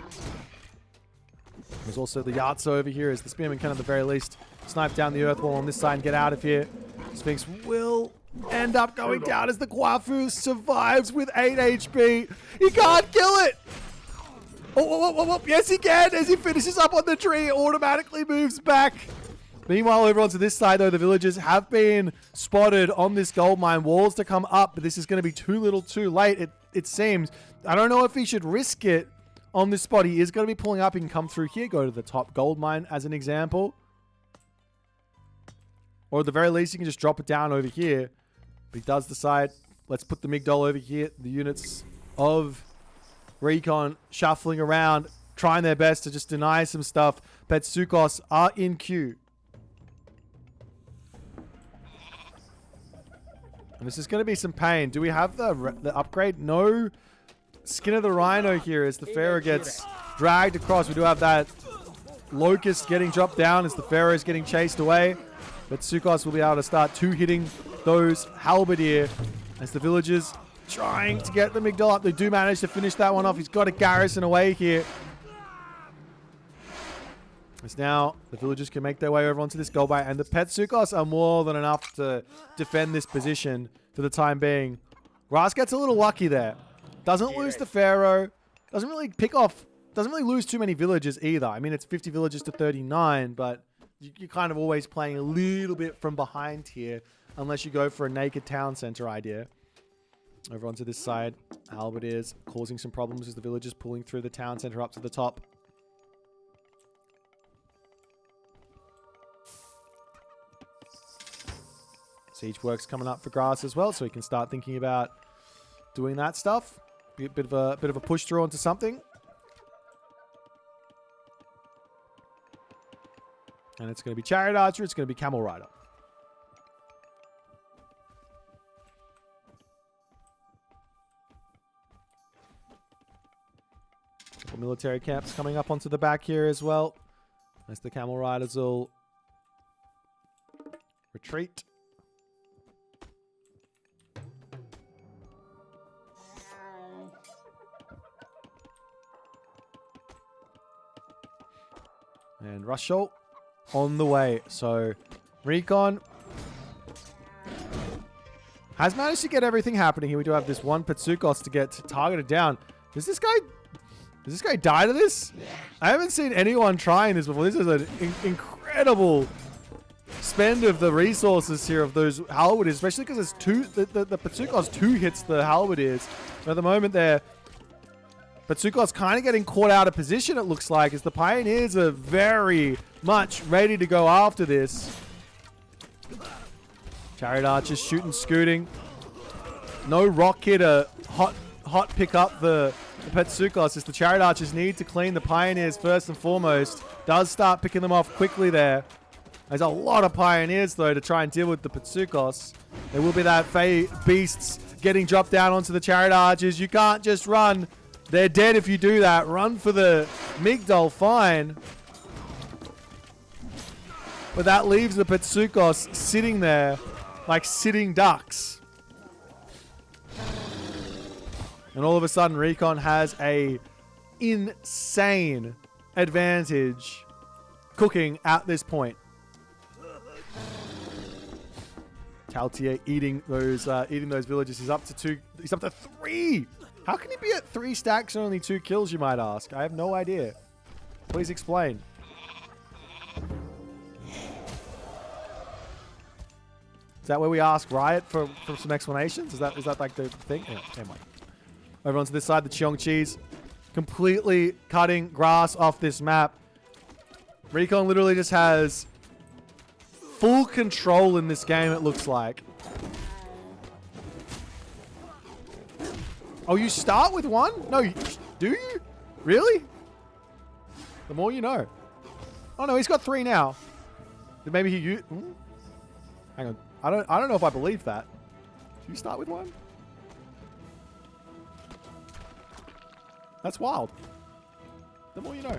There's also the Yahtzee over here, as the spearmen can at the very least snipe down the earth wall on this side and get out of here. Sphinx will end up going down as the Kvoth survives with 8 HP. He can't kill it! Oh, yes he can! As he finishes up on the tree, automatically moves back. Meanwhile, over onto this side, though, the villagers have been spotted on this gold mine. Walls to come up, but this is going to be too little too late, it seems. I don't know if he should risk it on this spot. He is going to be pulling up. He can come through here, go to the top gold mine as an example. Or at the very least, he can just drop it down over here. But he does decide, let's put the Migdol over here. The units of Recon shuffling around, trying their best to just deny some stuff. Petsukos are in queue. And this is going to be some pain. Do we have the upgrade? No. Skin of the Rhino here as the Pharaoh gets dragged across. We do have that Locust getting dropped down as the Pharaoh is getting chased away. But Sukos will be able to start 2-hitting those Halberdier as the villagers trying to get the Migdol up. They do manage to finish that one off. He's got a garrison away here. As now the villagers can make their way over onto this gold mine, and the Petsukos are more than enough to defend this position for the time being. Grass gets a little lucky there. Doesn't lose the Pharaoh. Doesn't really pick off. Doesn't really lose too many villages either. I mean, it's 50 villages to 39, but you're kind of always playing a little bit from behind here, unless you go for a naked town center idea. Over onto this side, Halberdiers causing some problems as the villagers pulling through the town center up to the top. Siege works coming up for Grass as well, so he can start thinking about doing that stuff. Be a bit of a push through onto something. And it's going to be Chariot Archer, it's going to be Camel Rider. Couple military camps coming up onto the back here as well, as the Camel Riders will retreat. And Rush Shot on the way. So Recon has managed to get everything happening here. We do have this one Pitsukos to get targeted down. Does this guy die to this? I haven't seen anyone trying this before. This is an incredible spend of the resources here of those halberdiers, especially because it's two. The Pitsukos 2 hits the halberdiers. But at the moment there, Pitsukos kind of getting caught out of position, it looks like, as the Pioneers are very much ready to go after this. Chariot Archers shooting, scooting. No rock here to hot pick up the Pitsukos, as the Chariot Archers need to clean the Pioneers first and foremost. Does start picking them off quickly there. There's a lot of Pioneers, though, to try and deal with the Pitsukos. There will be that Fey Beasts getting dropped down onto the Chariot Archers. You can't just run. They're dead if you do that. Run for the Migdol, fine. But that leaves the Pitsukos sitting there like sitting ducks. And all of a sudden, Recon has a insane advantage cooking at this point. Taltier eating those villages. He's up to 2. He's up to 3. How can he be at 3 stacks and only 2 kills, you might ask? I have no idea. Please explain. Is that where we ask Riot for some explanations? Is that like the thing? Yeah, anyway. Over onto this side, the Cheongchis completely cutting grass off this map. Recon literally just has full control in this game, it looks like. Oh, you start with 1? No, do you? Really? The more you know. Oh no, he's got 3 now. Maybe he hang on. I don't know if I believe that. Do you start with 1? That's wild. The more you know.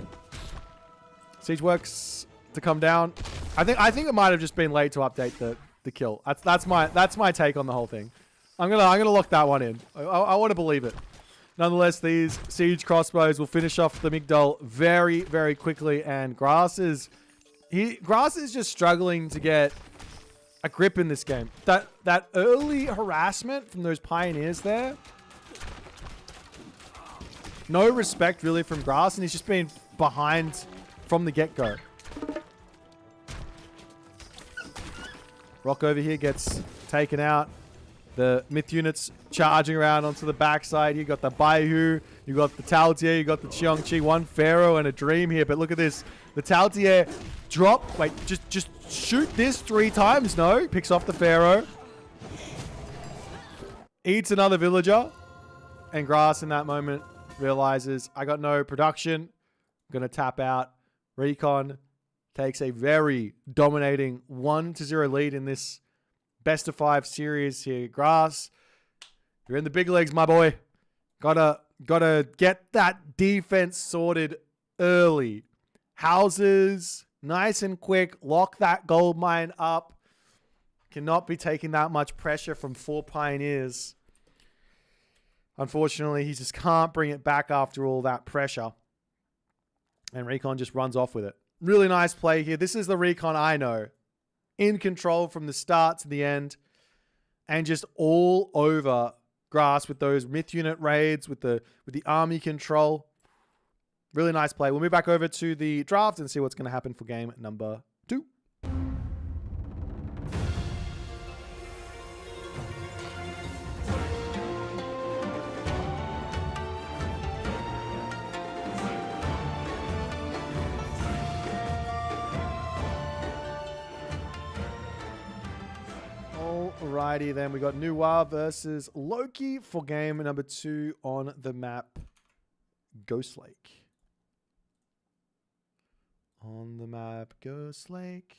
Siege works to come down. I think it might have just been late to update the kill. That's my take on the whole thing. I'm gonna lock that one in. I want to believe it. Nonetheless, these siege crossbows will finish off the Migdol very, very quickly, and Grass is just struggling to get a grip in this game. That early harassment from those Pioneers there. No respect really from Grass, and he's just been behind from the get-go. Rock over here gets taken out. The Myth units charging around onto the backside. You got the Baihu, you got the Taltier, you got the Cheongchi. 1 Pharaoh and a Dream here, but look at this. The Taltier drop. Wait, just shoot this 3 times. No, picks off the Pharaoh. Eats another villager. And Grass in that moment realizes, I got no production. I'm going to tap out. Recon takes a very dominating 1-0 lead in this best of 5 series here. Grass, you're in the big leagues, my boy. Gotta get that defense sorted early. Houses, nice and quick. Lock that gold mine up. Cannot be taking that much pressure from 4 Pioneers. Unfortunately, he just can't bring it back after all that pressure. And Recon just runs off with it. Really nice play here. This is the Recon I know. In control from the start to the end. And just all over Grass with those Myth unit raids, with the army control. Really nice play. We'll move back over to the draft and see what's going to happen for game number 2. Alrighty then, we got Nuwa versus Loki for game number 2 on the map Ghost Lake. On the map Ghost Lake.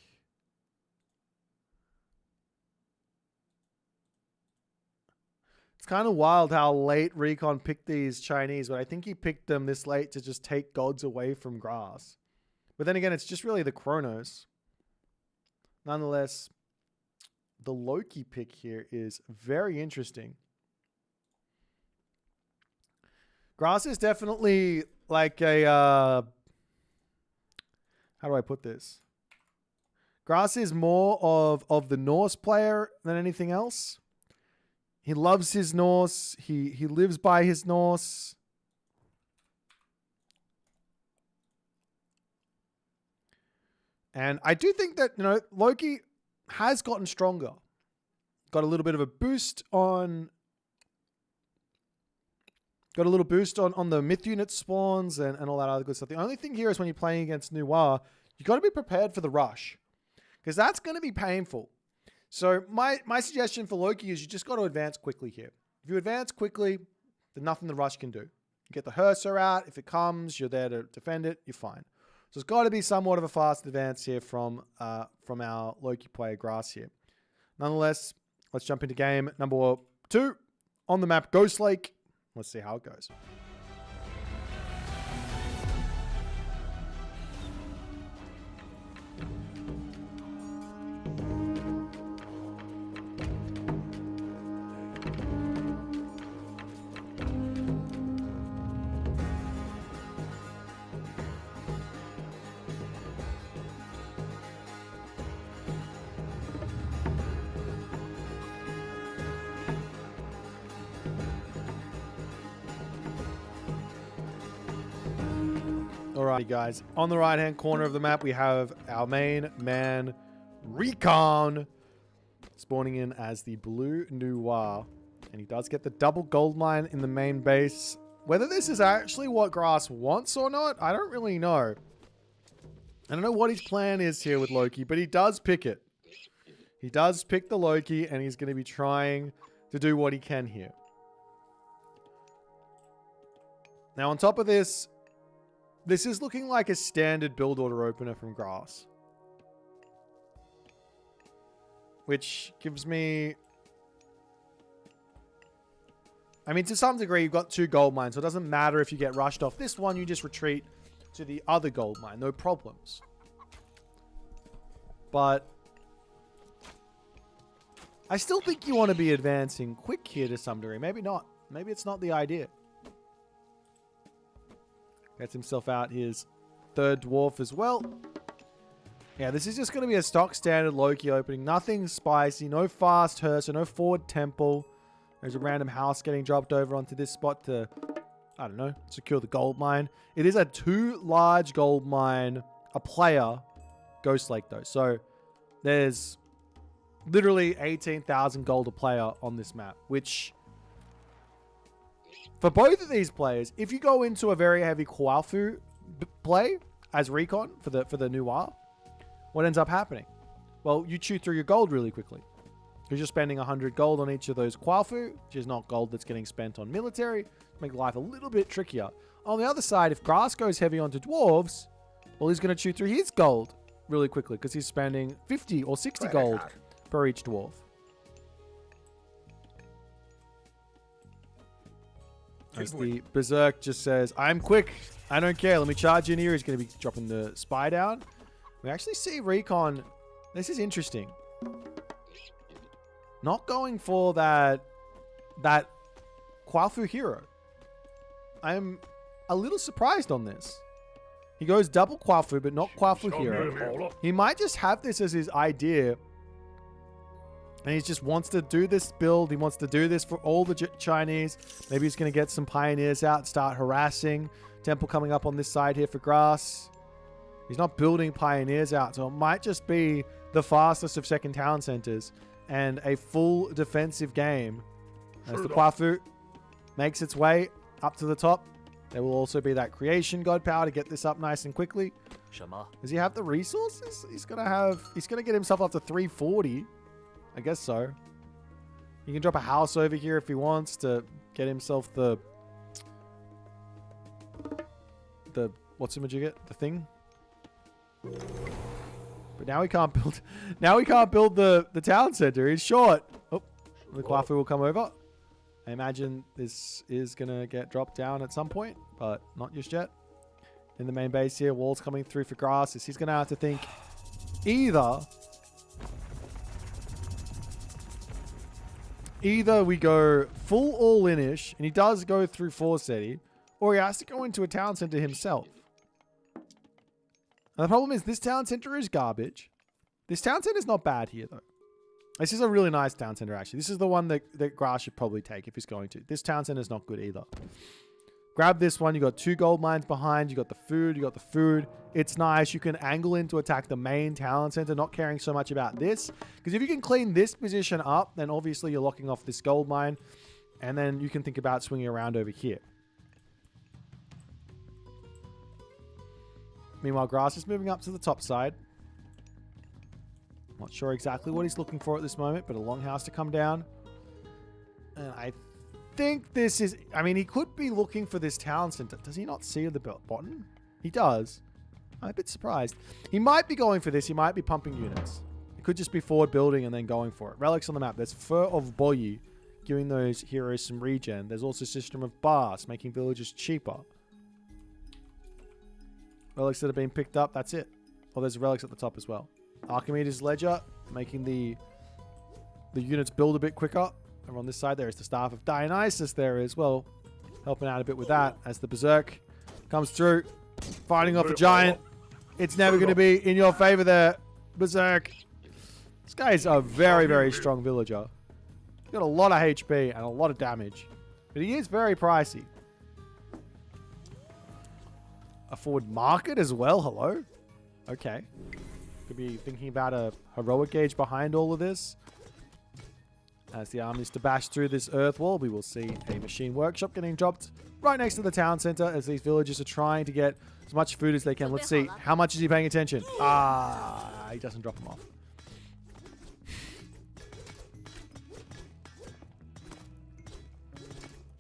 It's kind of wild how late Recon picked these Chinese, but I think he picked them this late to just take gods away from Grass. But then again, it's just really the Chronos. Nonetheless, the Loki pick here is very interesting. Grass is definitely like a... How do I put this? Grass is more of the Norse player than anything else. He loves his Norse. He lives by his Norse. And I do think that, you know, Loki has gotten stronger. Got a little bit of a boost on... Got a little boost on the myth unit spawns and all that other good stuff. The only thing here is when you're playing against Noir, you got to be prepared for the rush. Because that's going to be painful. So my suggestion for Loki is you just got to advance quickly here. If you advance quickly, there's nothing the rush can do. You get the Hurser out. If it comes, you're there to defend it. You're fine. So it's got to be somewhat of a fast advance here from our Loki player Grass here. Nonetheless, let's jump into game number 2 on the map Ghost Lake. Let's see how it goes. Alrighty, guys. On the right-hand corner of the map, we have our main man, Recon, spawning in as the Blue Noir. And he does get the double gold mine in the main base. Whether this is actually what Grass wants or not, I don't really know. I don't know what his plan is here with Loki, but he does pick it. He does pick the Loki, and he's going to be trying to do what he can here. Now, on top of this, this is looking like a standard build order opener from Grass. Which gives me... I mean, to some degree, you've got 2 gold mines, so it doesn't matter if you get rushed off this one, you just retreat to the other gold mine. No problems. But I still think you want to be advancing quick here to some degree. Maybe not. Maybe it's not the idea. Gets himself out his 3rd dwarf as well. Yeah, this is just going to be a stock standard Loki opening. Nothing spicy. No fast Hurst. No forward temple. There's a random house getting dropped over onto this spot to, I don't know, secure the gold mine. It is a 2 large gold mine, a player, Ghost Lake though. So there's literally 18,000 gold a player on this map, which... For both of these players, if you go into a very heavy Kvoth play as Recon for the Noir, what ends up happening? Well, you chew through your gold really quickly. Because you're spending 100 gold on each of those Kvoth, which is not gold that's getting spent on military. Make life a little bit trickier. On the other side, if Grass goes heavy onto Dwarves, well, he's going to chew through his gold really quickly because he's spending 50 or 60 gold per each Dwarf. As the Berserk just says, I'm quick. I don't care. Let me charge in here. He's going to be dropping the spy down. We actually see Recon. This is interesting. Not going for that Kvoth hero. I'm a little surprised on this. He goes double Kvoth, but not Kvoth hero. He might just have this as his idea. And he just wants to do this build. He wants to do this for all the Chinese. Maybe he's going to get some pioneers out and start harassing. Temple coming up on this side here for Grass. He's not building pioneers out. So it might just be the fastest of second town centers. And a full defensive game. As the Kvoth makes its way up to the top. There will also be that creation god power to get this up nice and quickly. Does he have the resources? He's going to get himself up to 340. I guess so. He can drop a house over here if he wants to get himself the what's the thing. But now he can't build. Now he can't build the town center. He's short. Oh, the Kvoth will come over. I imagine this is gonna get dropped down at some point, but not just yet. In the main base here, walls coming through for Grass. He's gonna have to think Either we go full all-in-ish, and he does go through 4 city, or he has to go into a town center himself. And the problem is this town center is garbage. This town center is not bad here, though. This is a really nice town center, actually. This is the one that Grass should probably take if he's going to. This town center is not good either. Grab this one. You got 2 gold mines behind. You got the food. You got the food. It's nice. You can angle in to attack the main town center, not caring so much about this. Because if you can clean this position up, then obviously you're locking off this gold mine. And then you can think about swinging around over here. Meanwhile, Grass is moving up to the top side. Not sure exactly what he's looking for at this moment, but a longhouse to come down. And I think this is... I mean, he could be looking for this town center. Does he not see the button? He does. I'm a bit surprised. He might be going for this. He might be pumping units. It could just be forward building and then going for it. Relics on the map. There's Fur of Boit, giving those heroes some regen. There's also a system of bars, making villages cheaper. Relics that have been picked up. That's it. Oh, there's relics at the top as well. Archimedes Ledger, making the units build a bit quicker. And on this side, there is the Staff of Dionysus there as well, helping out a bit with that as the Berserk comes through, fighting off a giant. It's never going to be in your favor there, Berserk. This guy is a very, very strong villager. He's got a lot of HP and a lot of damage, but he is very pricey. A forward market as well. Hello. Okay. Could be thinking about a heroic gauge behind all of this. As the armies to bash through this earth wall, we will see a machine workshop getting dropped right next to the town center as these villagers are trying to get as much food as they can. Let's see. How much is he paying attention? Ah, he doesn't drop them off.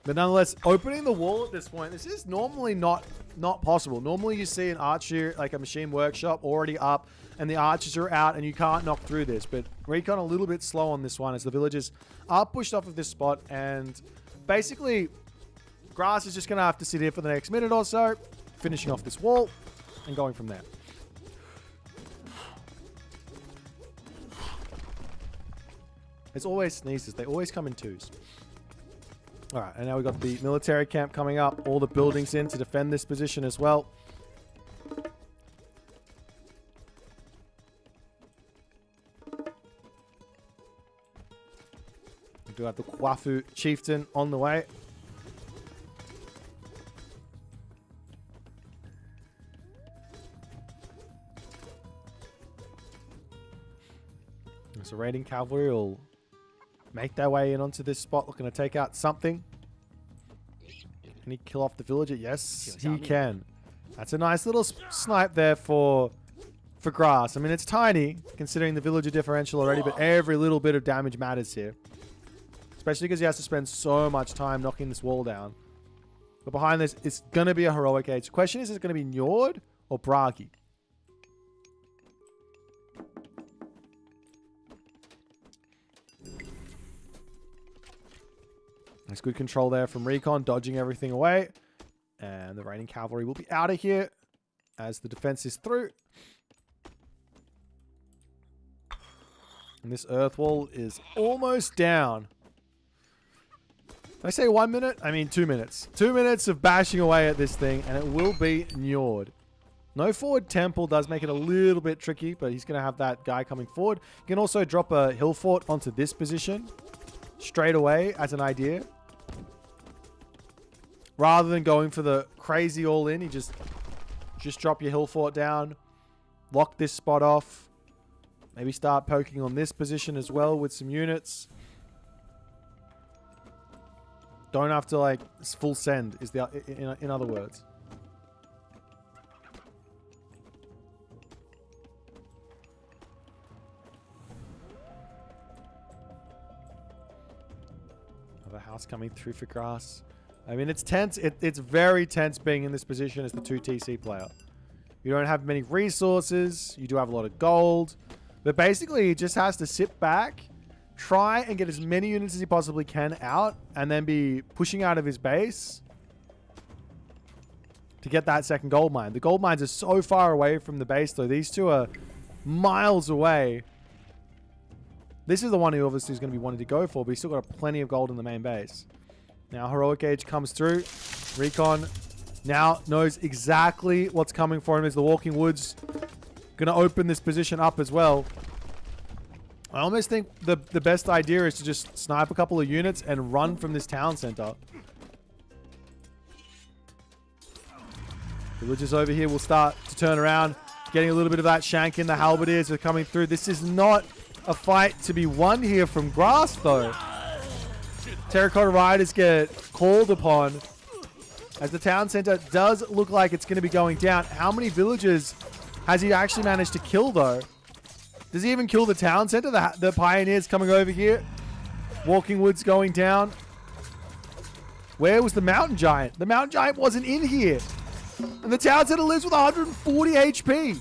But nonetheless, opening the wall at this point, this is normally not possible. Normally you see an archer, like a machine workshop, already up, and the archers are out, and you can't knock through this. But Recon a little bit slow on this one as the villagers are pushed off of this spot, and basically Grass is just going to have to sit here for the next minute or so, finishing off this wall, and going from there. There's always sneezes. They always come in twos. All right, and now we've got the military camp coming up. All the buildings in to defend this position as well. We do have the Kvoth chieftain on the way. So raiding cavalry will make their way in onto this spot, looking to take out something. Can he kill off the villager? Yes, he can. That's a nice little snipe there for Grass. I mean, it's tiny, considering the villager differential already, but every little bit of damage matters here. Especially because he has to spend so much time knocking this wall down. But behind this, it's going to be a heroic age. The question is it going to be Njord or Bragi? Nice good control there from Recon, dodging everything away. And the raiding cavalry will be out of here as the defense is through. And this earth wall is almost down. Did I say 1 minute? I mean 2 minutes. 2 minutes of bashing away at this thing, and it will be Njord. No forward temple does make it a little bit tricky, but he's going to have that guy coming forward. You can also drop a hill fort onto this position straight away as an idea. Rather than going for the crazy all-in, you just drop your hill fort down, lock this spot off, maybe start poking on this position as well with some units. Don't have to, like, full send, is the in other words. Another house coming through for Grass. I mean, it's tense. It's very tense being in this position as the 2 TC player. You don't have many resources. You do have a lot of gold. But basically, he just has to sit back, try and get as many units as he possibly can out, and then be pushing out of his base to get that second gold mine. The gold mines are so far away from the base, though. These two are miles away. This is the one who obviously is going to be wanting to go for, but he's still got plenty of gold in the main base. Now, Heroic Age comes through. Recon now knows exactly what's coming for him as the Walking Woods Going to open this position up as well. I almost think the best idea is to just snipe a couple of units and run from this town center. Villagers over here will start to turn around. Getting a little bit of that shank in. The halberdiers are coming through. This is not a fight to be won here from grass, though. Terracotta Riders get called upon as the town center does look like it's going to be going down. How many villagers has he actually managed to kill, though? Does he even kill the town center? The pioneers coming over here. Walking Woods going down. Where was the mountain giant? The mountain giant wasn't in here. And the town center lives with 140 HP.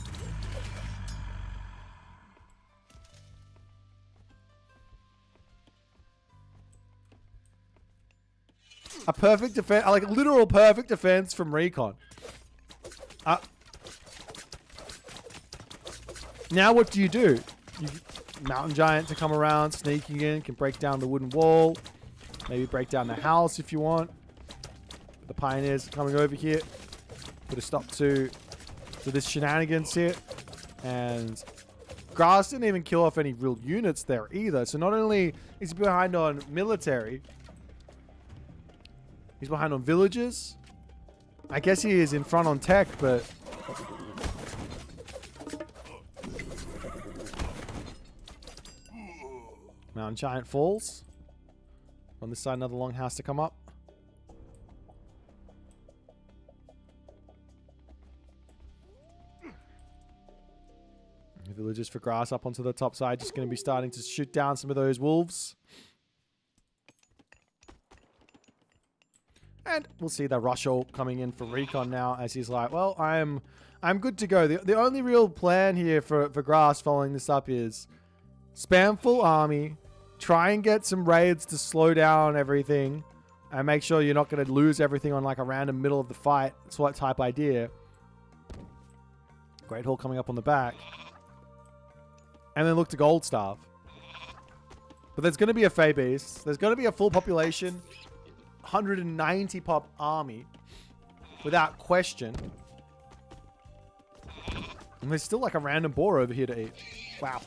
A perfect defense, like a literal perfect defense from Recon. Now what do? You mountain giant to come around, sneaking in, can break down the wooden wall. Maybe break down the house if you want. The pioneers coming over here. Put a stop to this shenanigans here. And Grass didn't even kill off any real units there either. So not only is he behind on military, he's behind on villages. I guess he is in front on tech, but Mountain Giant falls. On this side, another longhouse to come up. The villagers for grass up onto the top side. Just going to be starting to shoot down some of those wolves. And we'll see the Rushall coming in for Recon now as he's like, well, I'm good to go. The only real plan here for grass following this up is spam full army. Try and get some raids to slow down everything and make sure you're not going to lose everything on like a random middle of the fight sort type idea. Great Hall coming up on the back. And then look to Gold Staff. But there's going to be a Fey Beast. There's going to be a full population. 190 pop army. Without question. And there's still like a random boar over here to eat. Wow.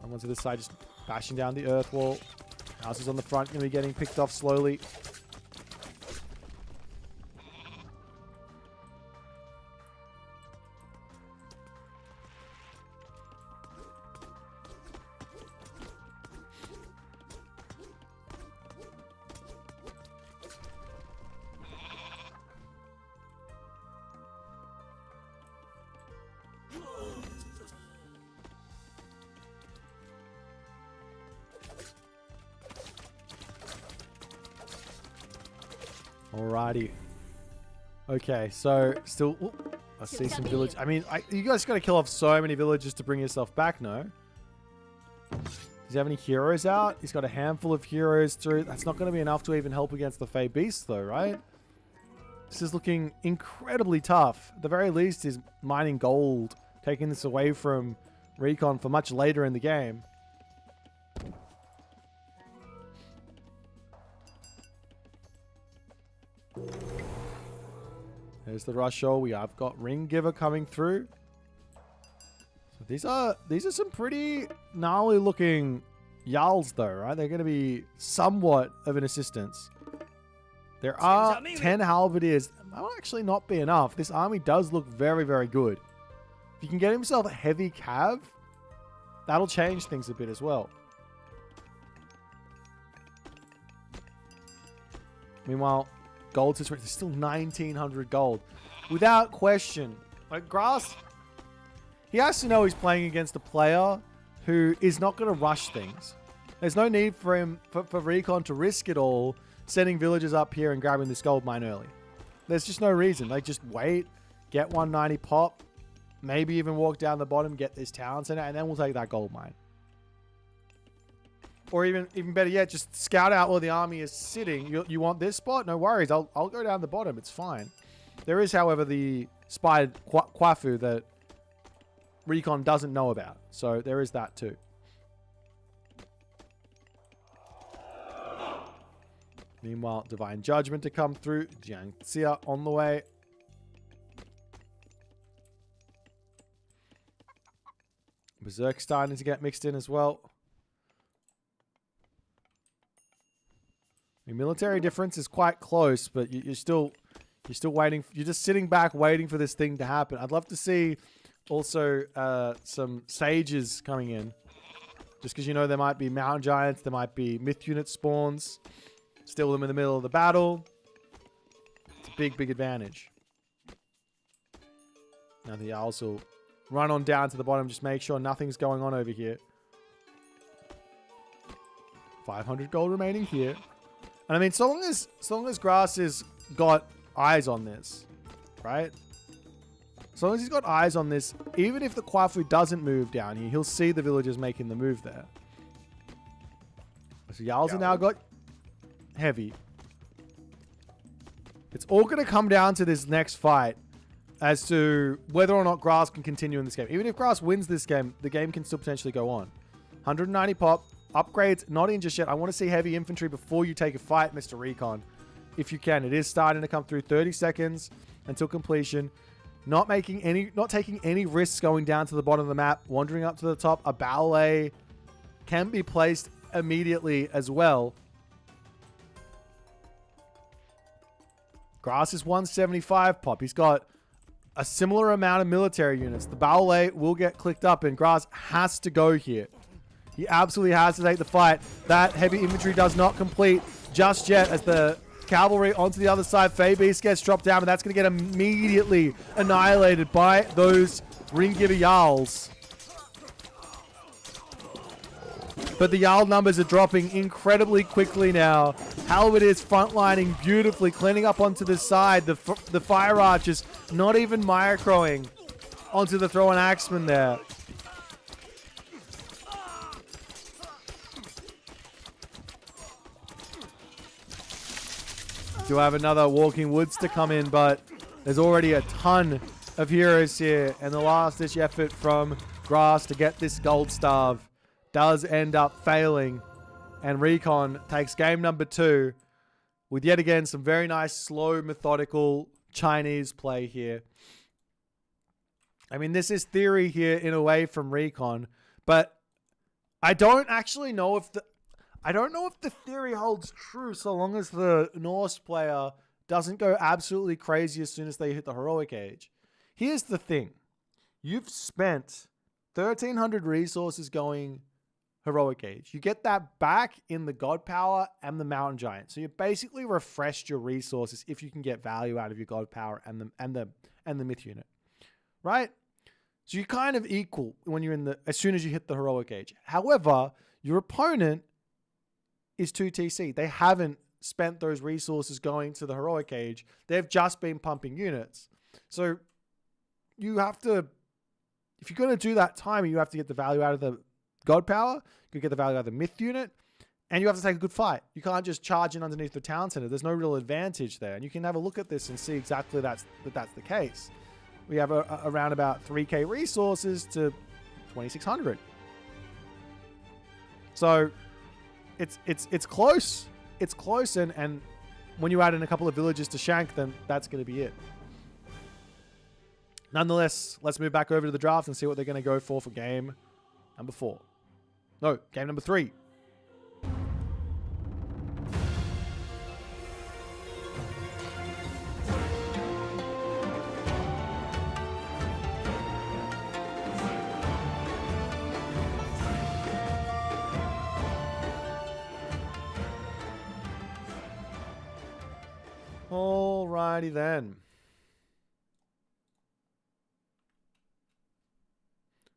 And onto this side just bashing down the earth wall. Houses on the front going to be getting picked off slowly. Alrighty. Okay, so still... Ooh, I see some village... I mean, you guys got to kill off so many villages to bring yourself back, no? Does he have any heroes out? He's got a handful of heroes through. That's not going to be enough to even help against the Fey Beast, though, right? This is looking incredibly tough. At the very least, he's mining gold, taking this away from Recon for much later in the game. There's the Rushall. We have got Ring Giver coming through. So these are some pretty gnarly looking Jarls though, right? They're going to be somewhat of an assistance. There are 10 halberdiers. That will actually not be enough. This army does look very, very good. If you can get himself a heavy cav, that'll change things a bit as well. Meanwhile, gold situation, there's still 1,900 gold. Without question. Like, Grass, he has to know he's playing against a player who is not going to rush things. There's no need for him, for Recon to risk it all, sending villagers up here and grabbing this gold mine early. There's just no reason. Like, just wait, get 190 pop, maybe even walk down the bottom, get this town center, and then we'll take that gold mine. Or even better yet, just scout out where the army is sitting. You want this spot? No worries. I'll go down the bottom. It's fine. There is, however, the spied Kwafu that Recon doesn't know about. So there is that too. Meanwhile, Divine Judgment to come through. Jiangxia on the way. Berserk starting to get mixed in as well. The military difference is quite close, but you're still waiting. You're just sitting back waiting for this thing to happen. I'd love to see also some sages coming in. Just because, you know, there might be mountain giants, there might be myth unit spawns. Steal them in the middle of the battle. It's a big, big advantage. Now the Owls will run on down to the bottom. Just make sure nothing's going on over here. 500 gold remaining here. And I mean, so long as Grass has got eyes on this, right? As long as he's got eyes on this, even if the Kvoth doesn't move down here, he'll see the villagers making the move there. So Jarls have now got heavy. It's all going to come down to this next fight as to whether or not Grass can continue in this game. Even if Grass wins this game, the game can still potentially go on. 190 pop. Upgrades not in just yet. I want to see heavy infantry before you take a fight, Mr. Recon. If you can. It is starting to come through. 30 seconds until completion. Not taking any risks going down to the bottom of the map. Wandering up to the top. A ballet can be placed immediately as well. Grass is 175 pop. He's got a similar amount of military units. The ballet will get clicked up and Grass has to go here. He absolutely has to take the fight. That heavy infantry does not complete just yet as the cavalry onto the other side. Fey Beast gets dropped down, but that's going to get immediately annihilated by those Ringgiver Jarls. But the Jarl numbers are dropping incredibly quickly now. Halberd is frontlining beautifully, cleaning up onto the side. The Fire Archers not even microing onto the Throw and Axeman there. Do have another Walking Woods to come in, but there's already a ton of heroes here. And the last-ditch effort from Grass to get this gold starve does end up failing. And Recon takes game number 2 with yet again some very nice, slow, methodical Chinese play here. I mean, this is theory here in a way from Recon, but I don't actually know if the theory holds true so long as the Norse player doesn't go absolutely crazy as soon as they hit the heroic age. Here's the thing. You've spent 1,300 resources going heroic age. You get that back in the god power and the mountain giant. So you basically refreshed your resources if you can get value out of your god power and the myth unit. Right? So you're kind of equal when you're as soon as you hit the heroic age. However, your opponent is 2 TC. They haven't spent those resources going to the heroic age. They've just been pumping units. So you have to, if you're going to do that timing, you have to get the value out of the god power, you get the value out of the myth unit, and you have to take a good fight. You can't just charge in underneath the town center. There's no real advantage there. And you can have a look at this and see exactly that's the case. We have around about 3k resources to 2,600. So it's close. It's close, and when you add in a couple of villages to shank, then that's going to be it. Nonetheless, let's move back over to the draft and see what they're going to go for game number 4. No, game number 3. Alrighty then.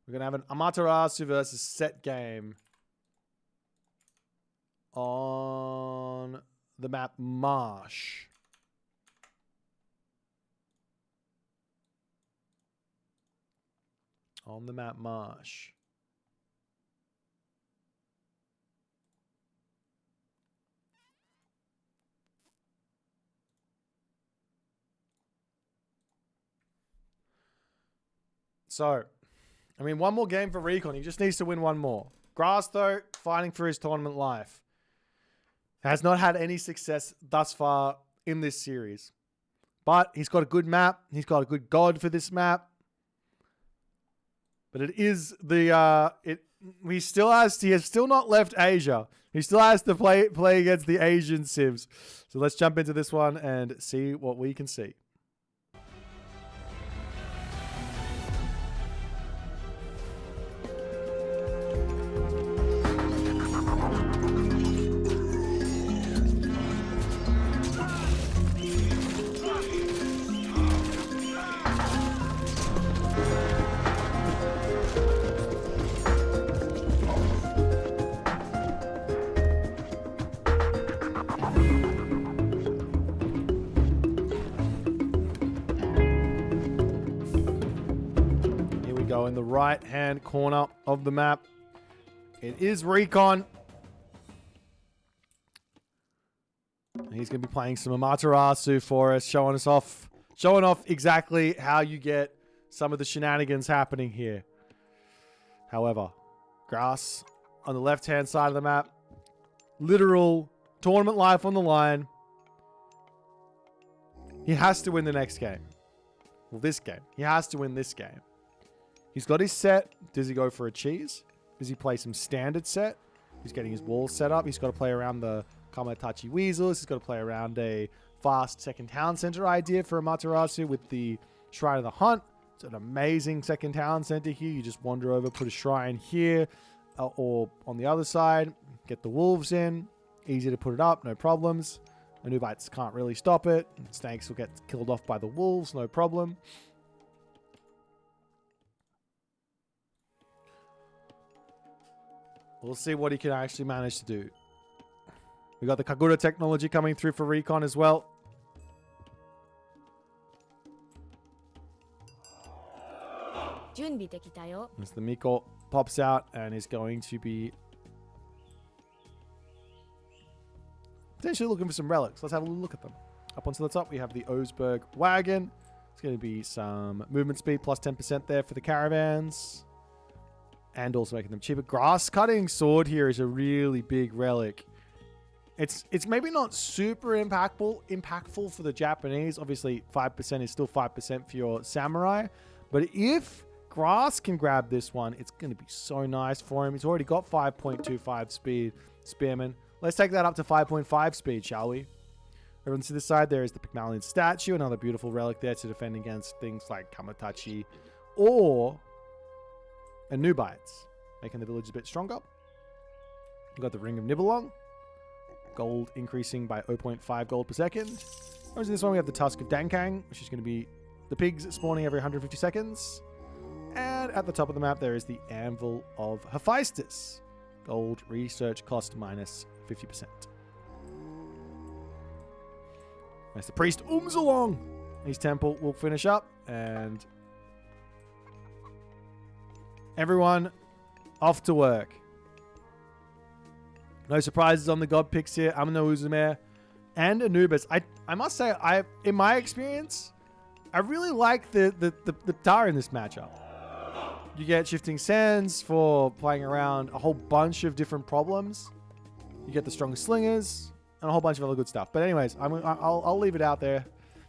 We're going to have an Amaterasu versus Set game on the map Marsh. On the map Marsh. So, I mean, one more game for Recon. He just needs to win one more. Grass, though, fighting for his tournament life. Has not had any success thus far in this series. But he's got a good map. He's got a good god for this map. But it is the he has still not left Asia. He still has to play against the Asian Civs. So let's jump into this one and see what we can see. In the right hand corner of the map, it is Recon. And he's going to be playing some Amaterasu for us, showing off exactly how you get some of the shenanigans happening here. However, grass on the left hand side of the map, literal tournament life on the line. He has to win the next game. Well, this game. He has to win this game. He's got his set. Does he go for a cheese? Does he play some standard set? He's getting his walls set up. He's got to play around the Kamatachi Weasels. He's got to play around a fast second town center idea for Amaterasu with the Shrine of the Hunt. It's an amazing second town center here. You just wander over, put a shrine here or on the other side. Get the wolves in. Easy to put it up, no problems. Anubites can't really stop it. Snakes will get killed off by the wolves, no problem. We'll see what he can actually manage to do. We got the Kagura technology coming through for Recon as well. As the Miko pops out and is going to be potentially looking for some relics. Let's have a look at them. Up onto the top, we have the Osberg wagon. It's going to be some movement speed plus 10% there for the caravans. And also making them cheaper. Grass cutting sword here is a really big relic. It's maybe not super impactful for the Japanese. Obviously, 5% is still 5% for your samurai. But if Grass can grab this one, it's going to be so nice for him. He's already got 5.25 speed spearman. Let's take that up to 5.5 speed, shall we? Over to this side, there is the Pygmalion statue. Another beautiful relic there to defend against things like Kamatachi or Anubites, making the village a bit stronger. We've got the Ring of Nibelung. Gold increasing by 0.5 gold per second. Whereas in this one, we have the Tusk of Dankang, which is going to be the pigs spawning every 150 seconds. And at the top of the map, there is the Anvil of Hephaestus. Gold research cost minus 50%. As the priest along. His temple will finish up, and everyone off to work. No surprises on the god picks here. Amano Uzume and Anubis. I must say, in my experience, I really like the Tar in this matchup. You get Shifting Sands for playing around a whole bunch of different problems. You get the Strong Slingers and a whole bunch of other good stuff. But anyways, I'll leave it out there.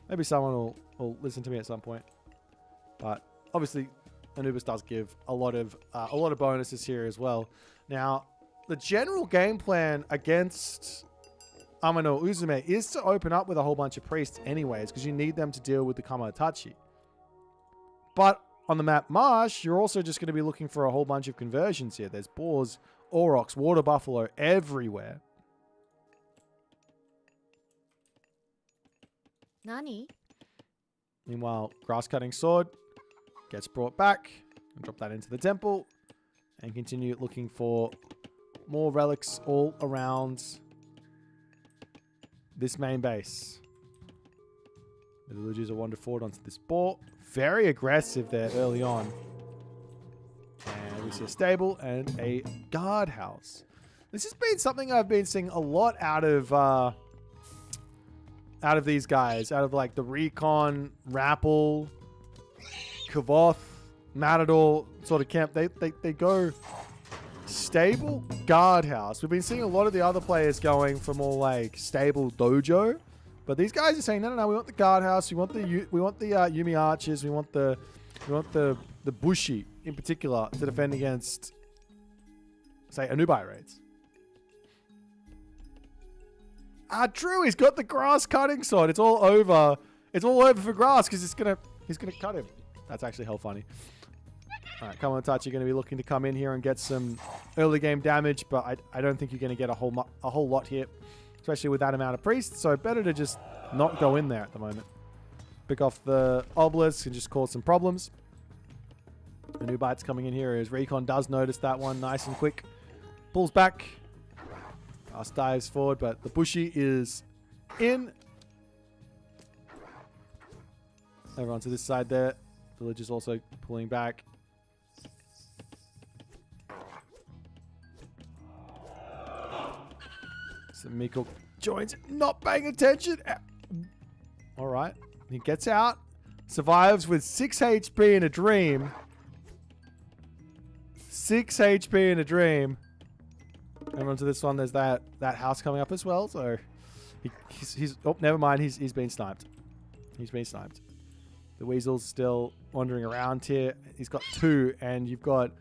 Maybe someone will listen to me at some point. But obviously, Anubis does give a lot of bonuses here as well. Now, the general game plan against Amano Uzume is to open up with a whole bunch of priests anyways, because you need them to deal with the Kamatachi. But on the map Marsh, you're also just going to be looking for a whole bunch of conversions here. There's boars, aurochs, water buffalo everywhere. Nani? Meanwhile, grass cutting sword gets brought back. And drop that into the temple. And continue looking for more relics all around this main base. The villagers are wander forward onto this boar. Very aggressive there early on. And we see a stable and a guardhouse. This has been something I've been seeing a lot out of these guys. Out of like the Recon, Rappel, Kvoth, Matador sort of camp. They go stable, guardhouse. We've been seeing a lot of the other players going for more like stable dojo. But these guys are saying, no, we want the guardhouse. We want the Yumi archers. We want the Bushi. in particular to defend against, say, Anubai raids. True. He's got the grass cutting sword. It's all over. It's all over for grass because he's gonna cut him. That's actually hell funny. All right, come on, Touch. You're going to be looking to come in here and get some early game damage, but I don't think you're going to get a whole lot here, especially with that amount of priests. So better to just not go in there at the moment. Pick off the obelisk and just cause some problems. A new bite's coming in here as Recon does notice that one nice and quick. Pulls back. Dives forward, but the bushy is in. Over onto this side there. Village is also pulling back. So Mikko joins, not paying attention. All right. He gets out. Survives with 6 HP in a dream. 6 HP in a dream. Over onto this one, there's that house coming up as well. So he's oh, never mind. He's been sniped. He's been sniped. The weasel's still wandering around here. He's got 2, and you've got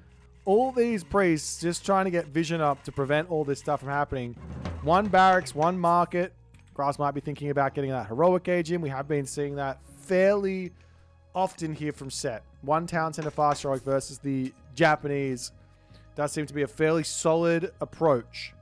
all these priests just trying to get vision up to prevent all this stuff from happening. 1 barracks, 1 market. Grass might be thinking about getting that heroic age in. We have been seeing that fairly often here from Set. 1 town center fast heroic versus the Japanese. Does seem to be a fairly solid approach.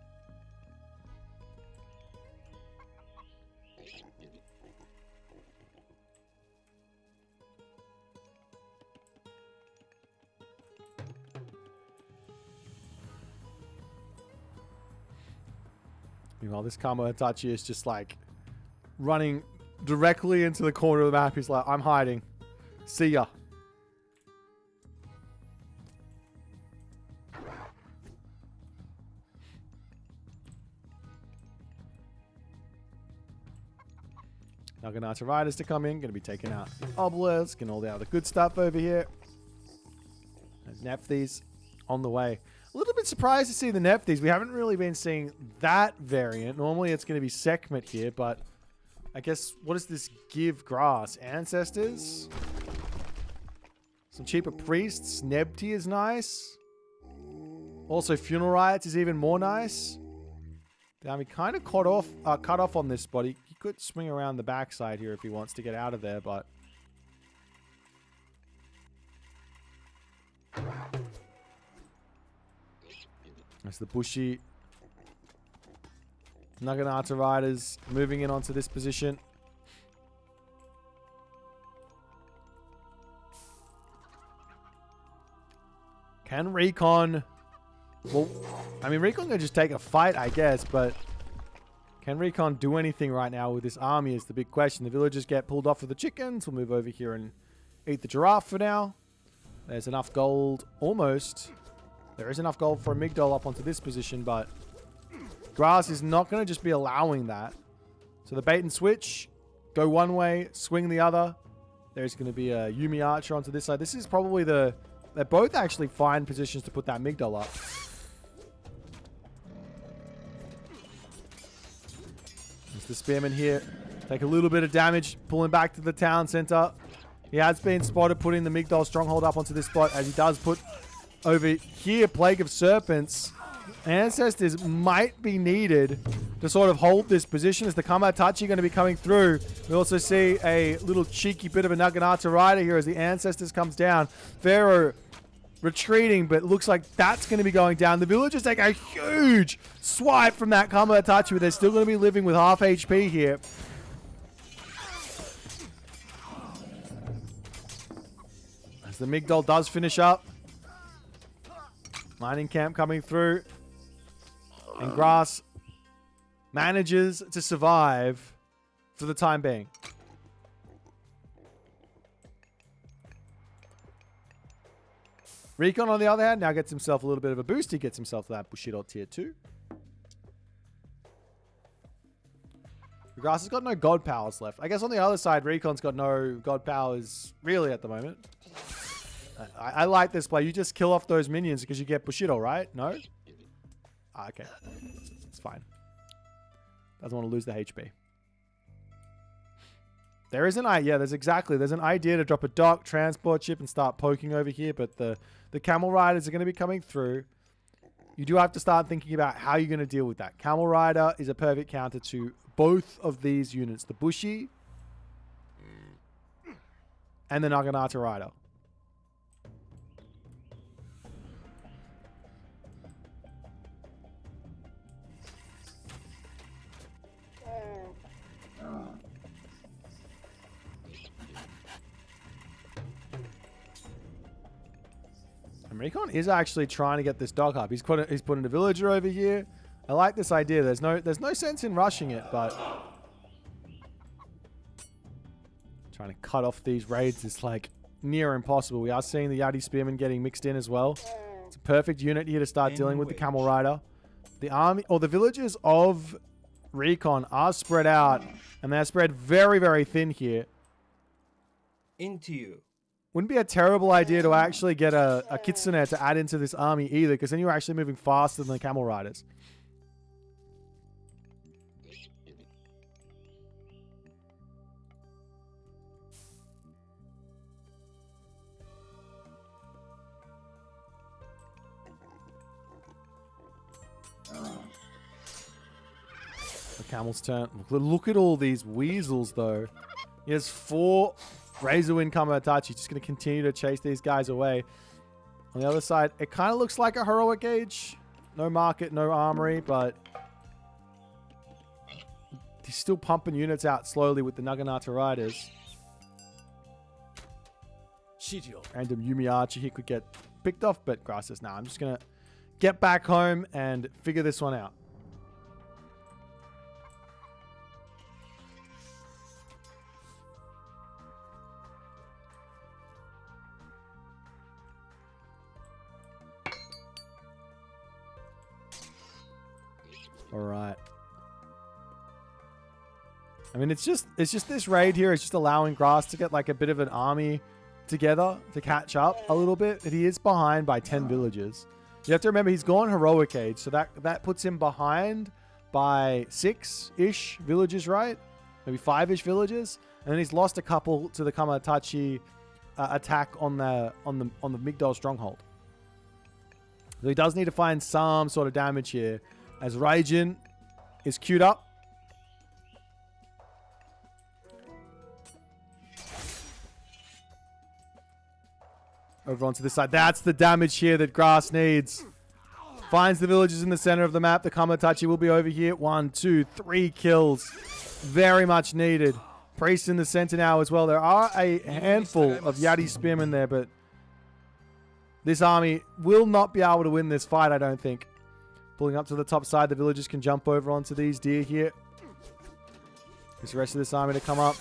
Meanwhile, this Kamo Hitachi is just like running directly into the corner of the map. He's like, I'm hiding. See ya. Naginata Riders to come in. Going to be taking out the obelisk and all the other good stuff over here. And Nephthys on the way. A little bit surprised to see the Nephthys. We haven't really been seeing that variant. Normally it's going to be Sekhmet here, but I guess what does this give Grass? Ancestors? Some cheaper priests. Nebty is nice. Also Funeral Riots is even more nice. Damn, he kind of cut off on this spot. He could swing around the backside here if he wants to get out of there, but that's the bushy Naginata Riders moving in onto this position. Can Recon... Well, I mean, Recon can just take a fight, I guess, but can Recon do anything right now with this army is the big question. The villagers get pulled off with the chickens. We'll move over here and eat the giraffe for now. There's enough gold, almost. There is enough gold for a Migdol up onto this position, but Grass is not going to just be allowing that. So the bait and switch, go one way, swing the other. There's going to be a Yumi Archer onto this side. This is probably the... They're both actually fine positions to put that Migdol up. There's the Spearman here. Take a little bit of damage, pulling back to the town center. He has been spotted putting the Migdol stronghold up onto this spot, as he does put over here Plague of Serpents. Ancestors might be needed to sort of hold this position as the Kamatachi going to be coming through. We also see a little cheeky bit of a Naginata Rider here as the Ancestors comes down. Pharaoh retreating, but it looks like that's going to be going down. The villagers take a huge swipe from that Kamatachi, but they're still going to be living with half HP here. As the Migdol does finish up. Mining camp coming through. And Grass manages to survive for the time being. Recon, on the other hand, now gets himself a little bit of a boost. He gets himself that Bushido tier 2. Grass has got no god powers left. I guess on the other side, Recon's got no god powers really at the moment. I like this play. You just kill off those minions because you get Bushido, right? No? Ah, okay. It's fine. Doesn't want to lose the HP. There is an idea. Yeah, there's an idea to drop a dock, transport ship, and start poking over here. But the camel riders are going to be coming through. You do have to start thinking about how you're going to deal with that. Camel rider is a perfect counter to both of these units, the Bushi and the Naginata rider. And Recon is actually trying to get this dock up. He's putting a villager over here. I like this idea. There's no sense in rushing it, but trying to cut off these raids is like near impossible. We are seeing the Yati Spearmen getting mixed in as well. It's a perfect unit here to start dealing with the Camel Rider. The army or the villagers of Recon are spread out, and they're spread very, very thin here. Into you. Wouldn't be a terrible idea to actually get a Kitsune to add into this army either, because then you're actually moving faster than the Camel Riders. The Camel's turn. Look at all these weasels, though. He has 4... Razorwind Kamatachi, just going to continue to chase these guys away. On the other side, it kind of looks like a heroic age. No market, no armory, but he's still pumping units out slowly with the Naginata Riders. Random Yumi Archer here could get picked off, but Grass says, nah, I'm just going to get back home and figure this one out. All right. I mean, it's just this raid here. It's just allowing Grass to get like a bit of an army together to catch up a little bit. But he is behind by 10 villages. You have to remember he's gone heroic age, so that puts him behind by 6-ish villages, right? Maybe 5-ish villages, and then he's lost a couple to the Kamatachi attack on the Migdol stronghold. So he does need to find some sort of damage here. As Raijin is queued up. Over onto this side. That's the damage here that Grass needs. Finds the villages in the center of the map. The Kamatachi will be over here. 1, 2, 3 kills. Very much needed. Priest in the center now as well. There are a handful of Yati Spearmen there, but this army will not be able to win this fight, I don't think. Pulling up to the top side, the villagers can jump over onto these deer here. There's the rest of this army to come up.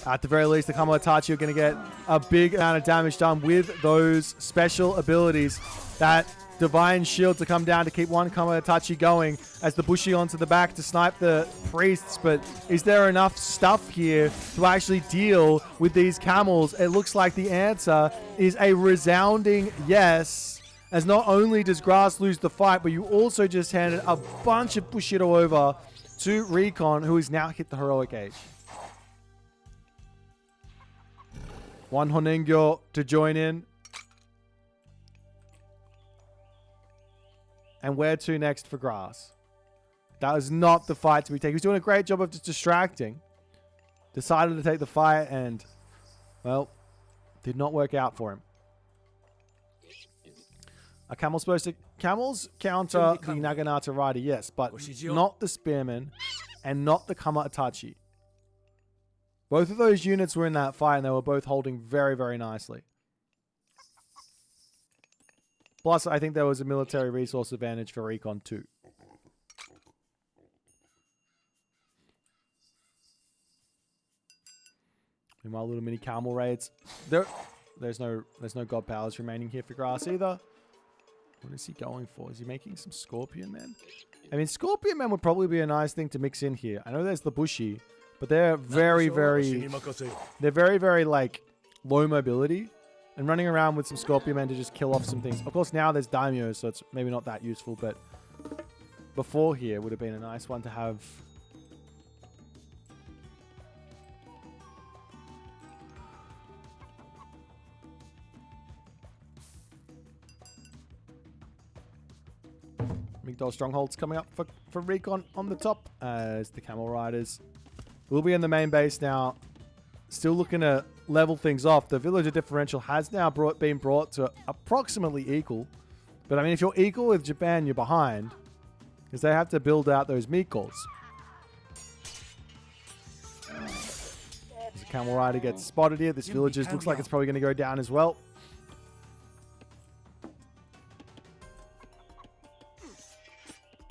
At the very least, the Kamatachi are going to get a big amount of damage done with those special abilities. That Divine Shield to come down to keep one Kamatachi going as the Bushi onto the back to snipe the priests. But is there enough stuff here to actually deal with these camels? It looks like the answer is a resounding yes. As not only does Grass lose the fight, but you also just handed a bunch of Bushido over to Recon, who has now hit the heroic age. One Honengyo to join in. And where to next for Grass? That was not the fight to be taken. He was doing a great job of just distracting. Decided to take the fight and, well, did not work out for him. Are camels supposed to... Camels counter the Naginata Rider, yes, but not the Spearmen and not the Kamatachi. Both of those units were in that fight and they were both holding very, very nicely. Plus, I think there was a military resource advantage for Recon too. Meanwhile, little mini camel raids. There's no god powers remaining here for Grass either. What is he going for? Is he making some Scorpion Men? I mean, Scorpion Men would probably be a nice thing to mix in here. I know there's the Bushi, but they're very, very, like, low mobility. And running around with some Scorpion Men to just kill off some things. Of course, now there's Daimyo, so it's maybe not that useful, but before here would have been a nice one to have. Migdol Stronghold's coming up for Recon on the top as the Camel Riders will be in the main base now. Still looking to level things off. The villager differential has now been brought to approximately equal. But I mean, if you're equal with Japan, you're behind. Because they have to build out those meatballs. The Camel Rider gets spotted here. This villager looks like it's probably going to go down as well.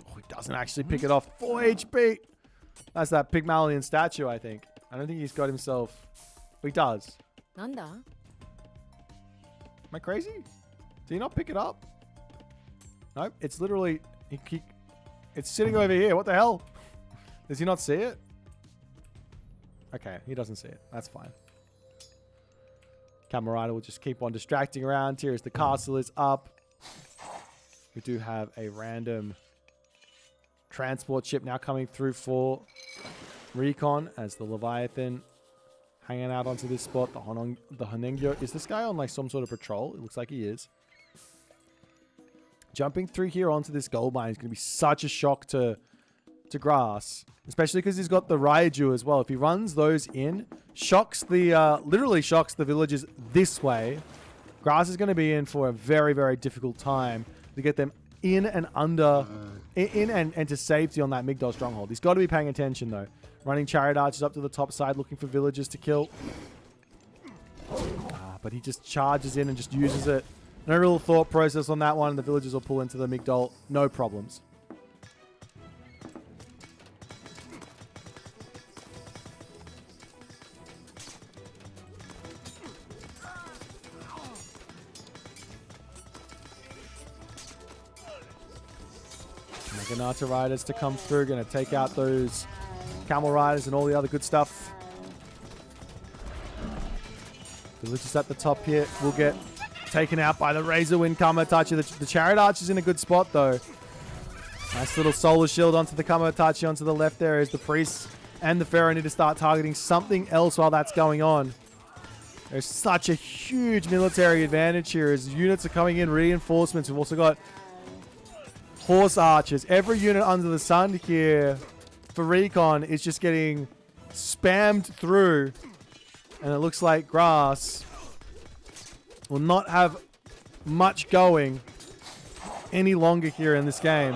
Oh, he doesn't actually pick it off. 4 HP. That's that Pygmalion statue, I think. I don't think he's got himself... He does. 난다. Am I crazy? Did he not pick it up? Nope. It's literally... It's sitting over here. What the hell? Does he not see it? Okay, he doesn't see it. That's fine. Camel Rider will just keep on distracting around here as the castle is up. We do have a random transport ship now coming through for Recon as the Leviathan hanging out onto this spot. The Honengyo. Is this guy on like some sort of patrol? It looks like he is. Jumping through here onto this gold mine is going to be such a shock to Grass. Especially because he's got the Raiju as well. If he runs those in, literally shocks the villagers this way. Grass is going to be in for a very, very difficult time to get them in and to safety on that Migdol stronghold. He's got to be paying attention though. Running chariot archers up to the top side looking for villagers to kill. But he just charges in and just uses it. No real thought process on that one. The villagers will pull into the Migdol. No problems. Naginata riders to come through. Going to take out those camel riders and all the other good stuff. Villagers at the top here will get taken out by the Razor Wind Kamatachi. The chariot archer's in a good spot though. Nice little solar shield onto the Kamatachi onto the left there as the priests and the Pharaoh need to start targeting something else while that's going on. There's such a huge military advantage here as units are coming in, reinforcements. We've also got horse archers. Every unit under the sun here for Recon is just getting spammed through. And it looks like Grass will not have much going any longer here in this game.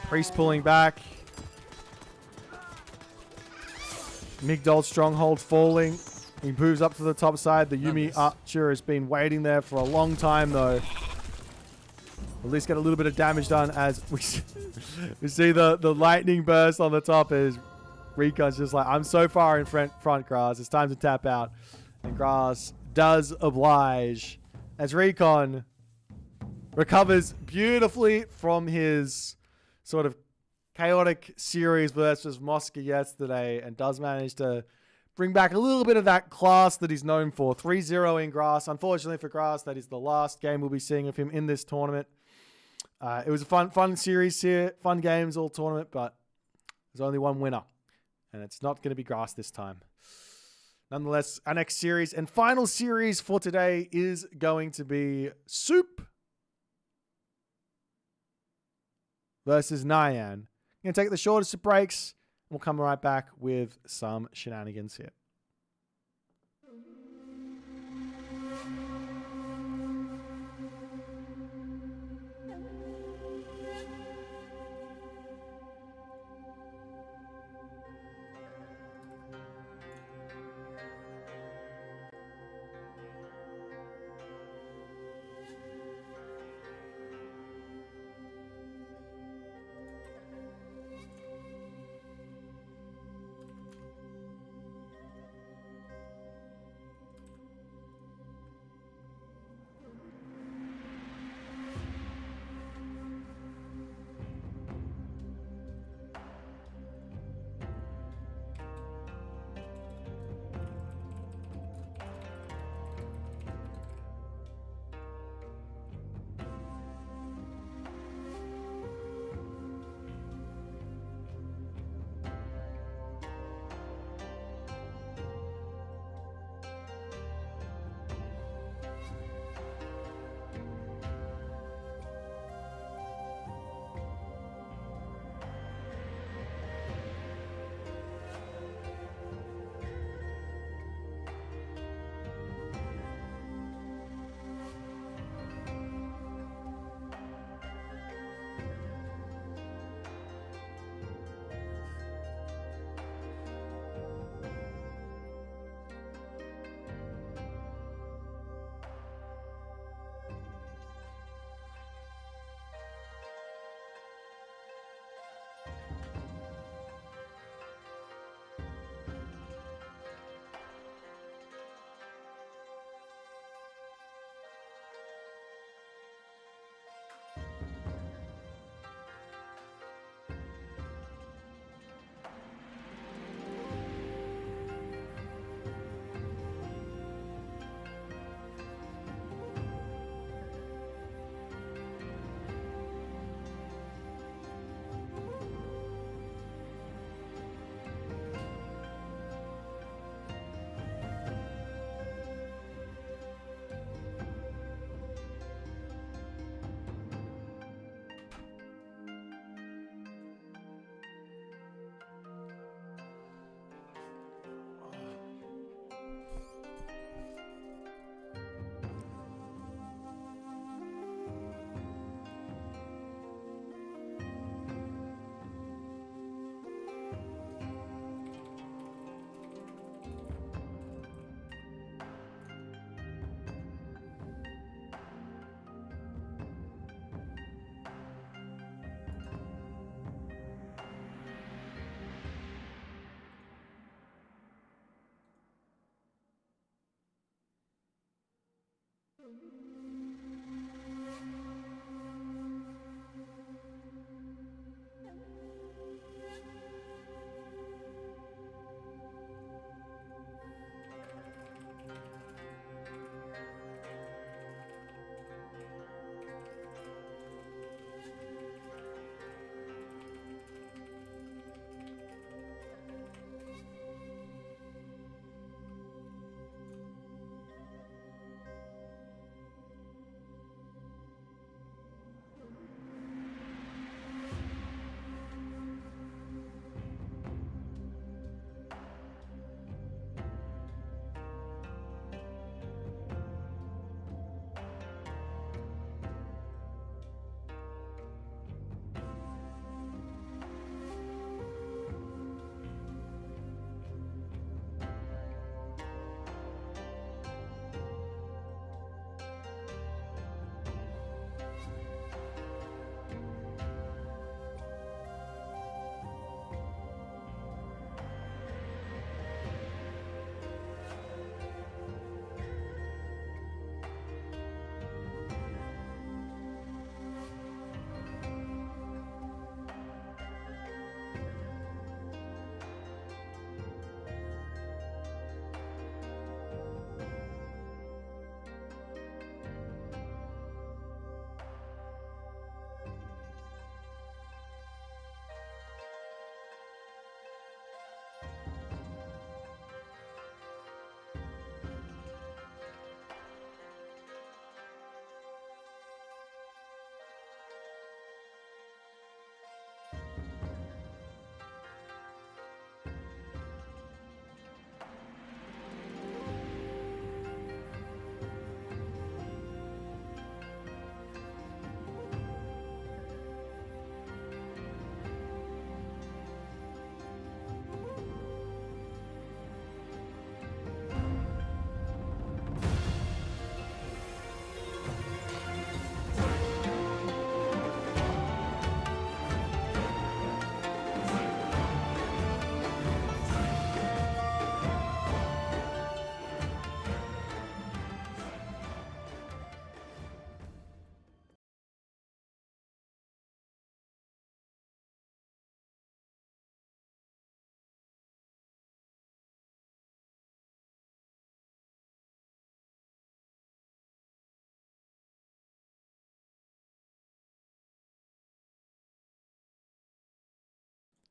Priest pulling back. Migdol stronghold falling. He moves up to the top side. The Yumi archer has been waiting there for a long time though. At least get a little bit of damage done as we see the lightning burst on the top as Recon's just like, I'm so far in front, Grass. It's time to tap out. And Grass does oblige as Recon recovers beautifully from his sort of chaotic series versus Moscow yesterday and does manage to bring back a little bit of that class that he's known for. 3-0 in Grass. Unfortunately for Grass, that is the last game we'll be seeing of him in this tournament. It was a fun series here, fun games all tournament, but there's only one winner, and it's not going to be Grass this time. Nonetheless, our next series and final series for today is going to be Soup versus Nyan. Going to take the shortest of breaks, and we'll come right back with some shenanigans here.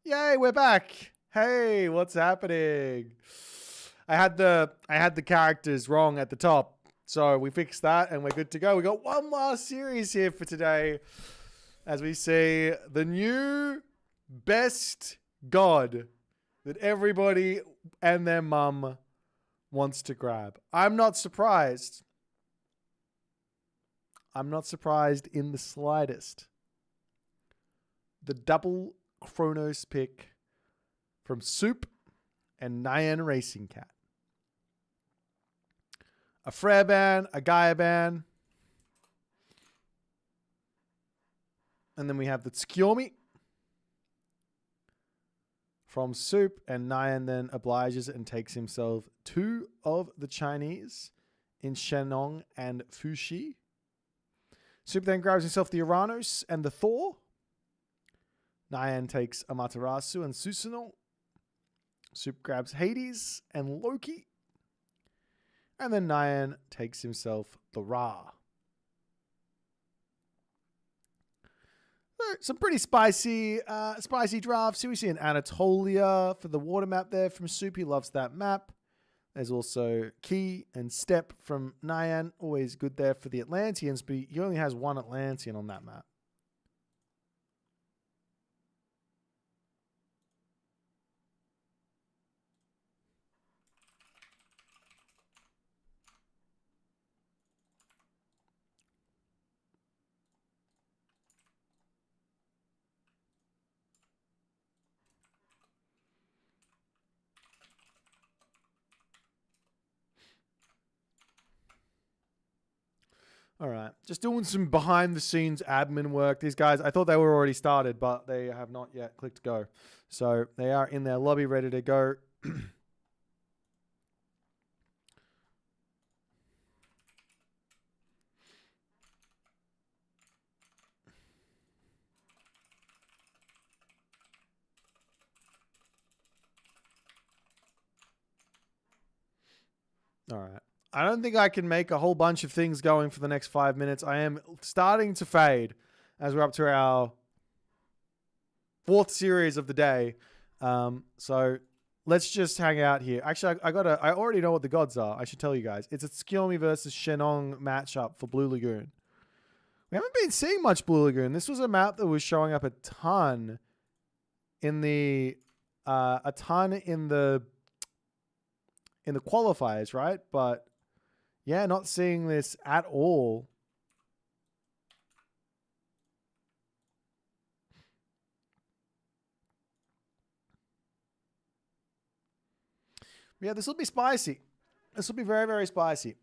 Yay, we're back. Hey, what's happening? I had the characters wrong at the top. So we fixed that and we're good to go. We got one last series here for today. As we see the new best god that everybody and their mum wants to grab. I'm not surprised. I'm not surprised in the slightest. The double Chronos pick from Soup and NyanRacingCat. A Frere ban, a Gaia ban. And then we have the Tsukiyomi from Soup, and Nyan then obliges and takes himself 2 of the Chinese in Shenong and Fuxi. Soup then grabs himself the Uranus and the Thor. Nyan takes Amaterasu and Susanoo. Soup grabs Hades and Loki. And then Nyan takes himself the Ra. Some pretty spicy drafts. Here we see an Anatolia for the water map there from Soup. He loves that map. There's also Key and Step from Nyan. Always good there for the Atlanteans, but he only has 1 Atlantean on that map. All right. Just doing some behind the scenes admin work. These guys, I thought they were already started, but they have not yet clicked go. So they are in their lobby ready to go. All right. I don't think I can make a whole bunch of things going for the next 5 minutes. I am starting to fade as we're up to our 4th series of the day. So let's just hang out here. Actually, I already know what the gods are. I should tell you guys. It's a Tsukiyomi versus Shenong matchup for Blue Lagoon. We haven't been seeing much Blue Lagoon. This was a map that was showing up a ton in the qualifiers, right? But yeah, not seeing this at all. Yeah, this will be spicy. This will be very, very spicy.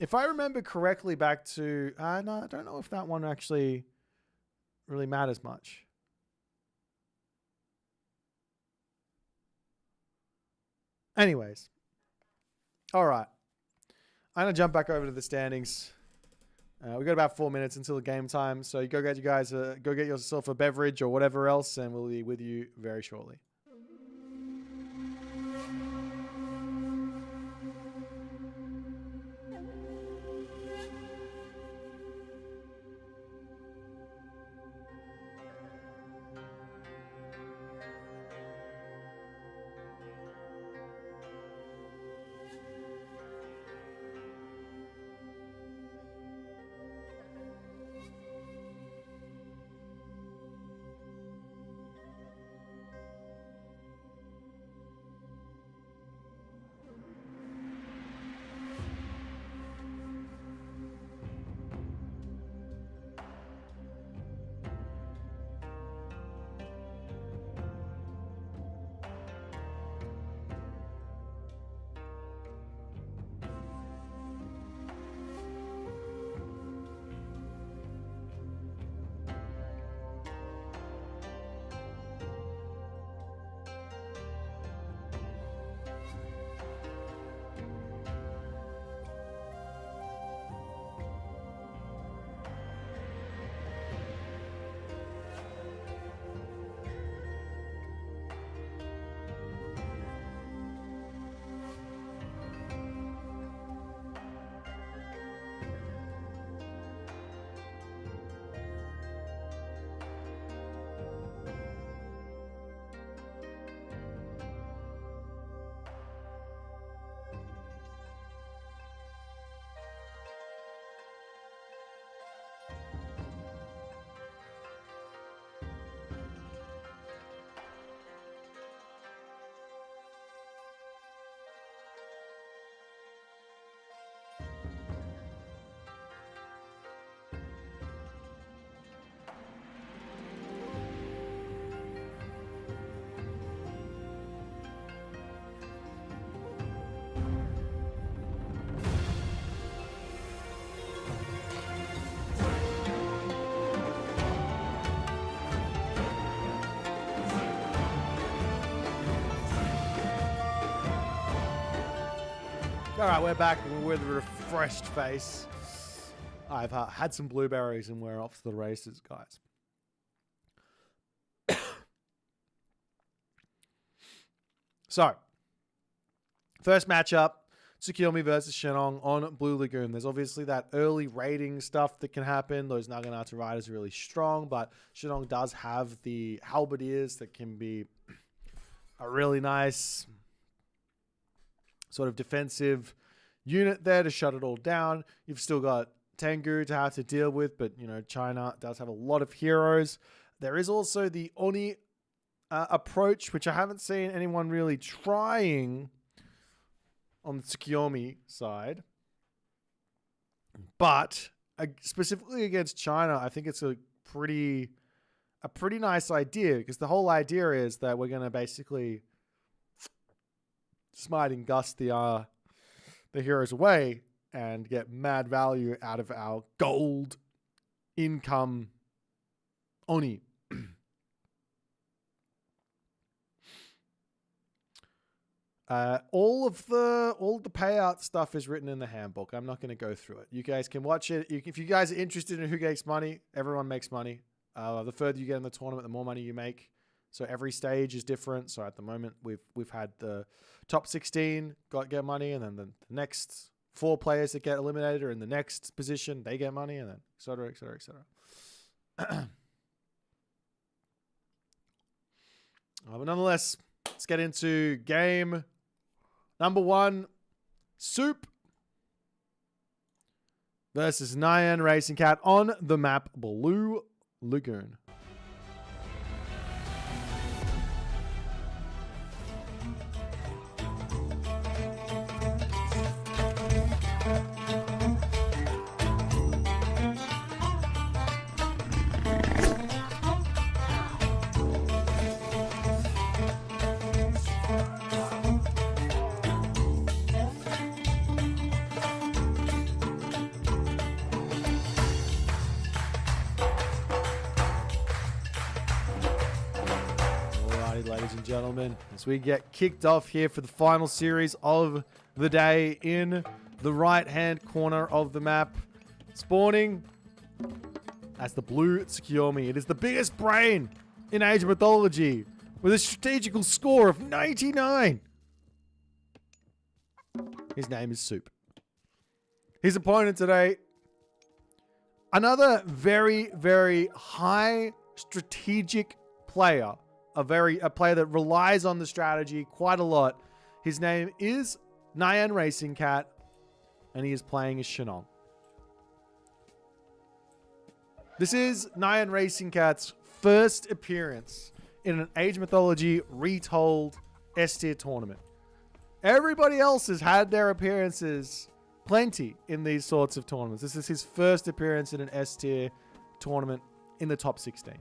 If I remember correctly back to... no, I don't know if that one actually really matters much. Anyways. All right. I'm going to jump back over to the standings. We've got about 4 minutes until the game time. So go get yourself a beverage or whatever else, and we'll be with you very shortly. All right, we're back with a refreshed face. I've had some blueberries and we're off to the races, guys. So, first matchup, Tsukiyomi versus Shenong on Blue Lagoon. There's obviously that early rating stuff that can happen. Those Naginata riders are really strong, but Shenong does have the halberdiers that can be a really nice sort of defensive unit there to shut it all down. You've still got Tengu to have to deal with, but, you know, China does have a lot of heroes. There is also the Oni approach, which I haven't seen anyone really trying on the Tsukiyomi side. But specifically against China, I think it's a pretty nice idea, because the whole idea is that we're going to basically smite and gust the heroes away and get mad value out of our gold income Oni. All the payout stuff is written in the handbook. I'm not going to go through it. You guys can watch it. If you guys are interested in who makes money, everyone makes money. The further you get in the tournament, the more money you make. So every stage is different. So at the moment, we've had the top 16 get money, and then the next 4 players that get eliminated are in the next position. They get money, and then et cetera, et cetera, et cetera. But nonetheless, let's get into game number 1. Soup versus NyanRacingCat on the map Blue Lagoon. Ladies and gentlemen, as we get kicked off here for the final series of the day in the right-hand corner of the map, spawning as the blue Tsukiyomi. It is the biggest brain in Age of Mythology with a strategical score of 99. His name is Soup. His opponent today, another very, very high strategic player. A player that relies on the strategy quite a lot. His name is NyanRacingCat, and he is playing as Shenong. This is NyanRacingCat's first appearance in an Age Mythology retold S-tier tournament. Everybody else has had their appearances plenty in these sorts of tournaments. This is his first appearance in an S-tier tournament in the top 16.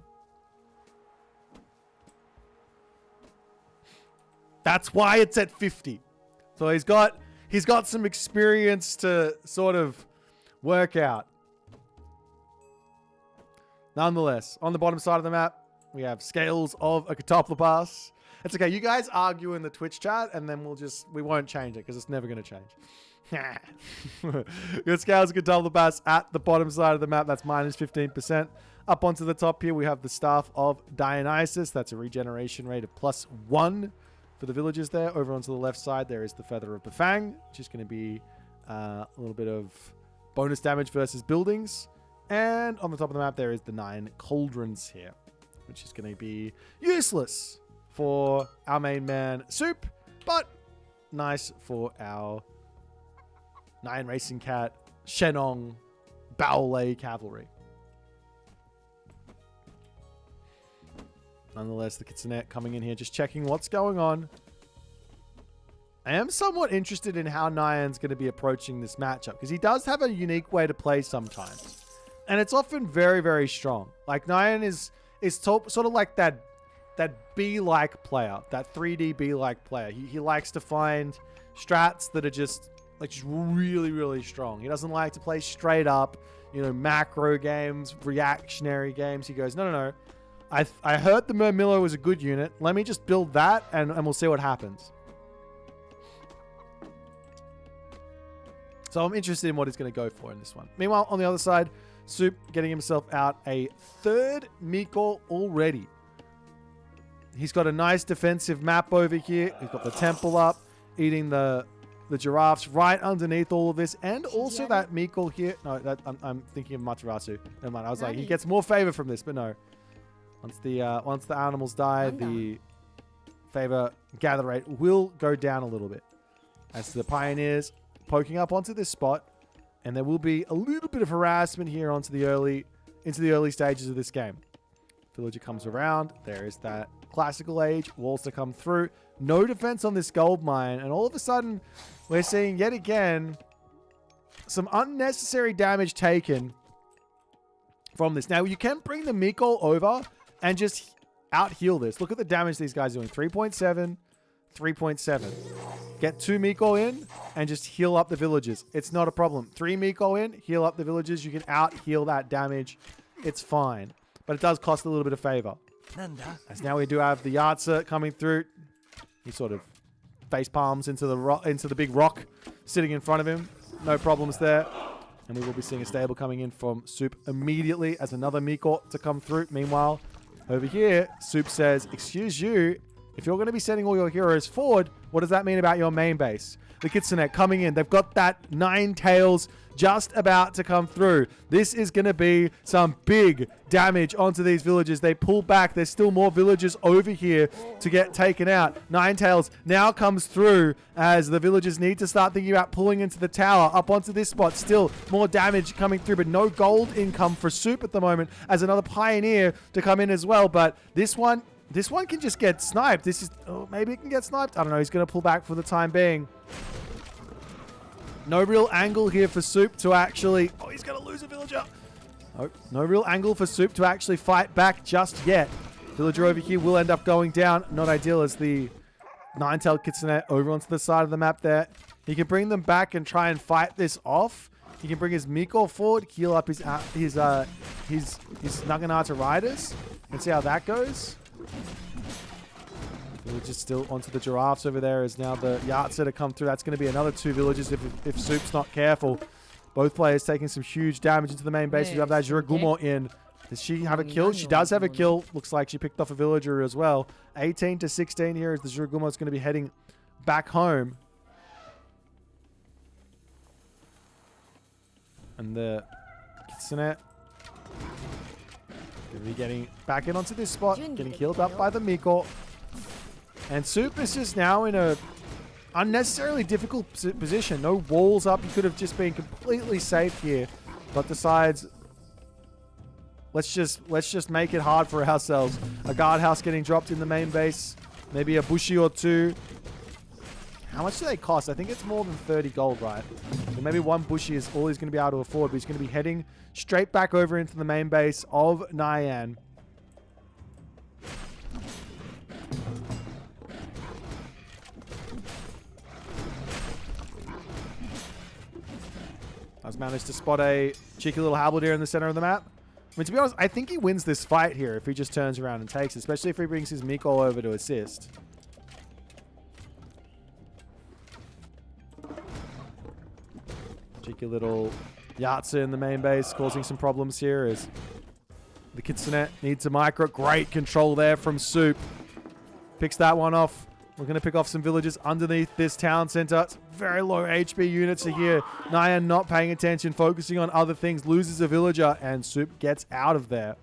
That's why it's at 50. So he's got some experience to sort of work out. Nonetheless, on the bottom side of the map, we have scales of a Catoplopas. It's okay. You guys argue in the Twitch chat, and then we won't change it because it's never going to change. Your scales of Catoplopas at the bottom side of the map. That's minus 15%. Up onto the top here, we have the Staff of Dionysus. That's a regeneration rate of +1. For the villagers there. Over onto the left side, there is the Feather of Bafang, which is going to be a little bit of bonus damage versus buildings. And on the top of the map, there is the 9 Cauldrons here, which is going to be useless for our main man, Soup, but nice for our NyanRacingCat, Shenong, Baolei Cavalry. Nonetheless, the Kitsune coming in here, just checking what's going on. I am somewhat interested in how Nyan's going to be approaching this matchup, because he does have a unique way to play sometimes. And it's often very, very strong. Like, Nyan is sort of like that B-like player, that 3D B-like player. He likes to find strats that are just really, really strong. He doesn't like to play straight up, macro games, reactionary games. He goes, no. I heard the Murmillo was a good unit. Let me just build that, and we'll see what happens. So I'm interested in what he's going to go for in this one. Meanwhile, on the other side, Soup getting himself out a 3rd Miko already. He's got a nice defensive map over here. He's got the temple up, eating the giraffes right underneath all of this. And also that Miko here. No, I'm thinking of Matarasu. Never mind. I was like, he gets more favor from this, but no. Once the animals die, the favor gather rate will go down a little bit. As the pioneers poking up onto this spot, and there will be a little bit of harassment here into the early stages of this game. Villager comes around. There is that classical age walls to come through. No defense on this gold mine, and all of a sudden, we're seeing yet again some unnecessary damage taken from this. Now, you can bring the Miko over and just out-heal this. Look at the damage these guys are doing. 3.7, 3.7. Get 2 Miko in and just heal up the villagers. It's not a problem. 3 Miko in, heal up the villagers. You can out-heal that damage. It's fine. But it does cost a little bit of favor. As now we do have the Yatsa coming through. He sort of face palms into the big rock sitting in front of him. No problems there. And we will be seeing a stable coming in from Soup immediately as another Miko to come through. Meanwhile, Over here, Soup says, excuse you, if you're going to be sending all your heroes forward, what does that mean about your main base? The Kitsune coming in. They've got that Ninetales just about to come through. This is going to be some big damage onto these villages. They pull back. There's still more villagers over here to get taken out. Ninetales now comes through as the villagers need to start thinking about pulling into the tower. Up onto this spot. Still more damage coming through, but no gold income for Soup at the moment as another Pioneer to come in as well. But this one can just get sniped. This is... Oh, maybe it can get sniped. I don't know. He's going to pull back for the time being. No real angle here for Soup to actually... Oh, he's going to lose a villager. Oh, no real angle for Soup to actually fight back just yet. Villager over here will end up going down. Not ideal as the Ninetale Kitsune over onto the side of the map there. He can bring them back and try and fight this off. He can bring his Miko forward, heal up his Naginata Riders, and see how that goes. Villagers still onto the giraffes over there as now the Yahtzee to come through. That's going to be another 2 villages if Soup's not careful. Both players taking some huge damage into the main base. We have that Jiragumo in. Does she have a kill? She does have a kill. Looks like she picked off a villager as well. 18 to 16 here as the Jiragumo is going to be heading back home. And the Kitsune going to be getting back in onto this spot. Getting healed up by the Miko. And Soup is just now in a unnecessarily difficult position. No walls up. He could have just been completely safe here, but decides, let's just make it hard for ourselves. A guardhouse getting dropped in the main base. Maybe a bushi or 2. How much do they cost? I think it's more than 30 gold, right? So maybe 1 bushi is all he's going to be able to afford, but he's going to be heading straight back over into the main base of Nyan. I've managed to spot a cheeky little halberdier in the center of the map. I mean, to be honest, I think he wins this fight here if he just turns around and takes it, especially if he brings his Miko over to assist. Cheeky little Yahtzee in the main base causing some problems here as the Kitsune needs a micro. Great control there from Soup. Picks that one off. We're going to pick off some villages underneath this town center. It's very low HP units are here. Nyan not paying attention, focusing on other things. Loses a villager, and Soup gets out of there.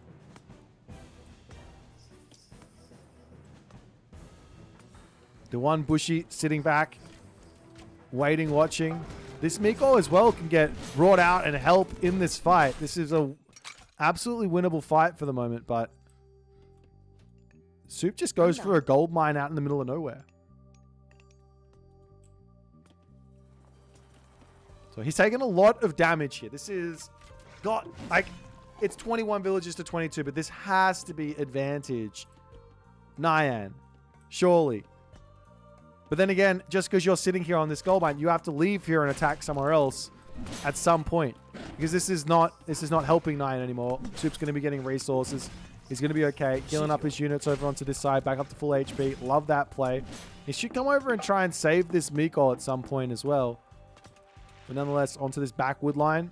The one Bushi sitting back, waiting, watching. This Miko as well can get brought out and help in this fight. This is a absolutely winnable fight for the moment, but Soup just goes for a gold mine out in the middle of nowhere. So he's taken a lot of damage here. This is got, like, it's 21 villages to 22, but this has to be advantage Nyan, surely. But then again, just because you're sitting here on this gold mine, you have to leave here and attack somewhere else at some point, because this is not helping Nyan anymore. Soup's going to be getting resources. He's going to be okay. Healing up his units over onto this side, back up to full HP. Love that play. He should come over and try and save this Miko at some point as well. But nonetheless, onto this backwood line.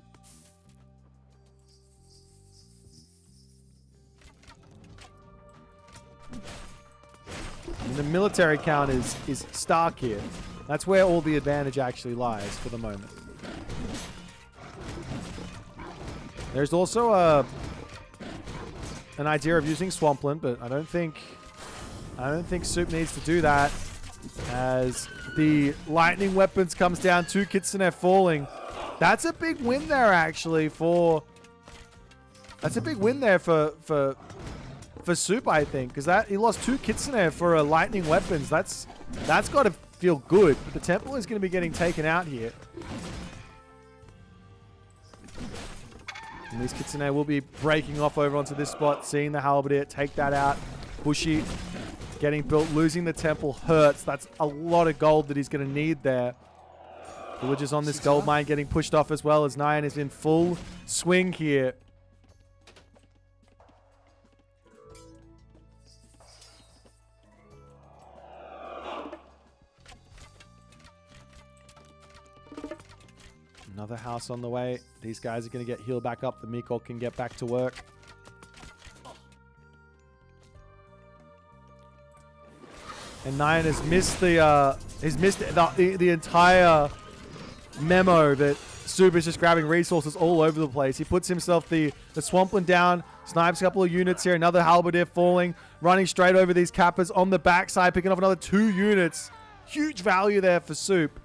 I mean, the military count is stark here. That's where all the advantage actually lies for the moment. There's also an idea of using Swampland, but I don't think Soup needs to do that, as the lightning weapons comes down. 2 Kitsune falling. That's a big win there, actually, for Soup, I think, because he lost 2 Kitsune for lightning weapons. That's got to feel good. But the temple is going to be getting taken out here. And these Kitsune will be breaking off over onto this spot, seeing the halberdier take that out. Bushi getting built, losing the temple hurts. That's a lot of gold that he's going to need there. Villagers on this gold mine getting pushed off as well, as Nyan is in full swing here. Another house on the way. These guys are going to get healed back up. The Miko can get back to work. And Nyan has missed the entire memo that Soup is just grabbing resources all over the place. He puts himself the Swampland down, snipes a couple of units here, another Halberdier falling, running straight over these Kappas on the backside, picking off another 2 units. Huge value there for Soup.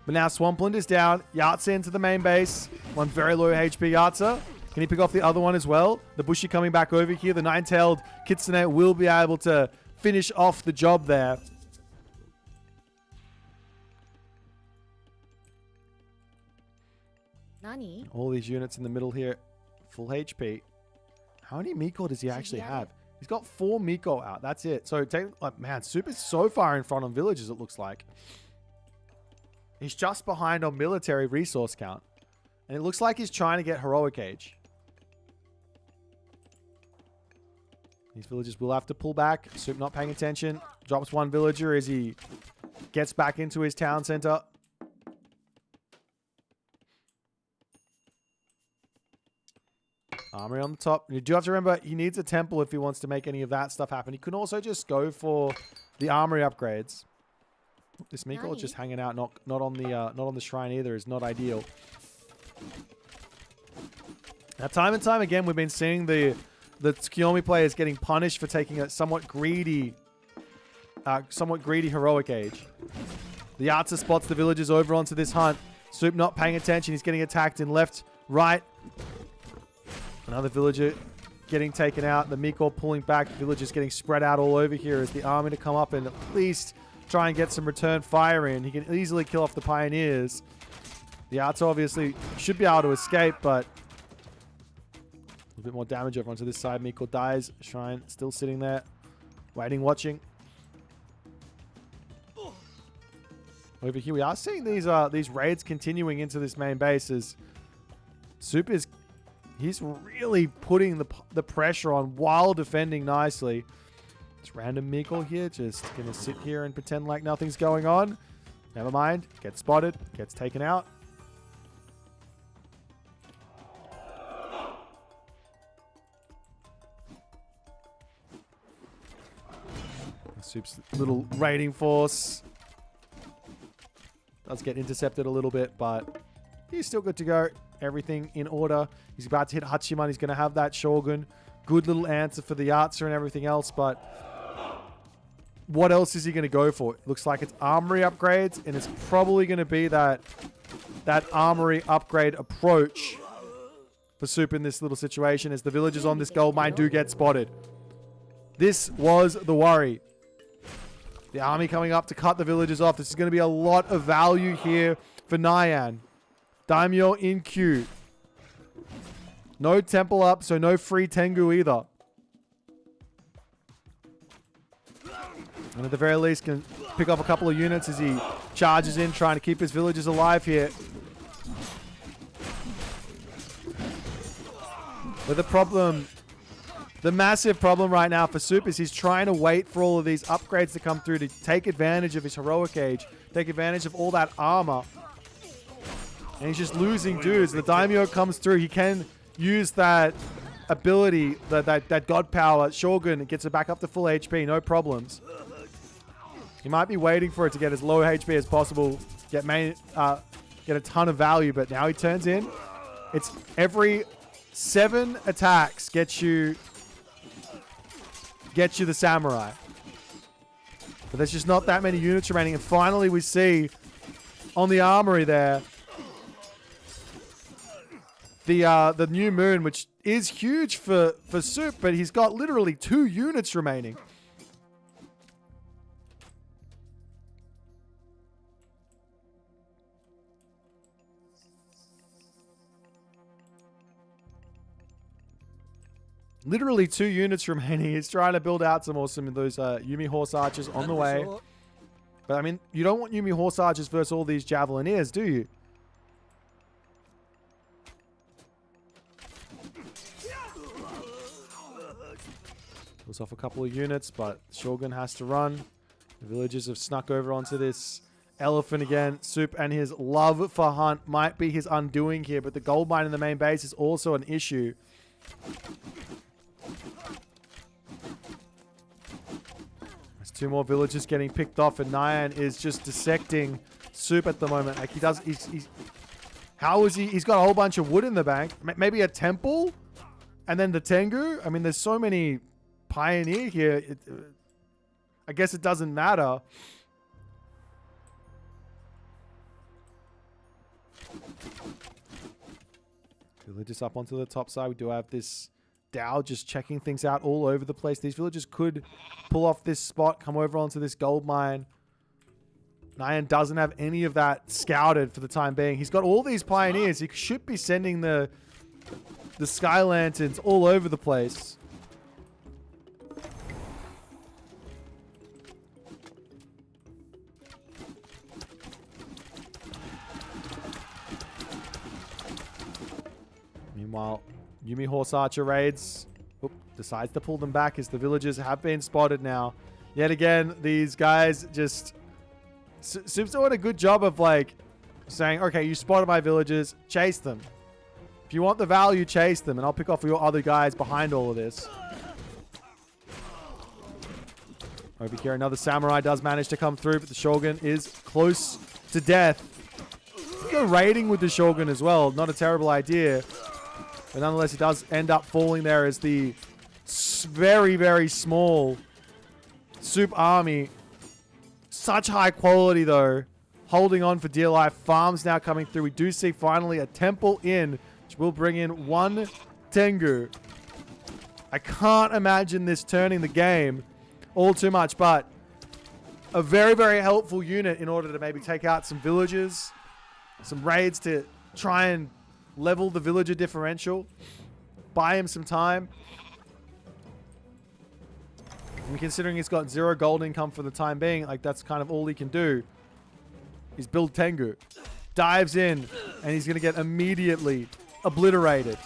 But now Swampland is down. Yahtzee into the main base. One very low HP Yahtzee. Can he pick off the other one as well? The Bushy coming back over here. The 9-tailed Kitsune will be able to finish off the job there. Nani? All these units in the middle here, full HP. How many Miko does he actually have? He's got 4 Miko out. That's it. So, man, Soup is so far in front on villages, it looks like. He's just behind on military resource count. And it looks like he's trying to get Heroic Age. These villagers will have to pull back. Soup not paying attention. Drops 1 villager as he gets back into his town center. Armory on the top. You do have to remember, he needs a temple if he wants to make any of that stuff happen. He can also just go for the armory upgrades. This Miko just hanging out, not on the shrine either, is not ideal. Now, time and time again, we've been seeing the Tsukiyomi players getting punished for taking a somewhat greedy Heroic Age. The Yahtzee spots the villagers over onto this hunt. Soup not paying attention. He's getting attacked in left, right. Another villager getting taken out. The Miko pulling back. Villagers getting spread out all over here as the army to come up and at least try and get some return fire in. He can easily kill off the Pioneers. The Yahtzee obviously should be able to escape, but a little bit more damage over onto this side. Miko dies. Shrine still sitting there, waiting, watching. Over here, we are seeing these raids continuing into this main base as Soup is... He's really putting the pressure on while defending nicely. This random Miko here, just going to sit here and pretend like nothing's going on. Never mind. Gets spotted. Gets taken out. Soup's little raiding force does get intercepted a little bit, but he's still good to go. Everything in order. He's about to hit Hachiman. He's going to have that Shogun. Good little answer for the Yahtzee and everything else, but what else is he going to go for? It looks like it's armory upgrades, and it's probably going to be that armory upgrade approach for Soup in this little situation as the villagers on this gold mine do get spotted. This was the worry. The army coming up to cut the villagers off. This is going to be a lot of value here for Nyan. Daimyo in queue. No temple up, so no free Tengu either. And at the very least can pick up a couple of units as he charges in, trying to keep his villagers alive here. But the massive problem right now for Soup is he's trying to wait for all of these upgrades to come through to take advantage of his Heroic Age, take advantage of all that armor. And he's just losing dudes. The Daimyo comes through. He can use that ability, that God Power. Shogun gets it back up to full HP, no problems. He might be waiting for it to get as low HP as possible, get a ton of value, but now he turns in. It's every 7 attacks gets you the Samurai. But there's just not that many units remaining. And finally we see on the armory there, the new moon, which is huge for Soup, but he's got literally 2 units remaining. Literally 2 units remaining. He's trying to build out some of those Yumi Horse Archers on the way. But I mean, you don't want Yumi Horse Archers versus all these Javelineers, do you? Kills off a couple of units, but Shogun has to run. The villagers have snuck over onto this elephant again. Soup and his love for hunt might be his undoing here, but the gold mine in the main base is also an issue. 2 more villagers getting picked off, and Nyan is just dissecting Soup at the moment. Like, he does... How is he... He's got a whole bunch of wood in the bank. Maybe a temple? And then the Tengu? I mean, there's so many Pioneer here. I guess it doesn't matter. Villagers up onto the top side. We do have this Dow just checking things out all over the place. These villagers could pull off this spot, come over onto this gold mine. Nyan doesn't have any of that scouted for the time being. He's got all these Pioneers. He should be sending the Sky Lanterns all over the place. Meanwhile, Yumi Horse Archer raids. Oop, decides to pull them back as the villagers have been spotted now. Yet again, these guys just... Soup's doing a good job of, like, saying, okay, you spotted my villagers, chase them. If you want the value, chase them, and I'll pick off your other guys behind all of this. Over here, another samurai does manage to come through, but the Shogun is close to death. Go raiding with the Shogun as well. Not a terrible idea. But nonetheless, it does end up falling there as the very, very small Soup army. Such high quality, though. Holding on for dear life. Farms now coming through. We do see finally a temple in, which will bring in 1 Tengu. I can't imagine this turning the game all too much, but a very, very helpful unit in order to maybe take out some villagers. Some raids to try and level the villager differential. Buy him some time. And considering he's got 0 gold income for the time being, like, that's kind of all he can do. Is build Tengu. Dives in, and he's going to get immediately obliterated.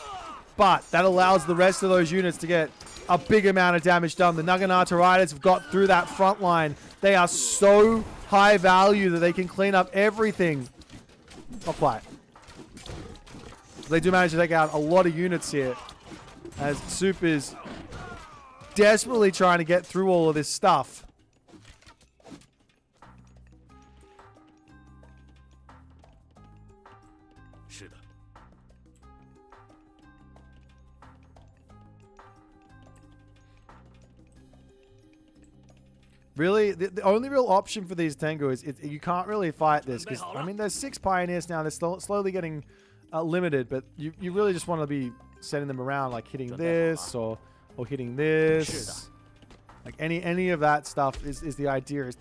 But that allows the rest of those units to get a big amount of damage done. The Naginata Riders have got through that front line. They are so high value that they can clean up everything. Not quite. They do manage to take out a lot of units here, as Soup is desperately trying to get through all of this stuff. Really, the only real option for these Tengu is you can't really fight this. Because, I mean, there's 6 Pioneers now. They're slowly getting limited. But you really just want to be sending them around, like hitting this or hitting this. Like any of that stuff is the idea.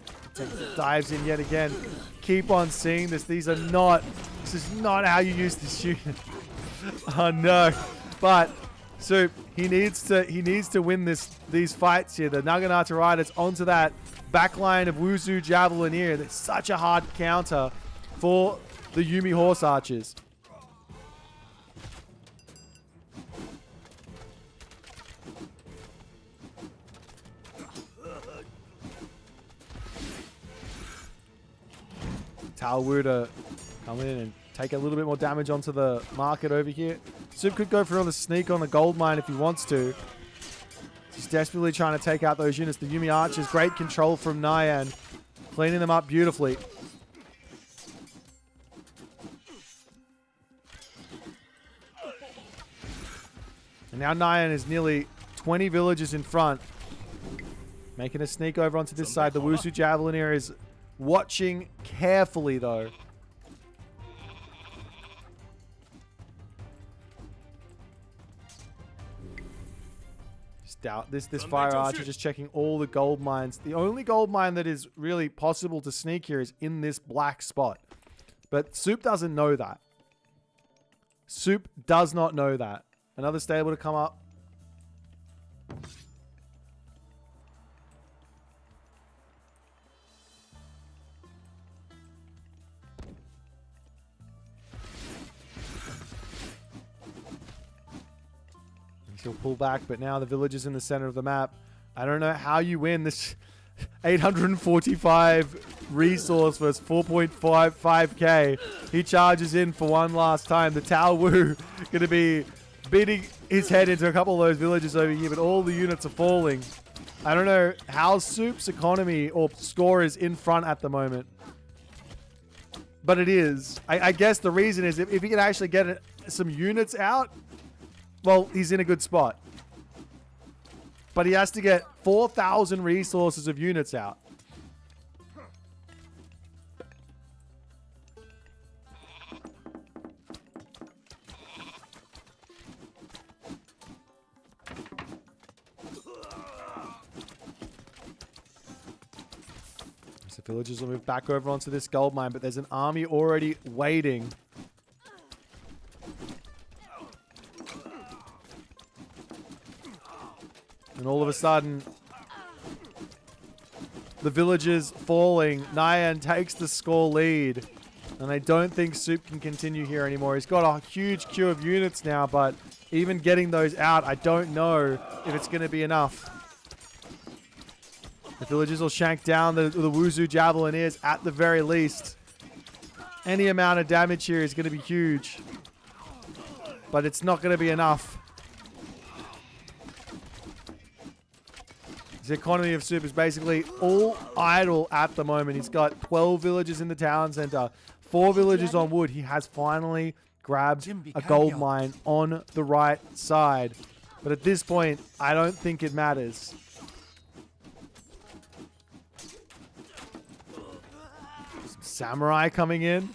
Dives in yet again. Keep on seeing this. This is not how you use this unit. Oh, no. But... So he needs to win these fights here. The Naginata Riders onto that backline of Wuzu Javelin here. That's such a hard counter for the Yumi Horse Archers. Taowu to come in and take a little bit more damage onto the market over here. Soup could go for another sneak on the gold mine if he wants to. He's desperately trying to take out those units. The Yumi Archers, great control from Nyan. Cleaning them up beautifully. And now Nyan is nearly 20 villagers in front. Making a sneak over onto this side. The Wusu Javeliner is watching carefully, though. This Fire Archer just checking all the gold mines. The only gold mine that is really possible to sneak here is in this black spot. But Soup doesn't know that. Soup does not know that. Another stable to come up. He'll pull back, but now the village is in the center of the map. I don't know how you win this 845 resource versus 4.55k. He charges in for one last time. The Taowu going to be beating his head into a couple of those villages over here, but all the units are falling. I don't know how Soup's economy or score is in front at the moment. But it is. I guess the reason is if he can actually get some units out, well, he's in a good spot. But he has to get 4,000 resources of units out. So villagers will move back over onto this gold mine, but there's an army already waiting. And all of a sudden, the villagers falling. Nyan takes the score lead. And I don't think Soup can continue here anymore. He's got a huge queue of units now, but even getting those out, I don't know if it's going to be enough. The villagers will shank down the Wuzu Javelineers at the very least. Any amount of damage here is going to be huge. But it's not going to be enough. The economy of Soup is basically all idle at the moment. He's got 12 villagers in the town center, 4 villagers on wood. He has finally grabbed a gold mine on the right side. But at this point, I don't think it matters. Some samurai coming in.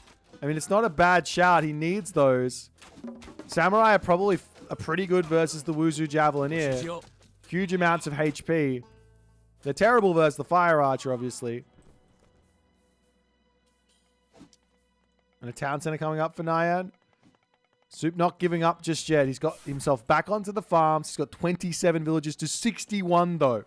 I mean, it's not a bad shout. He needs those. Samurai are probably pretty good versus the Wuzu Javelineer. Huge amounts of HP. They're terrible versus the Fire Archer, obviously. And a town center coming up for Nyan. Soup not giving up just yet. He's got himself back onto the farms. He's got 27 villages to 61, though.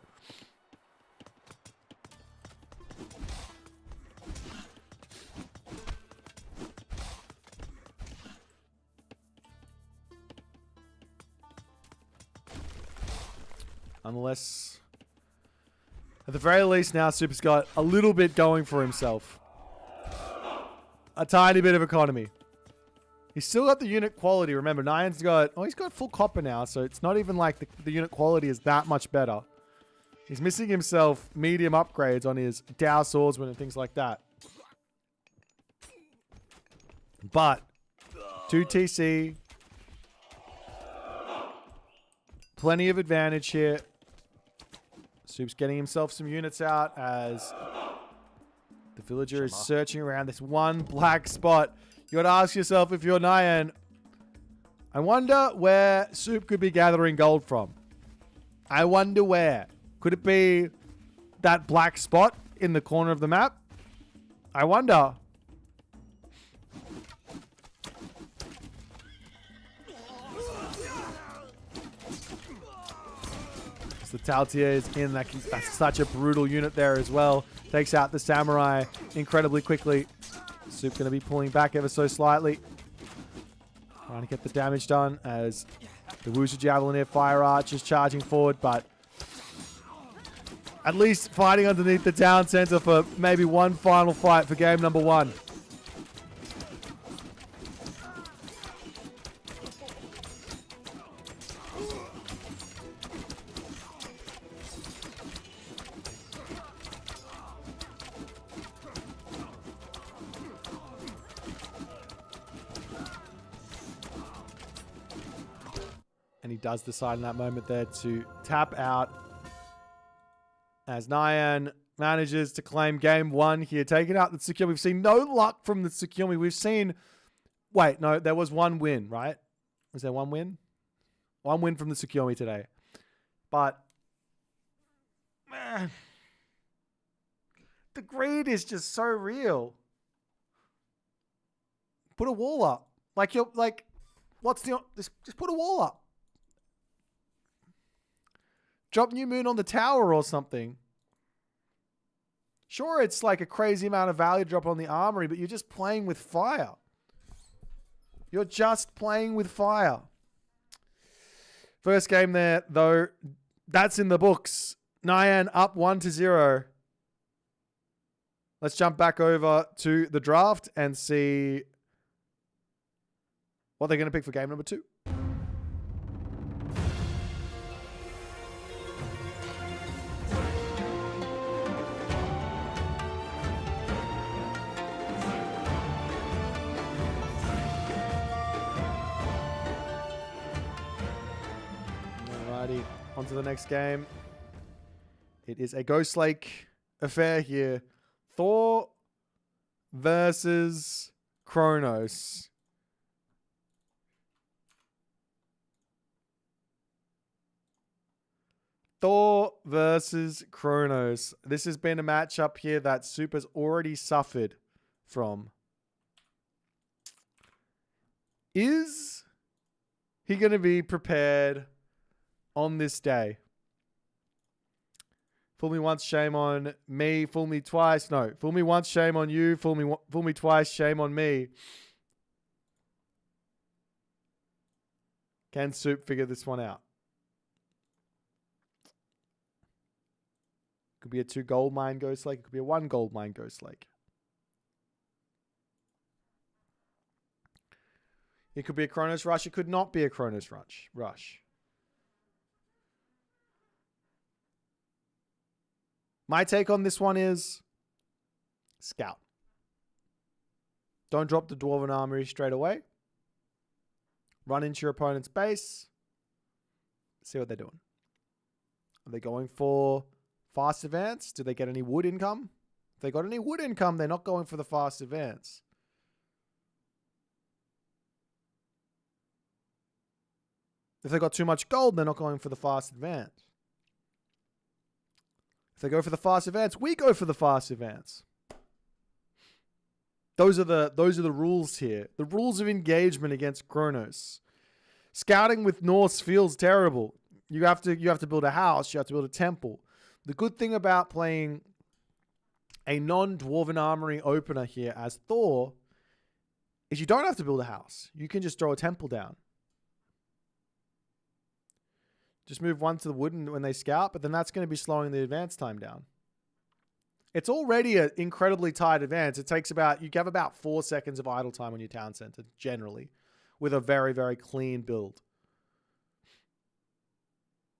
Unless... At the very least now, Super's got a little bit going for himself. A tiny bit of economy. He's still got the unit quality. Remember, Nyan's got... Oh, he's got full copper now, so it's not even like the unit quality is that much better. He's missing himself medium upgrades on his Dao Swordsman and things like that. But, 2 TC. Plenty of advantage here. Soup's getting himself some units out as the villager is searching around this one black spot. You gotta ask yourself, if you're Nyan, I wonder where Soup could be gathering gold from. I wonder where. Could it be that black spot in the corner of the map? I wonder. The Tautier is in. That's such a brutal unit there as well. Takes out the Samurai incredibly quickly. Soup going to be pulling back ever so slightly. Trying to get the damage done as the Wuzu Javelineer Fire Arch is charging forward, but at least fighting underneath the town center for maybe one final fight for game number 1. And he does decide in that moment there to tap out as Nyan manages to claim game 1 here. Taking out the Tsukuyomi. We've seen no luck from the Tsukuyomi. We've seen... Wait, no, there was one win, right? Was there one win? One win from the Tsukuyomi today. But... Man, the greed is just so real. Put a wall up. Like, you're... Like, what's the... Just put a wall up. Drop New Moon on the tower or something. Sure, it's like a crazy amount of value drop on the armory, but you're just playing with fire. You're just playing with fire. First game there, though, that's in the books. Nyan up 1-0. Let's jump back over to the draft and see what they're going to pick for game number 2. On to the next game. It is a Ghost Lake affair here. Thor versus Kronos. Thor versus Kronos. This has been a matchup here that Soup has already suffered from. Is he going to be prepared on this day? Fool me once, shame on me. Fool me twice. No, fool me once, shame on you. Fool me twice, shame on me. Can Soup figure this one out? Could be a 2 gold mine Ghost Lake. It could be a 1 gold mine Ghost Lake. It could be a Kronos Rush. It could not be a Kronos Rush. My take on this one is scout. Don't drop the Dwarven Armory straight away. Run into your opponent's base. See what they're doing. Are they going for fast advance? Do they get any wood income? If they got any wood income, they're not going for the fast advance. If they got too much gold, they're not going for the fast advance. If they go for the fast advance, we go for the fast advance. Those are the rules here. The rules of engagement against Kronos. Scouting with Norse feels terrible. You have to build a house, you have to build a temple. The good thing about playing a non-Dwarven Armory opener here as Thor is you don't have to build a house. You can just throw a temple down. Just move 1 to the wood when they scout, but then that's going to be slowing the advance time down. It's already an incredibly tight advance. It takes you have about 4 seconds of idle time on your town center, generally, with a very, very clean build.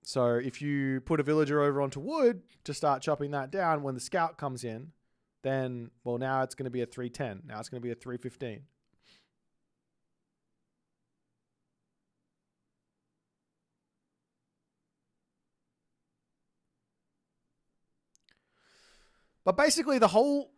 So if you put a villager over onto wood to start chopping that down, when the scout comes in, then, well, now it's going to be a 310. Now it's going to be a 315. But basically the whole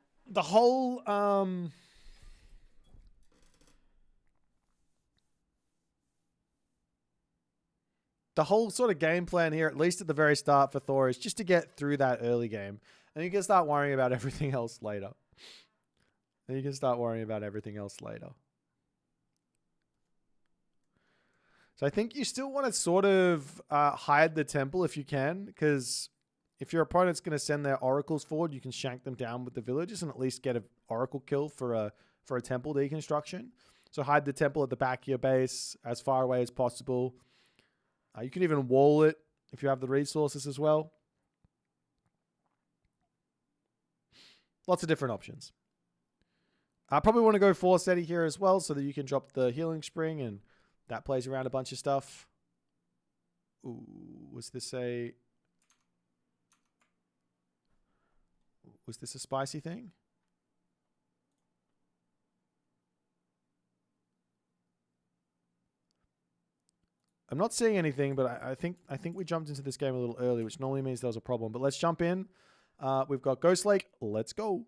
sort of game plan here, at least at the very start for Thor, is just to get through that early game. And you can start worrying about everything else later. So I think you still want to sort of hide the temple if you can, because if your opponent's going to send their oracles forward, you can shank them down with the villagers and at least get an oracle kill for a temple deconstruction. So hide the temple at the back of your base as far away as possible. You can even wall it if you have the resources as well. Lots of different options. I probably want to go 4 steady here as well so that you can drop the healing spring and that plays around a bunch of stuff. Ooh, was this a spicy thing? I'm not seeing anything, but I think we jumped into this game a little early, which normally means there was a problem. But let's jump in. We've got Ghost Lake. Let's go.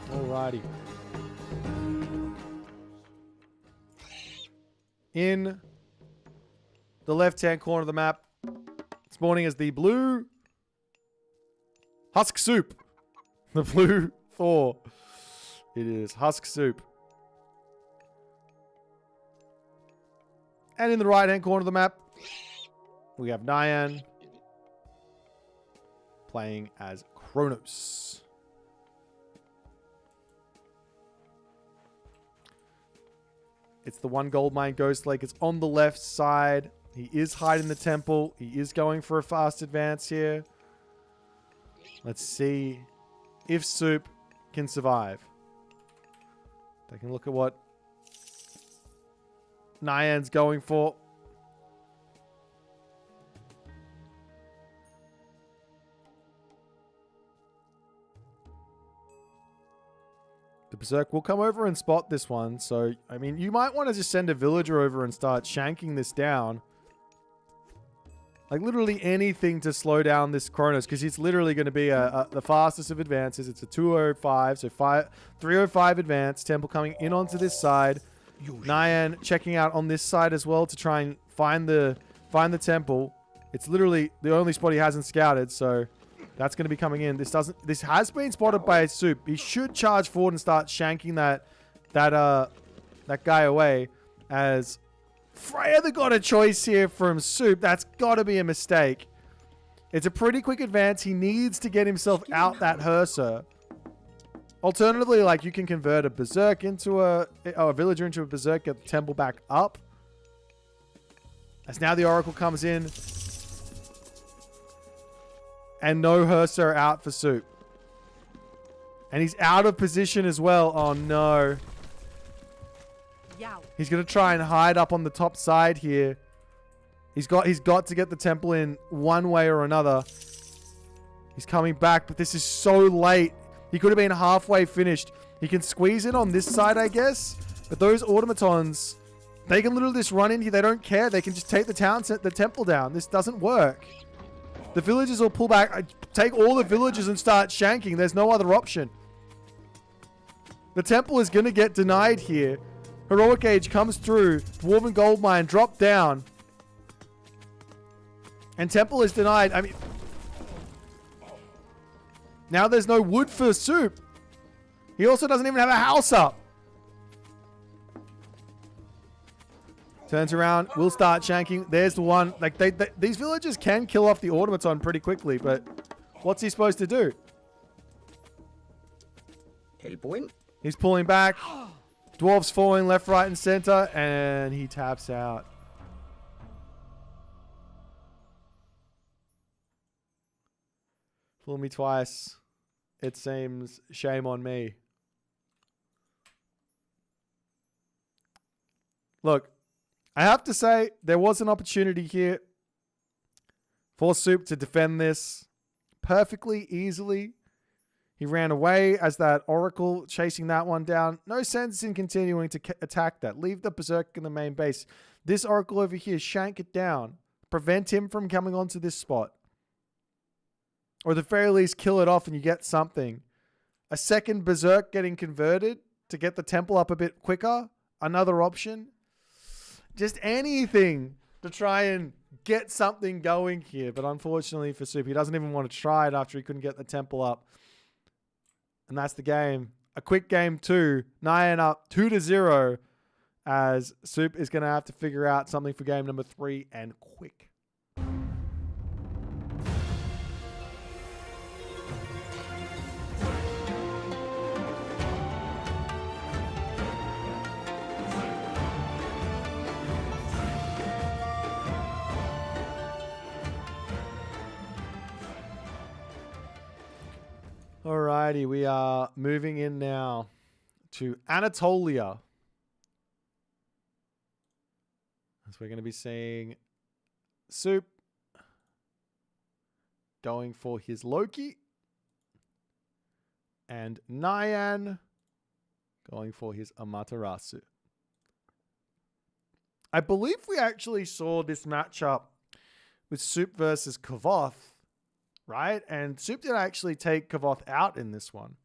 Alrighty. In the left-hand corner of the map, spawning is the blue Husk Soup. The blue Thor. It is Husk Soup. And in the right-hand corner of the map, we have Nyan playing as Kronos. It's the 1 gold mine Ghost Lake. It's on the left side. He is hiding the temple. He is going for a fast advance here. Let's see if Soup can survive. Taking a look at what Nyan's going for. The Berserk will come over and spot this one. So, I mean, you might want to just send a villager over and start shanking this down. Like, literally anything to slow down this Kronos, because it's literally going to be the fastest of advances. It's a 205, so 305 advance. Temple coming in onto this side. Nyan checking out on this side as well to try and find the temple. It's literally the only spot he hasn't scouted, so that's going to be coming in. This has been spotted by Soup. He should charge forward and start shanking that guy away, as Freya got a choice here from Soup. That's got to be a mistake. It's a pretty quick advance. He needs to get himself out that Hurser. Alternatively, like, you can convert a Berserk into a villager into a Berserk, get the temple back up. As now the Oracle comes in. And no Hurser out for Soup. And he's out of position as well. Oh no. He's going to try and hide up on the top side here. He's got to get the temple in one way or another. He's coming back, but this is so late. He could have been halfway finished. He can squeeze in on this side, I guess. But those automatons, they can literally just run in here. They don't care. They can just take the temple down. This doesn't work. The villagers will pull back. Take all the villagers and start shanking. There's no other option. The temple is going to get denied here. Heroic Age comes through. Dwarven Gold Mine drop down. And temple is denied. I mean, now there's no wood for Soup. He also doesn't even have a house up. Turns around. Will start shanking. There's the one. Like, these villagers can kill off the automaton pretty quickly, but what's he supposed to do? Hellpoint? He's pulling back. Dwarves falling left, right, and center, and he taps out. Fool me twice. It seems. Shame on me. Look, I have to say, there was an opportunity here for Soup to defend this perfectly easily. He ran away as that Oracle chasing that one down. No sense in continuing to attack that. Leave the Berserk in the main base. This Oracle over here, shank it down. Prevent him from coming onto this spot. Or at the very least, kill it off and you get something. A second Berserk getting converted to get the temple up a bit quicker. Another option. Just anything to try and get something going here. But unfortunately for Soup, he doesn't even want to try it after he couldn't get the temple up. And that's the game. A quick game 2. Nyan up 2-0. As Soup is going to have to figure out something for game number 3 and quick. Alrighty, we are moving in now to Anatolia. As we're going to be seeing Soup going for his Loki. And Nyan going for his Amaterasu. I believe we actually saw this matchup with Soup versus Kvoth. Right? And Soup did actually take Kvoth out in this one.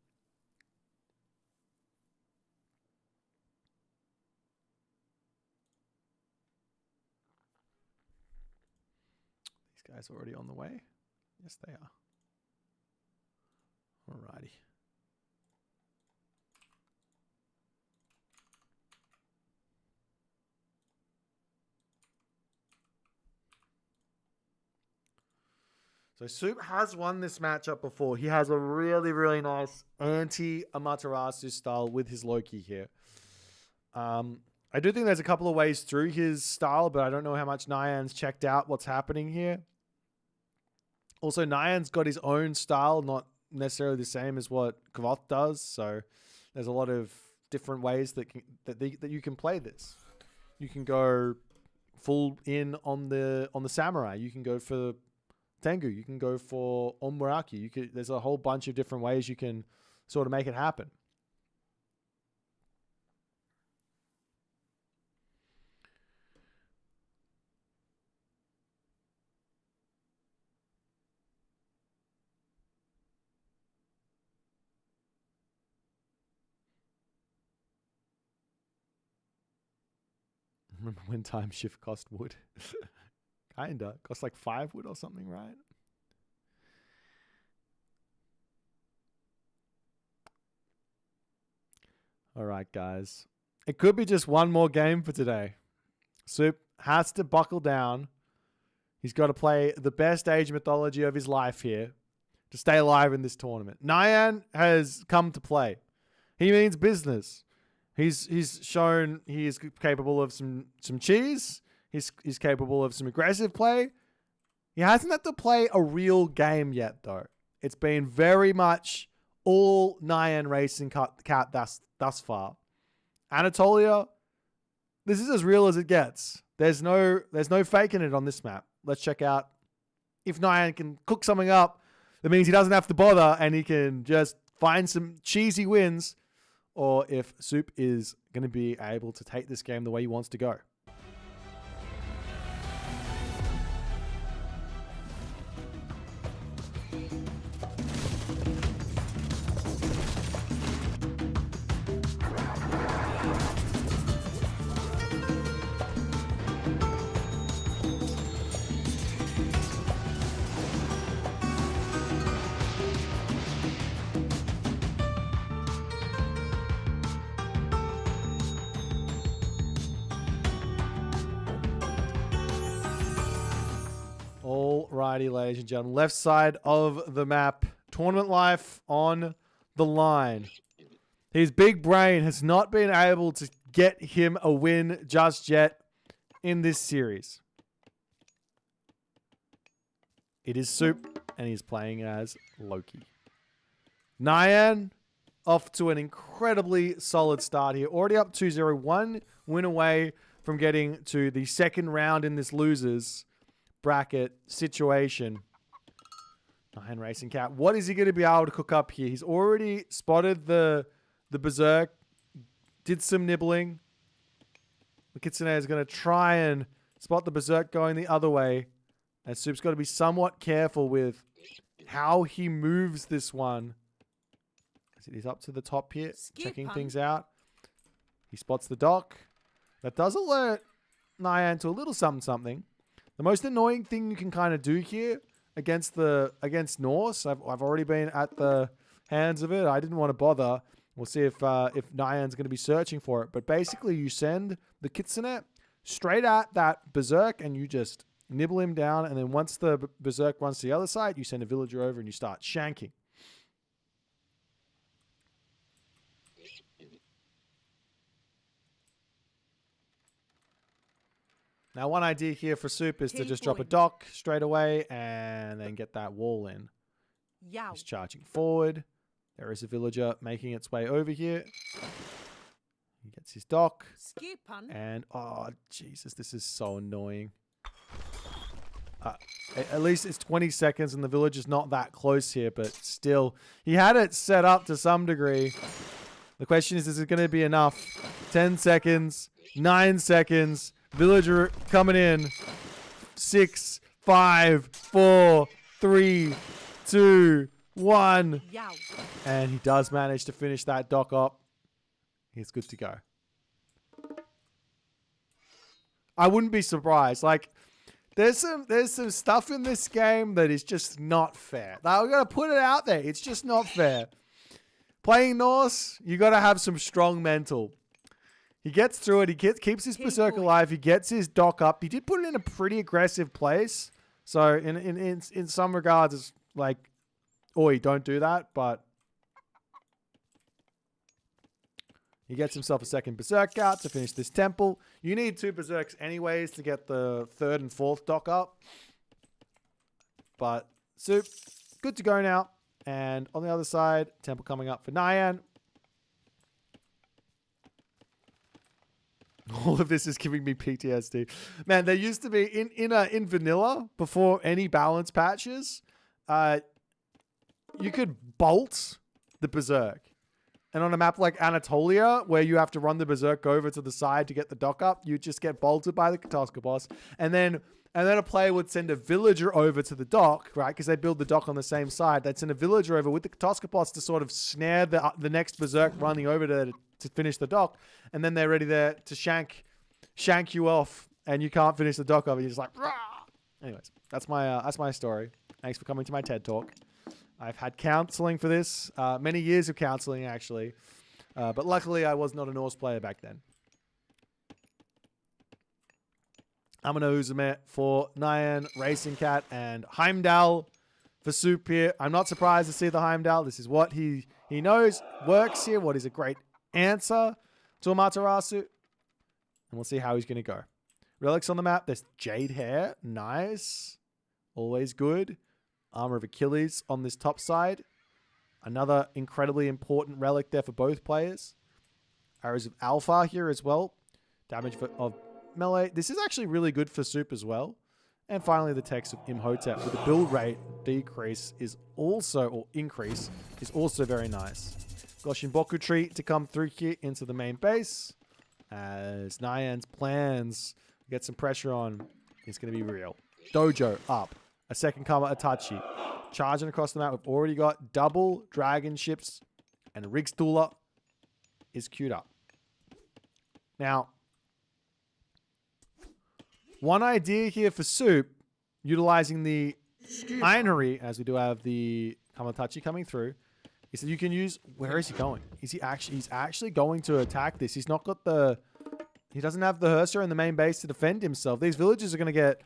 These guys are already on the way. Yes, they are. Alrighty. So Soup has won this matchup before. He has a really, really nice anti-Amaterasu style with his Loki here. I do think there's a couple of ways through his style, but I don't know how much Nyan's checked out what's happening here. Also, Nyan's got his own style, not necessarily the same as what Kvoth does. So there's a lot of different ways that you can play this. You can go full in on the samurai. You can go for Tengu. You can go for Onmuraki. There's a whole bunch of different ways you can sort of make it happen. Remember when time shift cost wood? Kinda. Cost like 5 wood or something, right? All right, guys. It could be just one more game for today. Soup has to buckle down. He's got to play the best age mythology of his life here to stay alive in this tournament. Nyan has come to play. He means business. He's shown he is capable of some cheese. He's capable of some aggressive play. He hasn't had to play a real game yet, though. It's been very much all NyanRacingCat thus far. Anatolia, this is as real as it gets. There's no faking it on this map. Let's check out if Nyan can cook something up. That means he doesn't have to bother and he can just find some cheesy wins. Or if Soup is going to be able to take this game the way he wants to go. Alrighty, ladies and gentlemen. Left side of the map. Tournament life on the line. His big brain has not been able to get him a win just yet in this series. It is Soup, and he's playing as Loki. Nyan off to an incredibly solid start here. Already up 2-0. 1 win away from getting to the second round in this losers bracket situation. NyanRacingCat. What is he going to be able to cook up here? He's already spotted the Berserk. Did some nibbling. The Kitsune is going to try and spot the Berserk going the other way. And Soup's got to be somewhat careful with how he moves this one. He's up to the top here, checking things out. He spots the dock. That does alert Nyan to a little something. The most annoying thing you can kind of do here against Norse, I've already been at the hands of it. I didn't want to bother. We'll see if Nyan's going to be searching for it. But basically, you send the Kitsune straight at that Berserk, and you just nibble him down. And then once the Berserk runs to the other side, you send a villager over and you start shanking. Now, one idea here for Soup is to just drop a dock straight away and then get that wall in. He's charging forward. There is a villager making its way over here. He gets his dock. And, oh, Jesus, this is so annoying. At least it's 20 seconds and the villager's not that close here, but still. He had it set up to some degree. The question is it going to be enough? 10 seconds, 9 seconds. Villager coming in. 6, 5, 4, 3, 2, 1. And he does manage to finish that dock up. He's good to go. I wouldn't be surprised. Like, there's some stuff in this game that is just not fair. I'm going to put it out there. It's just not fair. Playing Norse, you got to have some strong mental. He gets through it. He keeps his Berserk alive. He gets his dock up. He did put it in a pretty aggressive place. So in some regards, it's like, oi, don't do that. But He gets himself a second berserk out to finish this temple. You need 2 berserks anyways to get the 3rd and 4th dock up. But Soup, good to go now. And on the other side, temple coming up for Nyan. All of this is giving me PTSD. Man, there used to be, in vanilla, before any balance patches, you could bolt the berserk. And on a map like Anatolia, where you have to run the berserk over to the side to get the dock up, you just get bolted by the HUSKSUPPE. And then a player would send a villager over to the dock, right? Because they build the dock on the same side. They'd send a villager over with the HUSKSUPPE to sort of snare the next berserk running over to finish the dock. And then they're ready there to shank you off, and you can't finish the dock up. You're just like, rah! Anyways, that's my story. Thanks for coming to my TED Talk. I've had counseling for this, many years of counseling actually, but luckily I was not a Norse player back then. HUSKSUPPE for NyanRacingCat and Heimdall for Soup here. I'm not surprised to see the Heimdall. This is what he knows works here. What is a great answer to a Matarasu. And we'll see how he's going to go. Relics on the map. There's Jade Hair. Nice. Always good. Armor of Achilles on this top side. Another incredibly important relic there for both players. Arrows of Alpha here as well. Damage of melee. This is actually really good for Soup as well. And finally, the text of Imhotep with the build rate decrease is also, or increase, is also very nice. Goshinboku tree to come through here into the main base. As Nyan's plans get some pressure on, it's going to be real. Dojo up. A second Kama Itachi. Charging across the map. We've already got double dragon ships. And Rigstula is queued up. Now, one idea here for Soup, utilizing the Ironry, as we do have the Kamatachi coming through, is that you can use... Where is he going? He's actually going to attack this. He's not got the... He doesn't have the Hursa in the main base to defend himself. These villagers are going to get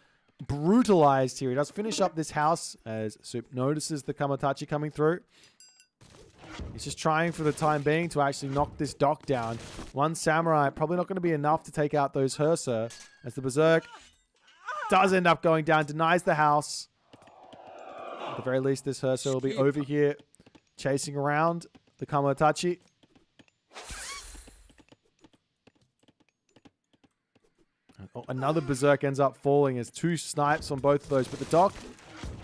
brutalized here. He does finish up this house as Soup notices the Kamatachi coming through. He's just trying for the time being to actually knock this dock down. One samurai, probably not going to be enough to take out those Hursa, as the Berserk does end up going down, denies the house. At the very least, this Hursa will be over here chasing around the Kamatachi. Oh, another Berserk ends up falling as 2 snipes on both of those, but the dock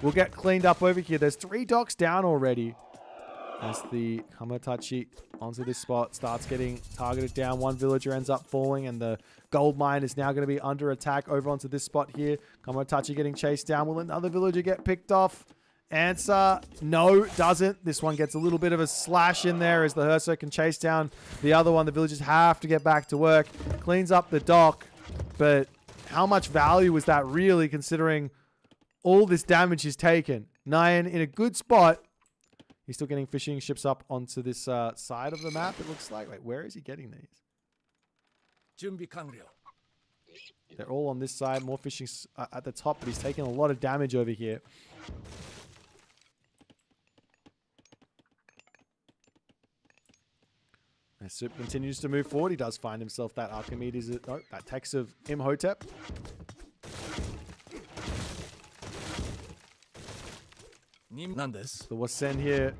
will get cleaned up over here. There's 3 docks down already. As the Kamatachi onto this spot starts getting targeted down. 1 villager ends up falling, and the gold mine is now going to be under attack over onto this spot here. Kamatachi getting chased down. Will another villager get picked off? Answer, no, doesn't. This one gets a little bit of a slash in there as the Hursa can chase down the other one. The villagers have to get back to work. Cleans up the dock, but how much value was that really, considering all this damage he's taken? Nyan in a good spot. He's still getting fishing ships up onto this side of the map, it looks like. Wait, where is he getting these? They're all on this side. More fishing at the top, but he's taking a lot of damage over here. As Soup continues to move forward, he does find himself that Archimedes, that text of Imhotep. The Wasen here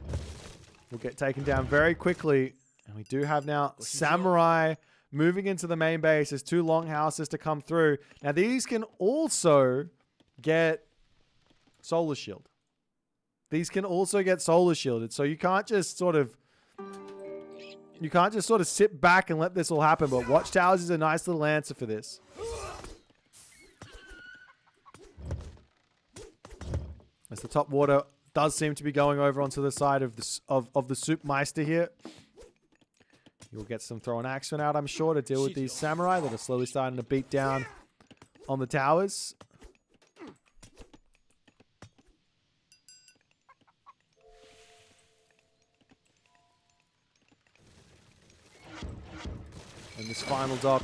will get taken down very quickly. And we do have now Samurai moving into the main base. There's 2 longhouses to come through. Now these can also get Solar Shield. These can also get Solar Shielded. So you can't just sort of sit back and let this all happen. But Watchtowers is a nice little answer for this. As the top water does seem to be going over onto the side of the Soup Meister here. You'll get some throw an axemen out, I'm sure, to deal with these samurai that are slowly starting to beat down on the towers. And this final dock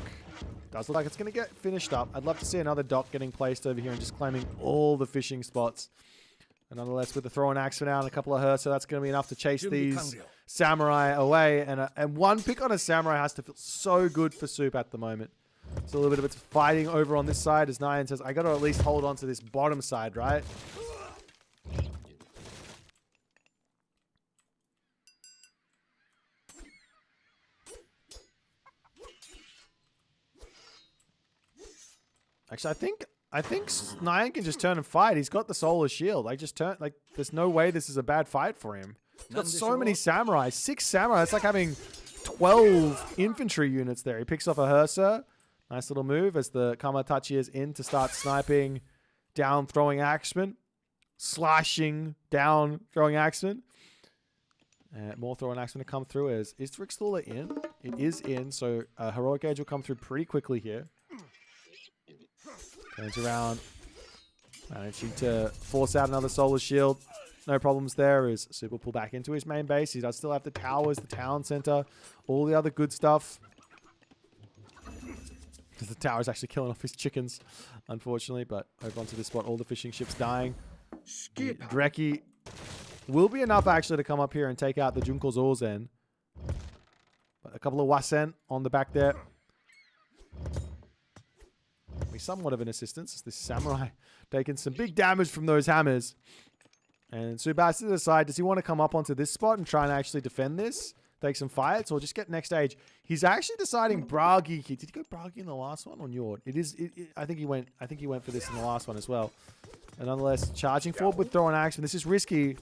does look like it's going to get finished up. I'd love to see another dock getting placed over here and just claiming all the fishing spots. And nonetheless, with the throwing axe for now and a couple of her, so that's going to be enough to chase these samurai away. And one pick on a samurai has to feel so good for Soup at the moment. It's a little bit of it's fighting over on this side as Nyan says, I got to at least hold on to this bottom side, right? Actually, I think Nyan can just turn and fight. He's got the Solar Shield. Like, just turn. Like, there's no way this is a bad fight for him. He's got so many samurai. 6 samurai. It's like having 12 infantry units there. He picks off a Hursa. Nice little move as the Kamatachi is in to start sniping down throwing axemen. Slashing down throwing axemen. More throwing axemen to come through. Is Trickstaller in? It is in. So Heroic Age will come through pretty quickly here. Turns around. Managing to force out another Solar Shield. No problems there as Soup will pull back into his main base. He does still have the towers, the town center, all the other good stuff. The tower is actually killing off his chickens, unfortunately. But over onto this spot, all the fishing ships dying. Dreki will be enough actually to come up here and take out the Junko Zorzen. But a couple of Wasen on the back there. Be somewhat of an assistance. This samurai taking some big damage from those hammers. And Soup has to decide, does he want to come up onto this spot and try and actually defend this? Take some fights or just get next stage? He's actually deciding Bragi. Did he go Bragi in the last one or Njord? I think he went for this in the last one as well. And nonetheless, charging forward with throwing axe. This is risky.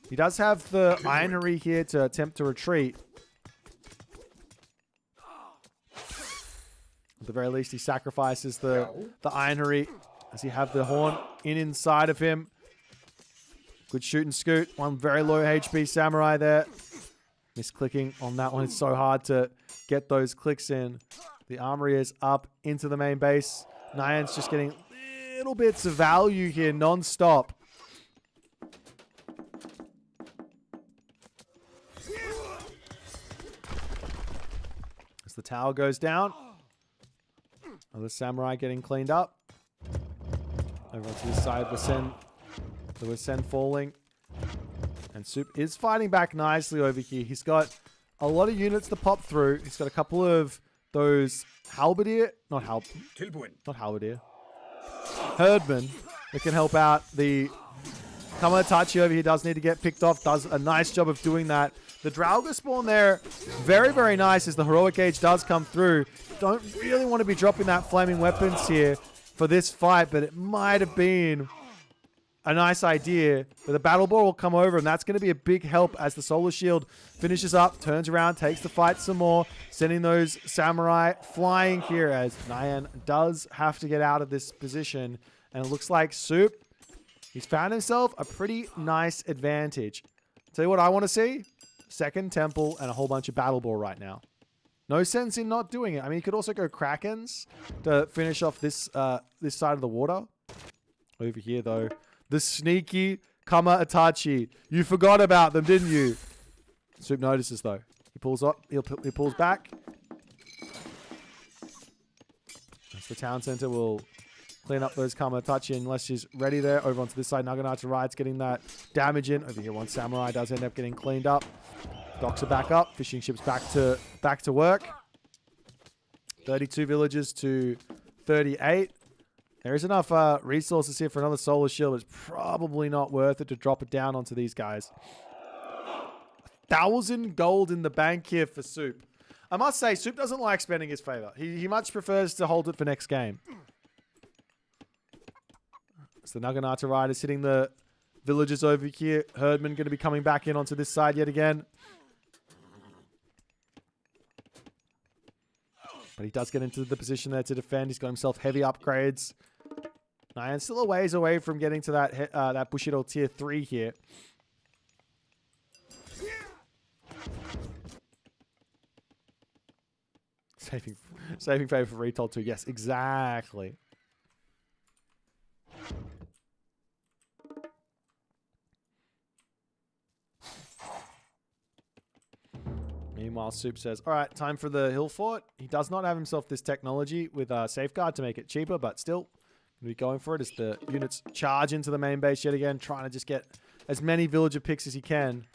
He does have the Ironry here to attempt to retreat. At the very least, he sacrifices the Ironry as he have the horn inside of him. Good shoot and scoot. One very low HP samurai there. Misclicking on that one. It's so hard to get those clicks in. The armory is up into the main base. Nyan's just getting little bits of value here non-stop. As the tower goes down. Another samurai getting cleaned up. Over onto this side, the Wasen falling. And Soup is fighting back nicely over here. He's got a lot of units to pop through. He's got a couple of those halberdier, not halberdier, herdmen that can help out. The Kamatachi over here does need to get picked off. Does a nice job of doing that. The Draugr spawn there, very, very nice as the Heroic Age does come through. Don't really want to be dropping that flaming weapons here for this fight, but it might have been a nice idea. But the Battle Ball will come over, and that's going to be a big help as the Solar Shield finishes up, turns around, takes the fight some more, sending those samurai flying here as Nyan does have to get out of this position. And it looks like Soup, he's found himself a pretty nice advantage. Tell you what I want to see. Second Temple and a whole bunch of Battle Ball right now. No sense in not doing it. I mean, you could also go Krakens to finish off this this side of the water. Over here, though, the sneaky Kamatachi. You forgot about them, didn't you? Soup notices, though. He pulls up. He pulls back. As the town center will clean up those Kamatachi unless she's ready there. Over onto this side, Naginata Ride's getting that damage in. Over here, one samurai does end up getting cleaned up. Docks are back up. Fishing ships back to work. 32 villages to 38. There is enough resources here for another Solar Shield. It's probably not worth it to drop it down onto these guys. 1,000 gold in the bank here for Soup. I must say, Soup doesn't like spending his favor. He much prefers to hold it for next game. So the Naginata Ride is hitting the villagers over here. Herdman going to be coming back in onto this side yet again. But he does get into the position there to defend. He's got himself heavy upgrades. Nyan still a ways away from getting to that Bushido tier 3 here. Saving favor for Retold too. Yes, exactly. Meanwhile, Soup says, all right, time for the hill fort. He does not have himself this technology with Safeguard to make it cheaper, but still, Gonna be going for it as the units charge into the main base yet again, trying to just get as many villager picks as he can.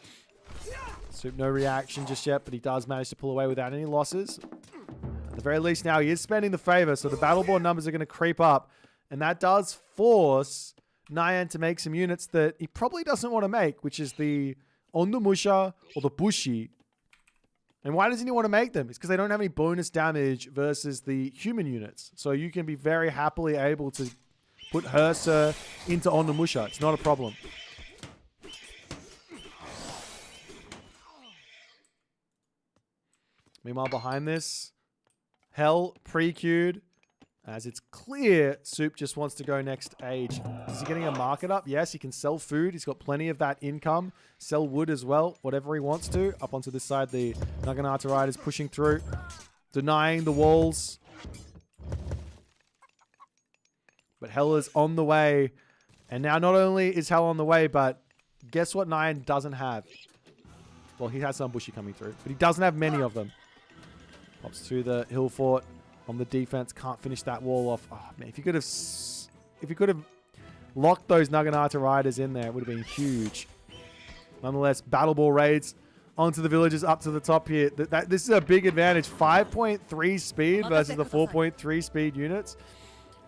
Soup, no reaction just yet, but he does manage to pull away without any losses. At the very least now, he is spending the favor, so the battleboard numbers are going to creep up. And that does force Nyan to make some units that he probably doesn't want to make, which is the Ondumusha or the Bushi. And why doesn't he want to make them? It's because they don't have any bonus damage versus the human units. So you can be very happily able to put Hursa into Ondumusha. It's not a problem. Meanwhile, behind this, Hell pre-queued. As it's clear, Soup just wants to go next age. Is he getting a market up? Yes, he can sell food. He's got plenty of that income. Sell wood as well, whatever he wants to. Up onto this side, the Naginata Riders pushing through, denying the walls. But Hell is on the way. And now not only is Hell on the way, but guess what Nyan doesn't have? Well, he has some Bushi coming through, but he doesn't have many of them. Pops to the hill fort. On the defense, can't finish that wall off. Oh, man, if you could have locked those Naginata Riders in there, it would have been huge. Nonetheless, battle ball raids onto the villagers up to the top here. This is a big advantage. 5.3 speed versus the 4.3 speed units.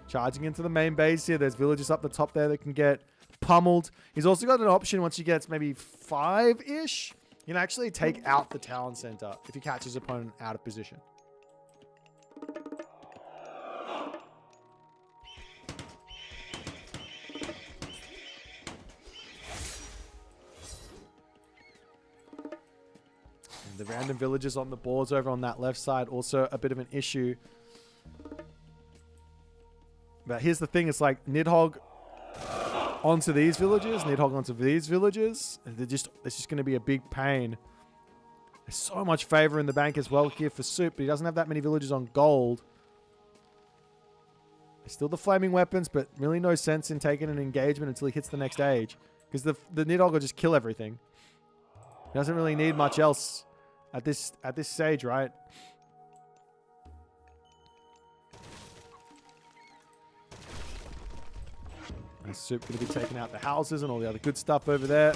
Charging into the main base here. There's villagers up the top there that can get pummeled. He's also got an option once he gets maybe 5-ish. You can actually take out the town center if he catches his opponent out of position. The random villagers on the boards over on that left side, also a bit of an issue. But here's the thing, it's like Nidhogg onto these villagers, Nidhogg onto these villagers. It's just going to be a big pain. There's so much favor in the bank as well here for Soup, but he doesn't have that many villagers on gold. There's still the flaming weapons, but really no sense in taking an engagement until he hits the next age. Because the Nidhogg will just kill everything. He doesn't really need much else at this stage, right? And Soup going to be taking out the houses and all the other good stuff over there.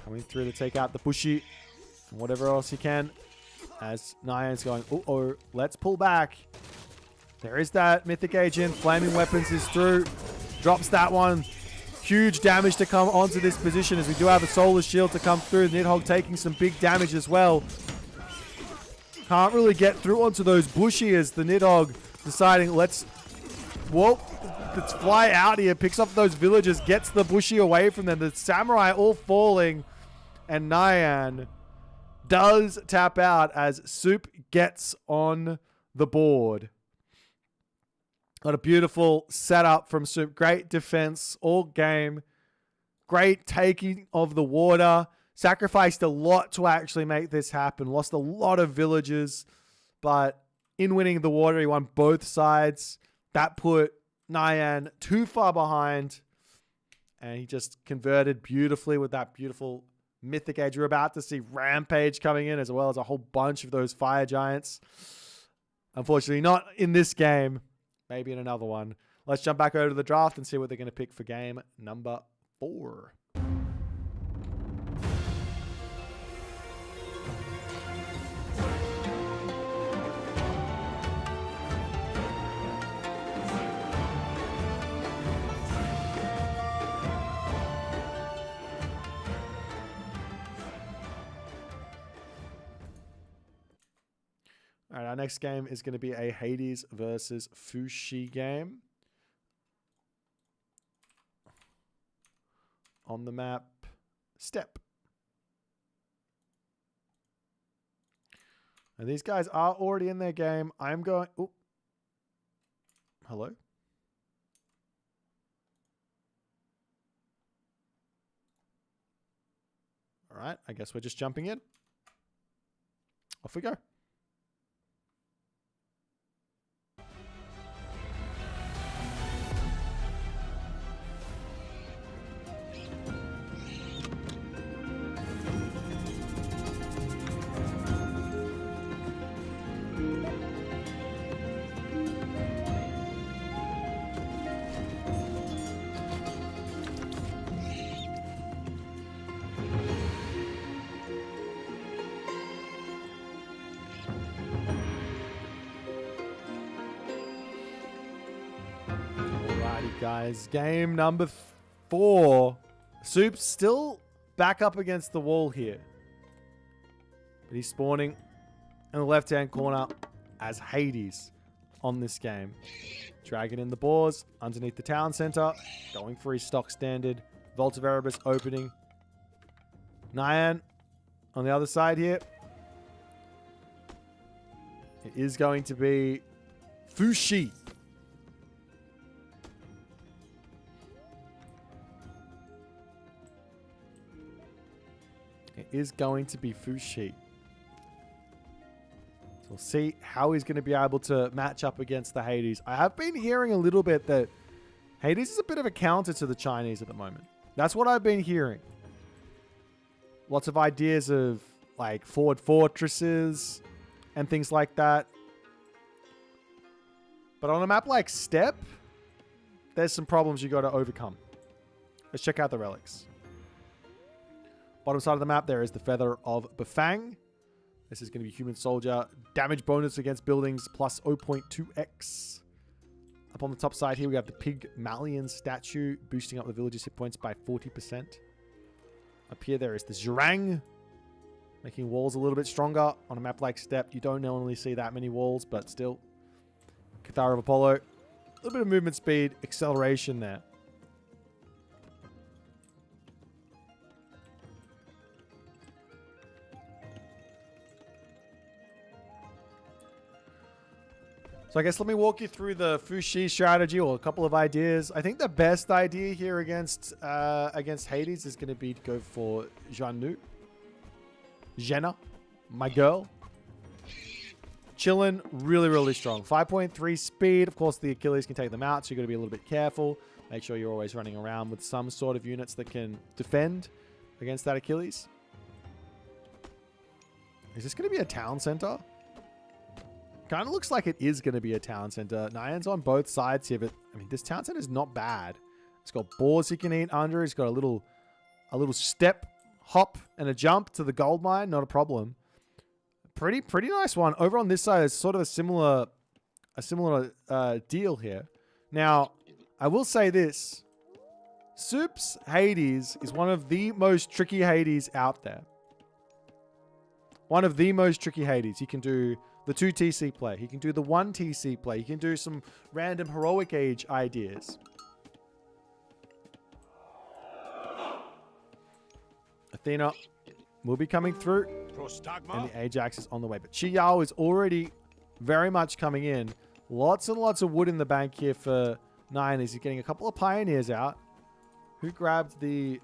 Coming through to take out the Bushi and whatever else he can. As Nyan's going, uh-oh, let's pull back. There is that Mythic Agent. Flaming Weapons is through. Drops that one. Huge damage to come onto this position as we do have a Solar Shield to come through. Nidhogg taking some big damage as well. Can't really get through onto those Bushi as the Nidhogg deciding, let's fly out here. Picks up those villagers, gets the Bushi away from them. The Samurai all falling. And Nyan does tap out as Soup gets on the board. Got a beautiful setup from Soup. Great defense all game. Great taking of the water. Sacrificed a lot to actually make this happen. Lost a lot of villagers. But in winning the water, he won both sides. That put Nyan too far behind. And he just converted beautifully with that beautiful Mythic Age. We're about to see Rampage coming in as well as a whole bunch of those Fire Giants. Unfortunately, not in this game. Maybe in another one. Let's jump back over to the draft and see what they're going to pick for game number 4. All right, our next game is going to be a Hades versus Fushi game. On the map, Step. And these guys are already in their game. I'm going... Oh. Hello? All right, I guess we're just jumping in. Off we go. Guys, game number 4. Soup's still back up against the wall here. But he's spawning in the left-hand corner as Hades on this game. Dragging in the boars underneath the town center. Going for his stock standard. Vault of Erebus opening. Nyan on the other side here. It is going to be Fushi. It is going to be Fushi. So we'll see how he's going to be able to match up against the Hades. I have been hearing a little bit that Hades is a bit of a counter to the Chinese at the moment. That's what I've been hearing. Lots of ideas of like forward fortresses and things like that. But on a map like Steppe, there's some problems you got to overcome. Let's check out the relics. Bottom side of the map, there is the Feather of Bafang. This is going to be Human Soldier. Damage bonus against buildings plus 0.2x. Up on the top side here, we have the Pygmalion statue, boosting up the village's hit points by 40%. Up here, there is the Zhurang, making walls a little bit stronger. On a map like Steppe, you don't normally see that many walls, but still. Cathar of Apollo. A little bit of movement speed, acceleration there. So I guess let me walk you through the Fushi strategy, or a couple of ideas. I think the best idea here against Hades is going to be to go for Jeannu. Jenna, my girl. Chillin', really, really strong. 5.3 speed. Of course, the Achilles can take them out, so you've got to be a little bit careful. Make sure you're always running around with some sort of units that can defend against that Achilles. Is this going to be a town center? Kind of looks like it is going to be a town center. Nyan's on both sides here, but I mean, this town center is not bad. It's got boars he can eat under. He's got a little step, hop, and a jump to the gold mine. Not a problem. Pretty nice one. Over on this side is sort of a similar deal here. Now, I will say this: Soup's Hades is one of the most tricky Hades out there. One of the most tricky Hades. You can do the 2 TC play. He can do the 1 TC play. He can do some random heroic age ideas. Athena will be coming through. And the Ajax is on the way. But Chi Yao is already very much coming in. Lots and lots of wood in the bank here for Nyan as he's getting a couple of pioneers out. Who grabbed the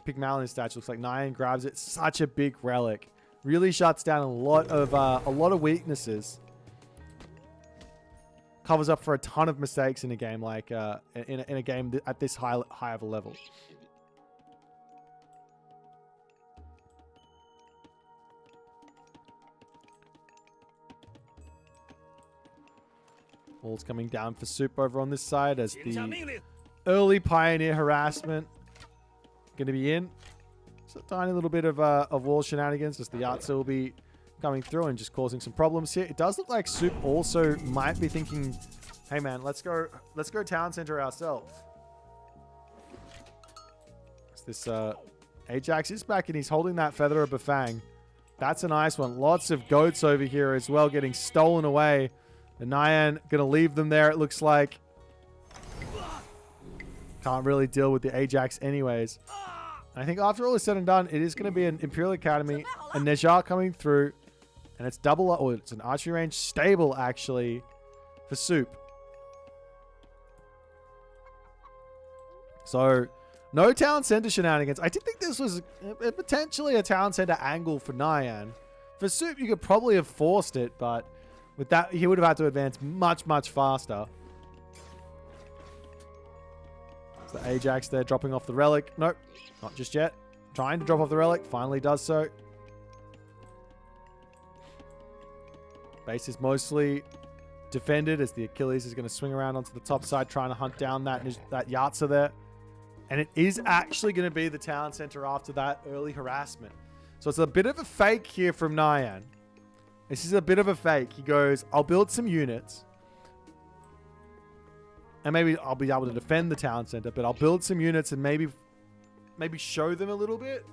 Pygmalion statue? Looks like Nyan grabs it. Such a big relic. Really shuts down a lot of weaknesses. Covers up for a ton of mistakes in a game like in a game at this high of a level. Walls coming down for Soup over on this side as the early pioneer harassment going to be in. Just a tiny little bit of wall shenanigans as the Yatsu will be coming through and just causing some problems here. It does look like Soup also might be thinking, hey man, let's go town center ourselves. This Ajax is back and he's holding that Feather of Bafang. That's a nice one. Lots of goats over here as well getting stolen away. And Nyan gonna leave them there, it looks like. Can't really deal with the Ajax anyways. I think after all is said and done, it is going to be an Imperial Academy, a Nejar coming through, and it's it's an archery range stable, actually, for Soup. So, no town center shenanigans. I did think this was potentially a town center angle for Nyan. For Soup, you could probably have forced it, but with that, he would have had to advance much, much faster. The Ajax there dropping off the relic. Nope, not just yet. Trying to drop off the relic. Finally does so. Base is mostly defended as the Achilles is going to swing around onto the top side trying to hunt down that Yatsa there. And it is actually going to be the town center after that early harassment. So it's a bit of a fake here from Nyan. This is a bit of a fake. He goes, I'll build some units. And maybe I'll be able to defend the town center, but I'll build some units and maybe show them a little bit.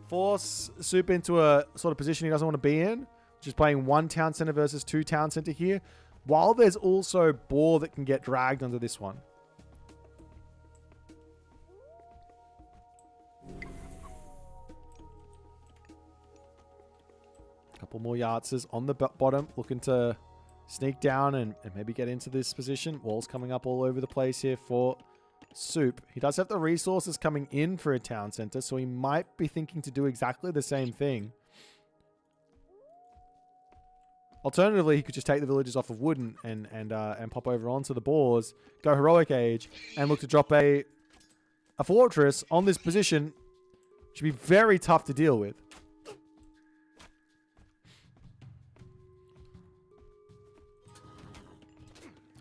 Force Soup into a sort of position he doesn't want to be in. Just playing 1 town center versus 2 town center here. While there's also boar that can get dragged onto this one. A couple more Yahtzees on the bottom, looking to sneak down and maybe get into this position. Walls coming up all over the place here for Soup. He does have the resources coming in for a town center, so he might be thinking to do exactly the same thing. Alternatively, he could just take the villages off of wood and pop over onto the boars, go heroic age, and look to drop a fortress on this position. Should be very tough to deal with.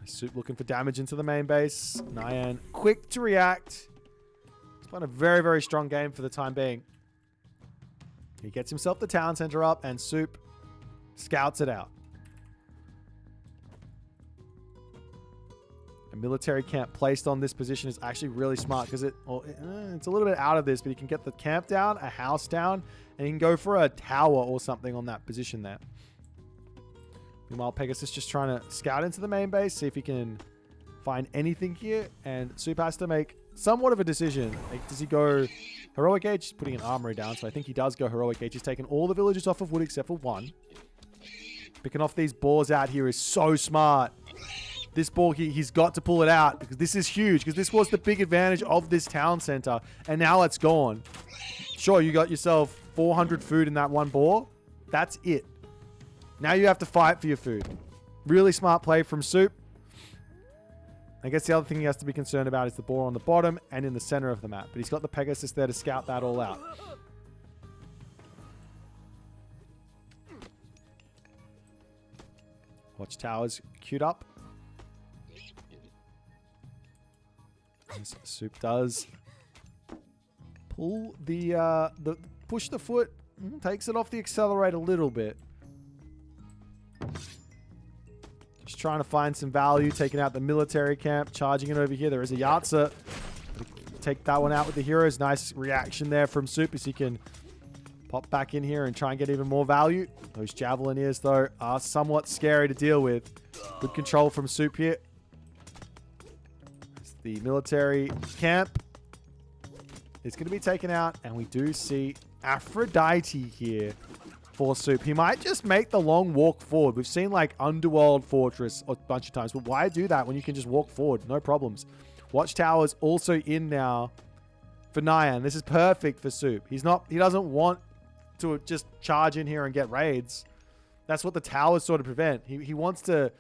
Soup looking for damage into the main base. Nyan quick to react. He's playing a very, very strong game for the time being. He gets himself the town center up, and Soup scouts it out. A military camp placed on this position is actually really smart because it's a little bit out of this, but you can get the camp down, a house down, and you can go for a tower or something on that position there. Meanwhile, Pegasus just trying to scout into the main base, see if he can find anything here, and Soup has to make somewhat of a decision. Like, does he go heroic age? He's putting an armory down, so I think he does go heroic age. He's taken all the villages off of wood except for 1. Picking off these boars out here is so smart. This boar, he's got to pull it out because this is huge, because this was the big advantage of this town center, and now it's gone. Sure, you got yourself 400 food in that 1 boar. That's it. Now you have to fight for your food. Really smart play from Soup. I guess the other thing he has to be concerned about is the boar on the bottom and in the center of the map. But he's got the Pegasus there to scout that all out. Watchtowers queued up. As Soup does pull push the foot, takes it off the accelerator a little bit. Just trying to find some value, taking out the military camp, charging it over here. There is a Yahtzee. Take that one out with the heroes. Nice reaction there from Soup as he can pop back in here and try and get even more value. Those Javelineers, though, are somewhat scary to deal with. Good control from Soup here. As the military camp is going to be taken out, and we do see Aphrodite here for Soup. He might just make the long walk forward. We've seen like Underworld Fortress a bunch of times, but why do that when you can just walk forward? No problems. Watchtower's also in now for Nyan. This is perfect for Soup. He doesn't want to just charge in here and get raids. That's what the towers sort of prevent. He wants to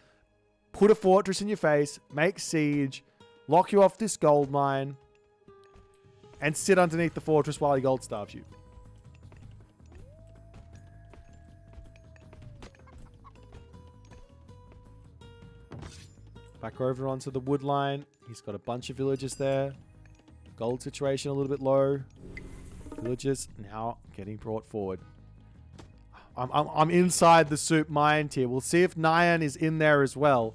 put a fortress in your face, make siege, lock you off this gold mine, and sit underneath the fortress while he gold starves you. Back over onto the wood line. He's got a bunch of villagers there. Gold situation a little bit low. Villagers now getting brought forward. I'm inside the Soup mind here. We'll see if Nyan is in there as well.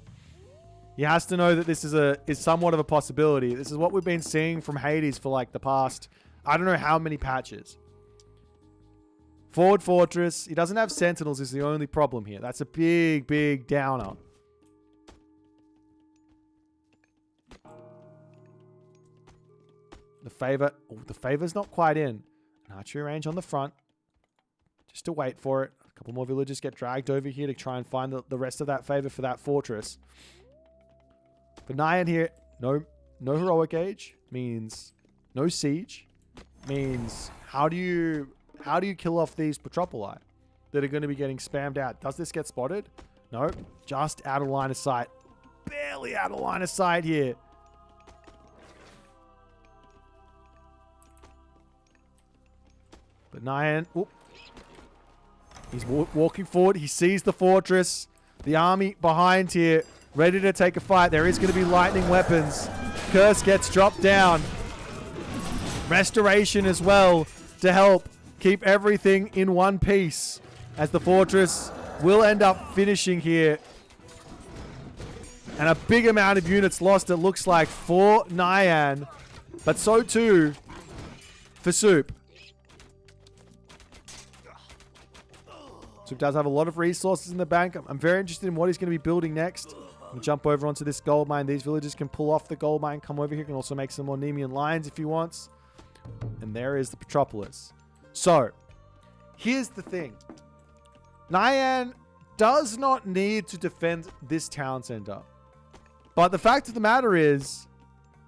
He has to know that this is somewhat of a possibility. This is what we've been seeing from Hades for like the past, I don't know how many patches. Forward fortress. He doesn't have sentinels is the only problem here. That's a big, big downer. The favor's not quite in. An archery range on the front. Just to wait for it. A couple more villagers get dragged over here to try and find the rest of that favor for that fortress. But Nyan here, no heroic age means no siege. Means how do you kill off these Petropoli that are going to be getting spammed out? Does this get spotted? No, just out of line of sight. Barely out of line of sight here. But Nyan, he's walking forward. He sees the fortress. The army behind here, ready to take a fight. There is going to be lightning weapons. Curse gets dropped down. Restoration as well to help keep everything in one piece, as the fortress will end up finishing here. And a big amount of units lost, it looks like, for Nyan. But so too for Soup. Soup does have a lot of resources in the bank. I'm very interested in what he's going to be building next. We'll jump over onto this gold mine. These villagers can pull off the gold mine, come over here. Can also make some more Nemean lines if he wants. And there is the Petropolis. So, here's the thing. Nyan does not need to defend this town center. But the fact of the matter is,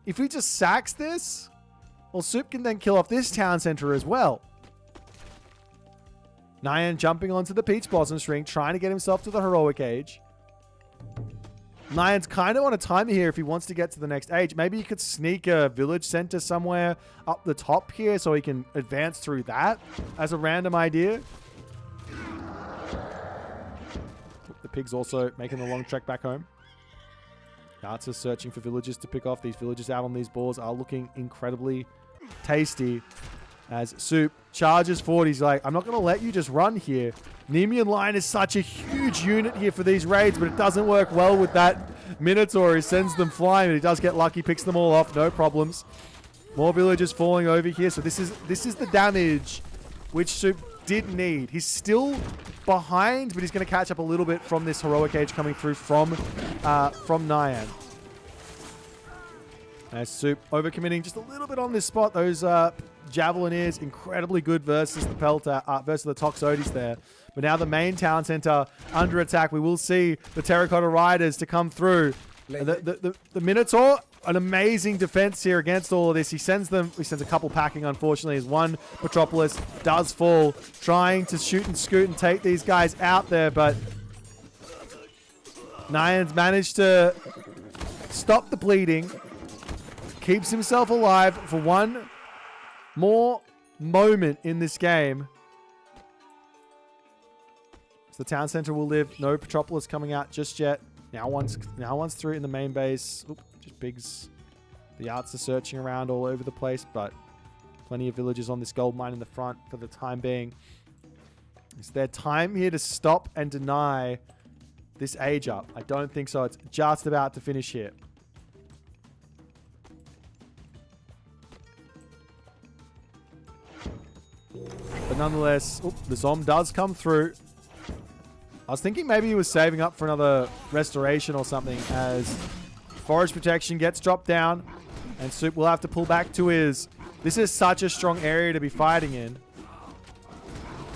if he just sacks this, well, Soup can then kill off this town center as well. Nyan jumping onto the Peach Blossom string, trying to get himself to the heroic age. Nyan's kind of on a timer here if he wants to get to the next age. Maybe he could sneak a village center somewhere up the top here so he can advance through that as a random idea. The pig's also making the long trek back home. Arts are searching for villagers to pick off. These villagers out on these boards are looking incredibly tasty. As Soup charges forward, he's like, I'm not going to let you just run here. Nemean line is such a huge unit here for these raids, but it doesn't work well with that Minotaur. He sends them flying, but he does get lucky, picks them all off, no problems. More villagers falling over here. So this is the damage which Soup did need. He's still behind, but he's going to catch up a little bit from this heroic age coming through from Nyan. As Soup overcommitting just a little bit on this spot. Those Javelineers incredibly good versus the Pelter, versus the Toxotes there. But now the main town center under attack. We will see the Terracotta Riders to come through. The Minotaur, an amazing defense here against all of this. He sends a couple packing, unfortunately, as one Metropolis does fall, trying to shoot and scoot and take these guys out there. But Nyan's managed to stop the bleeding, keeps himself alive for one more moment in this game. So the town center will live. No Petropolis coming out just yet. Now one's through in the main base. Oop, just bigs. The arts are searching around all over the place, but plenty of villagers on this gold mine in the front for the time being. Is there time here to stop and deny this age up? I don't think so. It's just about to finish here. But nonetheless, the Zom does come through. I was thinking maybe he was saving up for another restoration or something, as forage protection gets dropped down and Soup will have to pull back to his... This is such a strong area to be fighting in.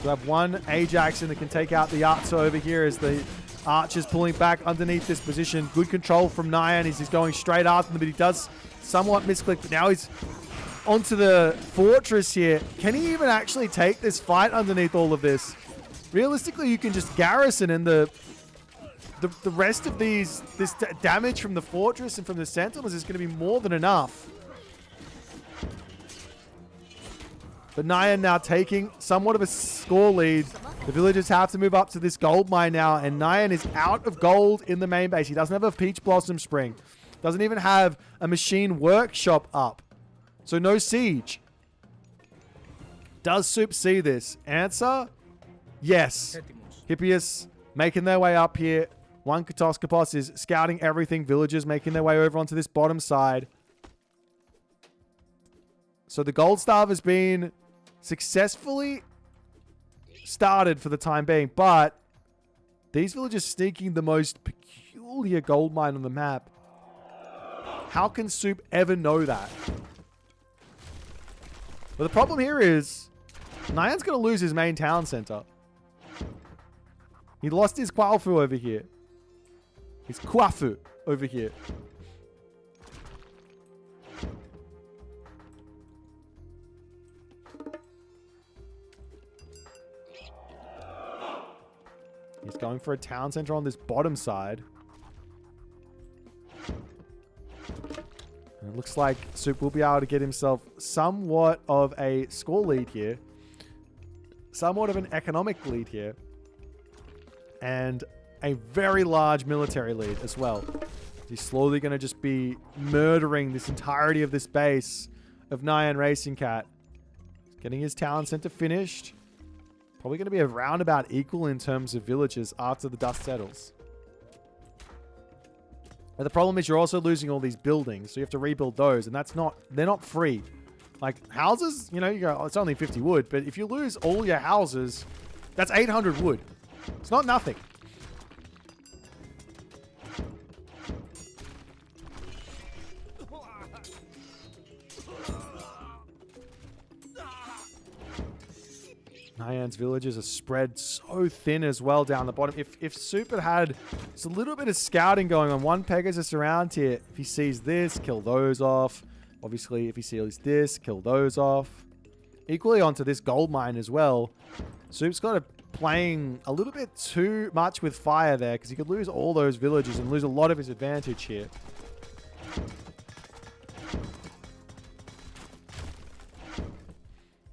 To have one Ajax that can take out the Archer over here as the Archer's pulling back underneath this position. Good control from Nyan as he's going straight after them, but he does somewhat misclick. But now he's onto the fortress here. Can he even actually take this fight underneath all of this? Realistically, you can just garrison, and the rest of this damage from the fortress and from the sentinels is going to be more than enough. But Nyan now taking somewhat of a score lead. The villagers have to move up to this gold mine now, and Nyan is out of gold in the main base. He doesn't have a Peach Blossom Spring. Doesn't even have a machine workshop up. So no siege. Does Soup see this? Answer, yes. Hippias making their way up here. One HUSKSUPPE is scouting everything. Villagers making their way over onto this bottom side. So the gold starve has been successfully started for the time being, but these villagers sneaking the most peculiar gold mine on the map. How can Soup ever know that? But the problem here is Nyan's going to lose his main town center. He lost his Kwafu over here. His Kwafu over here. He's going for a town center on this bottom side. And it looks like Soup will be able to get himself somewhat of a score lead here. Somewhat of an economic lead here. And a very large military lead as well. He's slowly going to just be murdering this entirety of this base of NyanRacingCat. He's getting his town center finished. Probably going to be around about equal in terms of villages after the dust settles. But the problem is you're also losing all these buildings, so you have to rebuild those, and they're not free. Like, houses, you know, you go, oh, it's only 50 wood, but if you lose all your houses, that's 800 wood. It's not nothing. Nyan's villages are spread so thin as well down the bottom. If Soup had just a little bit of scouting going on, one Pegasus around here, if he sees this, kill those off. Obviously, if he sees this, kill those off. Equally onto this gold mine as well. Soup's got it playing a little bit too much with fire there because he could lose all those villages and lose a lot of his advantage here.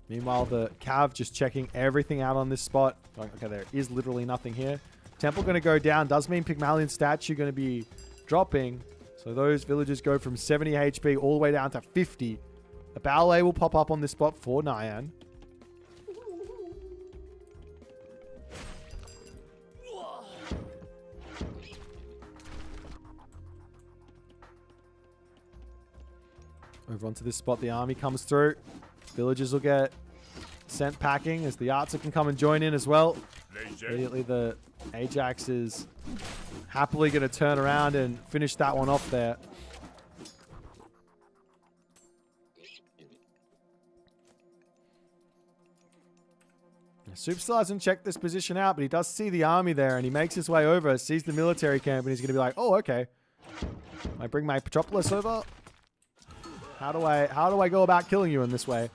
Meanwhile, the Cav just checking everything out on this spot. Okay, there is literally nothing here. Temple going to go down. Does mean Pygmalion statue going to be dropping. So those villagers go from 70 HP all the way down to 50. A ballet will pop up on this spot for Nyan. Over onto this spot, the army comes through. Villagers will get sent packing as the Archer can come and join in as well. Immediately the Ajax is happily going to turn around and finish that one off there. Soup still hasn't checked this position out, but he does see the army there and he makes his way over, sees the military camp, and he's going to be like, oh, okay. I bring my Petropolis over. How do I go about killing you in this way?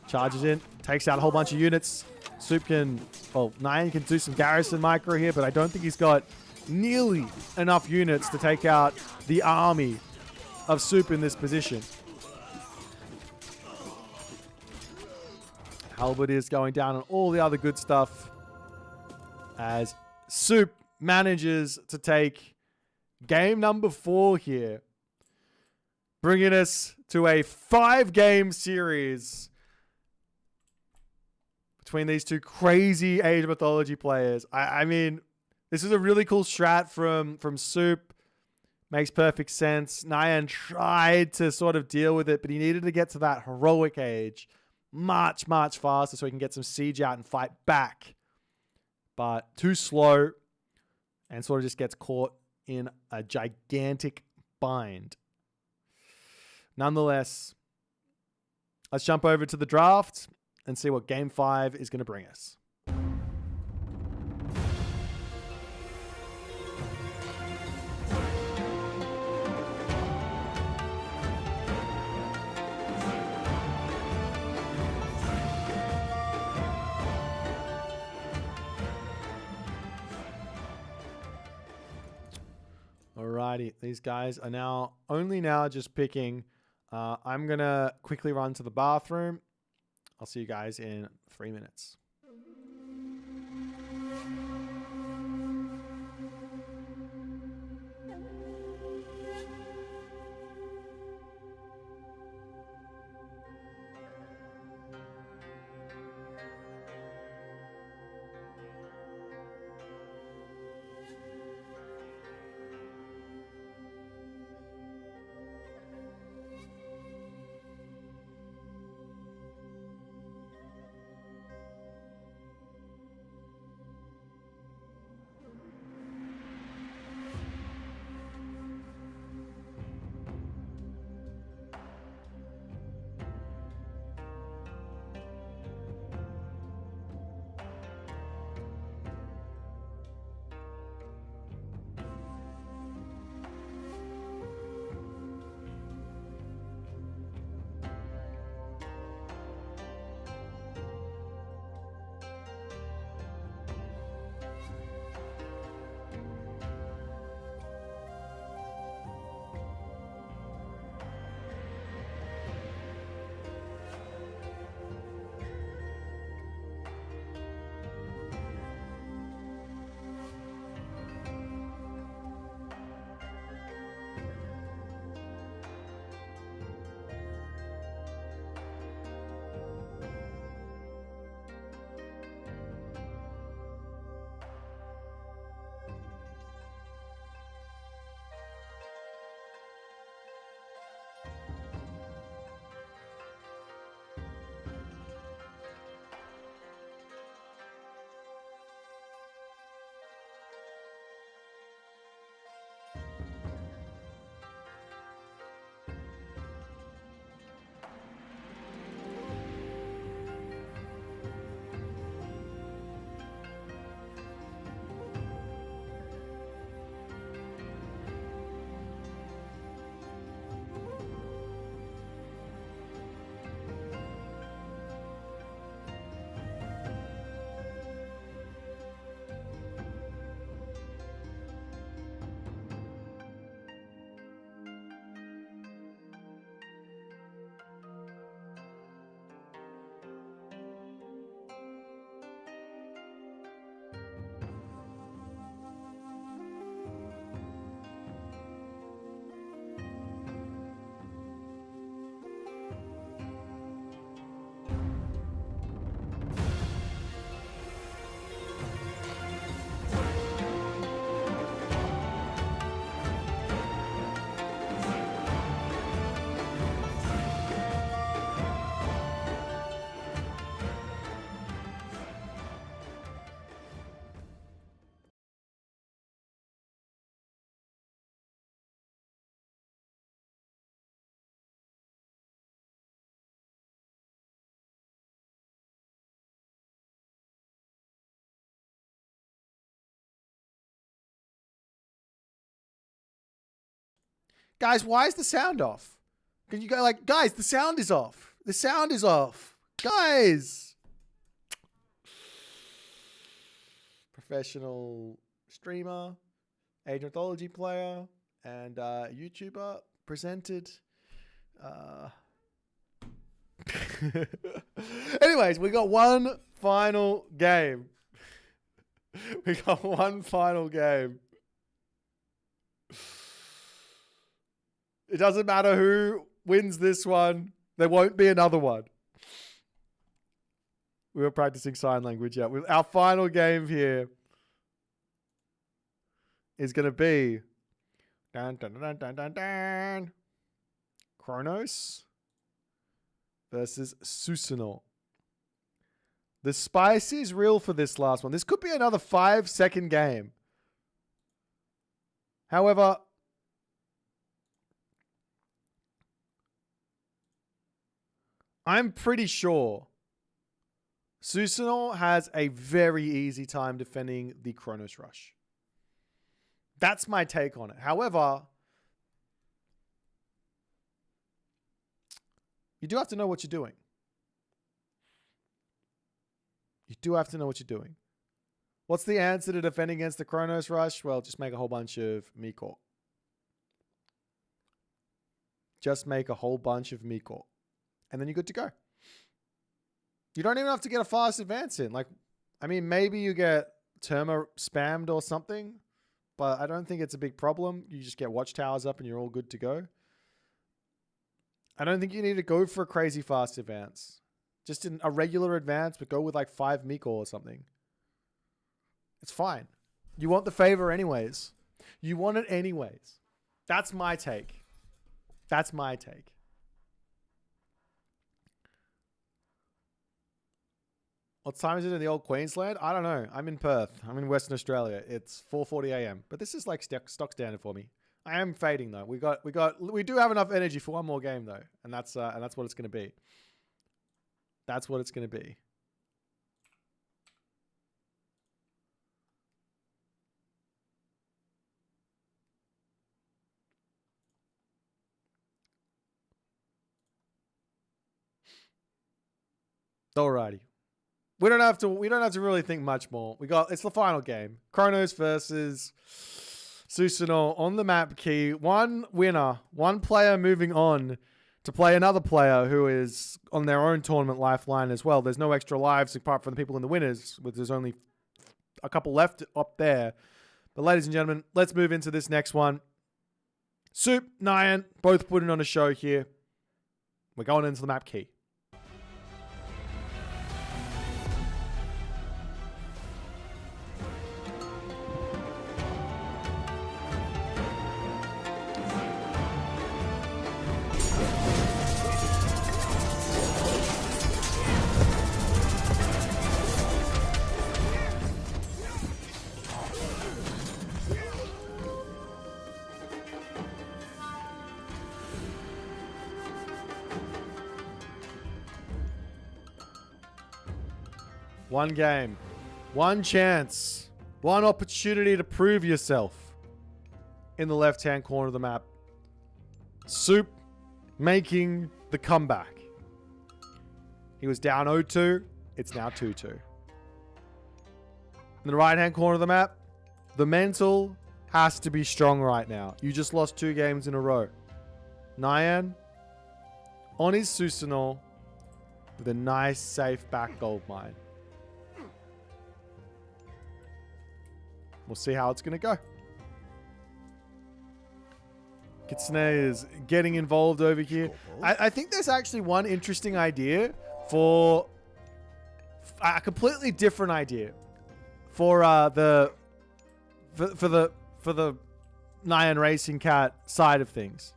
Charges in, takes out a whole bunch of units. Soup can, well, Nyan can do some garrison micro here, but I don't think he's got nearly enough units to take out the army of Soup in this position. Halberd is going down and all the other good stuff as Soup manages to take game number 4 here, bringing us to a 5-game series between these two crazy Age of Mythology players. I mean, this is a really cool strat from Soup. Makes perfect sense. Nyan tried to sort of deal with it, but he needed to get to that heroic age much, much faster so he can get some siege out and fight back. But too slow and sort of just gets caught in a gigantic bind. Nonetheless, let's jump over to the draft and see what Game 5 is going to bring us. Alrighty, these guys are now only just picking. I'm going to quickly run to the bathroom. I'll see you guys in 3 minutes. Guys, why is the sound off? Can you go like, guys, the sound is off. The sound is off. Guys. Professional streamer, age mythology player, and YouTuber presented. Anyways, we got one final game. We got one final game. It doesn't matter who wins this one. There won't be another one. We were practicing sign language. Yeah, our final game here is going to be Kronos versus Susanoo. The spice is real for this last one. This could be another 5-second game. However, I'm pretty sure Susanoo has a very easy time defending the Kronos Rush. That's my take on it. However, you do have to know what you're doing. You do have to know what you're doing. What's the answer to defending against the Kronos Rush? Well, just make a whole bunch of Miko. Just make a whole bunch of Miko. And then you're good to go. You don't even have to get a fast advance in. Like, I mean, maybe you get Terma spammed or something, but I don't think it's a big problem. You just get watchtowers up and you're all good to go. I don't think you need to go for a crazy fast advance. Just in a regular advance, but go with like 5 Miko or something. It's fine. You want the favor anyways. You want it anyways. That's my take. That's my take. What time is it in the old Queensland? I don't know. I'm in Perth. I'm in Western Australia. It's 4:40 a.m. But this is like stock standard for me. I am fading though. We do have enough energy for one more game though, and that's what it's going to be. That's what it's going to be. Alrighty. We don't have to really think much more. It's the final game. Kronos versus Susanoo on the map key. One winner, one player moving on to play another player who is on their own tournament lifeline as well. There's no extra lives apart from the people in the winners, with there's only a couple left up there. But ladies and gentlemen, let's move into this next one. Soup, Nyan, both putting on a show here. We're going into the map key. One game, one chance, one opportunity to prove yourself in the left-hand corner of the map. Soup making the comeback. He was down 0-2. It's now 2-2. In the right-hand corner of the map, the mental has to be strong right now. You just lost 2 games in a row. Nyan on his Susanoo with a nice, safe back gold mine. We'll see how it's going to go. Kitsune is getting involved over here. I think there's actually one interesting idea for a completely different idea for the NyanRacingCat side of things.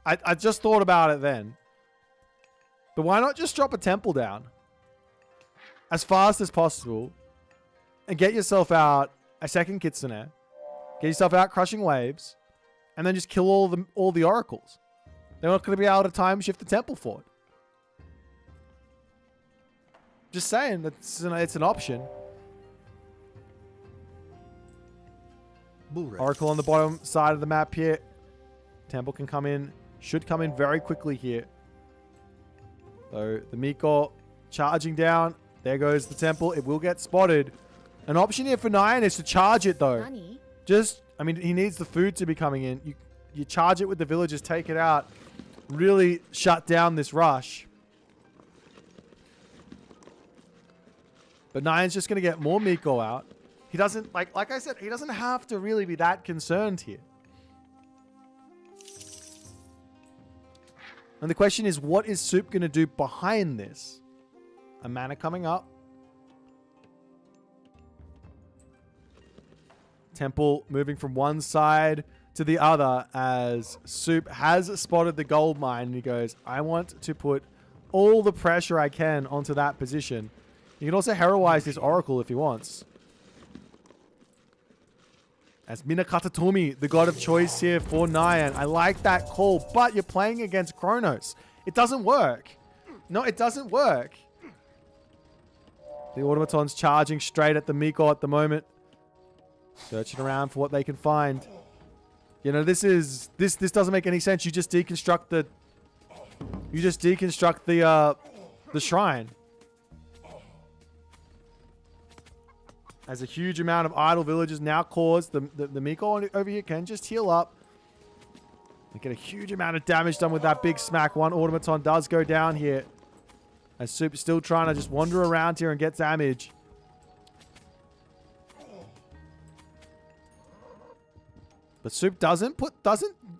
I just thought about it then. But why not just drop a temple down as fast as possible and get yourself out a second Kitsune, get yourself out crushing waves, and then just kill all the oracles. They're not going to be able to time shift the temple for it. Just saying, it's an option. Oracle on the bottom side of the map here. Temple can come in. Should come in very quickly here. So the Miko charging down. There goes the Temple. It will get spotted. An option here for Nyan is to charge it though. Nani? I mean, he needs the food to be coming in. You charge it with the villagers, take it out. Really shut down this rush. But Nyan's just going to get more Miko out. He doesn't, like I said, he doesn't have to really be that concerned here. And the question is, what is Soup going to do behind this? A mana coming up. Temple moving from one side to the other as Soup has spotted the gold mine. And he goes, I want to put all the pressure I can onto that position. You can also heroize this Oracle if he wants. As Minakatatomi, the god of choice here for Nyan. I like that call, but you're playing against Kronos. It doesn't work. No, it doesn't work. The automatons charging straight at the Miko at the moment. Searching around for what they can find. You know, this doesn't make any sense. You just deconstruct the shrine. As a huge amount of idle villagers now caused, the Miko over here can just heal up. They get a huge amount of damage done with that big smack. One automaton does go down here. As Soup's still trying to just wander around here and get damage. But Soup doesn't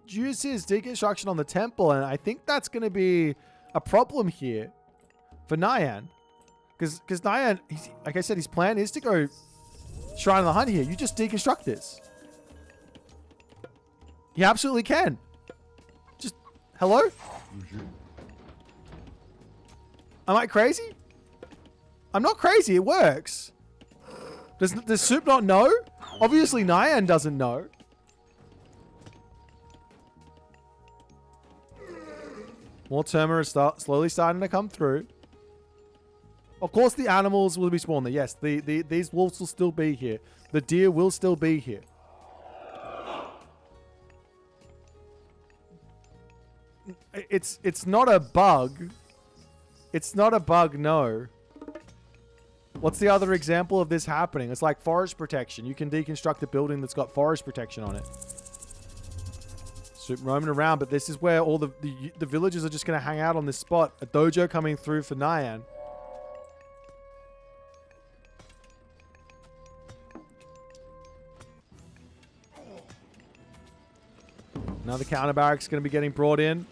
use his deconstruction on the temple, and I think that's going to be a problem here for Nyan. Because Nyan, like I said, his plan is to go Shrine of the Hunt here. You just deconstruct this. You absolutely can. Just, hello? Am I crazy? I'm not crazy. It works. Does Soup not know? Obviously, Nyan doesn't know. More Terma are slowly starting to come through. Of course, the animals will be spawning. Yes, these wolves will still be here. The deer will still be here. It's not a bug. It's not a bug, no. What's the other example of this happening? It's like forest protection. You can deconstruct a building that's got forest protection on it. Soup roaming around, but this is where all the villagers are just going to hang out on this spot. A dojo coming through for Nyan. Another counter barracks going to be getting brought in.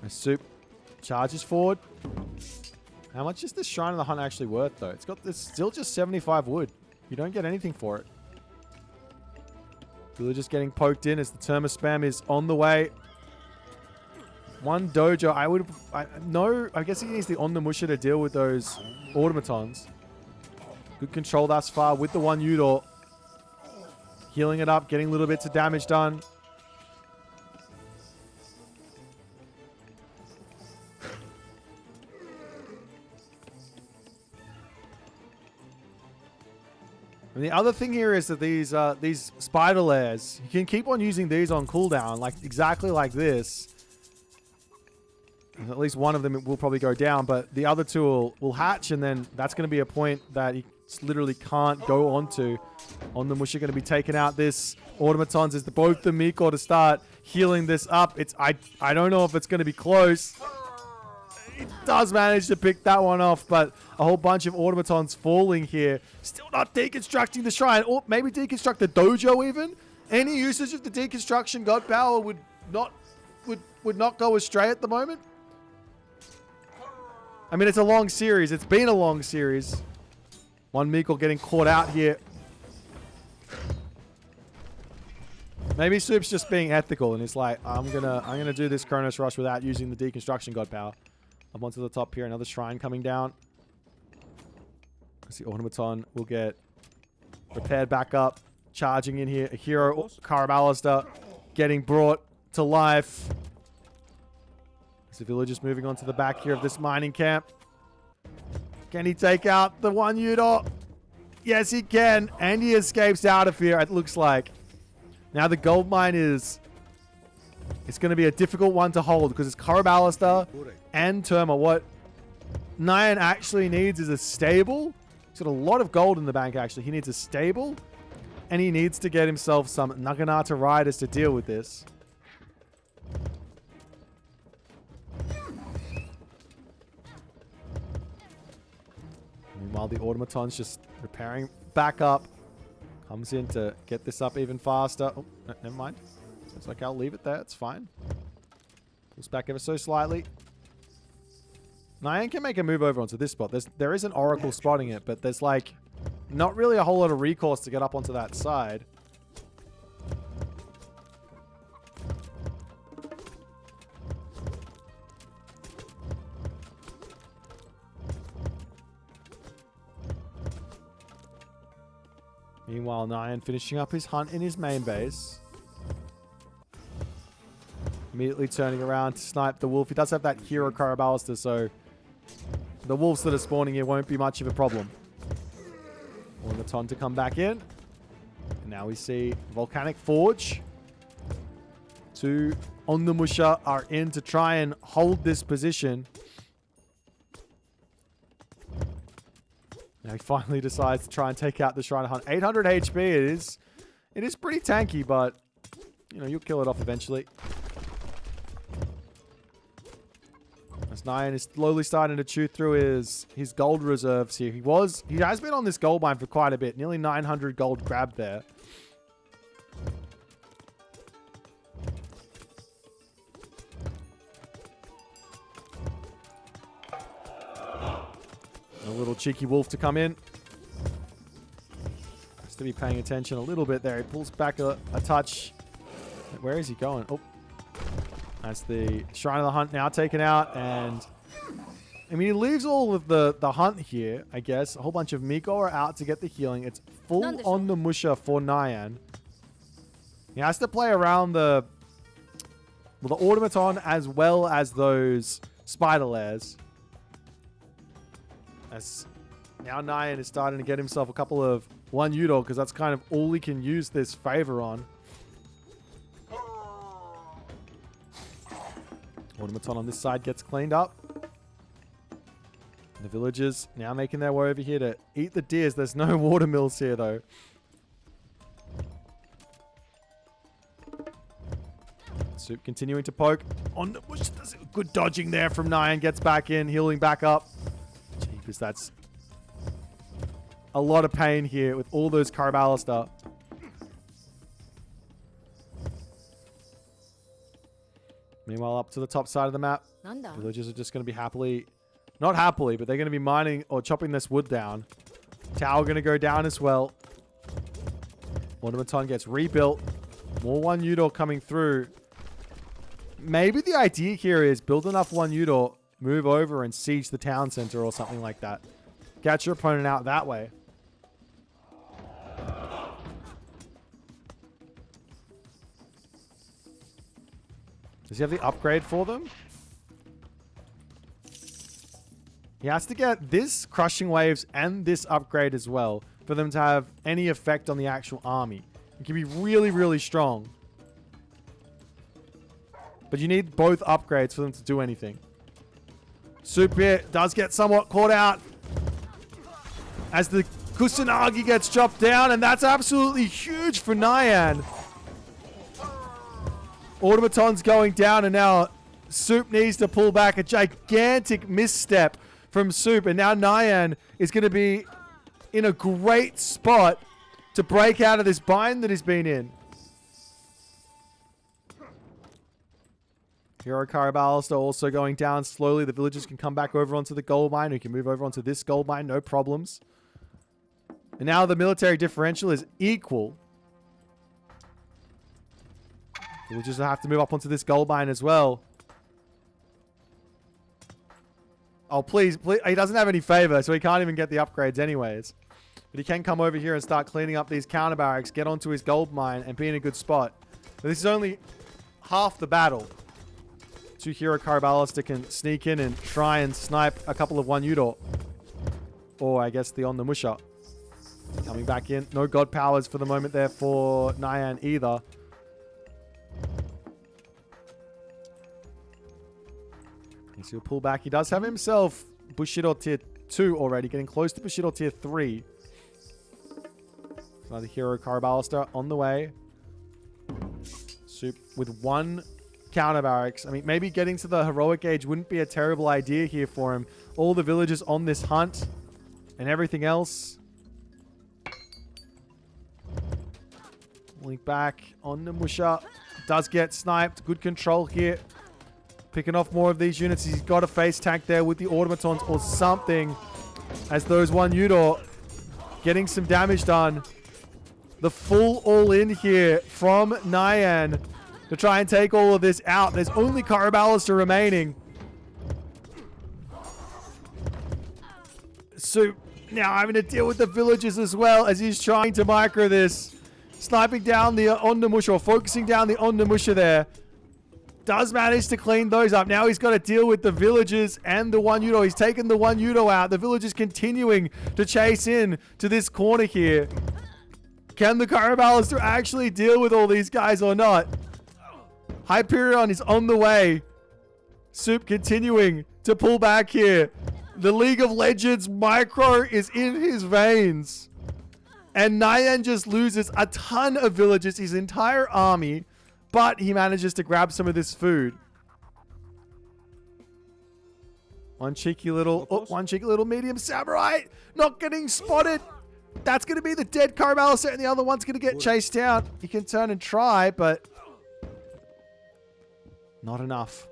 Soup charges forward. How much is this Shrine of the Hunt actually worth, though? It's still just 75 wood. You don't get anything for it. Villagers getting poked in as the Terma spam is on the way. One dojo. I guess he needs the on the musha to deal with those automatons. Good control thus far with the one Udor. Healing it up, getting little bits of damage done. And the other thing here is that these spider lairs, you can keep on using these on cooldown, like exactly like this. At least one of them will probably go down, but the other two will hatch, and then that's going to be a point that he literally can't go onto. On the mush are going to be taking out this automatons as both the Miko to start healing this up. I don't know if it's going to be close. He does manage to pick that one off, but a whole bunch of automatons falling here. Still not deconstructing the shrine, or maybe deconstruct the dojo even. Any usage of the deconstruction god power would not go astray at the moment. I mean, it's a long series. It's been a long series. One Miko getting caught out here. Maybe Soup's just being ethical and it's like, I'm gonna do this Kronos Rush without using the deconstruction god power. Up onto the top here, another shrine coming down. The automaton will get repaired back up. Charging in here. A hero, Karabalister, getting brought to life. The villagers moving on to the back here of this mining camp. Can he take out the one Udor? Yes, he can. And he escapes out of here, it looks like. Now the gold mine is... It's going to be a difficult one to hold because it's Karaballister and Terma. What Nyan actually needs is a stable. He's got a lot of gold in the bank, actually. He needs a stable. And he needs to get himself some Naginata riders to deal with this. Meanwhile, the automaton's just repairing back up. Comes in to get this up even faster. Oh, no, never mind. It's like, I'll leave it there. It's fine. Pulls back ever so slightly. Nyan can make a move over onto this spot. There is an Oracle spotting it, but there's like not really a whole lot of recourse to get up onto that side. Meanwhile, Nyan finishing up his hunt in his main base. Immediately turning around to snipe the wolf. He does have that hero Karaballister, so the wolves that are spawning here won't be much of a problem. Automaton to come back in. And now we see Volcanic Forge. Two on the Musha are in to try and hold this position. Now he finally decides to try and take out the Shrine Hunt. 800 HP it is pretty tanky, but you know, you'll kill it off eventually. As Nyan is slowly starting to chew through his gold reserves here. He has been on this gold mine for quite a bit. Nearly 900 gold grabbed there. A little cheeky wolf to come in. Has to be paying attention a little bit there. He pulls back a touch. Where is he going? Oh. That's the Shrine of the Hunt now taken out. And I mean, he leaves all of the hunt here, I guess. A whole bunch of Miko are out to get the healing. It's full on the Musha for Nyan. He has to play around the automaton as well as those spider lairs. As now Nyan is starting to get himself a couple of 1 Udor because that's kind of all he can use this favor on. Automaton on this side gets cleaned up. The villagers now making their way over here to eat the deers. There's no water mills here, though. Soup continuing to poke on the bush. Good dodging there from Nyan. Gets back in, healing back up. Jeepers, that's a lot of pain here with all those Karaballister. Meanwhile, up to the top side of the map, villagers are just going to be happily... Not happily, but they're going to be mining or chopping this wood down. Tower going to go down as well. Automaton gets rebuilt. More 1 Udor coming through. Maybe the idea here is build enough 1 Udor, move over and siege the town center or something like that. Catch your opponent out that way. Does he have the upgrade for them? He has to get this crushing waves and this upgrade as well for them to have any effect on the actual army. It can be really, really strong. But you need both upgrades for them to do anything. Soup here does get somewhat caught out as the Kusanagi gets chopped down, and that's absolutely huge for Nyan. Automaton's going down, and now Soup needs to pull back. A gigantic misstep from Soup, and now Nyan is going to be in a great spot to break out of this bind that he's been in. Hero Karaballister also going down slowly. The villagers can come back over onto the gold mine. We can move over onto this gold mine, no problems. And now the military differential is equal. We'll just have to move up onto this gold mine as well. Oh, please. He doesn't have any favor, so he can't even get the upgrades anyways. But he can come over here and start cleaning up these counter barracks, get onto his gold mine, and be in a good spot. But this is only half the battle. 2 Hero Karaballister can sneak in and try and snipe a couple of 1 Udor. Or, I guess, the On the Musha. Coming back in. No god powers for the moment there for Nyan either. He'll pull back. He does have himself Bushido tier 2 already. Getting close to Bushido tier 3. Another hero Karaballister on the way. Soup with 1 counter barracks. I mean, maybe getting to the heroic age wouldn't be a terrible idea here for him. All the villagers on this hunt and everything else. Link back on the Musha. Does get sniped. Good control here. Picking off more of these units. He's got a face tank there with the automatons or something. As those 1 Udor getting some damage done. The full all-in here from Nyan to try and take all of this out. There's only Karaballister remaining. So now having to deal with the villagers as well as he's trying to micro this. Sniping down the Ondamusha or focusing down the Ondamusha there. Does manage to clean those up. Now he's got to deal with the villagers and the 1 Udo. He's taken the 1 Udo out. The villagers continuing to chase in to this corner here. Can the Karaballister actually deal with all these guys or not? Hyperion is on the way. Soup continuing to pull back here. The League of Legends micro is in his veins. And Nyan just loses a ton of villagers, his entire army. But he manages to grab some of this food. One cheeky little medium samurai. Not getting spotted. That's going to be the dead Karaballister, and the other one's going to get chased down. He can turn and try, but not enough.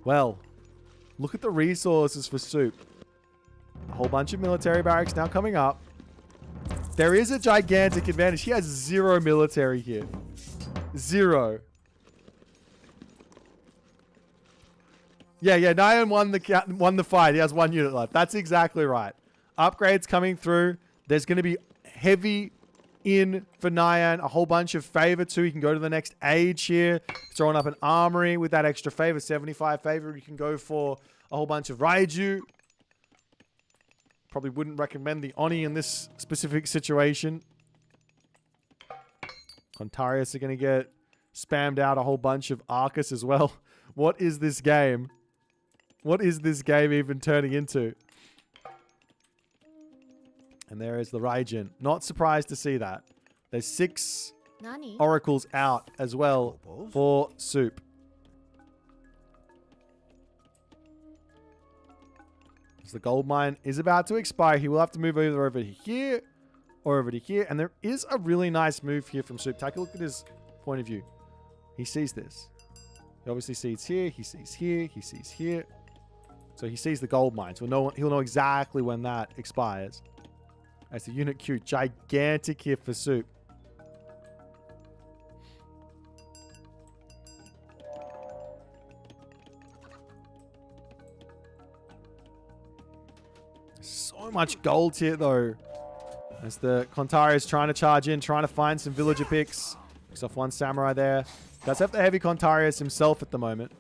Well, look at the resources for Soup. A whole bunch of military barracks now coming up. There is a gigantic advantage. He has 0 military here. 0. Yeah, Nyan won the fight. He has 1 unit left. That's exactly right. Upgrades coming through. There's going to be heavy in for Nyan. A whole bunch of favor too. He can go to the next age here. Throwing up an armory with that extra favor. 75 favor. You can go for a whole bunch of Raiju. Probably wouldn't recommend the Oni in this specific situation. Contarius are going to get spammed out a whole bunch of Arcus as well. What is this game? What is this game even turning into? And there is the Raijin. Not surprised to see that. There's 6 Nani? oracles out as well for Soup. As the gold mine is about to expire, he will have to move either over to here or over to here. And there is a really nice move here from Soup. Take a look at his point of view. He sees this. He obviously sees here. He sees here. He sees here. So he sees the gold mine. So he'll know exactly when that expires. As the unit queue, gigantic here for Soup. So much gold here, though. As the Kontari is trying to charge in, trying to find some villager picks. Picks off 1 samurai there. Does have the heavy Kontarius himself at the moment.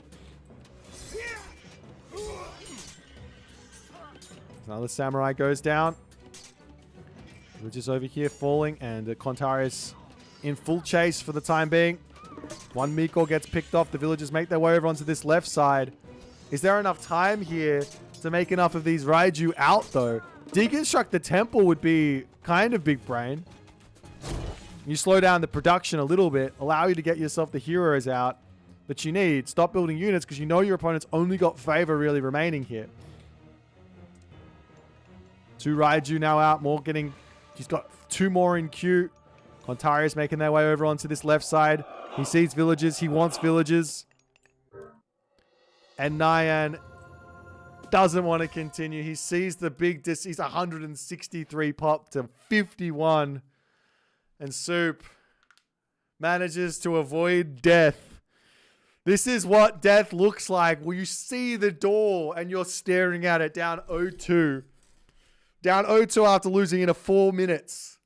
Another samurai goes down. Villagers over here falling, and the Kontarius in full chase for the time being. 1 Miko gets picked off. The villagers make their way over onto this left side. Is there enough time here to make enough of these Raiju out, though? Deconstruct the temple would be kind of big brain. You slow down the production a little bit, allow you to get yourself the heroes out that you need. Stop building units because you know your opponent's only got favor really remaining here. 2 Raiju now out, more getting... He's got 2 more in queue. Kontarius making their way over onto this left side. He sees villagers. He wants villagers. And Nyan doesn't want to continue. He sees the big he's 163 pop to 51. And Soup manages to avoid death. This is what death looks like. Where you see the door and you're staring at it down 0-2. Down 0-2 after losing in 4 minutes.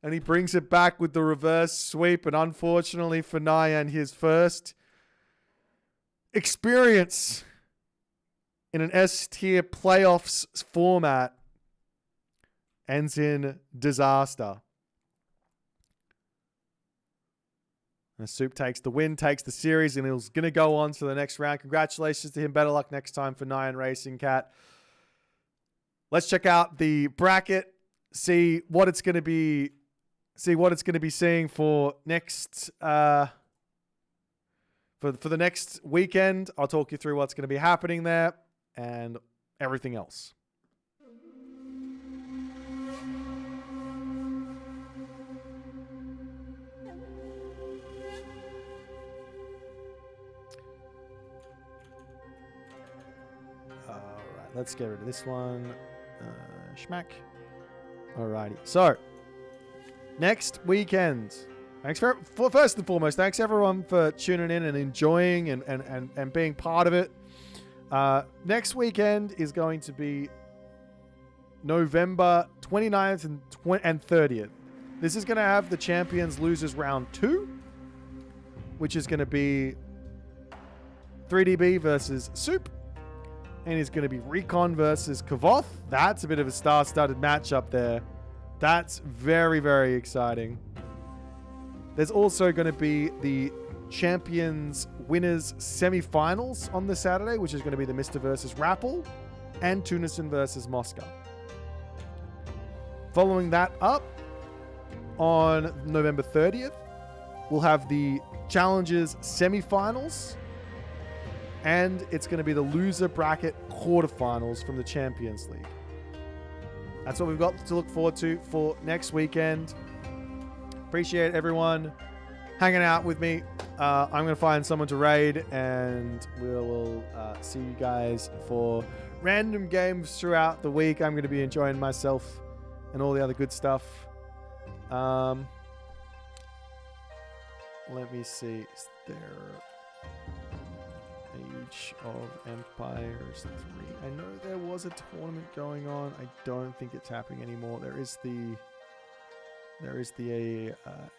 And he brings it back with the reverse sweep. And unfortunately for Nyan, his first experience in an S-tier playoffs format ends in disaster. And Soup takes the win, takes the series, and he's going to go on to the next round. Congratulations to him. Better luck next time for NyanRacingCat. Let's check out the bracket, see what it's going to be, seeing for next for the next weekend. I'll talk you through what's going to be happening there and everything else. Alright, let's get rid of this one. Schmack. Alrighty. So, next weekend. Thanks for first and foremost, thanks everyone for tuning in and enjoying and being part of it. Next weekend is going to be November 29th and 30th. This is going to have the Champions Losers Round 2, which is going to be 3DB versus Soup. And it's going to be Recon versus Kvoth. That's a bit of a star-studded matchup there. That's very, very exciting. There's also going to be the Champions Winners semi-finals on the Saturday, which is going to be the Mr. versus Rappel and Tunison versus Moscow. Following that up, on November 30th, we'll have the Challengers semi-finals, and it's going to be the loser bracket quarterfinals from the Champions League. That's what we've got to look forward to for next weekend. Appreciate everyone hanging out with me. I'm going to find someone to raid, and we'll see you guys for random games throughout the week. I'm going to be enjoying myself and all the other good stuff. Let me see. Is there Age of Empires 3? I know there was a tournament going on. I don't think it's happening anymore. There is the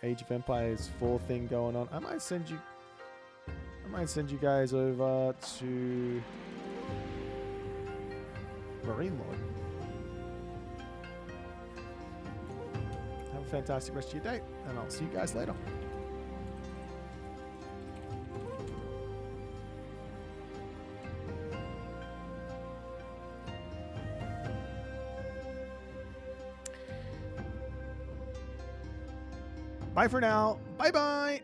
Age of Empires 4 thing going on. I might send you guys over to Marine Lord. Have a fantastic rest of your day, and I'll see you guys later. Bye for now. Bye-bye.